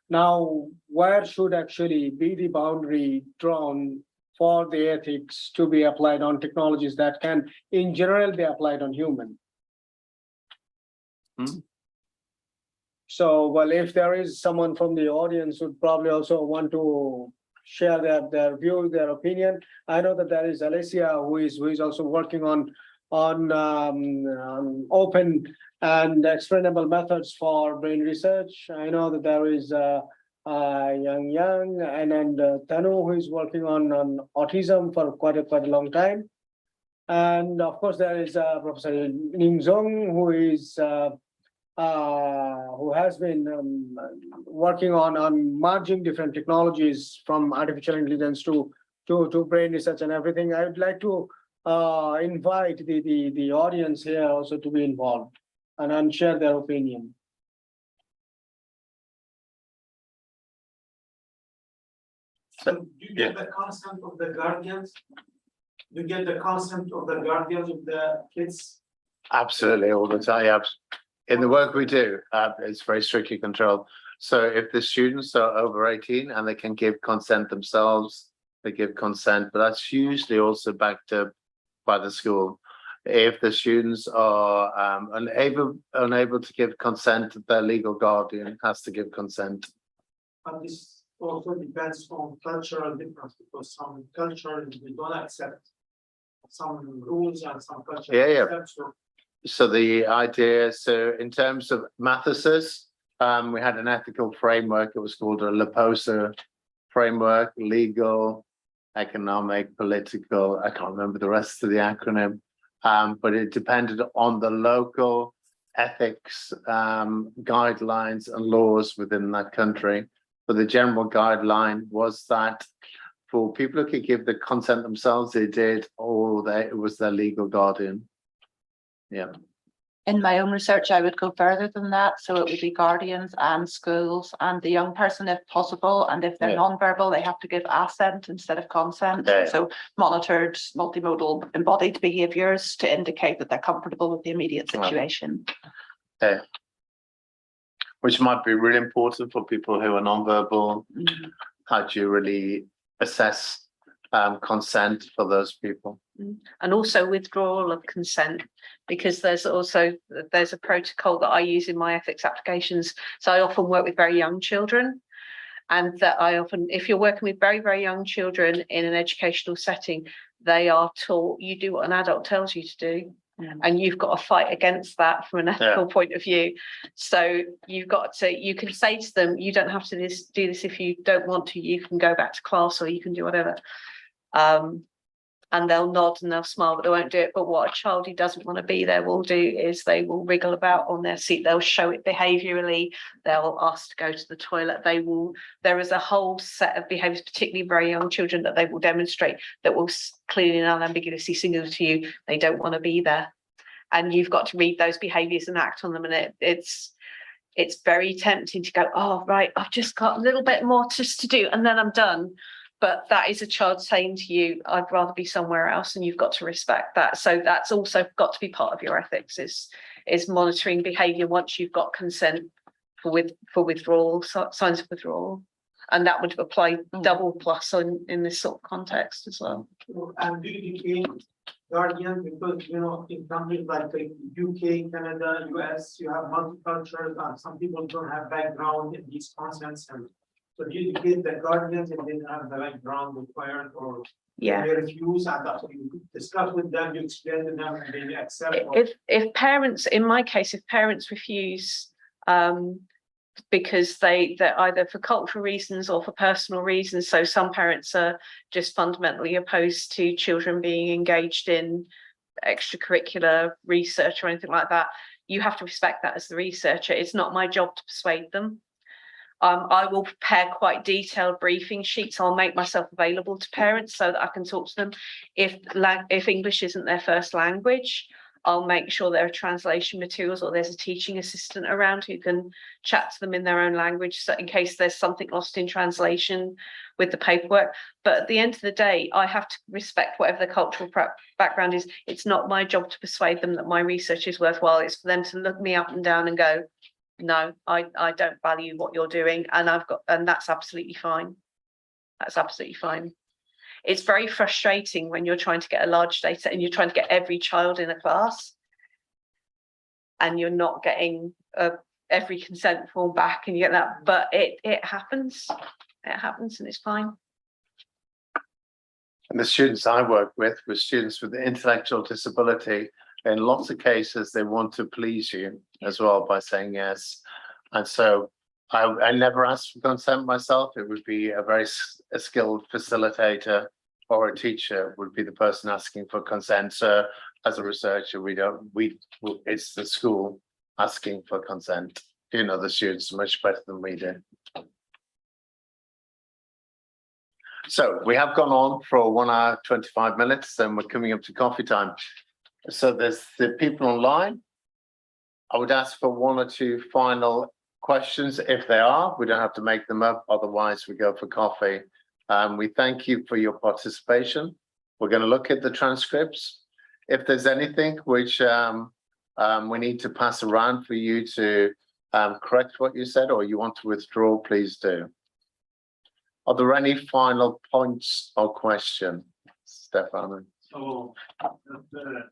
A: now where should actually be the boundary drawn for the ethics to be applied on technologies that can, in general, be applied on human? So, well, if there is someone from the audience who would probably also want to share their view, their opinion. I know that there is Alessia who is also working on open and explainable methods for brain research. I know that there is Yang and Tanu, who is working on autism for quite a long time. And of course, there is Professor Ning Zhong, who has been working on merging different technologies from artificial intelligence to brain research and everything. I would like to invite the audience here also to be involved and share their opinion.
F: So do you get the consent of the guardians? Do you get the consent of the guardians of the kids?
D: Absolutely, all the time. In the work we do, it's very strictly controlled. So if the students are over 18 and they can give consent themselves, they give consent, but that's usually also backed up by the school. If the students are unable to give consent, their legal guardian has to give consent.
F: But this also depends on cultural difference, because some cultures we don't accept some rules and some cultures accept.
D: So the idea, so in terms of Mathes's, we had an ethical framework. It was called a LAPOSA framework: legal, economic, political. I can't remember the rest of the acronym, but it depended on the local ethics guidelines and laws within that country. But the general guideline was that for people who could give the consent themselves, they did, or it was their legal guardian. Yeah.
R: In my own research, I would go further than that. So it would be guardians and schools and the young person if possible. And if they're non-verbal, they have to give assent instead of consent. So monitored, multimodal, embodied behaviors to indicate that they're comfortable with the immediate situation.
D: Which might be really important for people who are non-verbal. How do you really assess consent for those people?
Q: And also withdrawal of consent, because there's a protocol that I use in my ethics applications. So I often work with very young children, and that if you're working with very, very young children in an educational setting, they are taught you do what an adult tells you to do. And you've got to fight against that from an ethical point of view. So you can say to them, you don't have to do this if you don't want to, you can go back to class or you can do whatever. And they'll nod and they'll smile, but they won't do it. But what a child who doesn't want to be there will do is they will wriggle about on their seat. They'll show it behaviourally. They'll ask to go to the toilet. There is a whole set of behaviours, particularly very young children, that they will demonstrate that will clearly and unambiguously signal to you they don't want to be there. And you've got to read those behaviours and act on them. And it's very tempting to go, oh, right, I've just got a little bit more just to do and then I'm done. But that is a child saying to you, I'd rather be somewhere else, and you've got to respect that. So that's also got to be part of your ethics, is monitoring behaviour once you've got consent for withdrawal, signs of withdrawal. And that would apply double plus in this sort of context as well.
F: And do you became guardian because, you know, in countries like the UK, Canada, US, you have multicultural, some people don't have background in these concepts, and so do you educate the guardians and then have the background required, or they refuse, and after you discuss with them, you explain to them and they accept?
Q: If parents, in my case, if parents refuse because they're either for cultural reasons or for personal reasons, so some parents are just fundamentally opposed to children being engaged in extracurricular research or anything like that, you have to respect that as the researcher. It's not my job to persuade them. I will prepare quite detailed briefing sheets. I'll make myself available to parents so that I can talk to them. If English isn't their first language, I'll make sure there are translation materials or there's a teaching assistant around who can chat to them in their own language, so in case there's something lost in translation with the paperwork. But at the end of the day, I have to respect whatever the cultural background is. It's not my job to persuade them that my research is worthwhile. It's for them to look me up and down and go, no, I don't value what you're doing, and that's absolutely fine. That's absolutely fine. It's very frustrating when you're trying to get a large data set and you're trying to get every child in a class and you're not getting every consent form back, and you get that, but it happens. It happens and it's fine.
D: And the students I work with were students with intellectual disability. In lots of cases, they want to please you as well by saying yes. And so I never asked for consent myself. It would be a skilled facilitator or a teacher would be the person asking for consent. So as a researcher, it's the school asking for consent. You know the students much better than we do. So we have gone on for 1 hour, 25 minutes, and we're coming up to coffee time. So there's the people online. I would ask for 1 or 2 final questions if there are. We don't have to make them up, otherwise we go for coffee. We thank you for your participation. We're going to look at the transcripts. If there's anything which we need to pass around for you to correct what you said, or you want to withdraw, please do. Are there any final points or questions, Stefano?
B: So, to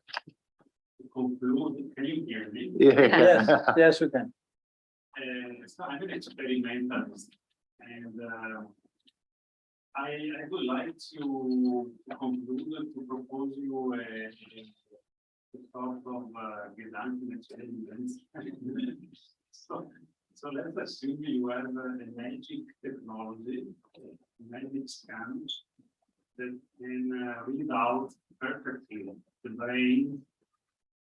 B: conclude, can you hear me?
D: Yeah.
F: Yes, we can.
B: So I'm an experimentalist, and I would like to conclude, to propose you a sort of Gedanken experiment. So let's assume you have a magic technology, a magic scan that can read out perfectly the brain,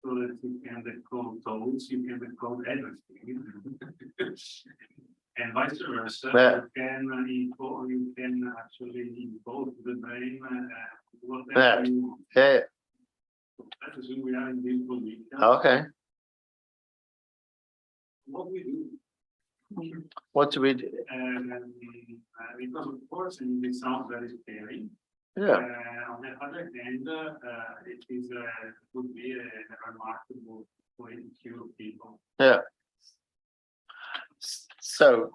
B: so that you can decode thoughts, you can decode everything, and vice versa. You can actually encode the brain whatever you.
D: Yeah.
B: Let's assume we are in this position.
D: Okay.
B: What we do?
D: What do we do?
B: Because of course, and it sounds very scary.
D: Yeah.
B: On the other hand, it is would be a remarkable way to cure people.
D: Yeah. So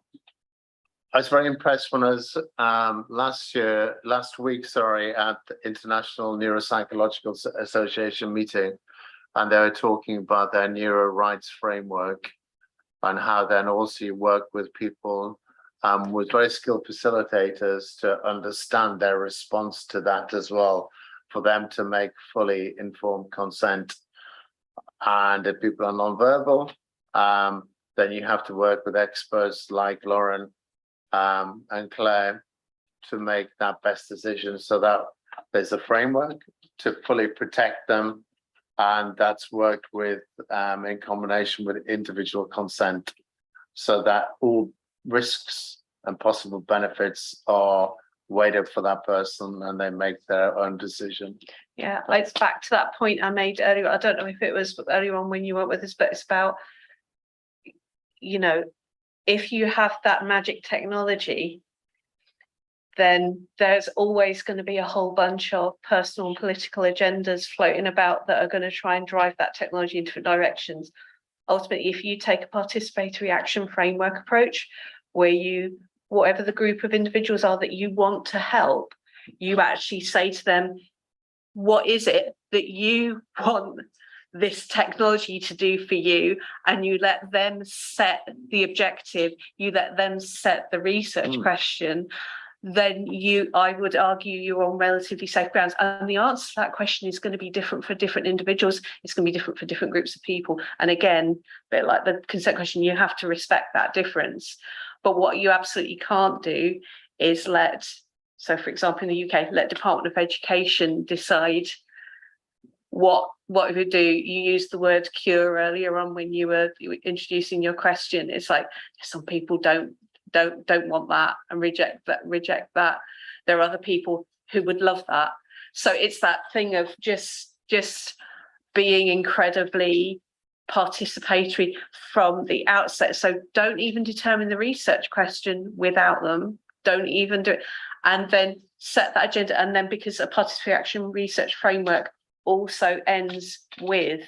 D: I was very impressed when I was last week, at the International Neuropsychological Association meeting, and they were talking about their neuro rights framework and how then also you work with people with very skilled facilitators to understand their response to that as well, for them to make fully informed consent. And if people are nonverbal, then you have to work with experts like Lauren and Claire to make that best decision so that there's a framework to fully protect them. And that's worked with in combination with individual consent so that all risks and possible benefits are weighed up for that person and they make their own decision.
Q: Yeah, like it's back to that point I made earlier. I don't know if it was earlier on when you went with us, but it's about, you know, if you have that magic technology, then there's always going to be a whole bunch of personal and political agendas floating about that are going to try and drive that technology in different directions. Ultimately, if you take a participatory action framework approach, where you, whatever the group of individuals are that you want to help, you actually say to them, what is it that you want this technology to do for you? And you let them set the objective, you let them set the research question. Then I would argue you're on relatively safe grounds. And the answer to that question is going to be different for different individuals. It's going to be different for different groups of people. And again, a bit like the consent question, you have to respect that difference. But what you absolutely can't do is so for example, in the UK, let Department of Education decide what you do. You used the word cure earlier on when you were introducing your question. It's like some people don't want that and reject that. There are other people who would love that. So it's that thing of just being incredibly participatory from the outset. So don't even determine the research question without them. Don't even do it. And then set that agenda. And then because a participatory action research framework also ends with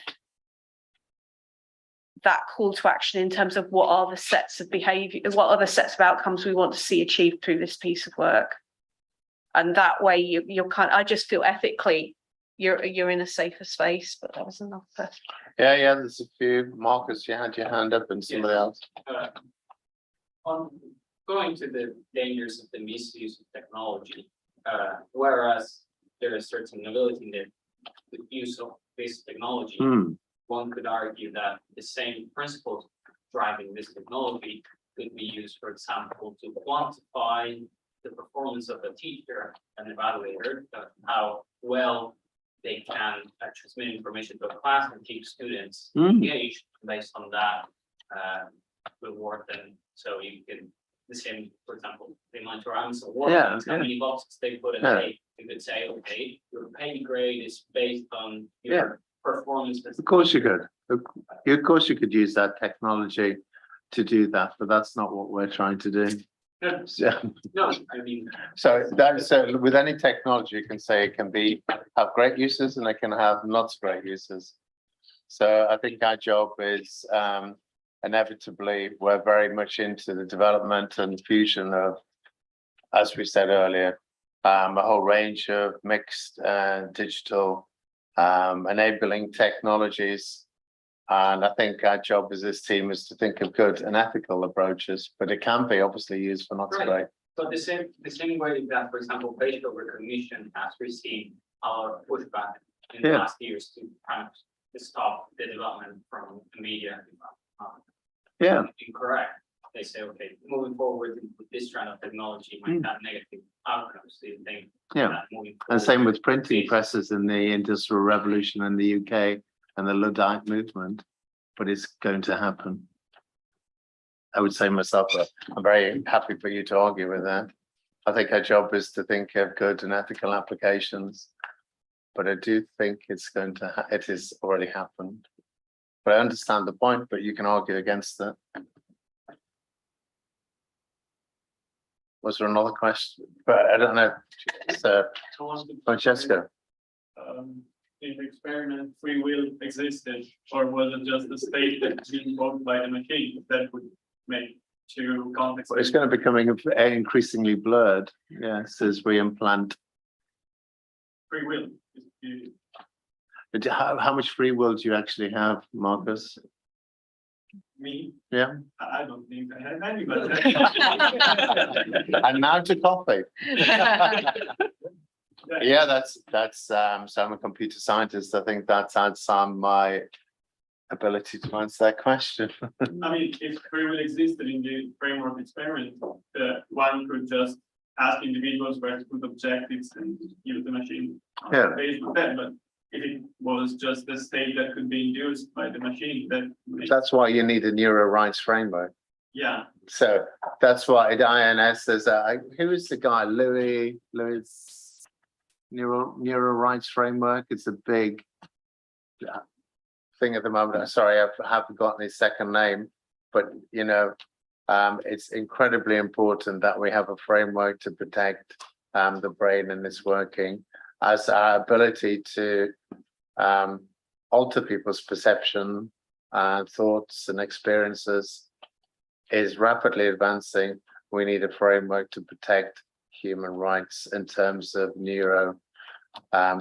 Q: that call to action in terms of what are the sets of behavior, what are the sets of outcomes we want to see achieved through this piece of work. And that way you're I just feel ethically you're in a safer space. But that was enough.
D: Yeah, there's a few. Marcus, you had your hand up and somebody else.
E: On going to the dangers of the misuse of technology, whereas there is certain ability in the use of this technology, one could argue that the same principles driving this technology could be used, for example, to quantify the performance of a teacher and evaluator, how well they can transmit information to a class and keep students engaged based on that reward them. So you can, the same, for example, they monitor Amazon work, how many boxes they put in a, you could say, okay, your pay grade is based on your performance.
D: Of course you could. Of course you could use that technology to do that, but that's not what we're trying to do.
E: No, I mean.
D: So that's with any technology, you can say it can have great uses and it can have not so great uses. So I think our job is inevitably we're very much into the development and fusion of, as we said earlier, a whole range of mixed digital enabling technologies. And I think our job as this team is to think of good and ethical approaches, but it can be obviously used for not so great.
E: So the same way that, for example, facial recognition has received our pushback in the last years to kind of stop the development from the media. Incorrect. They say, okay, moving forward with this kind of technology might have negative outcomes. Do you think that moving forward?
D: And same with printing presses in the Industrial Revolution in the UK and the Luddite movement, but it's going to happen. I would say myself, I'm very happy for you to argue with that. I think our job is to think of good and ethical applications, but I do think it's going to, it has already happened. But I understand the point, but you can argue against that. Was there another question? But I don't know. So, Francesca.
O: In the experiment, free will existed, or was it just a state that's being invoked by the machine that would make two contexts?
D: Well, it's going to be becoming increasingly blurred, yes, as we implant.
O: Free will.
D: But how much free will do you actually have, Marcus?
O: Me?
D: Yeah.
O: I don't think I have any, but
D: And now to coffee. Yeah, that's so I'm a computer scientist. I think that's outside my ability to answer that question.
O: I mean, if free will existed in the framework experiment, one could just ask individuals where to put objectives and use the machine based on that. But if it was just a state that could be induced by the machine,
D: that's why you need a neuro rights framework.
O: Yeah.
D: So that's why at INS there's who is the guy? Louis neuro rights framework. It's a big thing at the moment. I'm sorry, I have forgotten his second name, but you know, it's incredibly important that we have a framework to protect the brain and its working, as our ability to alter people's perception, thoughts and experiences is rapidly advancing. We need a framework to protect human rights in terms of neuro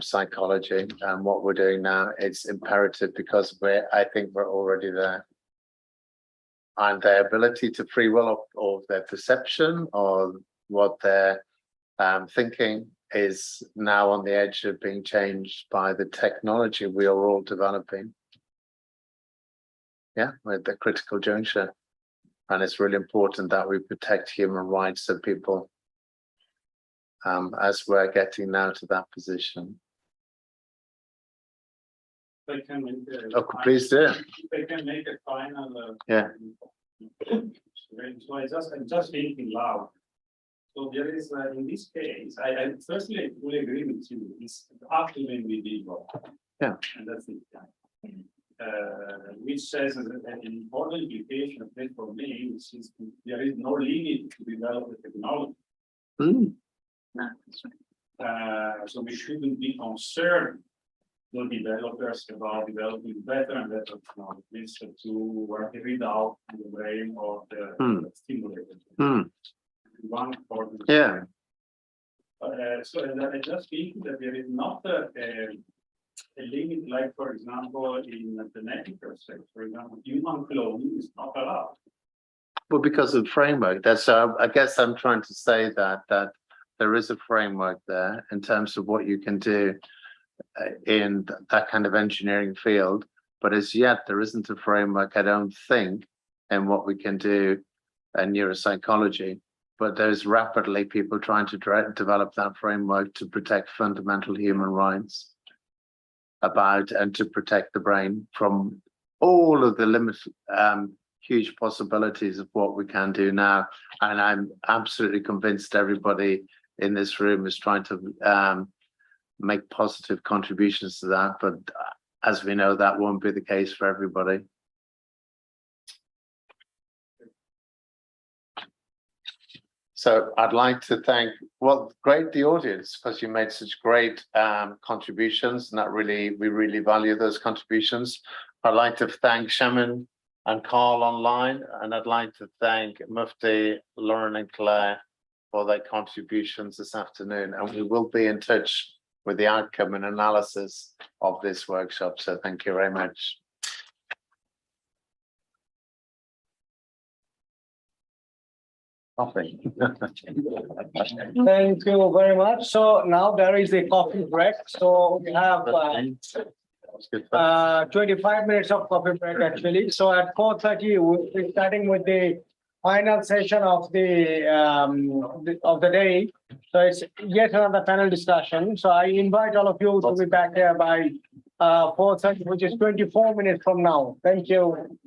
D: psychology, and what we're doing now, it's imperative because I think we're already there. And their ability to free will or their perception or what they're thinking is now on the edge of being changed by the technology we are all developing. Yeah, we're at the critical juncture. And it's really important that we protect human rights of people as we're getting now to that position.
B: They can make
D: Please do.
B: They can make a final.
D: Yeah.
B: So I'm just thinking loud. So there is, in this case, I firstly fully agree with you. It's up to the individual.
D: Yeah.
B: And that's it. Which says that an important implication of this for me, which is there is no limit to develop the technology. So we shouldn't be concerned, the developers, about developing better and better technologies to work it out in the brain of the stimulator. One important.
D: Yeah.
B: So I just think that there is not a limit, like for example, in the genetic research, for example, human cloning is not allowed.
D: Well, because of the framework. That's I guess I'm trying to say that there is a framework there in terms of what you can do in that kind of engineering field, but as yet there isn't a framework, I don't think, in what we can do in neuropsychology. But there's rapidly people trying to develop that framework to protect fundamental human rights and to protect the brain from all of the huge possibilities of what we can do now. And I'm absolutely convinced everybody in this room is trying to make positive contributions to that. But as we know, that won't be the case for everybody. So I'd like to thank, the audience, because you made such great contributions, and we really value those contributions. I'd like to thank Shaman and Carl online, and I'd like to thank Mufti, Lauren and Claire for their contributions this afternoon. And we will be in touch with the outcome and analysis of this workshop. So thank you very much.
A: Thank you very much. So now there is a coffee break. So we have 25 minutes of coffee break actually. So at 4:30 we'll be starting with the final session of the day. So it's yet another panel discussion. So I invite all of you to be back here by 4:30, which is 24 minutes from now. Thank you.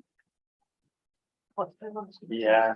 D: Yeah.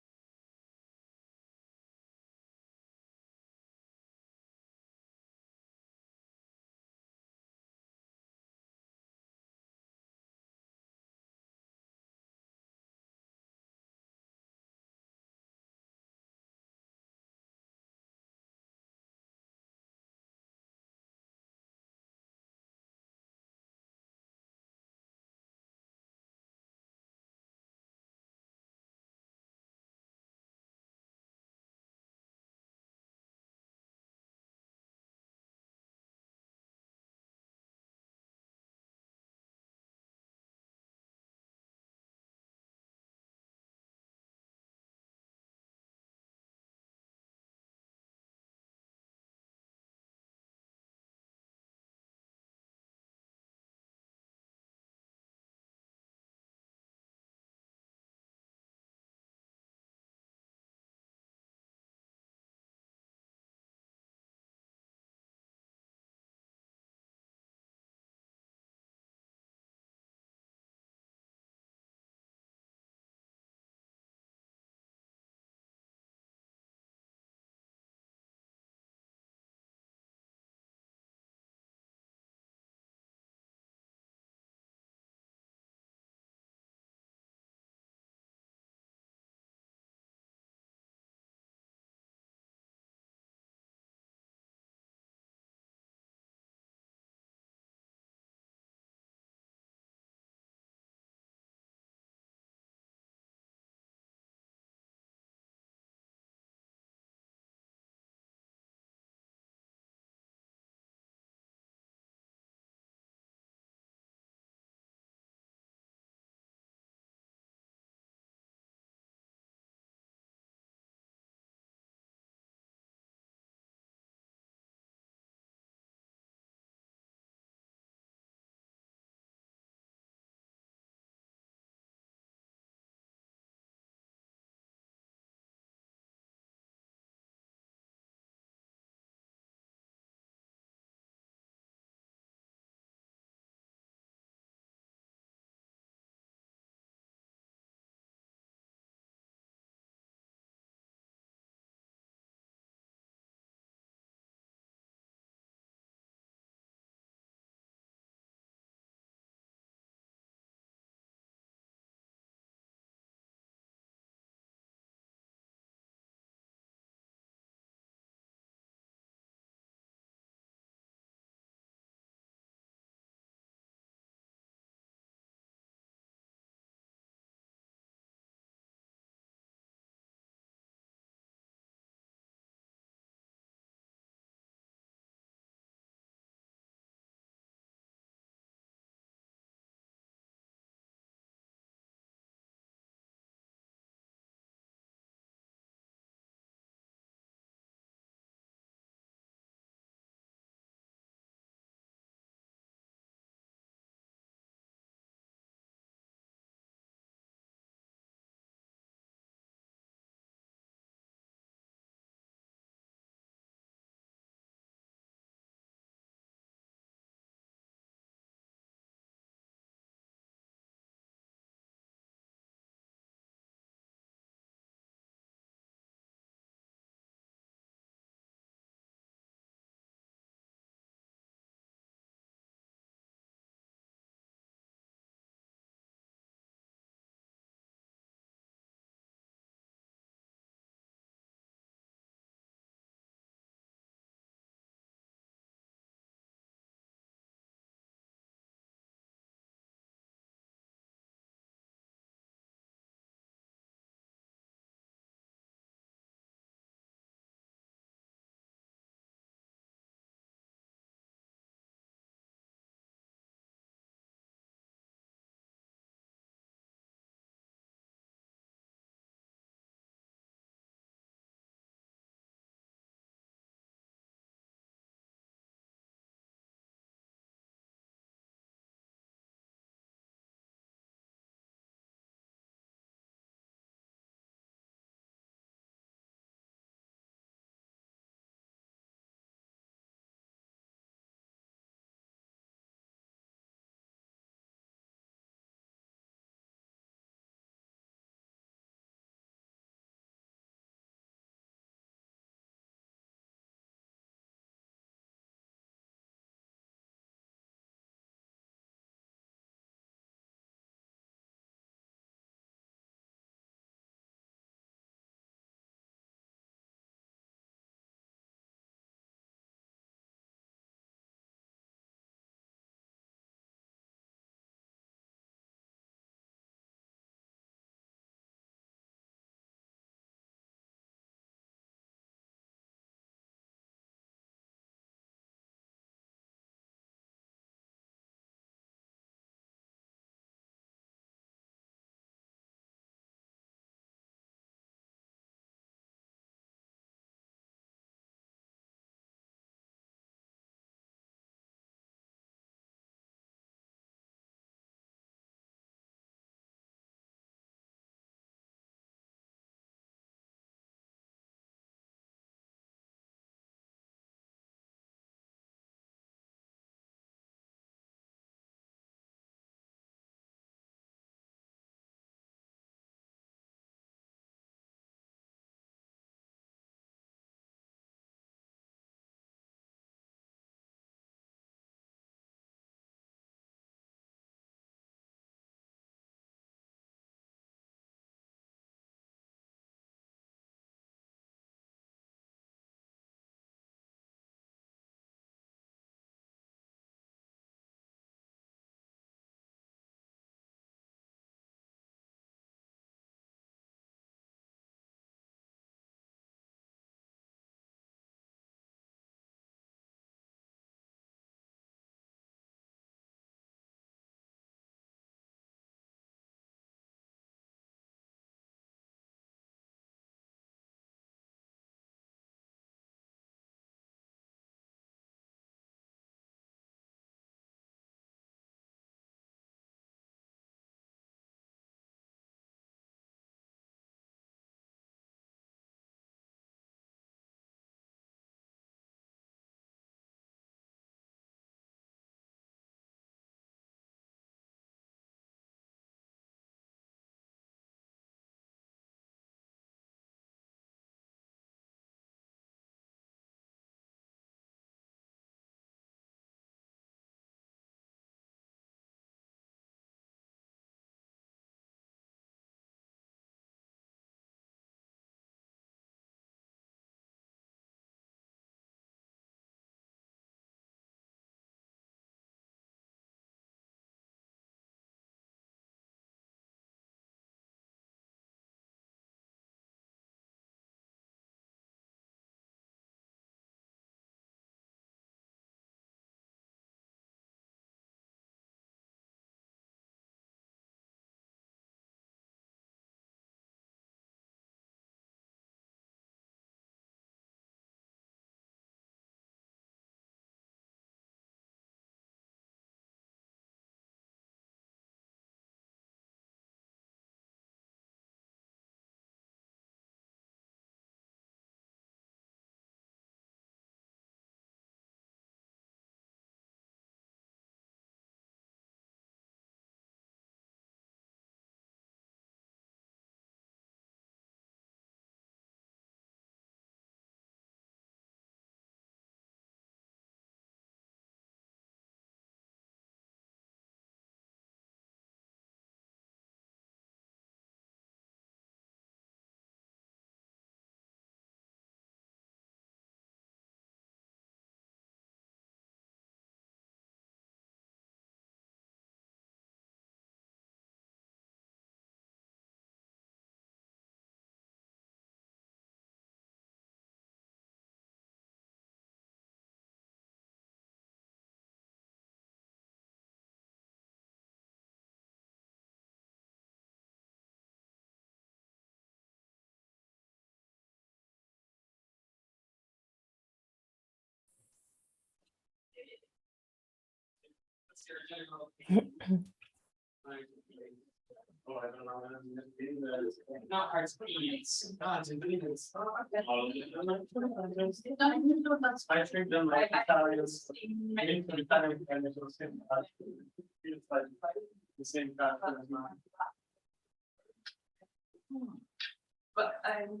C: But I'm.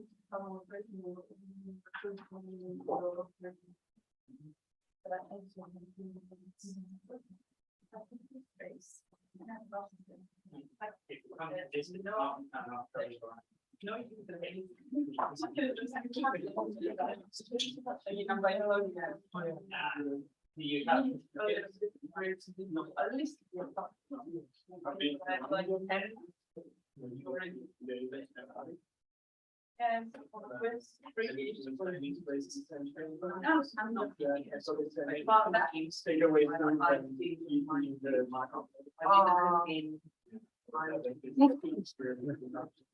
O: Stay away from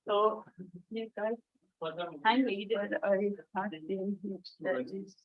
C: So, you guys, kindly did I started in that is.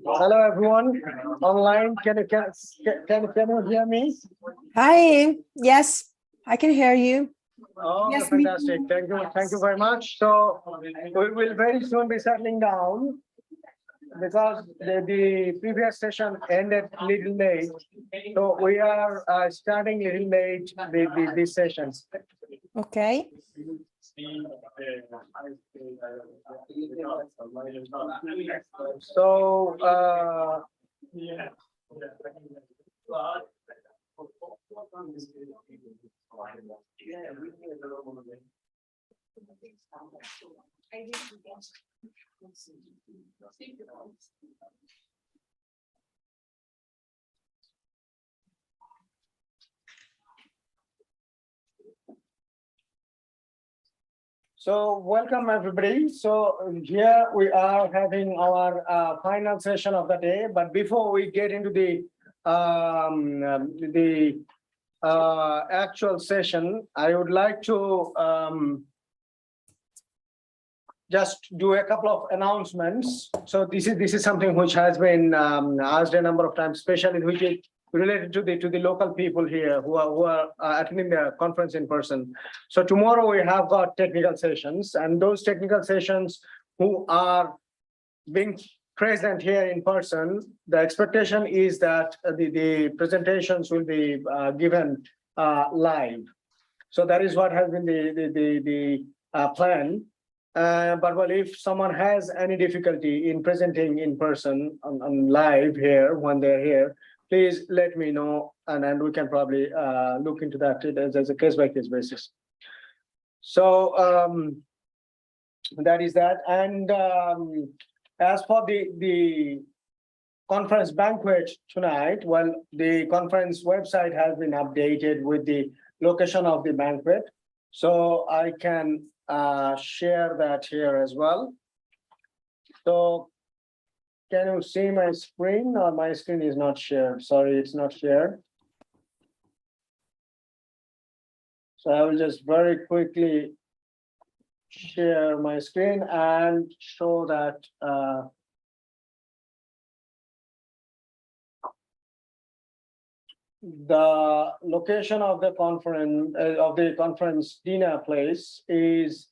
A: Hello, everyone online. Can you hear me?
G: Hi, yes, I can hear you.
A: Oh,
G: Yes,
A: fantastic. Thank you very much. So we will very soon be settling down because the previous session ended little late. So we are starting little late these sessions.
G: Okay.
A: So So welcome everybody. So here we are having our final session of the day. But before we get into the actual session, I would like to just do a couple of announcements. So this is something which has been asked a number of times, especially which is related to the local people here who are attending the conference in person. So tomorrow we have got technical sessions, and those technical sessions who are being present here in person, the expectation is that the presentations will be given live. So that is what has been the plan. But well, if someone has any difficulty in presenting in person on live here when they're here, please let me know, and we can probably look into that as a case-by-case basis. So that is that. And as for the conference banquet tonight, well, the conference website has been updated with the location of the banquet. So I can share that here as well. So can you see my screen, or my screen is not shared? Sorry, it's not shared. So I will just very quickly share my screen and show that the location of the conference dinner place is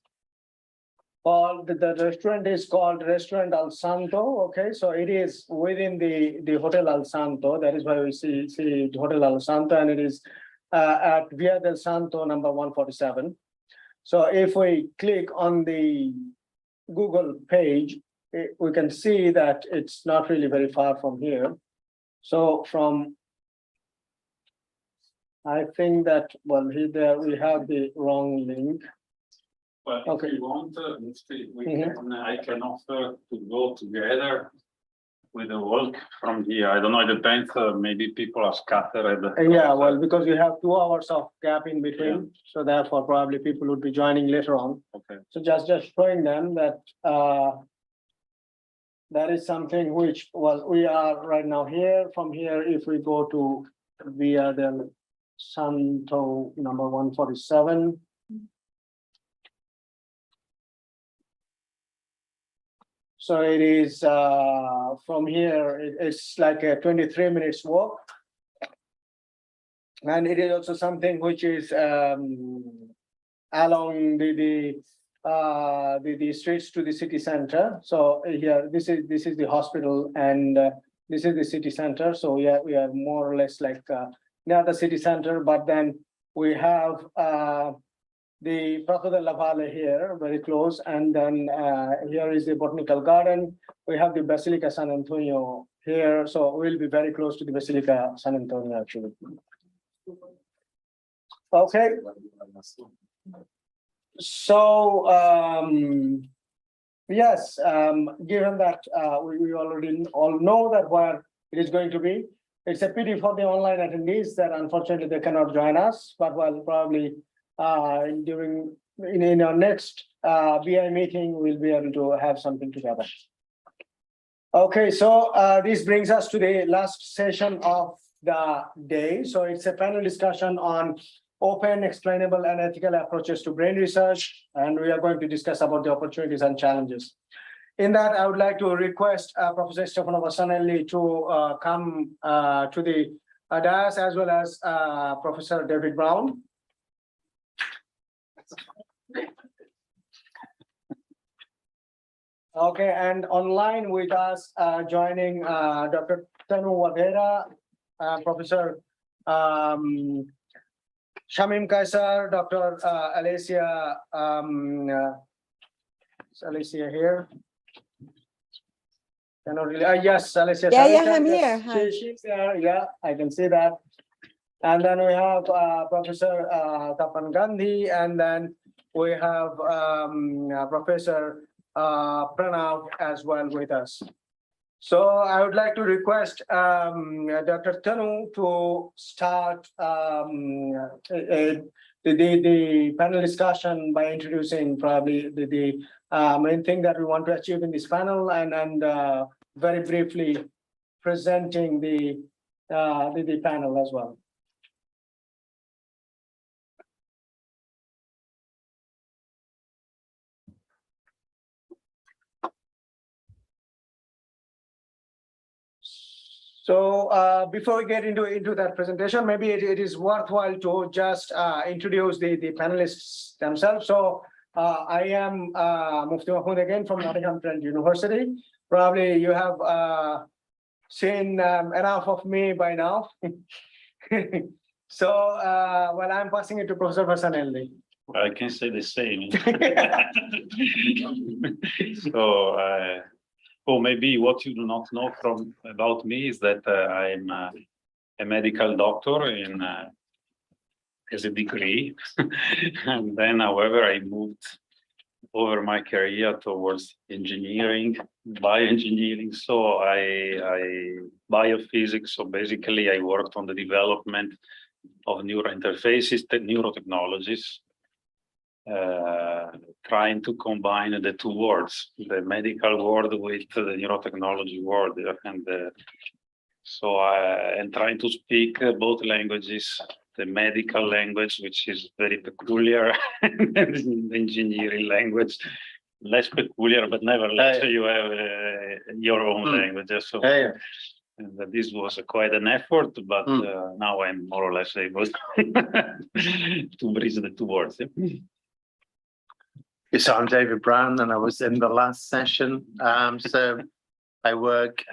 A: called, the restaurant is called Restaurant Al Santo. Okay, so it is within the Hotel Al Santo. That is why we see Hotel Al Santo, and it is at Via del Santo number 147. So if we click on the Google page, we can see that it's not really very far from here. So I think that, well, there we have the wrong link.
B: But
A: okay.
B: If you want, I can offer to go together with the work from here. I don't know, it depends, maybe people are scattered.
A: Yeah, well, because we have 2 hours of gap in between, so therefore probably people would be joining later on.
B: Okay.
A: So just showing them that that is something which, well, we are right now here. From here, if we go to Via del Santo number 147. So it is from here, it's like a 23 minutes walk. And it is also something which is along the streets to the city center. So here, this is the hospital, and this is the city center. So we are more or less like near the city center, but then we have the Prato della Valle here, very close, and then here is the Botanical Garden. We have the Basilica San Antonio here, so we'll be very close to the Basilica San Antonio actually. Okay. So yes, given that we already all know that where it is going to be, it's a pity for the online attendees that unfortunately they cannot join us, but well, probably in our next BI meeting, we'll be able to have something together. Okay, so this brings us to the last session of the day. So it's a panel discussion on open, explainable, and ethical approaches to brain research, and we are going to discuss about the opportunities and challenges. In that, I would like to request Professor Stefano Bassanelli to come to the dais, as well as Professor David Brown. Okay, and online with us joining Dr. Tanu Wadhera, Professor Shamim Kaisar, Dr. Alicia, is Alicia here? Cannot really, yes, Alicia.
G: Yeah, I'm here.
A: She's there, yeah, I can see that. And then we have Professor Tapan Gandhi, and then we have Professor Pranav as well with us. So I would like to request Dr. Tanu to start the panel discussion by introducing probably the main thing that we want to achieve in this panel, and very briefly presenting the panel as well. So before we get into that presentation, maybe it is worthwhile to just introduce the panelists themselves. So I am Mufti Mahmood again from Nottingham Trent University. Probably you have seen enough of me by now. So well, I'm passing it to Professor Fasanelli.
B: I can say the same. So, or maybe what you do not know about me is that I'm a medical doctor as a degree, and then, however, I moved over my career towards engineering, bioengineering. So I biophysics. So basically, I worked on the development of neurointerfaces, neurotechnologies, trying to combine the two worlds, the medical world with the neurotechnology world, and so and trying to speak both languages, the medical language, which is very peculiar, and the engineering language, less peculiar, but nevertheless you have your own language. So and this was quite an effort, but now I'm more or less able to bridge the two worlds.
D: Yes, I'm David Brown, and I was in the last session. So I work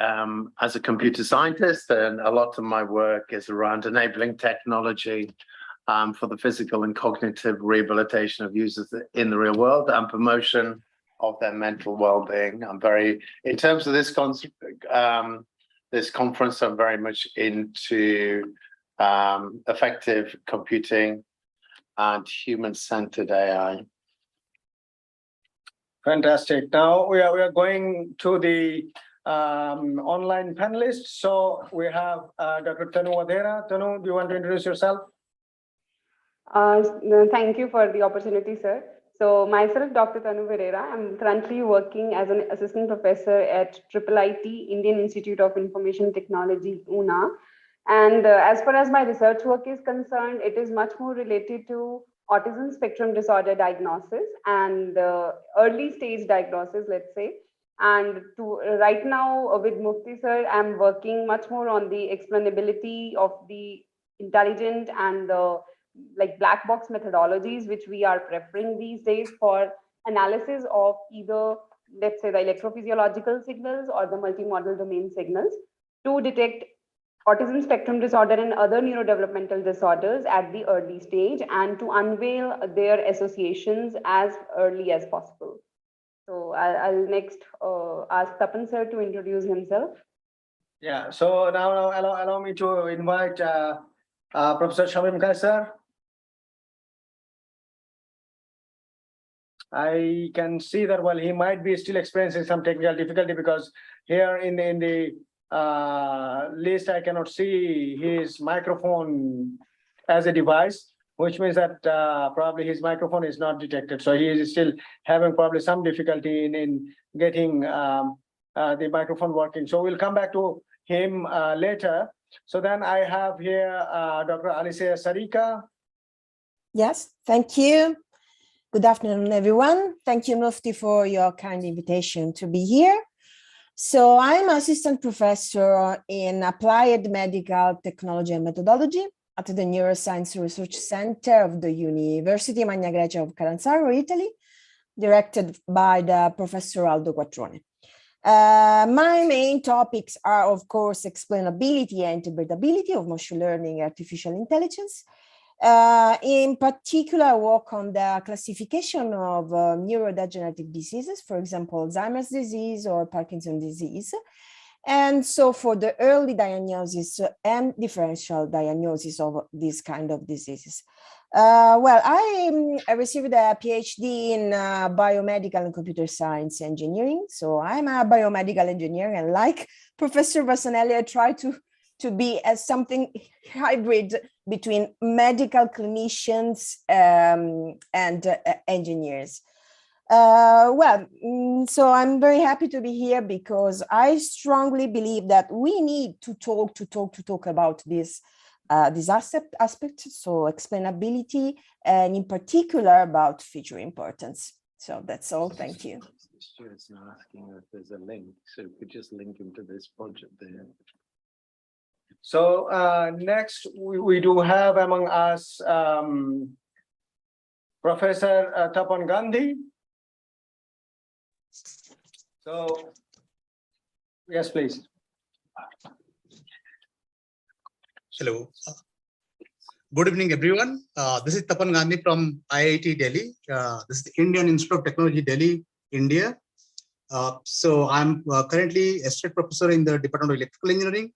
D: as a computer scientist, and a lot of my work is around enabling technology for the physical and cognitive rehabilitation of users in the real world and promotion of their mental well-being. I'm very, in terms of this conference, I'm very much into effective computing and human-centered AI.
A: Fantastic. Now we are going to the online panelists. So we have Dr. Tanu Wadhera. Tanu, do you want to introduce yourself?
H: Thank you for the opportunity, sir. So myself, Dr. Tanu Wadhera. I'm currently working as an assistant professor at IIIT, Indian Institute of Information Technology, UNA. And as far as my research work is concerned, it is much more related to autism spectrum disorder diagnosis and early stage diagnosis, let's say. And right now with Mufti sir, I'm working much more on the explainability of the intelligent and like black box methodologies, which we are preferring these days for analysis of either, let's say, the electrophysiological signals or the multimodal domain signals to detect autism spectrum disorder and other neurodevelopmental disorders at the early stage and to unveil their associations as early as possible. So I'll next ask Tapan sir to introduce himself.
A: Yeah, so now allow me to invite Professor Shamim Kaisar. I can see that, well, he might be still experiencing some technical difficulty because here in the list, I cannot see his microphone as a device, which means that probably his microphone is not detected. So he is still having probably some difficulty in getting the microphone working. So we'll come back to him later. So then I have here Dr. Alicia Sarika.
G: Yes, thank you. Good afternoon, everyone. Thank you, Mufti, for your kind invitation to be here. So I'm assistant professor in applied medical technology and methodology at the Neuroscience Research Center of the University Magna Grecia of Catanzaro, Italy, directed by the Professor Aldo Quattrone. My main topics are, of course, explainability and interpretability of machine learning and artificial intelligence. In particular, I work on the classification of neurodegenerative diseases, for example, Alzheimer's disease or Parkinson's disease. And so for the early diagnosis and differential diagnosis of this kind of diseases. Well, I received a PhD in biomedical and computer science engineering. So I'm a biomedical engineer, and like Professor Vassanelli, I try to be as something hybrid between medical clinicians and engineers. So I'm very happy to be here because I strongly believe that we need to talk about this aspect, so explainability, and in particular about feature importance. So that's all. Thank you.
D: Stuart's now asking if there's a link, so we could just link him to this project there.
A: So next we do have among us Professor Tapan Gandhi. So yes, please.
M: Hello. Good evening, everyone. This is Tapan Gandhi from IIT Delhi. This is the Indian Institute of Technology, Delhi, India. So I'm currently Associate Professor in the Department of Electrical Engineering,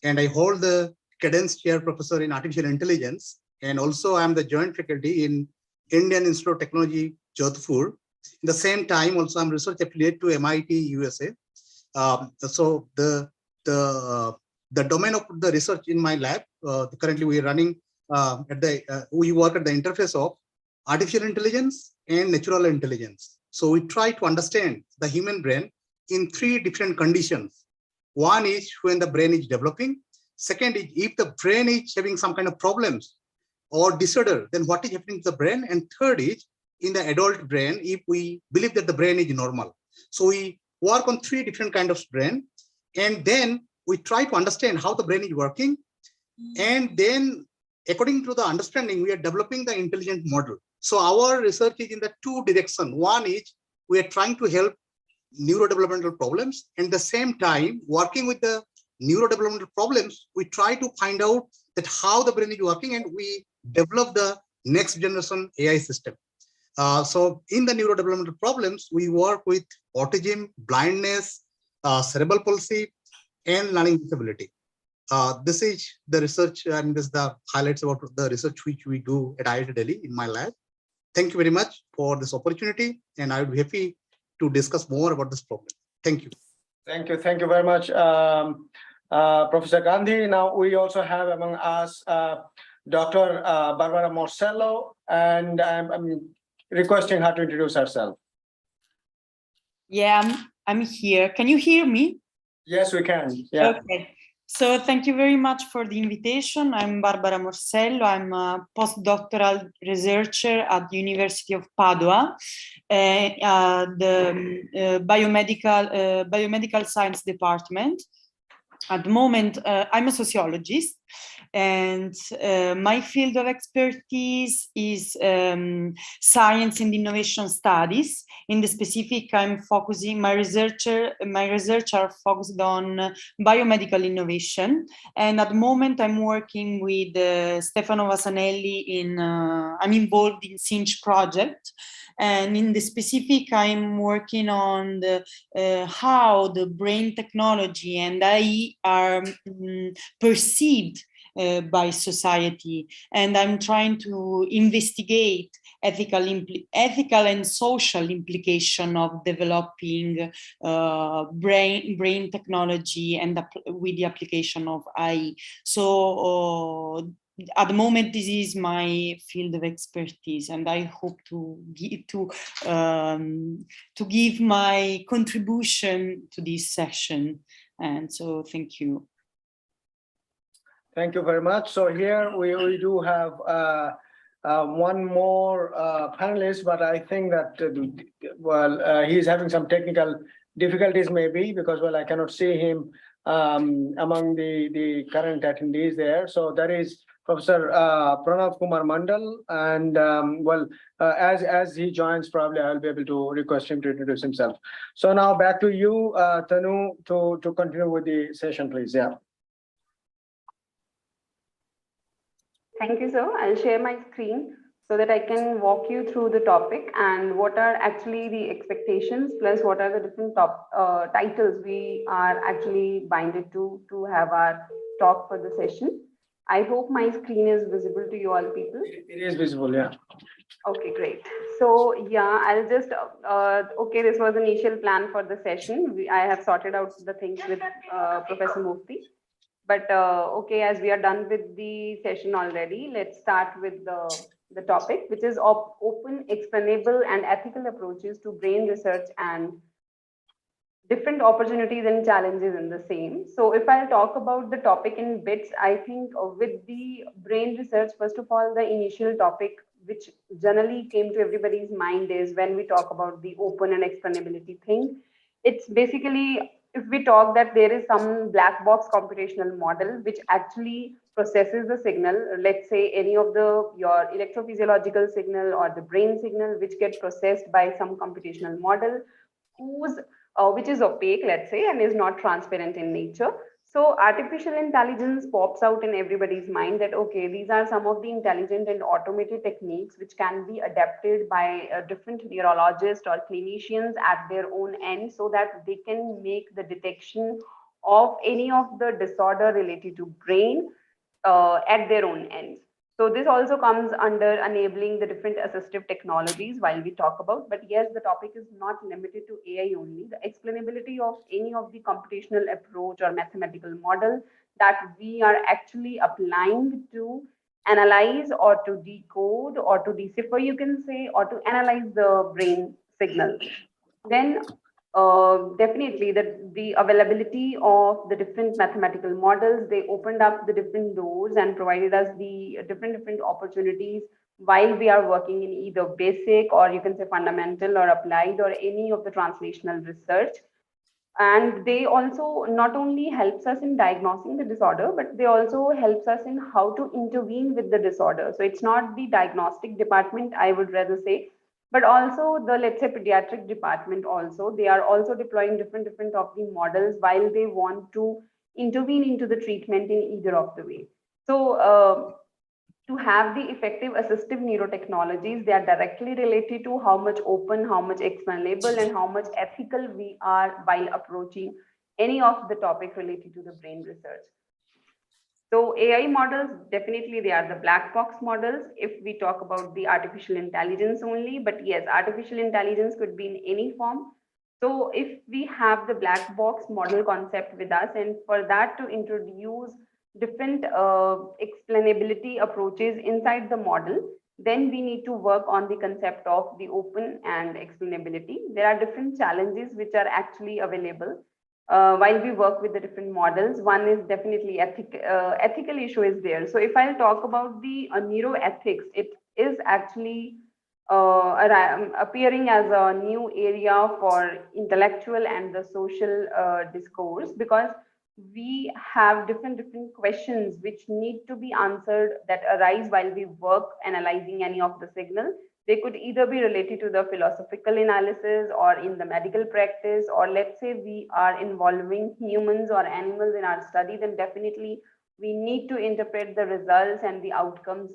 M: and I hold the Cadence Chair Professor in Artificial Intelligence. And also I'm the Joint Faculty in Indian Institute of Technology, Jodhpur. In the same time, also I'm research affiliate to MIT, USA. So the domain of the research in my lab, currently we are running we work at the interface of artificial intelligence and natural intelligence. So we try to understand the human brain in 3 different conditions. One is when the brain is developing. Second is if the brain is having some kind of problems or disorder, then what is happening to the brain? And third is in the adult brain, if we believe that the brain is normal. So we work on 3 different kinds of brain, and then we try to understand how the brain is working. And then according to the understanding, we are developing the intelligent model. So our research is in the 2 directions. One is we are trying to help neurodevelopmental problems, and at the same time, working with the neurodevelopmental problems, we try to find out that how the brain is working, and we develop the next generation AI system. So in the neurodevelopmental problems, we work with autism, blindness, cerebral palsy, and learning disability. This is the research, and this is the highlights about the research which we do at IIT Delhi in my lab. Thank you very much for this opportunity, and I would be happy to discuss more about this problem. Thank you.
A: Thank you very much, Professor Gandhi. Now we also have among us Dr. Barbara Morsello, and I'm requesting her to introduce herself.
V: Yeah, I'm here. Can you hear me?
A: Yes, we can. Yeah.
V: Okay. So thank you very much for the invitation. I'm Barbara Morsello. I'm a postdoctoral researcher at the University of Padua, the biomedical science department. At the moment, I'm a sociologist, and my field of expertise is science and innovation studies. In the specific, I'm focusing my research are focused on biomedical innovation, and at the moment I'm working with Stefano Vassanelli I'm involved in SINCH project, and in the specific I'm working on how the brain technology and AI are perceived by society, and I'm trying to investigate ethical and social implication of developing brain technology and with the application of AI. So at the moment, this is my field of expertise, and I hope to give my contribution to this session. And so, thank you.
A: Thank you very much. So here we do have one more panelist, but I think that he's having some technical difficulties, maybe because I cannot see him among the current attendees there. So that is Professor Pranav Kumar Mandal, and as he joins, probably I'll be able to request him to introduce himself. So now back to you, Tanu, to continue with the session, please. Yeah.
H: Thank you, sir. I'll share my screen. so that I can walk you through the topic and what are actually the expectations, plus what are the different titles we are actually binded to have our talk for the session. I hope my screen is visible to you all people.
A: It is visible, yeah.
H: Okay, great. So yeah, I'll just, okay, this was the initial plan for the session. I have sorted out the things with Professor Mufti. But okay, as we are done with the session already, let's start with the topic, which is open, explainable, and ethical approaches to brain research and different opportunities and challenges in the same. So if I'll talk about the topic in bits, I think with the brain research, first of all, the initial topic which generally came to everybody's mind is when we talk about the open and explainability thing. It's basically, if we talk that there is some black box computational model which actually processes the signal, let's say any of your electrophysiological signal or the brain signal which get processed by some computational model whose which is opaque, let's say, and is not transparent in nature. So artificial intelligence pops out in everybody's mind that, okay, these are some of the intelligent and automated techniques which can be adapted by different neurologists or clinicians at their own end so that they can make the detection of any of the disorder related to brain at their own ends. So this also comes under enabling the different assistive technologies while we talk about, but yes, the topic is not limited to AI only. The explainability of any of the computational approach or mathematical model that we are actually applying to analyze or to decode or to decipher, you can say, or to analyze the brain signal. Then definitely the availability of the different mathematical models, they opened up the different doors and provided us the different opportunities while we are working in either basic or you can say fundamental or applied or any of the translational research. And they also not only helps us in diagnosing the disorder, but they also helps us in how to intervene with the disorder. So it's not the diagnostic department, I would rather say, but also the, let's say, pediatric department also, they are also deploying different of the models while they want to intervene into the treatment in either of the way. So to have the effective assistive neurotechnologies, they are directly related to how much open, how much explainable, and how much ethical we are while approaching any of the topic related to the brain research. So AI models, definitely they are the black box models if we talk about the artificial intelligence only, but yes, artificial intelligence could be in any form. So if we have the black box model concept with us, and for that to introduce different explainability approaches inside the model, then we need to work on the concept of the open and explainability. There are different challenges which are actually available while we work with the different models. One is definitely ethical issue is there. So if I'll talk about the neuroethics, it is actually appearing as a new area for intellectual and the social discourse, because we have different questions which need to be answered that arise while we work analyzing any of the signal. They could either be related to the philosophical analysis or in the medical practice, or let's say we are involving humans or animals in our study, then definitely we need to interpret the results and the outcomes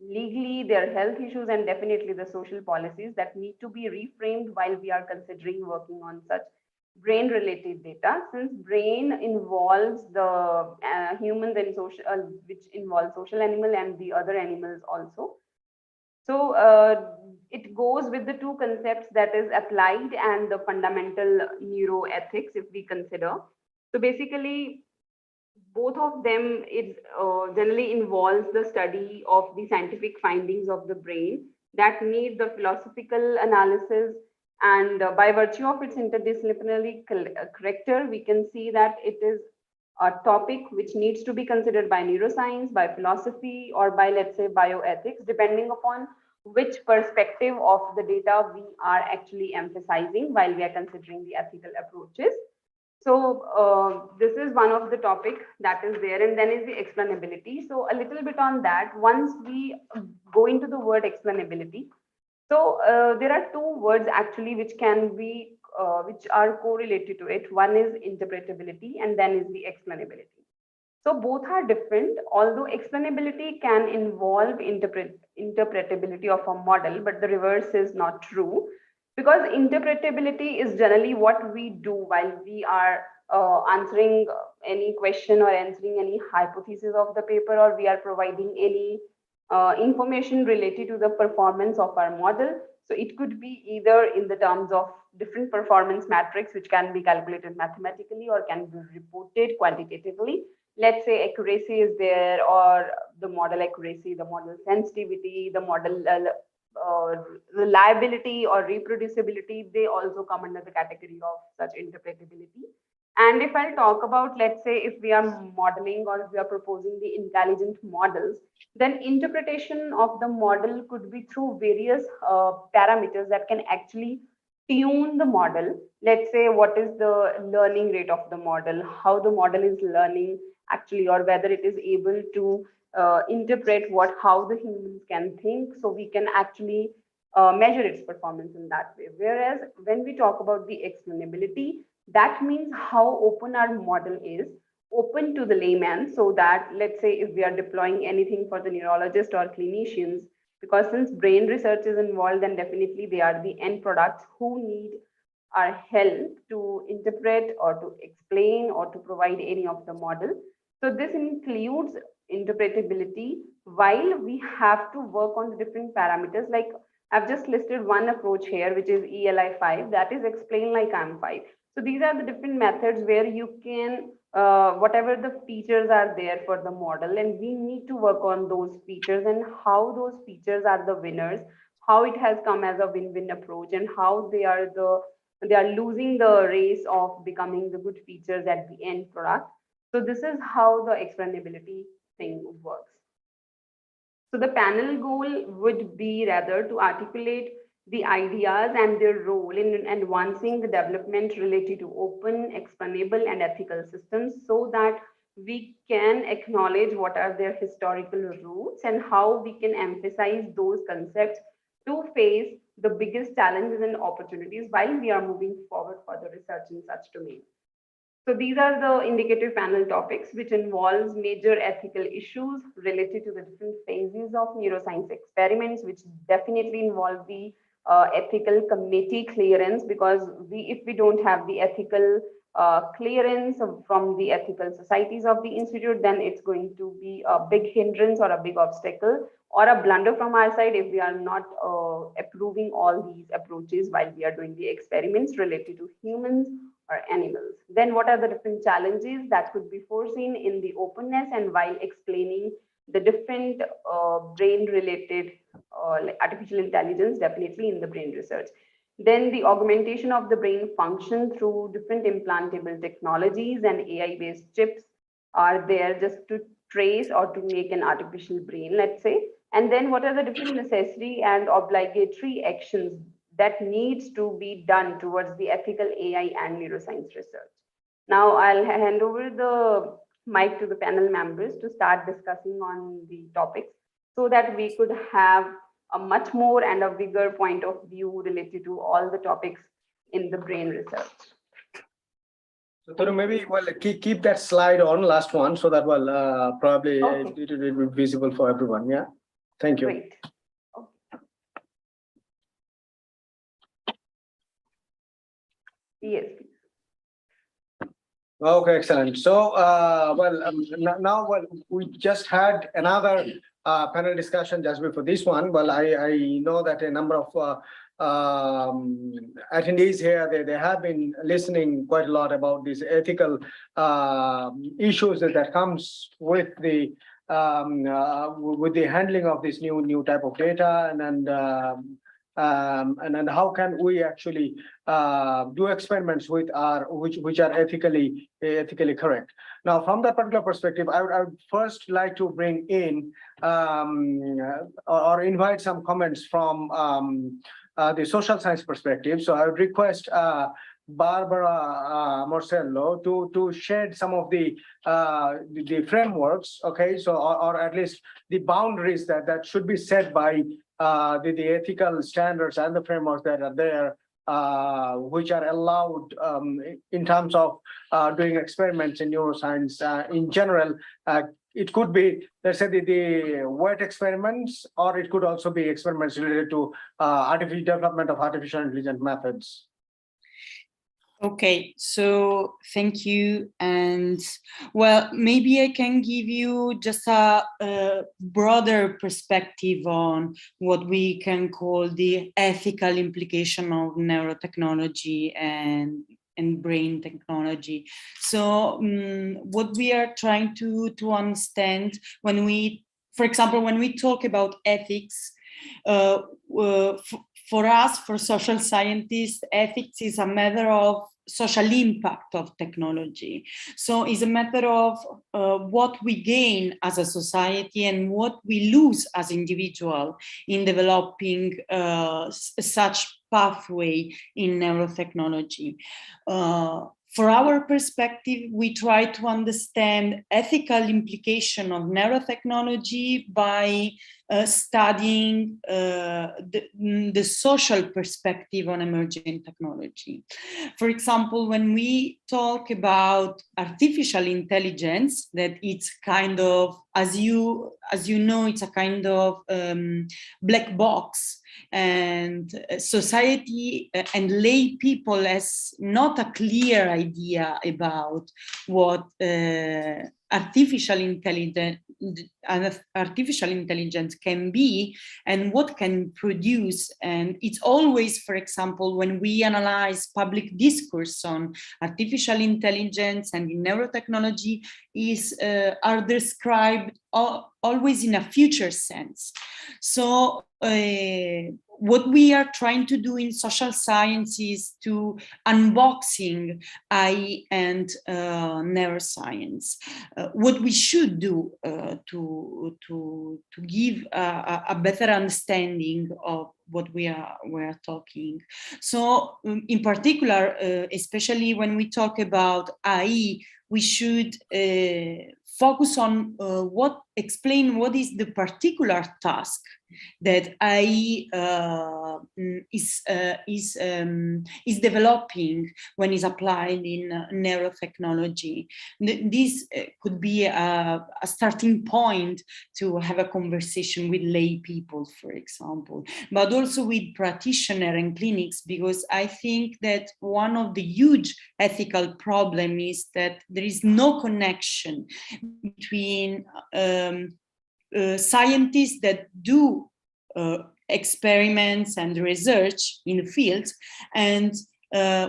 H: legally, their health issues, and definitely the social policies that need to be reframed while we are considering working on such brain related data, since brain involves the humans and social, which involves social animal and the other animals also. So it goes with the two concepts, that is applied and the fundamental neuroethics if we consider. So basically both of them, it generally involves the study of the scientific findings of the brain that need the philosophical analysis, and by virtue of its interdisciplinary character, we can see that it is a topic which needs to be considered by neuroscience, by philosophy, or by, let's say, bioethics, depending upon which perspective of the data we are actually emphasizing while we are considering the ethical approaches. So this is one of the topic that is there, and then is the explainability. So a little bit on that, once we go into the word explainability, so there are two words actually which can be which are correlated to it. One is interpretability and then is the explainability. So both are different, although explainability can involve interpretability of a model, but the reverse is not true, because interpretability is generally what we do while we are answering any question or answering any hypothesis of the paper, or we are providing any information related to the performance of our model. So it could be either in the terms of different performance metrics, which can be calculated mathematically or can be reported quantitatively. Let's say accuracy is there, or the model accuracy, the model sensitivity, the model reliability or reproducibility, they also come under the category of such interpretability. And if I'll talk about, let's say, if we are modeling or if we are proposing the intelligent models, then interpretation of the model could be through various parameters that can actually tune the model. Let's say, what is the learning rate of the model, how the model is learning actually, or whether it is able to interpret how the humans can think, so we can actually measure its performance in that way. Whereas when we talk about the explainability, that means how open our model is, open to the layman, so that, let's say, if we are deploying anything for the neurologist or clinicians, because since brain research is involved, then definitely they are the end products who need our help to interpret or to explain or to provide any of the model. So this includes interpretability, while we have to work on the different parameters. Like I've just listed one approach here, which is ELI5, that is explain like I'm 5. So these are the different methods where you can, whatever the features are there for the model, and we need to work on those features and how those features are the winners, how it has come as a win-win approach, and how they are losing the race of becoming the good features at the end product. So this is how the explainability thing works. So the panel goal would be rather to articulate the ideas and their role in advancing the development related to open, explainable, and ethical systems, so that we can acknowledge what are their historical roots and how we can emphasize those concepts to face the biggest challenges and opportunities while we are moving forward for the research in such domains. So these are the indicative panel topics, which involves major ethical issues related to the different phases of neuroscience experiments, which definitely involve the ethical committee clearance, because if we don't have the ethical clearance from the ethical societies of the institute, then it's going to be a big hindrance or a big obstacle or a blunder from our side if we are not approving all these approaches while we are doing the experiments related to humans or animals. Then what are the different challenges that could be foreseen in the openness and while explaining the different brain related like artificial intelligence, definitely in the brain research. Then the augmentation of the brain function through different implantable technologies and AI based chips are there just to trace or to make an artificial brain, let's say. And then what are the different necessary and obligatory actions that needs to be done towards the ethical AI and neuroscience research. Now I'll hand over the mic to the panel members to start discussing on the topics so that we could have a much more and a bigger point of view related to all the topics in the brain research.
A: So Tanu, maybe keep that slide on, last one, so that probably it will be visible for everyone. Yeah, thank you.
H: Great. Yes.
A: Okay, excellent. So, now we just had another panel discussion just before this one. Well, I know that a number of attendees here, they have been listening quite a lot about these ethical issues that comes with the handling of this new type of data, and then how can we actually do experiments with which are ethically correct. Now, from that particular perspective, I would first like to bring in or invite some comments from the social science perspective. So I would request Barbara Marcello to shed some of the frameworks, okay, so or at least the boundaries that should be set by the ethical standards and the frameworks that are there which are allowed in terms of doing experiments in neuroscience in general. It could be, let's say, the weight experiments, or it could also be experiments related to artificial development of artificial intelligence methods.
V: Okay, so thank you. And well, maybe I can give you just a broader perspective on what we can call the ethical implication of neurotechnology and brain technology. So what we are trying to understand when we, for example, when we talk about ethics, for us, for social scientists, ethics is a matter of social impact of technology. So it's a matter of what we gain as a society and what we lose as individual in developing such pathway in neurotechnology. For our perspective, we try to understand ethical implication of neurotechnology by studying the social perspective on emerging technology. For example, when we talk about artificial intelligence, that it's kind of, as you know, it's a kind of black box, and society and lay people has not a clear idea about what artificial intelligence can be and what can produce. And it's always, for example, when we analyze public discourse on artificial intelligence and in neurotechnology, are described always in a future sense. So what we are trying to do in social science is to unboxing AI and neuroscience. What we should do to give a better understanding of what we are talking. So in particular, especially when we talk about AI, we should focus on explain what is the particular task that AI is developing when it's applied in neurotechnology. This could be a starting point to have a conversation with lay people, for example, but also with practitioners and clinics, because I think that one of the huge ethical problem is that there is no connection between scientists that do experiments and research in the field and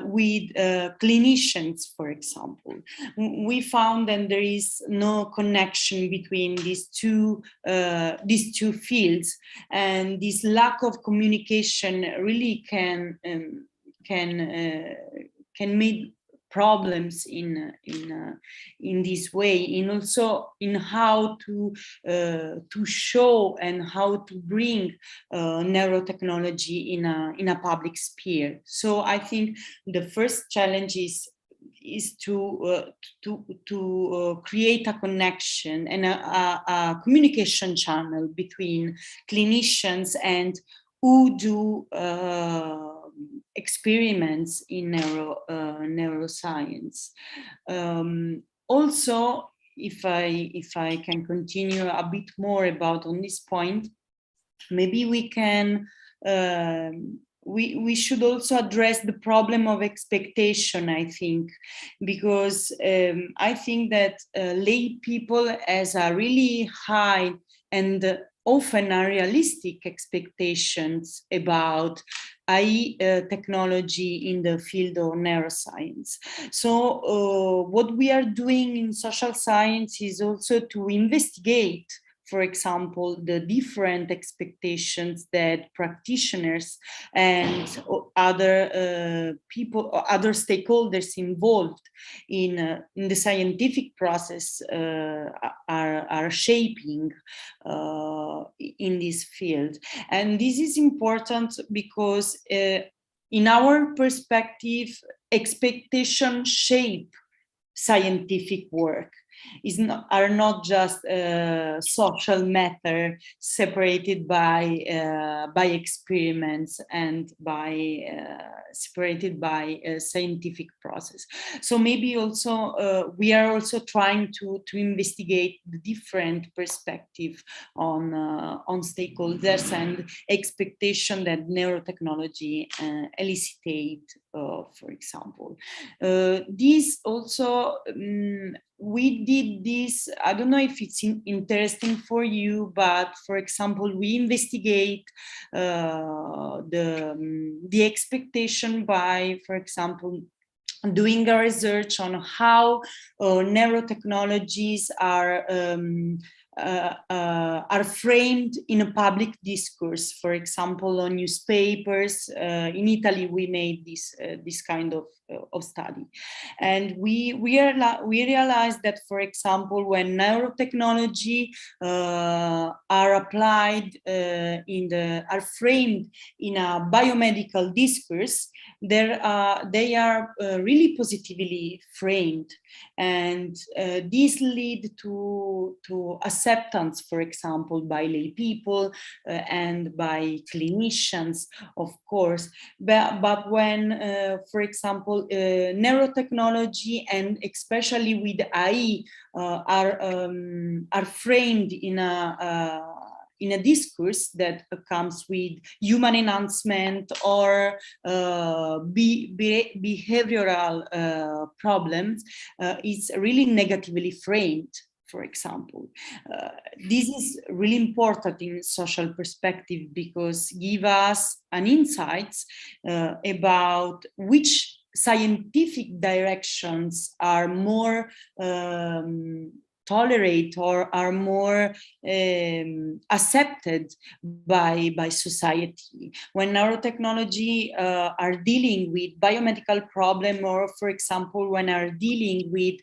V: with clinicians, for example. We found that there is no connection between these two fields, and this lack of communication really can make problems in this way, and also in how to show and how to bring neurotechnology in a public sphere. So I think the first challenge is to create a connection and a communication channel between clinicians and who do experiments in neuroscience. Also, if I can continue a bit more about on this point, maybe we can we should also address the problem of expectation, I think, because I think that lay people has a really high and often unrealistic expectations about AI technology in the field of neuroscience. So what we are doing in social science is also to investigate, for example, the different expectations that practitioners and other people, other stakeholders involved in the scientific process are shaping in this field. And this is important because in our perspective, expectations shape scientific work. are not just social matter separated by experiments and separated by a scientific process. So maybe also we are also trying to investigate the different perspective on stakeholders and expectation that neurotechnology elicitate, for example. This also, we did this, I don't know if it's interesting for you, but for example, we investigate the expectation by, for example, doing a research on how neurotechnologies are framed in a public discourse, for example, on newspapers. In Italy, we made this kind of study, and we realized that, for example, when neurotechnology are applied are framed in a biomedical discourse, they are really positively framed, and these lead to acceptance, for example, by lay people and by clinicians, of course. But when, for example, neurotechnology and especially with AI are framed in a discourse that comes with human enhancement or behavioral problems, it's really negatively framed. For example, this is really important in social perspective because give us an insights about which scientific directions are more tolerate or are more accepted by society. When neurotechnology are dealing with biomedical problem, or for example, when are dealing with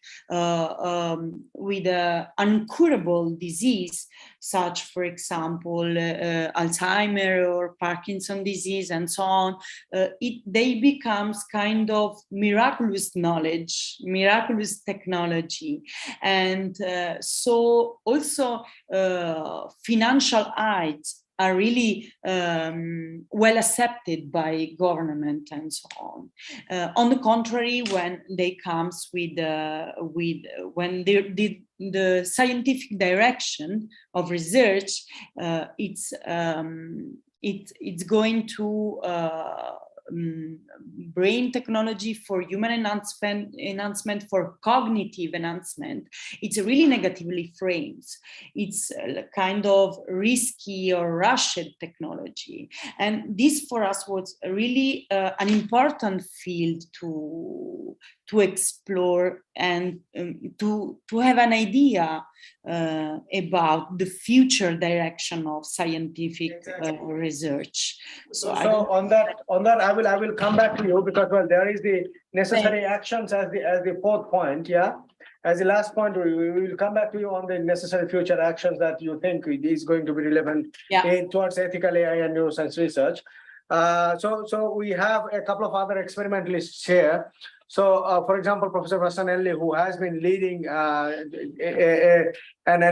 V: uncurable disease, such for example, Alzheimer or Parkinson disease and so on, they becomes kind of miraculous knowledge, miraculous technology. And so also financial aids are really well accepted by government and so on. On the contrary, when they comes with when the scientific direction of research, it's going to brain technology for human enhancement for cognitive enhancement, it's really negatively framed. It's kind of risky or rushed technology. And this for us was really an important field to explore and to have an idea about the future direction of scientific research.
A: So on that, I will come back to you because, well, there is the necessary actions as the fourth point. Yeah, as the last point, we will come back to you on the necessary future actions that you think is going to be relevant towards ethical AI and neuroscience research. So we have a couple of other experimentalists here. So, for example, Professor Vassanelli, who has been leading an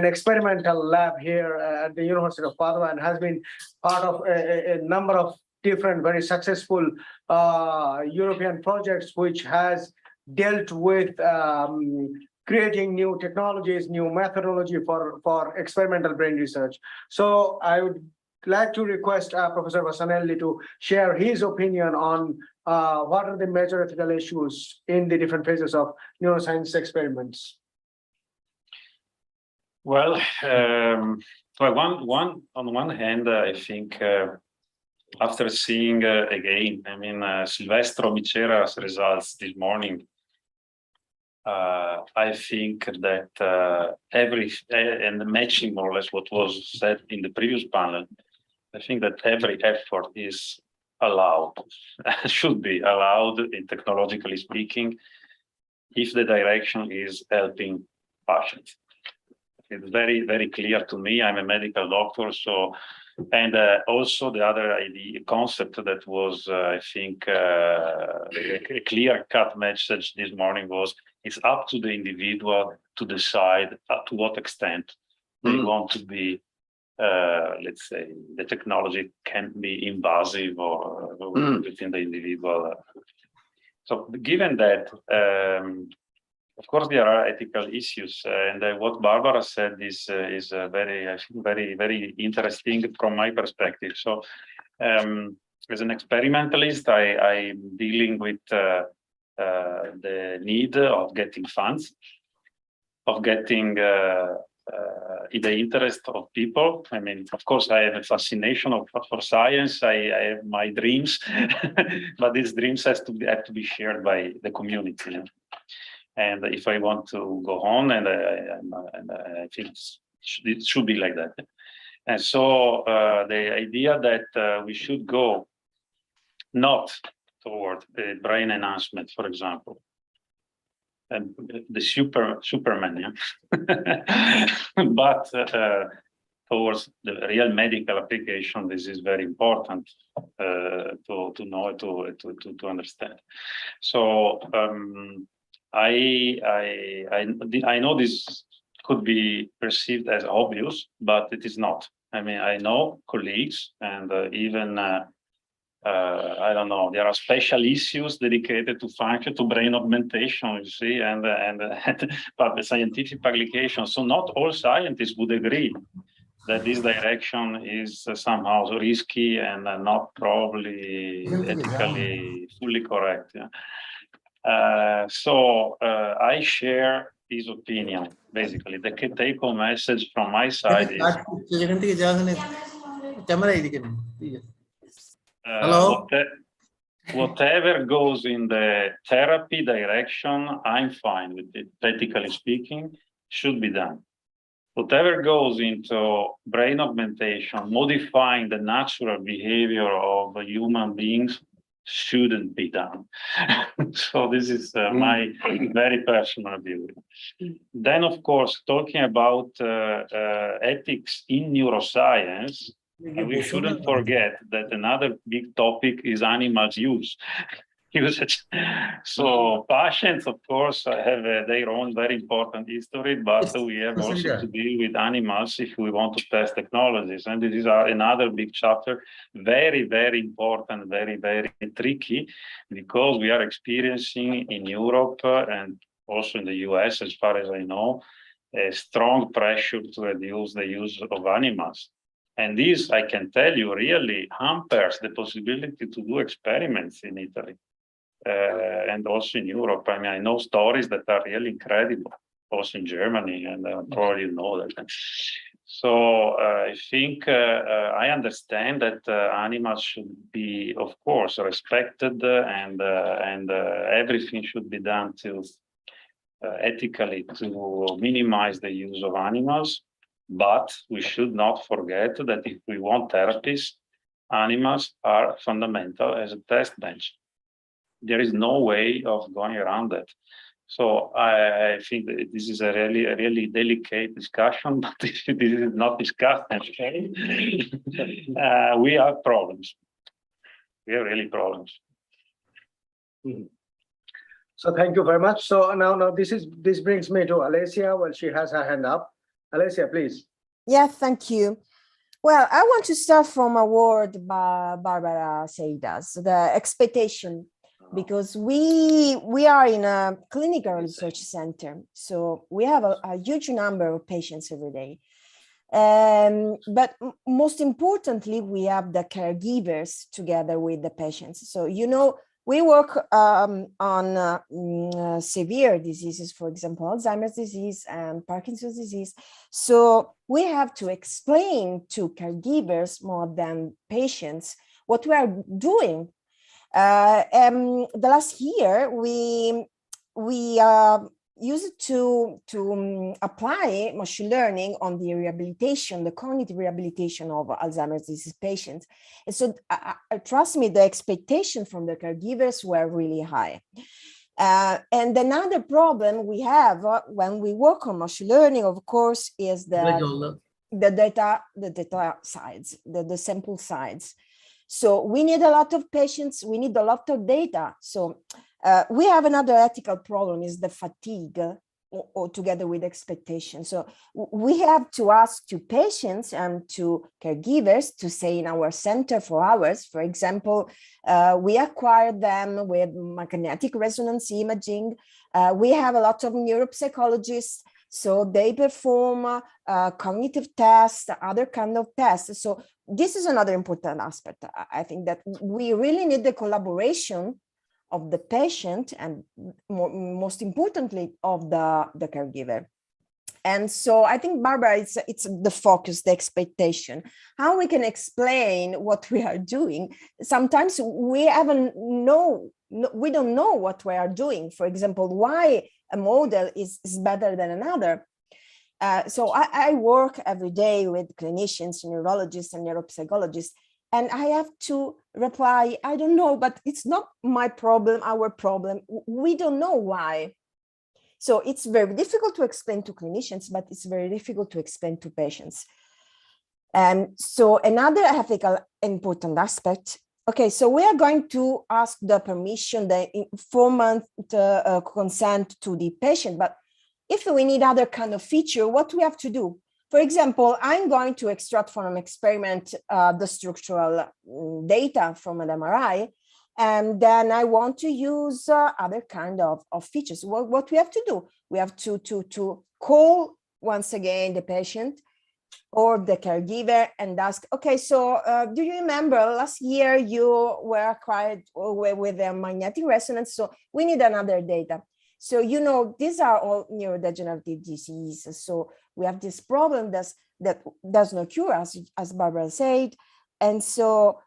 A: experimental lab here at the University of Padua and has been part of a number of different very successful European projects, which has dealt with creating new technologies, new methodology for experimental brain research. So I would like to request Professor Vassanelli to share his opinion on what are the major ethical issues in the different phases of neuroscience experiments.
B: Well, on one hand, I think after seeing again, I mean, Silvestro Micera's results this morning, I think that and matching more or less what was said in the previous panel, I think that every effort is allowed, should be allowed, in technologically speaking, if the direction is helping patients. It's very, very clear to me. I'm a medical doctor, so, and also the other idea, concept that was, I think, a clear-cut message this morning was, it's up to the individual to decide to what extent they want to be, let's say, the technology can be invasive or within the individual. So given that, of course, there are ethical issues, and what Barbara said is very, I think, very interesting from my perspective. So, as an experimentalist, I'm dealing with the need of getting funds, of getting in the interest of people. I mean, of course, I have a fascination for science. I have my dreams, but these dreams have to be shared by the community. You know? And if I want to go on, and I think it should be like that. And so the idea that we should go not toward brain enhancement, for example, and the Superman, yeah? But towards the real medical application, this is very important to know, to understand. So I know this could be perceived as obvious, but it is not. I mean, I know colleagues and even I don't know. There are special issues dedicated to brain augmentation, you see, and but the scientific application. So not all scientists would agree that this direction is somehow risky and not probably ethically fully correct. Yeah? So I share his opinion. Basically, the take-home message from my side is. Whatever goes in the therapy direction, I'm fine with it, ethically speaking, should be done. Whatever goes into brain augmentation, modifying the natural behavior of human beings, shouldn't be done. So this is my very personal view. Then, of course, talking about ethics in neuroscience, we shouldn't forget that another big topic is animals usage. So patients, of course, have their own very important history, but we have also to deal with animals if we want to test technologies. And this is another big chapter, very, very important, very, very tricky, because we are experiencing in Europe and also in the US, as far as I know, a strong pressure to reduce the use of animals. And this, I can tell you, really hampers the possibility to do experiments in Italy and also in Europe. I mean, I know stories that are really incredible, also in Germany, and probably you know that. So I think I understand that animals should be, of course, respected, and everything should be done to ethically to minimize the use of animals. But we should not forget that if we want therapies, animals are fundamental as a test bench. There is no way of going around that. So I think that this is a really delicate discussion, but if this is not discussed, we have problems. We have really problems.
A: So thank you very much. So now this brings me to Alessia. Well, she has her hand up. Alessia, please.
G: Yeah, thank you. Well, I want to start from a word Barbara said us, the expectation, because we are in a clinical research center, so we have a huge number of patients every day. But most importantly, we have the caregivers together with the patients. So, you know, we work on severe diseases, for example, Alzheimer's disease and Parkinson's disease. So we have to explain to caregivers more than patients what we are doing. The last year, we used to apply machine learning on the rehabilitation, the cognitive rehabilitation of Alzheimer's disease patients. And so trust me, the expectation from the caregivers were really high. And another problem we have when we work on machine learning, of course, is the data sides, the sample sides. So we need a lot of patients, we need a lot of data. So we have another ethical problem, is the fatigue or together with expectations. So we have to ask to patients and to caregivers to stay in our center for hours. For example, we acquire them with magnetic resonance imaging. We have a lot of neuropsychologists, so they perform cognitive tests, other kind of tests. So this is another important aspect. I think that we really need the collaboration of the patient and most importantly of the caregiver. And so I think, Barbara, it's the focus, the expectation, how we can explain what we are doing. Sometimes we we don't know what we are doing. For example, why a model is better than another. So I work every day with clinicians, neurologists, and neuropsychologists, and I have to reply, I don't know, but it's not my problem, our problem. We don't know why. So it's very difficult to explain to clinicians, but it's very difficult to explain to patients. And so another ethical important aspect. Okay, so we are going to ask the permission, the informed consent to the patient, but if we need other kind of feature, what we have to do? For example, I'm going to extract from an experiment the structural data from an MRI, and then I want to use other kind of features. What we have to do? We have to call once again the patient or the caregiver and ask, okay, so do you remember last year you were acquired with a magnetic resonance? So we need another data. So, you know, these are all neurodegenerative diseases. So we have this problem that does not cure, as Barbara said. And so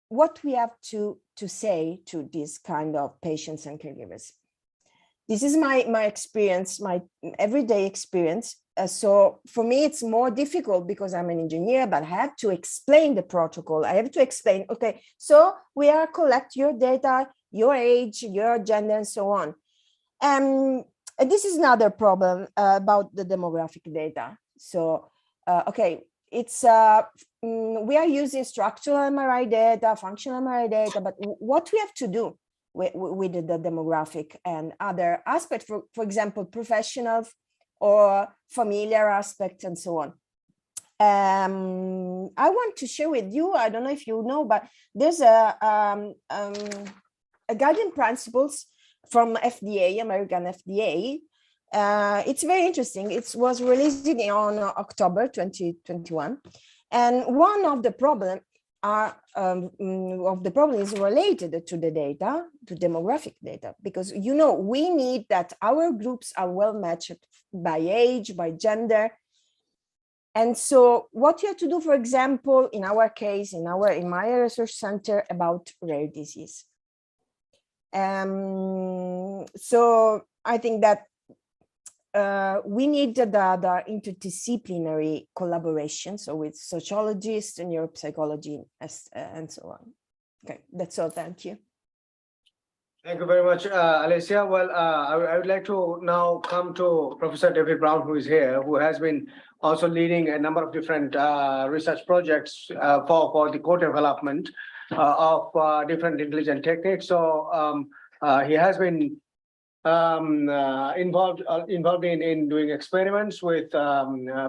G: what we have to say to this kind of patients and caregivers. This is my experience, my everyday experience. So for me, it's more difficult because I'm an engineer, but I have to explain the protocol. I have to explain, okay, so we are collect your data, your age, your gender, and so on. And this is another problem about the demographic data. So, okay, it's we are using structural MRI data, functional MRI data, but what we have to do with the demographic and other aspects, for example, professional or familiar aspects and so on. I want to share with you, I don't know if you know, but there's a guiding principles from FDA, American FDA. It's very interesting. It was released on October 2021. And one of the problem is related to the data, to demographic data, because, you know, we need that our groups are well matched by age, by gender. And so what you have to do, for example, in our case, in my research center about rare disease. So I think that we need the interdisciplinary collaboration, so with sociologists and neuropsychology and so on. Okay, that's all. Thank you.
A: Thank you very much, Alessia. Well, I would like to now come to Professor David Brown, who is here, who has been also leading a number of different research projects for the co-development of different intelligent techniques. So he has been involved in doing experiments with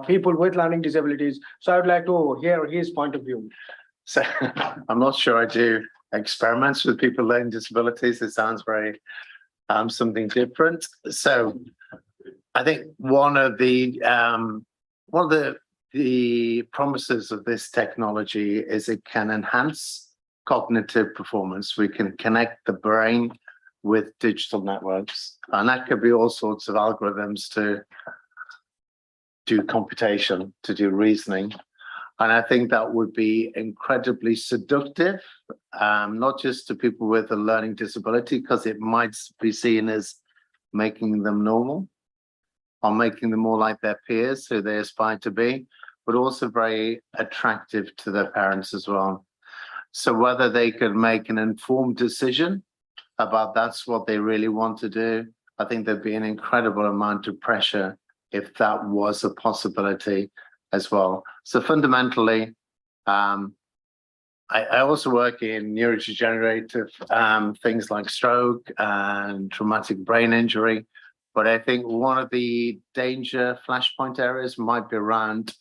A: people with learning disabilities. So I would like to hear his point of view.
D: So I'm not sure I do experiments with people with learning disabilities. It sounds very something different. So I think one of the promises of this technology is it can enhance cognitive performance. We can connect the brain with digital networks, and that could be all sorts of algorithms to do computation, to do reasoning. And I think that would be incredibly seductive, not just to people with a learning disability, because it might be seen as making them normal or making them more like their peers who they aspire to be, but also very attractive to their parents as well. So whether they could make an informed decision about that's what they really want to do, I think there'd be an incredible amount of pressure if that was a possibility as well. So fundamentally, I also work in neurodegenerative things like stroke and traumatic brain injury, But I think one of the danger flashpoint areas might be around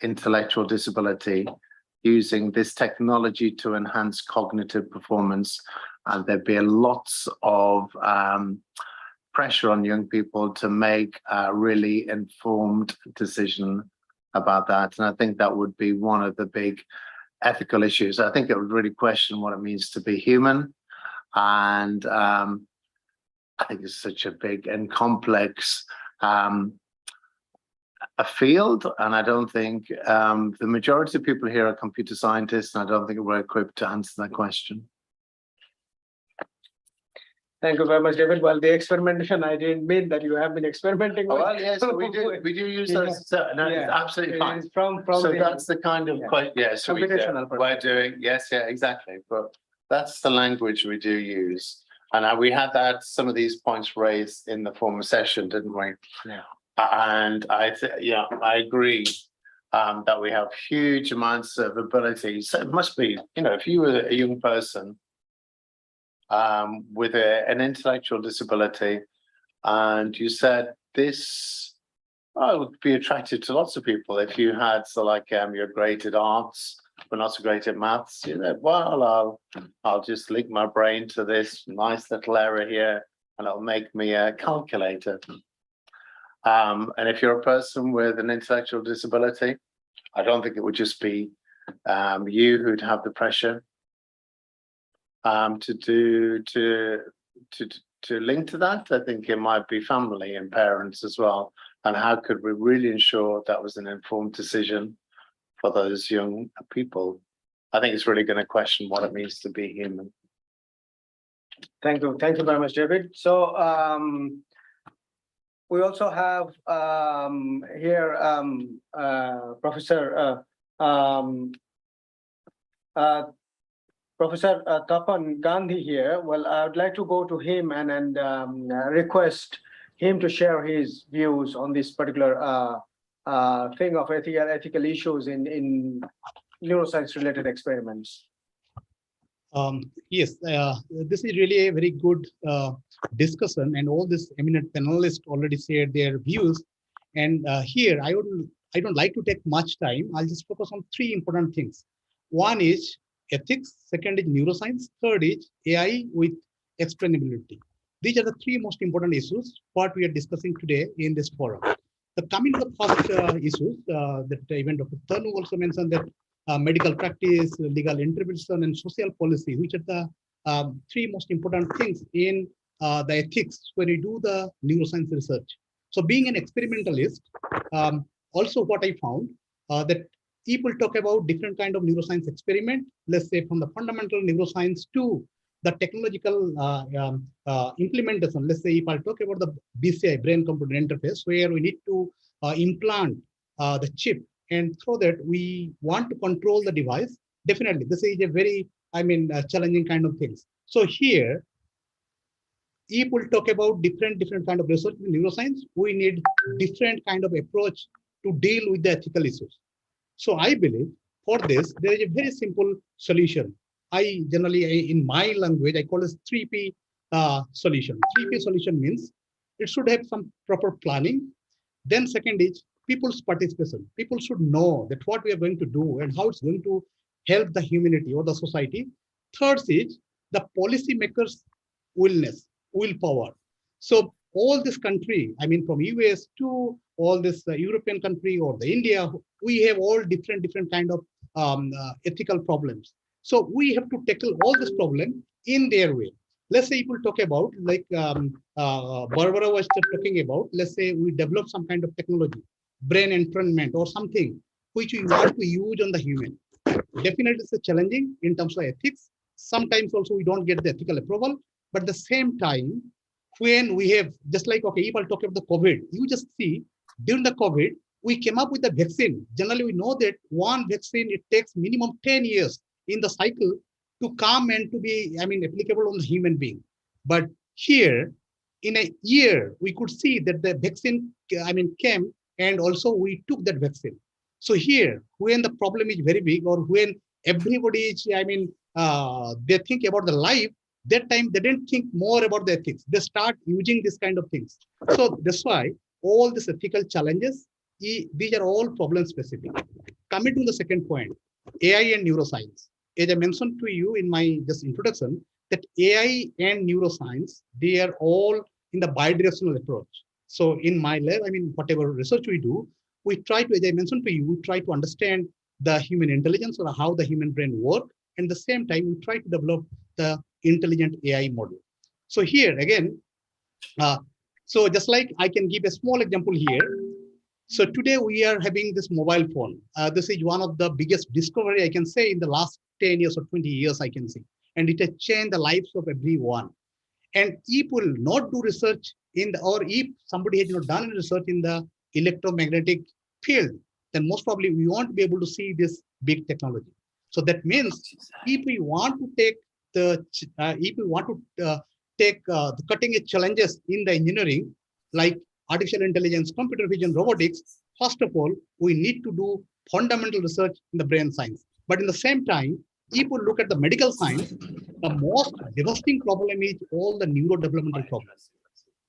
D: intellectual disability, using this technology to enhance cognitive performance. And there'd be lots of pressure on young people to make a really informed decision about that. And I think that would be one of the big ethical issues. I think it would really question what it means to be human. And I think it's such a big and complex a field, and I don't think the majority of people here are computer scientists, and I don't think we're equipped to answer that question.
A: Thank you very much, David. Well, the experimentation, I didn't mean that you have been experimenting with.
D: Well, yes, we do use those. No, it's absolutely fine.
A: From
D: so
A: the,
D: that's the kind of so we're doing, yes, yeah, exactly. But that's the language we do use. And we had some of these points raised in the former session, didn't we?
A: Yeah.
D: And I agree that we have huge amounts of abilities. So it must be, if you were a young person with an intellectual disability, and you said this, I would be attracted to lots of people if you had, you're great at arts, but not so great at maths. Well, I'll just link my brain to this nice little error here, and it'll make me a calculator. And if you're a person with an intellectual disability, I don't think it would just be you who'd have the pressure to link to that. I think it might be family and parents as well. And how could we really ensure that was an informed decision for those young people? I think it's really going to question what it means to be human.
A: Thank you very much, David. So we also have here Professor Tapan Gandhi here. Well, I would like to go to him and request him to share his views on this particular thing of ethical issues in neuroscience related experiments.
M: Yes, this is really a very good discussion, and all these eminent panelists already shared their views. And here, I don't like to take much time. I'll just focus on three important things. One is ethics, second is neuroscience, third is AI with explainability. These are the three most important issues what we are discussing today in this forum. Coming to the first issues, that even Dr. Tanu also mentioned that medical practice, legal interpretation, and social policy, which are the three most important things in the ethics when you do the neuroscience research. So being an experimentalist, also what I found that people talk about different kind of neuroscience experiment, let's say from the fundamental neuroscience to the technological implementation. Let's say if I talk about the BCI, brain-computer interface, where we need to implant the chip, and through that we want to control the device. Definitely, this is a very, challenging kind of things. So here, if we talk about different kind of research in neuroscience, we need different kind of approach to deal with the ethical issues. So I believe for this, there is a very simple solution. I generally, in my language, I call it 3P solution. 3P solution means it should have some proper planning. Then second is people's participation. People should know that what we are going to do and how it's going to help the humanity or the society. Third is the policymakers' willpower. So all this country, from US to all this European country or the India, we have all different kind of ethical problems. So we have to tackle all this problem in their way. Let's say if we talk about, like Barbara was talking about, let's say we develop some kind of technology, brain entrainment or something, which we want to use on the human. Definitely it's challenging in terms of ethics. Sometimes also we don't get the ethical approval, but at the same time, when we have, just like, okay, if I talk about the COVID, you just see, during the COVID, we came up with a vaccine. Generally, we know that one vaccine, it takes minimum 10 years in the cycle to come and to be, applicable on the human being. But here, in a year, we could see that the vaccine, came, and also we took that vaccine. So here, when the problem is very big, or when everybody is, they think about the life, that time they didn't think more about the ethics. They start using this kind of things. So that's why all these ethical challenges, these are all problem specific. Coming to the second point, AI and neuroscience. As I mentioned to you in my just introduction, that AI and neuroscience, they are all in the bidirectional approach. So in my lab, I mean, whatever research we do, we try to, as I mentioned to you, we try to understand the human intelligence or how the human brain works. And at the same time, we try to develop the intelligent AI model. So here again, so just like I can give a small example here. So today we are having this mobile phone. This is one of the biggest discovery I can say in the last 10 years or 20 years I can see. And it has changed the lives of everyone. And if we will not do research in the, or if somebody has not done research in the electromagnetic field, then most probably we won't be able to see this big technology. So that means if we want to take the, the cutting edge challenges in the engineering, like artificial intelligence, computer vision, robotics, first of all, we need to do fundamental research in the brain science. But in the same time, if we look at the medical science, the most devastating problem is all the neurodevelopmental problems.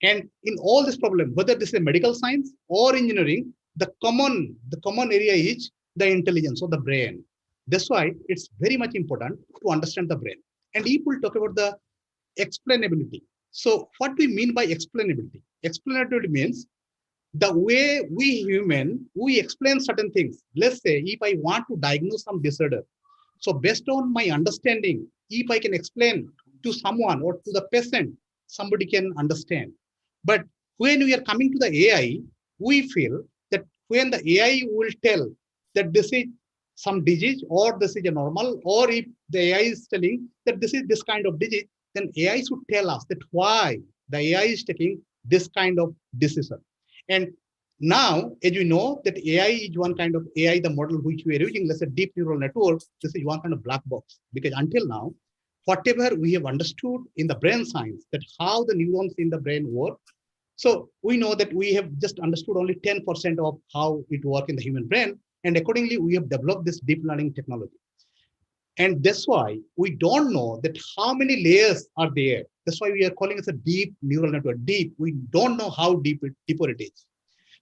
M: And in all this problem, whether this is a medical science or engineering, the common area is the intelligence of the brain. That's why it's very much important to understand the brain. And if we talk about the explainability. So what we mean by explainability? Explainability means the way we human, we explain certain things. Let's say if I want to diagnose some disorder, so based on my understanding, if I can explain to someone or to the patient, somebody can understand. But when we are coming to the AI, we feel that when the AI will tell that this is some disease or this is a normal, or if the AI is telling that this is this kind of disease, then AI should tell us that why the AI is taking this kind of decision. And now, as you know, that AI is one kind of AI, the model which we are using, let's say deep neural network, this is one kind of black box. Because until now, whatever we have understood in the brain science, that how the neurons in the brain work, so we know that we have just understood only 10% of how it works in the human brain. And accordingly, we have developed this deep learning technology. And that's why we don't know that how many layers are there. That's why we are calling it a deep neural network. Deep, we don't know how deeper it is.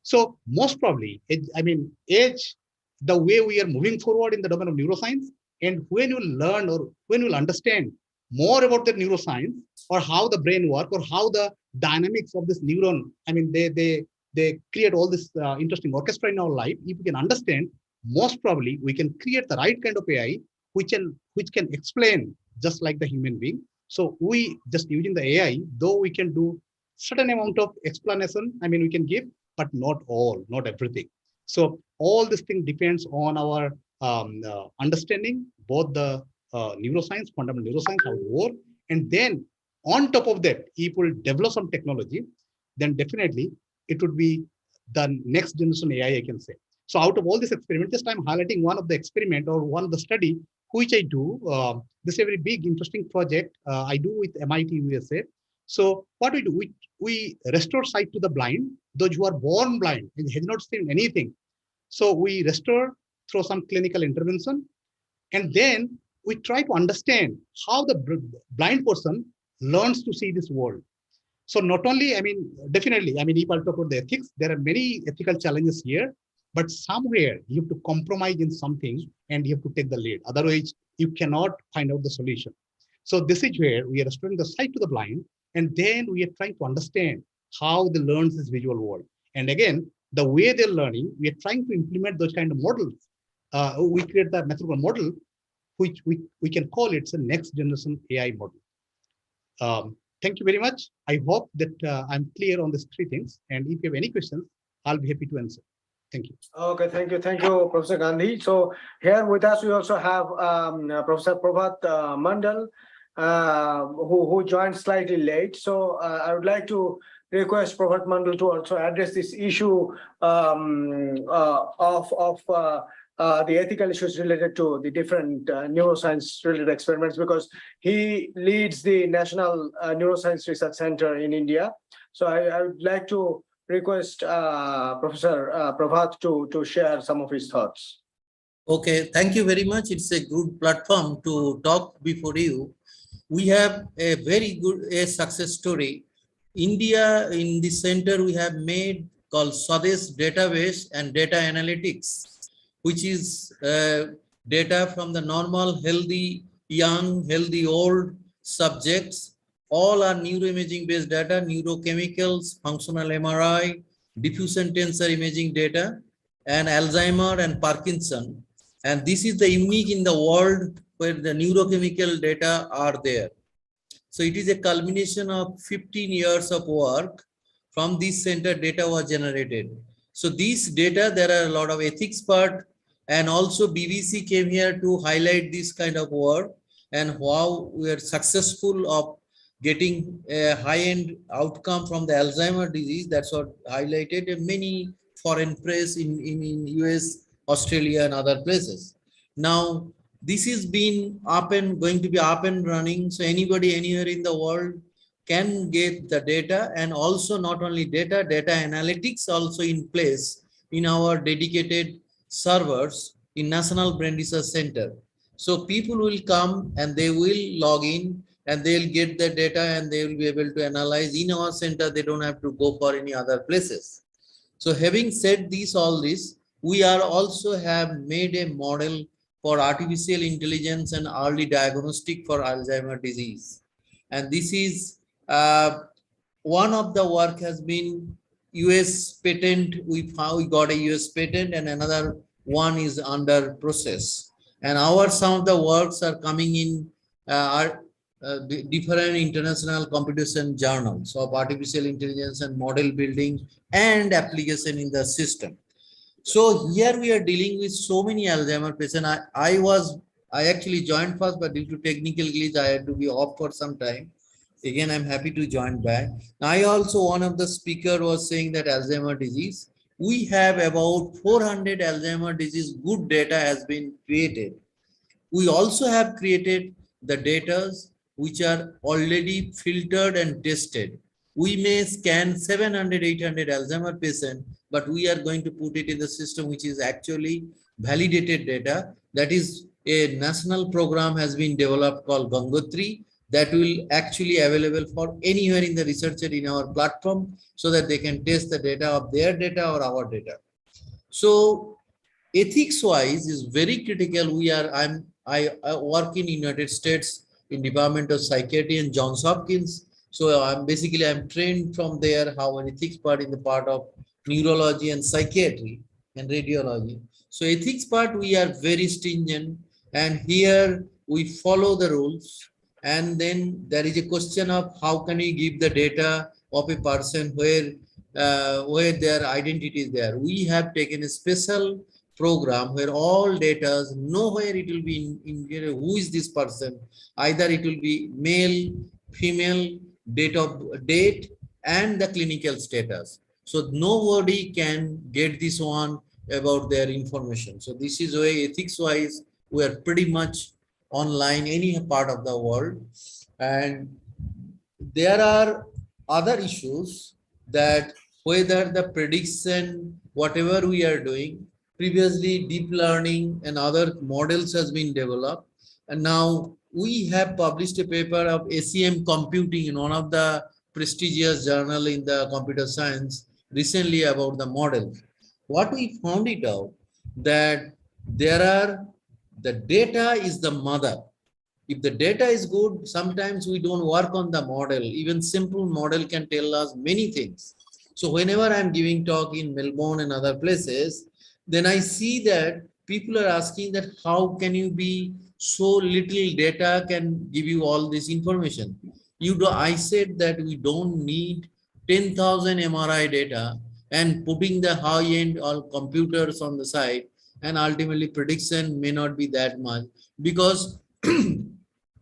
M: So most probably, I mean, the way we are moving forward in the domain of neuroscience, and when you learn or when you understand more about the neuroscience or how the brain works or how the dynamics of this neuron, I mean, they create all this interesting orchestra in our life. If we can understand, most probably we can create the right kind of AI which can explain just like the human being. So we just using the AI, though we can do certain amount of explanation, I mean, we can give, but not all, not everything. So all this thing depends on our understanding, both the neuroscience, fundamental neuroscience, how it works, and then on top of that, if we develop some technology, then definitely it would be the next generation AI, I can say. So out of all this experiment, just I'm highlighting one of the experiment or one of the study which I do. This is a very big, interesting project I do with MIT USA. So what we do, we restore sight to the blind, those who are born blind and have not seen anything. So we restore through some clinical intervention, and then we try to understand how the blind person learns to see this world. So not only, I mean, definitely, I mean, if I talk about the ethics, there are many ethical challenges here, but somewhere you have to compromise in something and you have to take the lead. Otherwise, you cannot find out the solution. So this is where we are restoring the sight to the blind, and then we are trying to understand how they learn this visual world. And again, the way they're learning, we are trying to implement those kind of models. We create the mathematical model, which we can call it a next generation AI model. Thank you very much. I hope that I'm clear on these three things. And if you have any questions, I'll be happy to answer. Thank you.
A: Okay, thank you, Professor Gandhi. So here with us, we also have Professor Prabhat Mandal, who joined slightly late. So I would like to request Prabhat Mandal to also address this issue of the ethical issues related to the different neuroscience-related experiments, because he leads the National Neuroscience Research Center in India. So I would like to request Professor Prabhat to share some of his thoughts.
L: Okay, thank you very much. It's a good platform to talk before you. we have a very good success story. India, in the center, we have made called Swades database and data analytics, which is data from the normal, healthy, young, healthy, old subjects. All are neuroimaging based data, neurochemicals, functional MRI, diffusion tensor imaging data, and Alzheimer and Parkinson. And this is the unique in the world where the neurochemical data are there. So it is a culmination of 15 years of work. From this center data was generated. So these data, there are a lot of ethics part, and also BBC came here to highlight this kind of work and how we are successful of getting a high-end outcome from the Alzheimer disease. That's what highlighted in many foreign press in US, Australia, and other places. Now, this is been up and going to be up and running. So anybody anywhere in the world can get the data, and also not only data analytics also in place in our dedicated servers in National Brain Research Center. So people will come and they will log in and they'll get the data and they will be able to analyze in our center. They don't have to go for any other places. So having said this, all this, we are also have made a model for artificial intelligence and early diagnostic for Alzheimer's disease. And this is one of the work has been US patent. We got a US patent, and another one is under process. And some of the works are coming in different international competition journals of artificial intelligence and model building and application in the system. So here we are dealing with so many Alzheimer patients. I actually joined first, but due to technical glitch, I had to be off for some time. Again, I'm happy to join back. I also, one of the speaker was saying that Alzheimer disease, we have about 400 Alzheimer disease good data has been created. We also have created the data which are already filtered and tested. We may scan 700, 800 Alzheimer patient, but we are going to put it in the system which is actually validated data. That is a national program has been developed called Gangotri that will actually available for anywhere in the researcher in our platform so that they can test the data of their data or our data. So ethics wise is very critical. I work in United States in Department of Psychiatry and Johns Hopkins. So I'm trained from there how an ethics part in the part of neurology and psychiatry and radiology. So ethics part, we are very stringent, and here we follow the rules. And then there is a question of how can we give the data of a person where their identity is there. We have taken a special program where all data, nowhere it will be in who is this person. Either it will be male, female, date, and the clinical status. So nobody can get this one about their information. So this is why ethics wise, we are pretty much online any part of the world. And there are other issues that whether the prediction, whatever we are doing, previously deep learning and other models has been developed. And now we have published a paper of ACM computing in one of the prestigious journal in the computer science recently about the model. What we found it out that the data is the mother. If the data is good, sometimes we don't work on the model. Even simple model can tell us many things. So whenever I'm giving talk in Melbourne and other places, then I see that people are asking that how can you be so little data can give you all this information. I said that we don't need 10,000 MRI data and putting the high-end all computers on the side, and ultimately prediction may not be that much because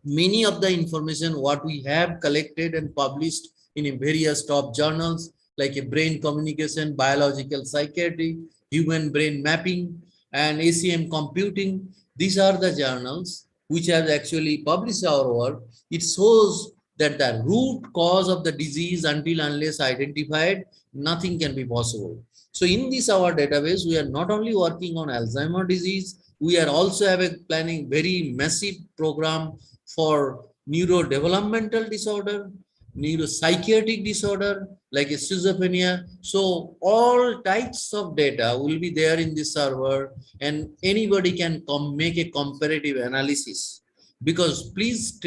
L: many of the information what we have collected and published in various top journals like a brain communication, biological psychiatry, human brain mapping, and ACM computing. These are the journals which have actually published our work. It shows that the root cause of the disease until unless identified, nothing can be possible. So in this our database, we are not only working on Alzheimer's disease, we are also planning very massive program for neurodevelopmental disorder, neuropsychiatric disorder like schizophrenia. So all types of data will be there in the server, and anybody can make a comparative analysis. Because please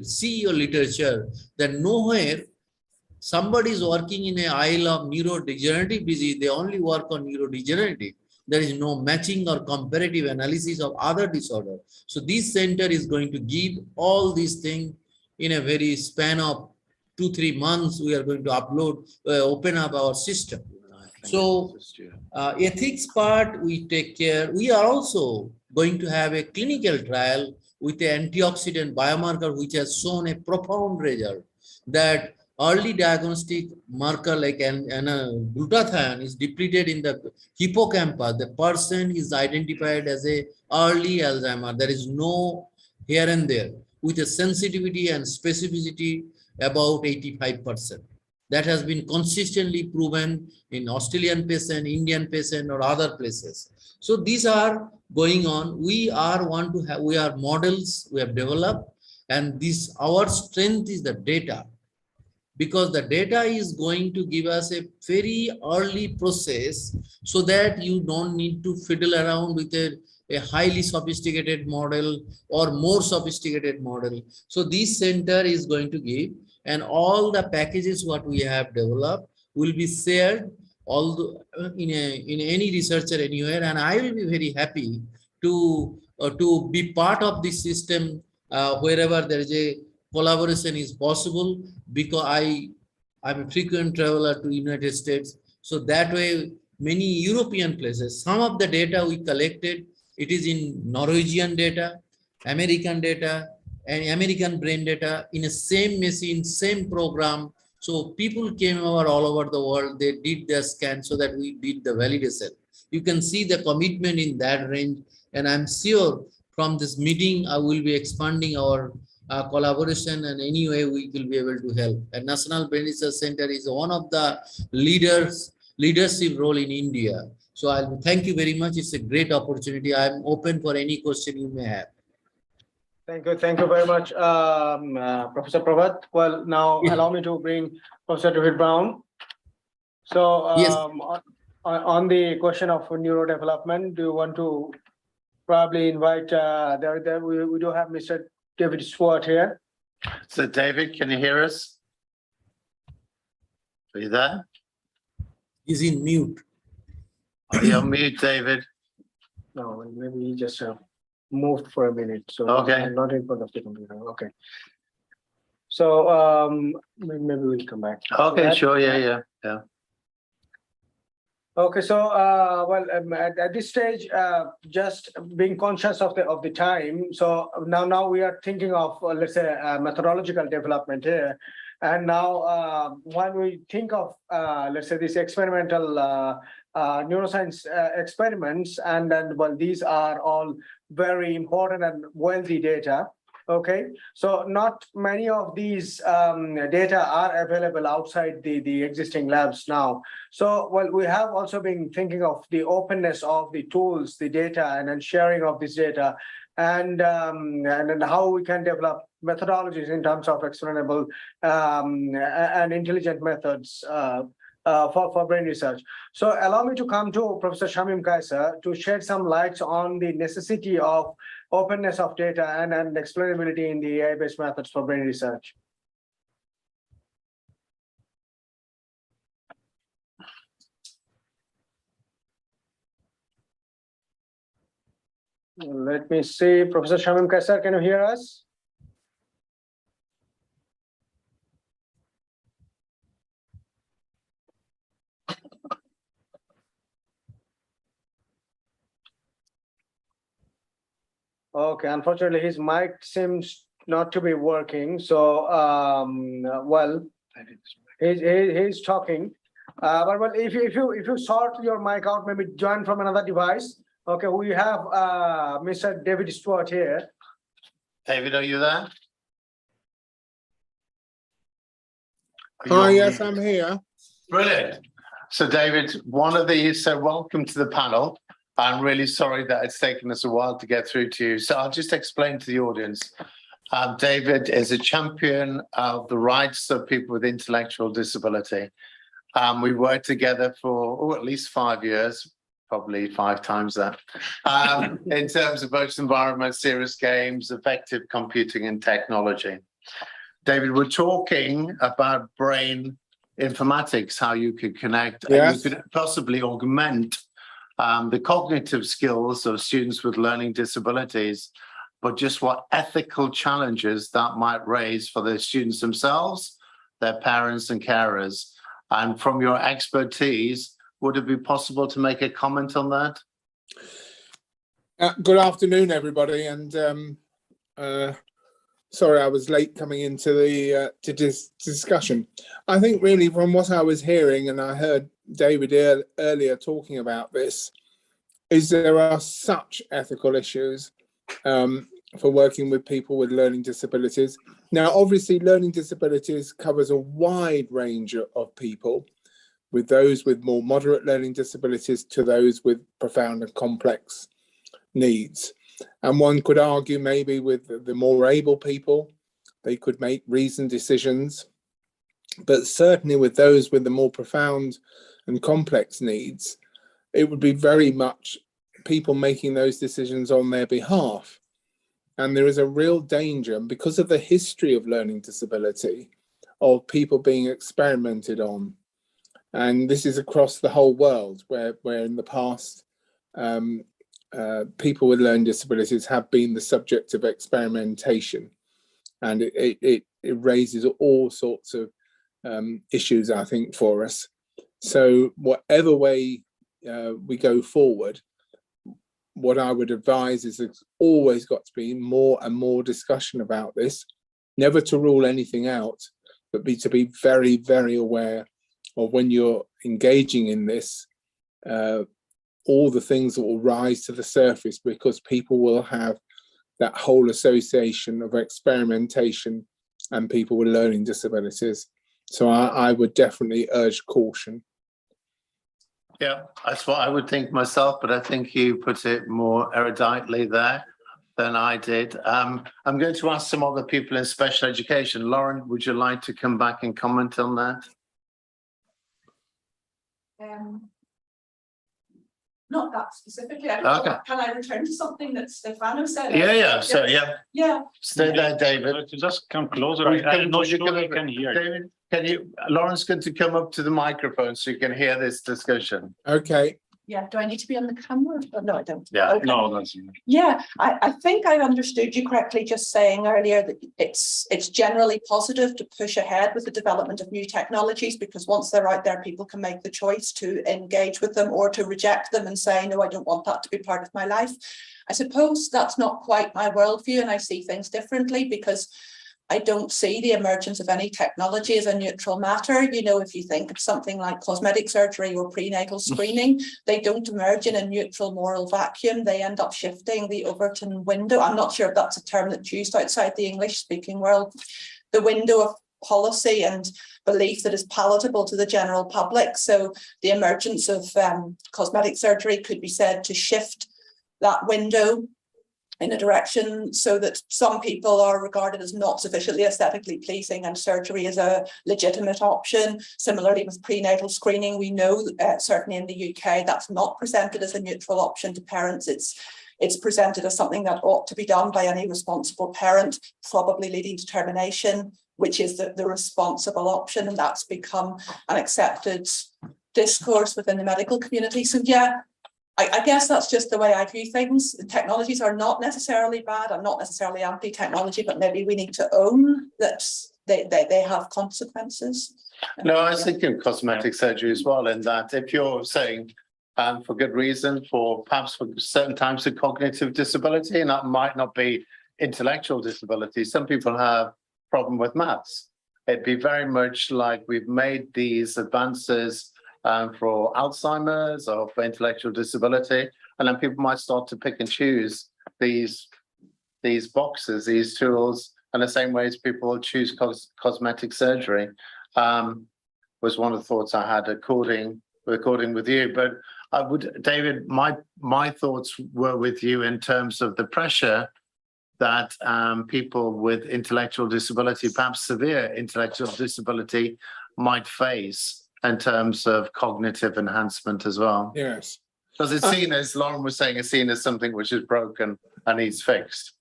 L: see your literature that nowhere somebody is working in an aisle of neurodegenerative disease, they only work on neurodegenerative. There is no matching or comparative analysis of other disorder. So this center is going to give all these things in a very span of 2-3 months. We are going to upload, open up our system. So ethics part, we take care. We are also going to have a clinical trial with an antioxidant biomarker, which has shown a profound result that early diagnostic marker like glutathione is depleted in the hippocampus. The person is identified as a early Alzheimer. There is no here and there, with a sensitivity and specificity about 85%. That has been consistently proven in Australian patient, Indian patient, or other places. So these are going on. We are models we have developed, and this our strength is the data, because the data is going to give us a very early process so that you don't need to fiddle around with a highly sophisticated model or more sophisticated model. So this center is going to give, and all the packages what we have developed will be shared in any researcher anywhere, and I will be very happy to be part of this system wherever there is a collaboration is possible, because I'm a frequent traveler to United States. So that way, many European places, some of the data we collected, it is in Norwegian data, American data, and American brain data in a same machine, same program. So people came over all over the world, they did their scan so that we did the validation. You can see the commitment in that range. And I'm sure from this meeting, I will be expanding our collaboration, and any way we will be able to help. And National Brain Research Center is one of the leadership role in India. So I'll thank you very much. It's a great opportunity. I'm open for any question you may have.
A: Thank you very much, Professor Prabhat. Well, now allow me to bring Professor David Brown. So
L: yes.
A: On the question of neurodevelopment, do you want to probably invite, we do have Mr. David Swart here.
D: So David, can you hear us? Are you there?
L: He's in mute.
D: Are you on mute, David?
A: No, maybe he just moved for a minute. So
D: okay.
A: I'm not in front of the computer. Okay. So maybe we'll come back.
D: Okay, sure. Yeah.
A: Okay, so well, at this stage, just being conscious of the time. So now we are thinking of let's say methodological development here, and now when we think of let's say this experimental neuroscience experiments, and then well, these are all very important and wealthy data. Okay, so not many of these data are available outside the existing labs now. So, well, we have also been thinking of the openness of the tools, the data, and then sharing of this data, and then how we can develop methodologies in terms of explainable and intelligent methods for brain research. So allow me to come to Professor Shamim Kaisa to shed some lights on the necessity of openness of data and explainability in the AI-based methods for brain research. Let me see, Professor Shamim Kaisa, can you hear us? Okay, unfortunately, his mic seems not to be working. So, well, he's talking. But well, if you sort your mic out, maybe join from another device. Okay, we have Mr. David Stewart here.
D: David, are you there?
K: Oh, yes, I'm here.
D: Brilliant. So, David, welcome to the panel. I'm really sorry that it's taken us a while to get through to you. So I'll just explain to the audience. David is a champion of the rights of people with intellectual disability. We worked together for at least 5 years, probably 5 times that, in terms of both environment, serious games, effective computing and technology. David, we're talking about brain informatics, how you could connect, and you could possibly augment the cognitive skills of students with learning disabilities, but just what ethical challenges that might raise for the students themselves, their parents and carers. And from your expertise, would it be possible to make a comment on that?
K: Good afternoon, everybody. And sorry, I was late coming into the discussion. I think really from what I was hearing, and I heard David earlier talking about this, is there are such ethical issues for working with people with learning disabilities. Now, obviously, learning disabilities covers a wide range of people, with those with more moderate learning disabilities to those with profound and complex needs. And one could argue maybe with the more able people, they could make reasoned decisions. But certainly with those with the more profound and complex needs, it would be very much people making those decisions on their behalf. And there is a real danger, because of the history of learning disability, of people being experimented on. And this is across the whole world, where in the past, people with learning disabilities have been the subject of experimentation. And it raises all sorts of issues, I think, for us. So whatever way we go forward, what I would advise is there's always got to be more and more discussion about this, never to rule anything out, but to be very, very aware of when you're engaging in this, all the things that will rise to the surface, because people will have that whole association of experimentation and people with learning disabilities. So I would definitely urge caution.
D: Yeah, that's what I would think myself, but I think you put it more eruditely there than I did. I'm going to ask some other people in special education. Lauren, would you like to come back and comment on that?
I: Not that specifically. I don't know. Can I return to something that Stefano said?
D: Yeah. So
I: yeah.
D: Stay there, David.
B: Just come closer. I'm not sure I can hear.
D: David, Lauren's going to come up to the microphone so you can hear this discussion.
K: Okay.
I: Yeah. Do I need to be on the camera? Oh, no, I don't.
D: Yeah.
I: Okay.
B: No, that's.
I: Yeah, I think I understood you correctly, just saying earlier that it's generally positive to push ahead with the development of new technologies, because once they're out there, people can make the choice to engage with them or to reject them and say, no, I don't want that to be part of my life. I suppose that's not quite my worldview, and I see things differently, because I don't see the emergence of any technology as a neutral matter. You know, if you think of something like cosmetic surgery or prenatal screening, they don't emerge in a neutral moral vacuum. They end up shifting the Overton window. I'm not sure if that's a term that's used outside the English-speaking world. The window of policy and belief that is palatable to the general public. So the emergence of cosmetic surgery could be said to shift that window in a direction so that some people are regarded as not sufficiently aesthetically pleasing and surgery is a legitimate option. Similarly with prenatal screening, we know certainly in the UK that's not presented as a neutral option to parents. It's presented as something that ought to be done by any responsible parent, probably leading to termination, which is the responsible option, and that's become an accepted discourse within the medical community. So yeah, I guess that's just the way I view things. The technologies are not necessarily bad. I'm not necessarily anti-technology, but maybe we need to own that they have consequences.
D: No, I was thinking cosmetic surgery as well, in that if you're saying for good reason, perhaps for certain types of cognitive disability, and that might not be intellectual disability. Some people have problem with maths. It'd be very much like we've made these advances for Alzheimer's or for intellectual disability, and then people might start to pick and choose these boxes, these tools, in the same way as people will choose cosmetic surgery. Was one of the thoughts I had recording with you. But I would, David, my thoughts were with you in terms of the pressure that people with intellectual disability, perhaps severe intellectual disability, might face in terms of cognitive enhancement as well.
K: Yes.
D: Because it's seen as, Lauren was saying, it's seen as something which is broken and needs fixed.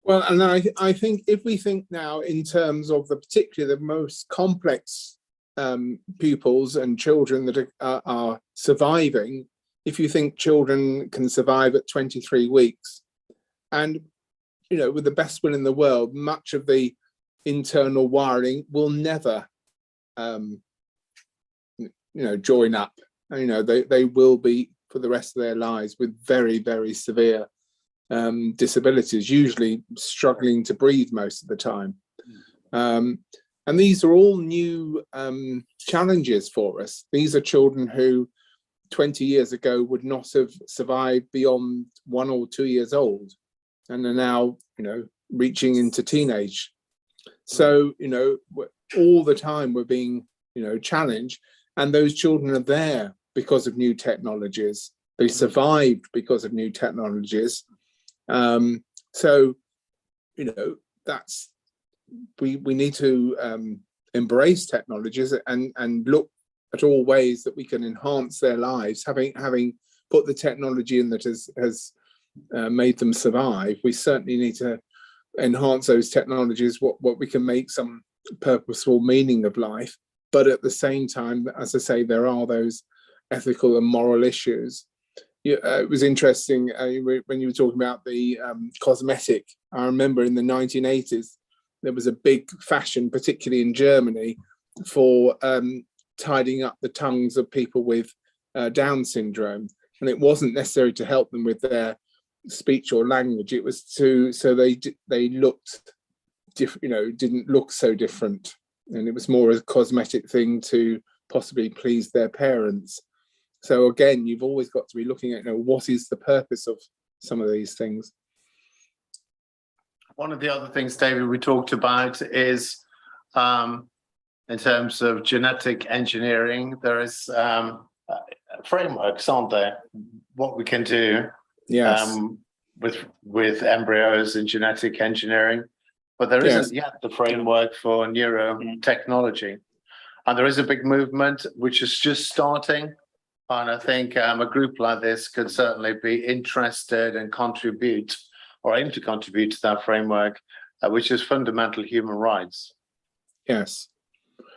K: Well, and I think if we think now in terms of particularly the most complex pupils and children that are surviving, if you think children can survive at 23 weeks, and, you know, with the best will in the world, much of the internal wiring will never, you know, join up. You know, they will be for the rest of their lives with very, very severe disabilities, usually struggling to breathe most of the time. And these are all new challenges for us. These are children who 20 years ago would not have survived beyond 1 or 2 years old, and are now, you know, reaching into teenage. So, you know, all the time we're being, you know, challenged, and those children are there because of new technologies. They survived because of new technologies. So, you know, that's, we need to embrace technologies and look at all ways that we can enhance their lives. Having put the technology in that has made them survive, we certainly need to enhance those technologies, what we can make some purposeful meaning of life. But at the same time, as I say, there are those ethical and moral issues. It was interesting when you were talking about the cosmetic. I remember in the 1980s, there was a big fashion, particularly in Germany, for tidying up the tongues of people with Down syndrome. And it wasn't necessary to help them with their speech or language. It was so they looked different, you know, didn't look so different. And it was more a cosmetic thing to possibly please their parents. So again, you've always got to be looking at, you know, what is the purpose of some of these things.
D: One of the other things, David, we talked about is in terms of genetic engineering, there is frameworks, aren't there? What we can do with embryos and genetic engineering, but there isn't yet the framework for neurotechnology. And there is a big movement which is just starting. And I think a group like this could certainly be interested and contribute, or aim to contribute to that framework, which is fundamental human rights.
K: Yes.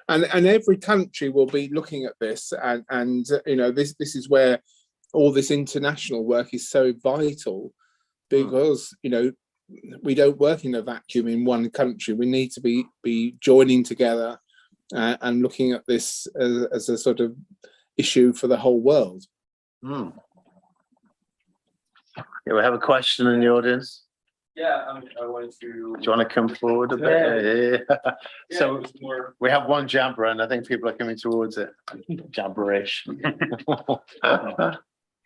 K: And every country will be looking at this, and you know, this is where all this international work is so vital, because you know, we don't work in a vacuum in one country. We need to be joining together and looking at this as a sort of issue for the whole world.
D: Yeah, we have a question in the audience.
E: Yeah, I wanted to.
D: Do you want to come forward a bit? Yeah. So we have one jabber, and I think people are coming towards it. Jabberish.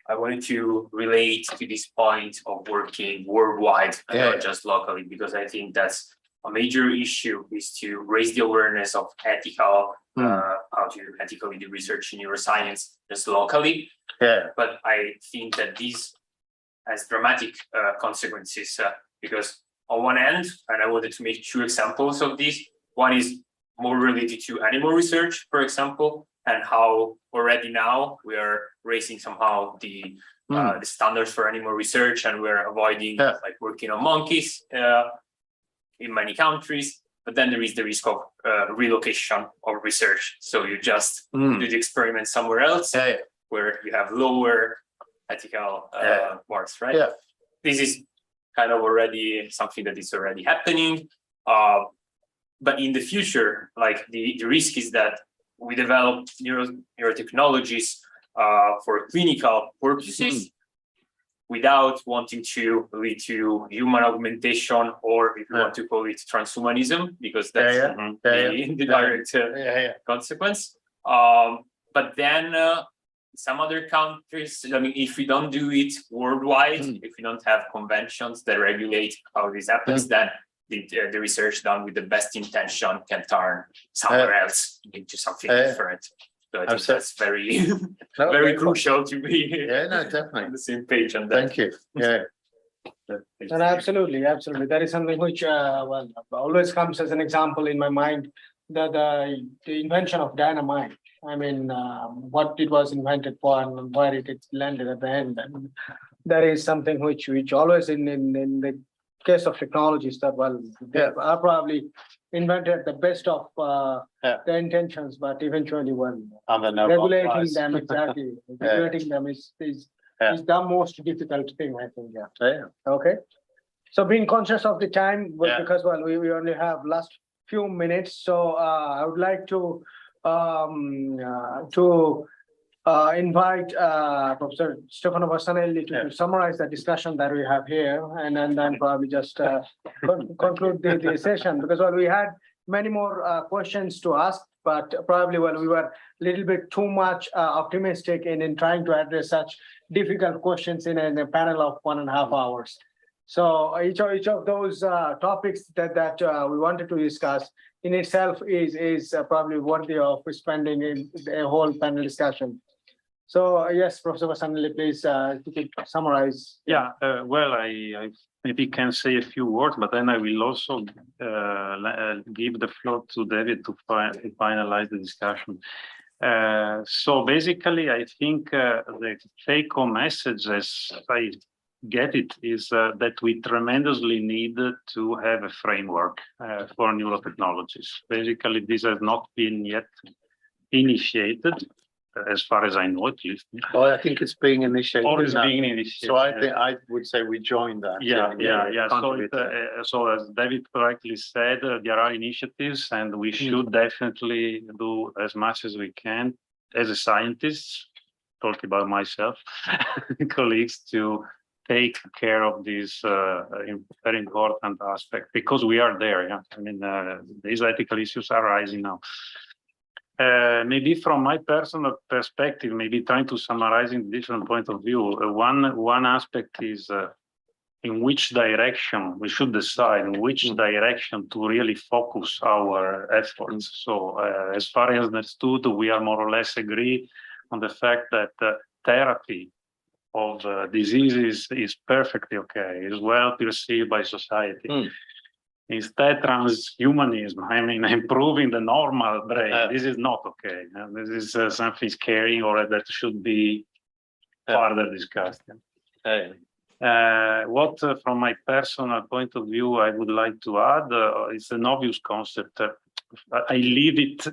J: I wanted to relate to this point of working worldwide and not just locally, because I think that's a major issue, is to raise the awareness of ethical, how to ethically do research in neuroscience just locally.
D: Yeah.
J: But I think that this has dramatic consequences because on one end, and I wanted to make 2 examples of this. One is more related to animal research, for example, and how already now we are raising somehow the standards for animal research, and we're avoiding like working on monkeys in many countries. But then there is the risk of relocation of research. So you just do the experiment somewhere else where you have lower ethical marks, right?
D: Yeah.
J: This is kind of already something that is already happening. But in the future, like the risk is that we develop neurotechnologies for clinical purposes without wanting to lead to human augmentation, or if you want to call it transhumanism, because that's the direct consequence. But then some other countries, I mean, if we don't do it worldwide, if we don't have conventions that regulate how this happens, then the research done with the best intention can turn somewhere else into something different. So I think that's very, very crucial to be
D: definitely
J: on the same page on that.
D: Thank you. Yeah.
A: And absolutely, absolutely. That is something which well, always comes as an example in my mind. The invention of dynamite. I mean, what it was invented for and where it landed at the end. And that is something which always in the case of technologies that they are probably invented the best of the intentions, but eventually regulating them exactly. Regulating them is the most difficult thing, I think. Yeah. Okay. So being conscious of the time, because we only have last few minutes, so I would like to invite Professor Stefano Bassanelli to summarize the discussion that we have here, and then probably just conclude the session, because we had many more questions to ask, but probably we were a little bit too much optimistic in trying to address such difficult questions in a panel of 1.5 hours. So each of those topics that we wanted to discuss in itself is probably worthy of spending a whole panel discussion. So yes, Professor Bassanelli, please, if you could summarize.
B: Yeah, well, I maybe can say a few words, but then I will also give the floor to David to finalize the discussion. So basically, I think the take-home message, as I get it, is that we tremendously need to have a framework for neurotechnologies. Basically, this has not been yet initiated, as far as I know, at least.
D: Well, I think it's being initiated.
B: Or it's being initiated.
D: So I think I would say we joined that.
B: Yeah. So as David correctly said, there are initiatives, and we should definitely do as much as we can as a scientist, talking about myself, colleagues, to take care of this very important aspect, because we are there. Yeah, I mean, these ethical issues are rising now. Maybe from my personal perspective, maybe trying to summarize in different point of view, one aspect is in which direction we should decide, in which direction to really focus our efforts. So as far as understood, we are more or less agree on the fact that therapy of diseases is perfectly okay, is well perceived by society. Instead, transhumanism, I mean, improving the normal brain, this is not okay. This is something scary, or that should be further discussed. What, from my personal point of view, I would like to add, it's an obvious concept. I live it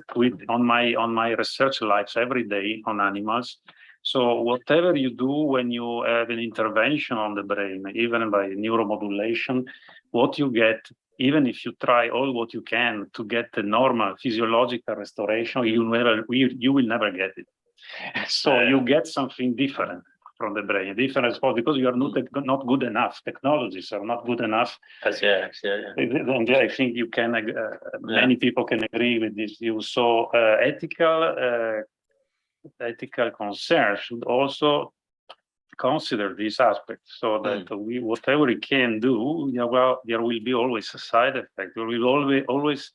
B: on my research lives every day on animals. So whatever you do when you have an intervention on the brain, even by neuromodulation, what you get, even if you try all what you can to get the normal physiological restoration, you will never get it. So you get something different from the brain, different because you are not good enough. Technologies are not good enough. And I think you can, many people can agree with this view. So ethical concerns should also consider this aspect, so that whatever we can do, there will be always a side effect. There will always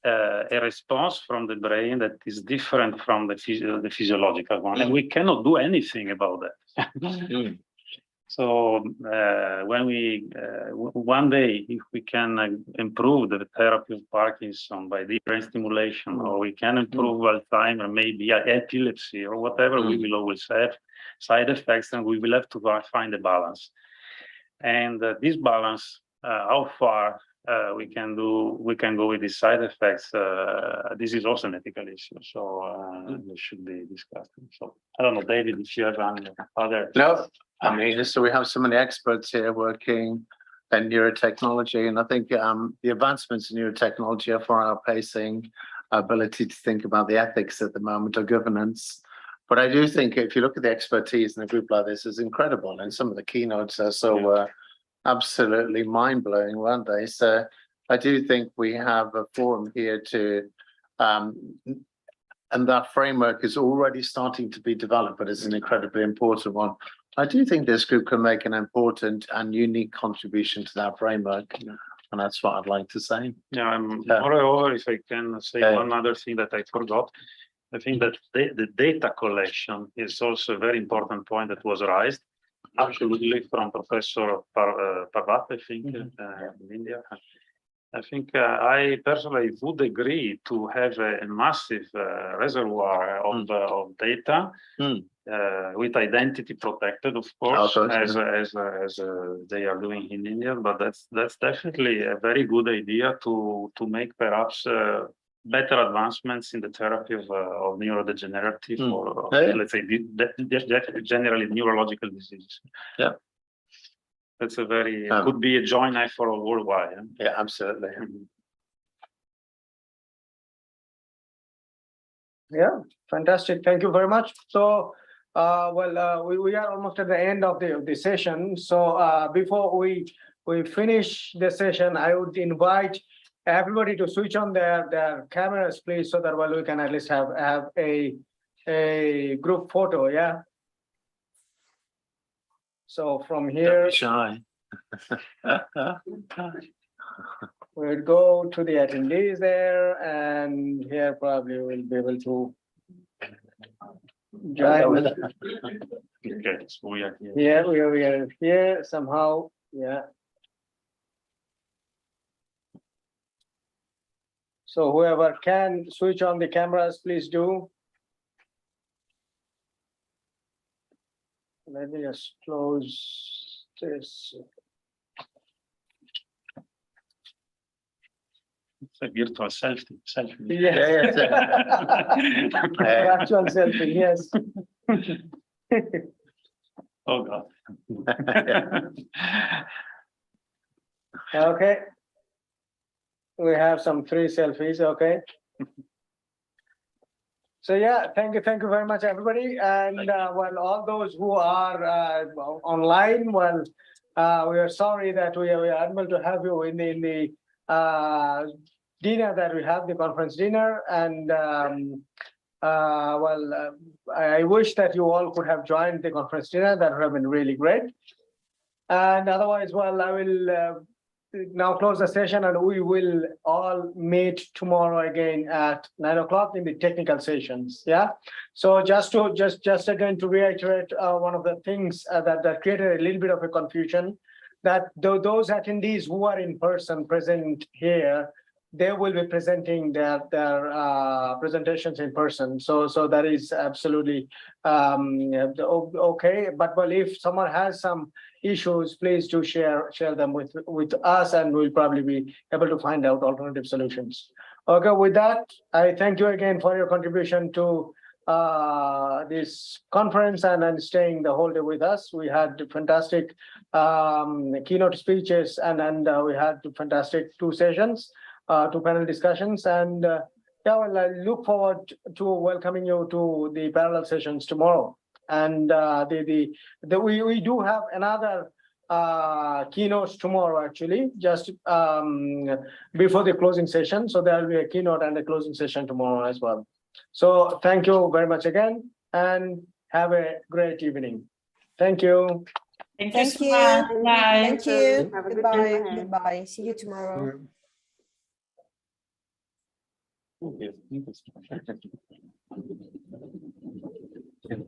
B: a response from the brain that is different from the physiological one, and we cannot do anything about that. So when we one day, if we can improve the therapy of Parkinson by deep brain stimulation, or we can improve Alzheimer, maybe epilepsy or whatever, we will always have side effects, and we will have to find a balance. And this balance, how far we can go with these side effects, this is also an ethical issue. So this should be discussed. So I don't know, David, if you have any other.
D: No, I mean, so we have so many experts here working in neurotechnology, and I think the advancements in neurotechnology are far outpacing our ability to think about the ethics at the moment or governance. But I do think if you look at the expertise in a group like this, is incredible, and some of the keynotes are so absolutely mind-blowing, weren't they? So I do think we have a forum here to, and that framework is already starting to be developed, but it's an incredibly important one. I do think this group can make an important and unique contribution to that framework, and that's what I'd like to say.
B: Moreover, if I can say one other thing that I forgot, I think that the data collection is also a very important point that was raised. Absolutely, from Professor Parvat, I think, in India. I think I personally would agree to have a massive reservoir of data with identity protected, of course, as they are doing in India. But that's definitely a very good idea to make perhaps better advancements in the therapy of neurodegenerative or let's say generally neurological diseases.
D: Yeah.
B: That's a very could be a joint effort worldwide.
D: Yeah, absolutely.
A: Yeah, fantastic. Thank you very much. So, we are almost at the end of the session. So, before we finish the session, I would invite everybody to switch on their cameras, please, so that we can at least have a group photo. Yeah. So from here,
D: don't be shy.
A: We'll go to the attendees there, and here probably we'll be able to join.
B: Okay, so we are here.
A: Yeah, we are here somehow. Yeah. So whoever can switch on the cameras, please do. Let me just close this.
B: It's a virtual selfie.
A: Yes. Actual selfie, yes.
B: Oh God.
A: Okay. We have some 3 selfies, okay. So yeah, thank you very much, everybody. And all those who are online, we are sorry that we are unable to have you in the dinner that we have, the conference dinner. And I wish that you all could have joined the conference dinner. That would have been really great. And otherwise, I will now close the session, and we will all meet tomorrow again at 9 o'clock in the technical sessions. Yeah. So just again to reiterate one of the things that created a little bit of a confusion, that those attendees who are in person present here, they will be presenting their presentations in person. So that is absolutely okay. But if someone has some issues, please do share them with us, and we'll probably be able to find out alternative solutions. Okay, with that, I thank you again for your contribution to this conference and staying the whole day with us. We had fantastic keynote speeches, and we had fantastic 2 sessions, 2 panel discussions, and I look forward to welcoming you to the parallel sessions tomorrow. And we do have another keynotes tomorrow, actually, just before the closing session. So there will be a keynote and a closing session tomorrow as well. So thank you very much again, and have a great evening. Thank you.
V: Thank you so much. Bye.
G: Thank you.
H: Have a good
G: Goodbye.
H: time ahead.
G: Goodbye. See you tomorrow.
B: Yes.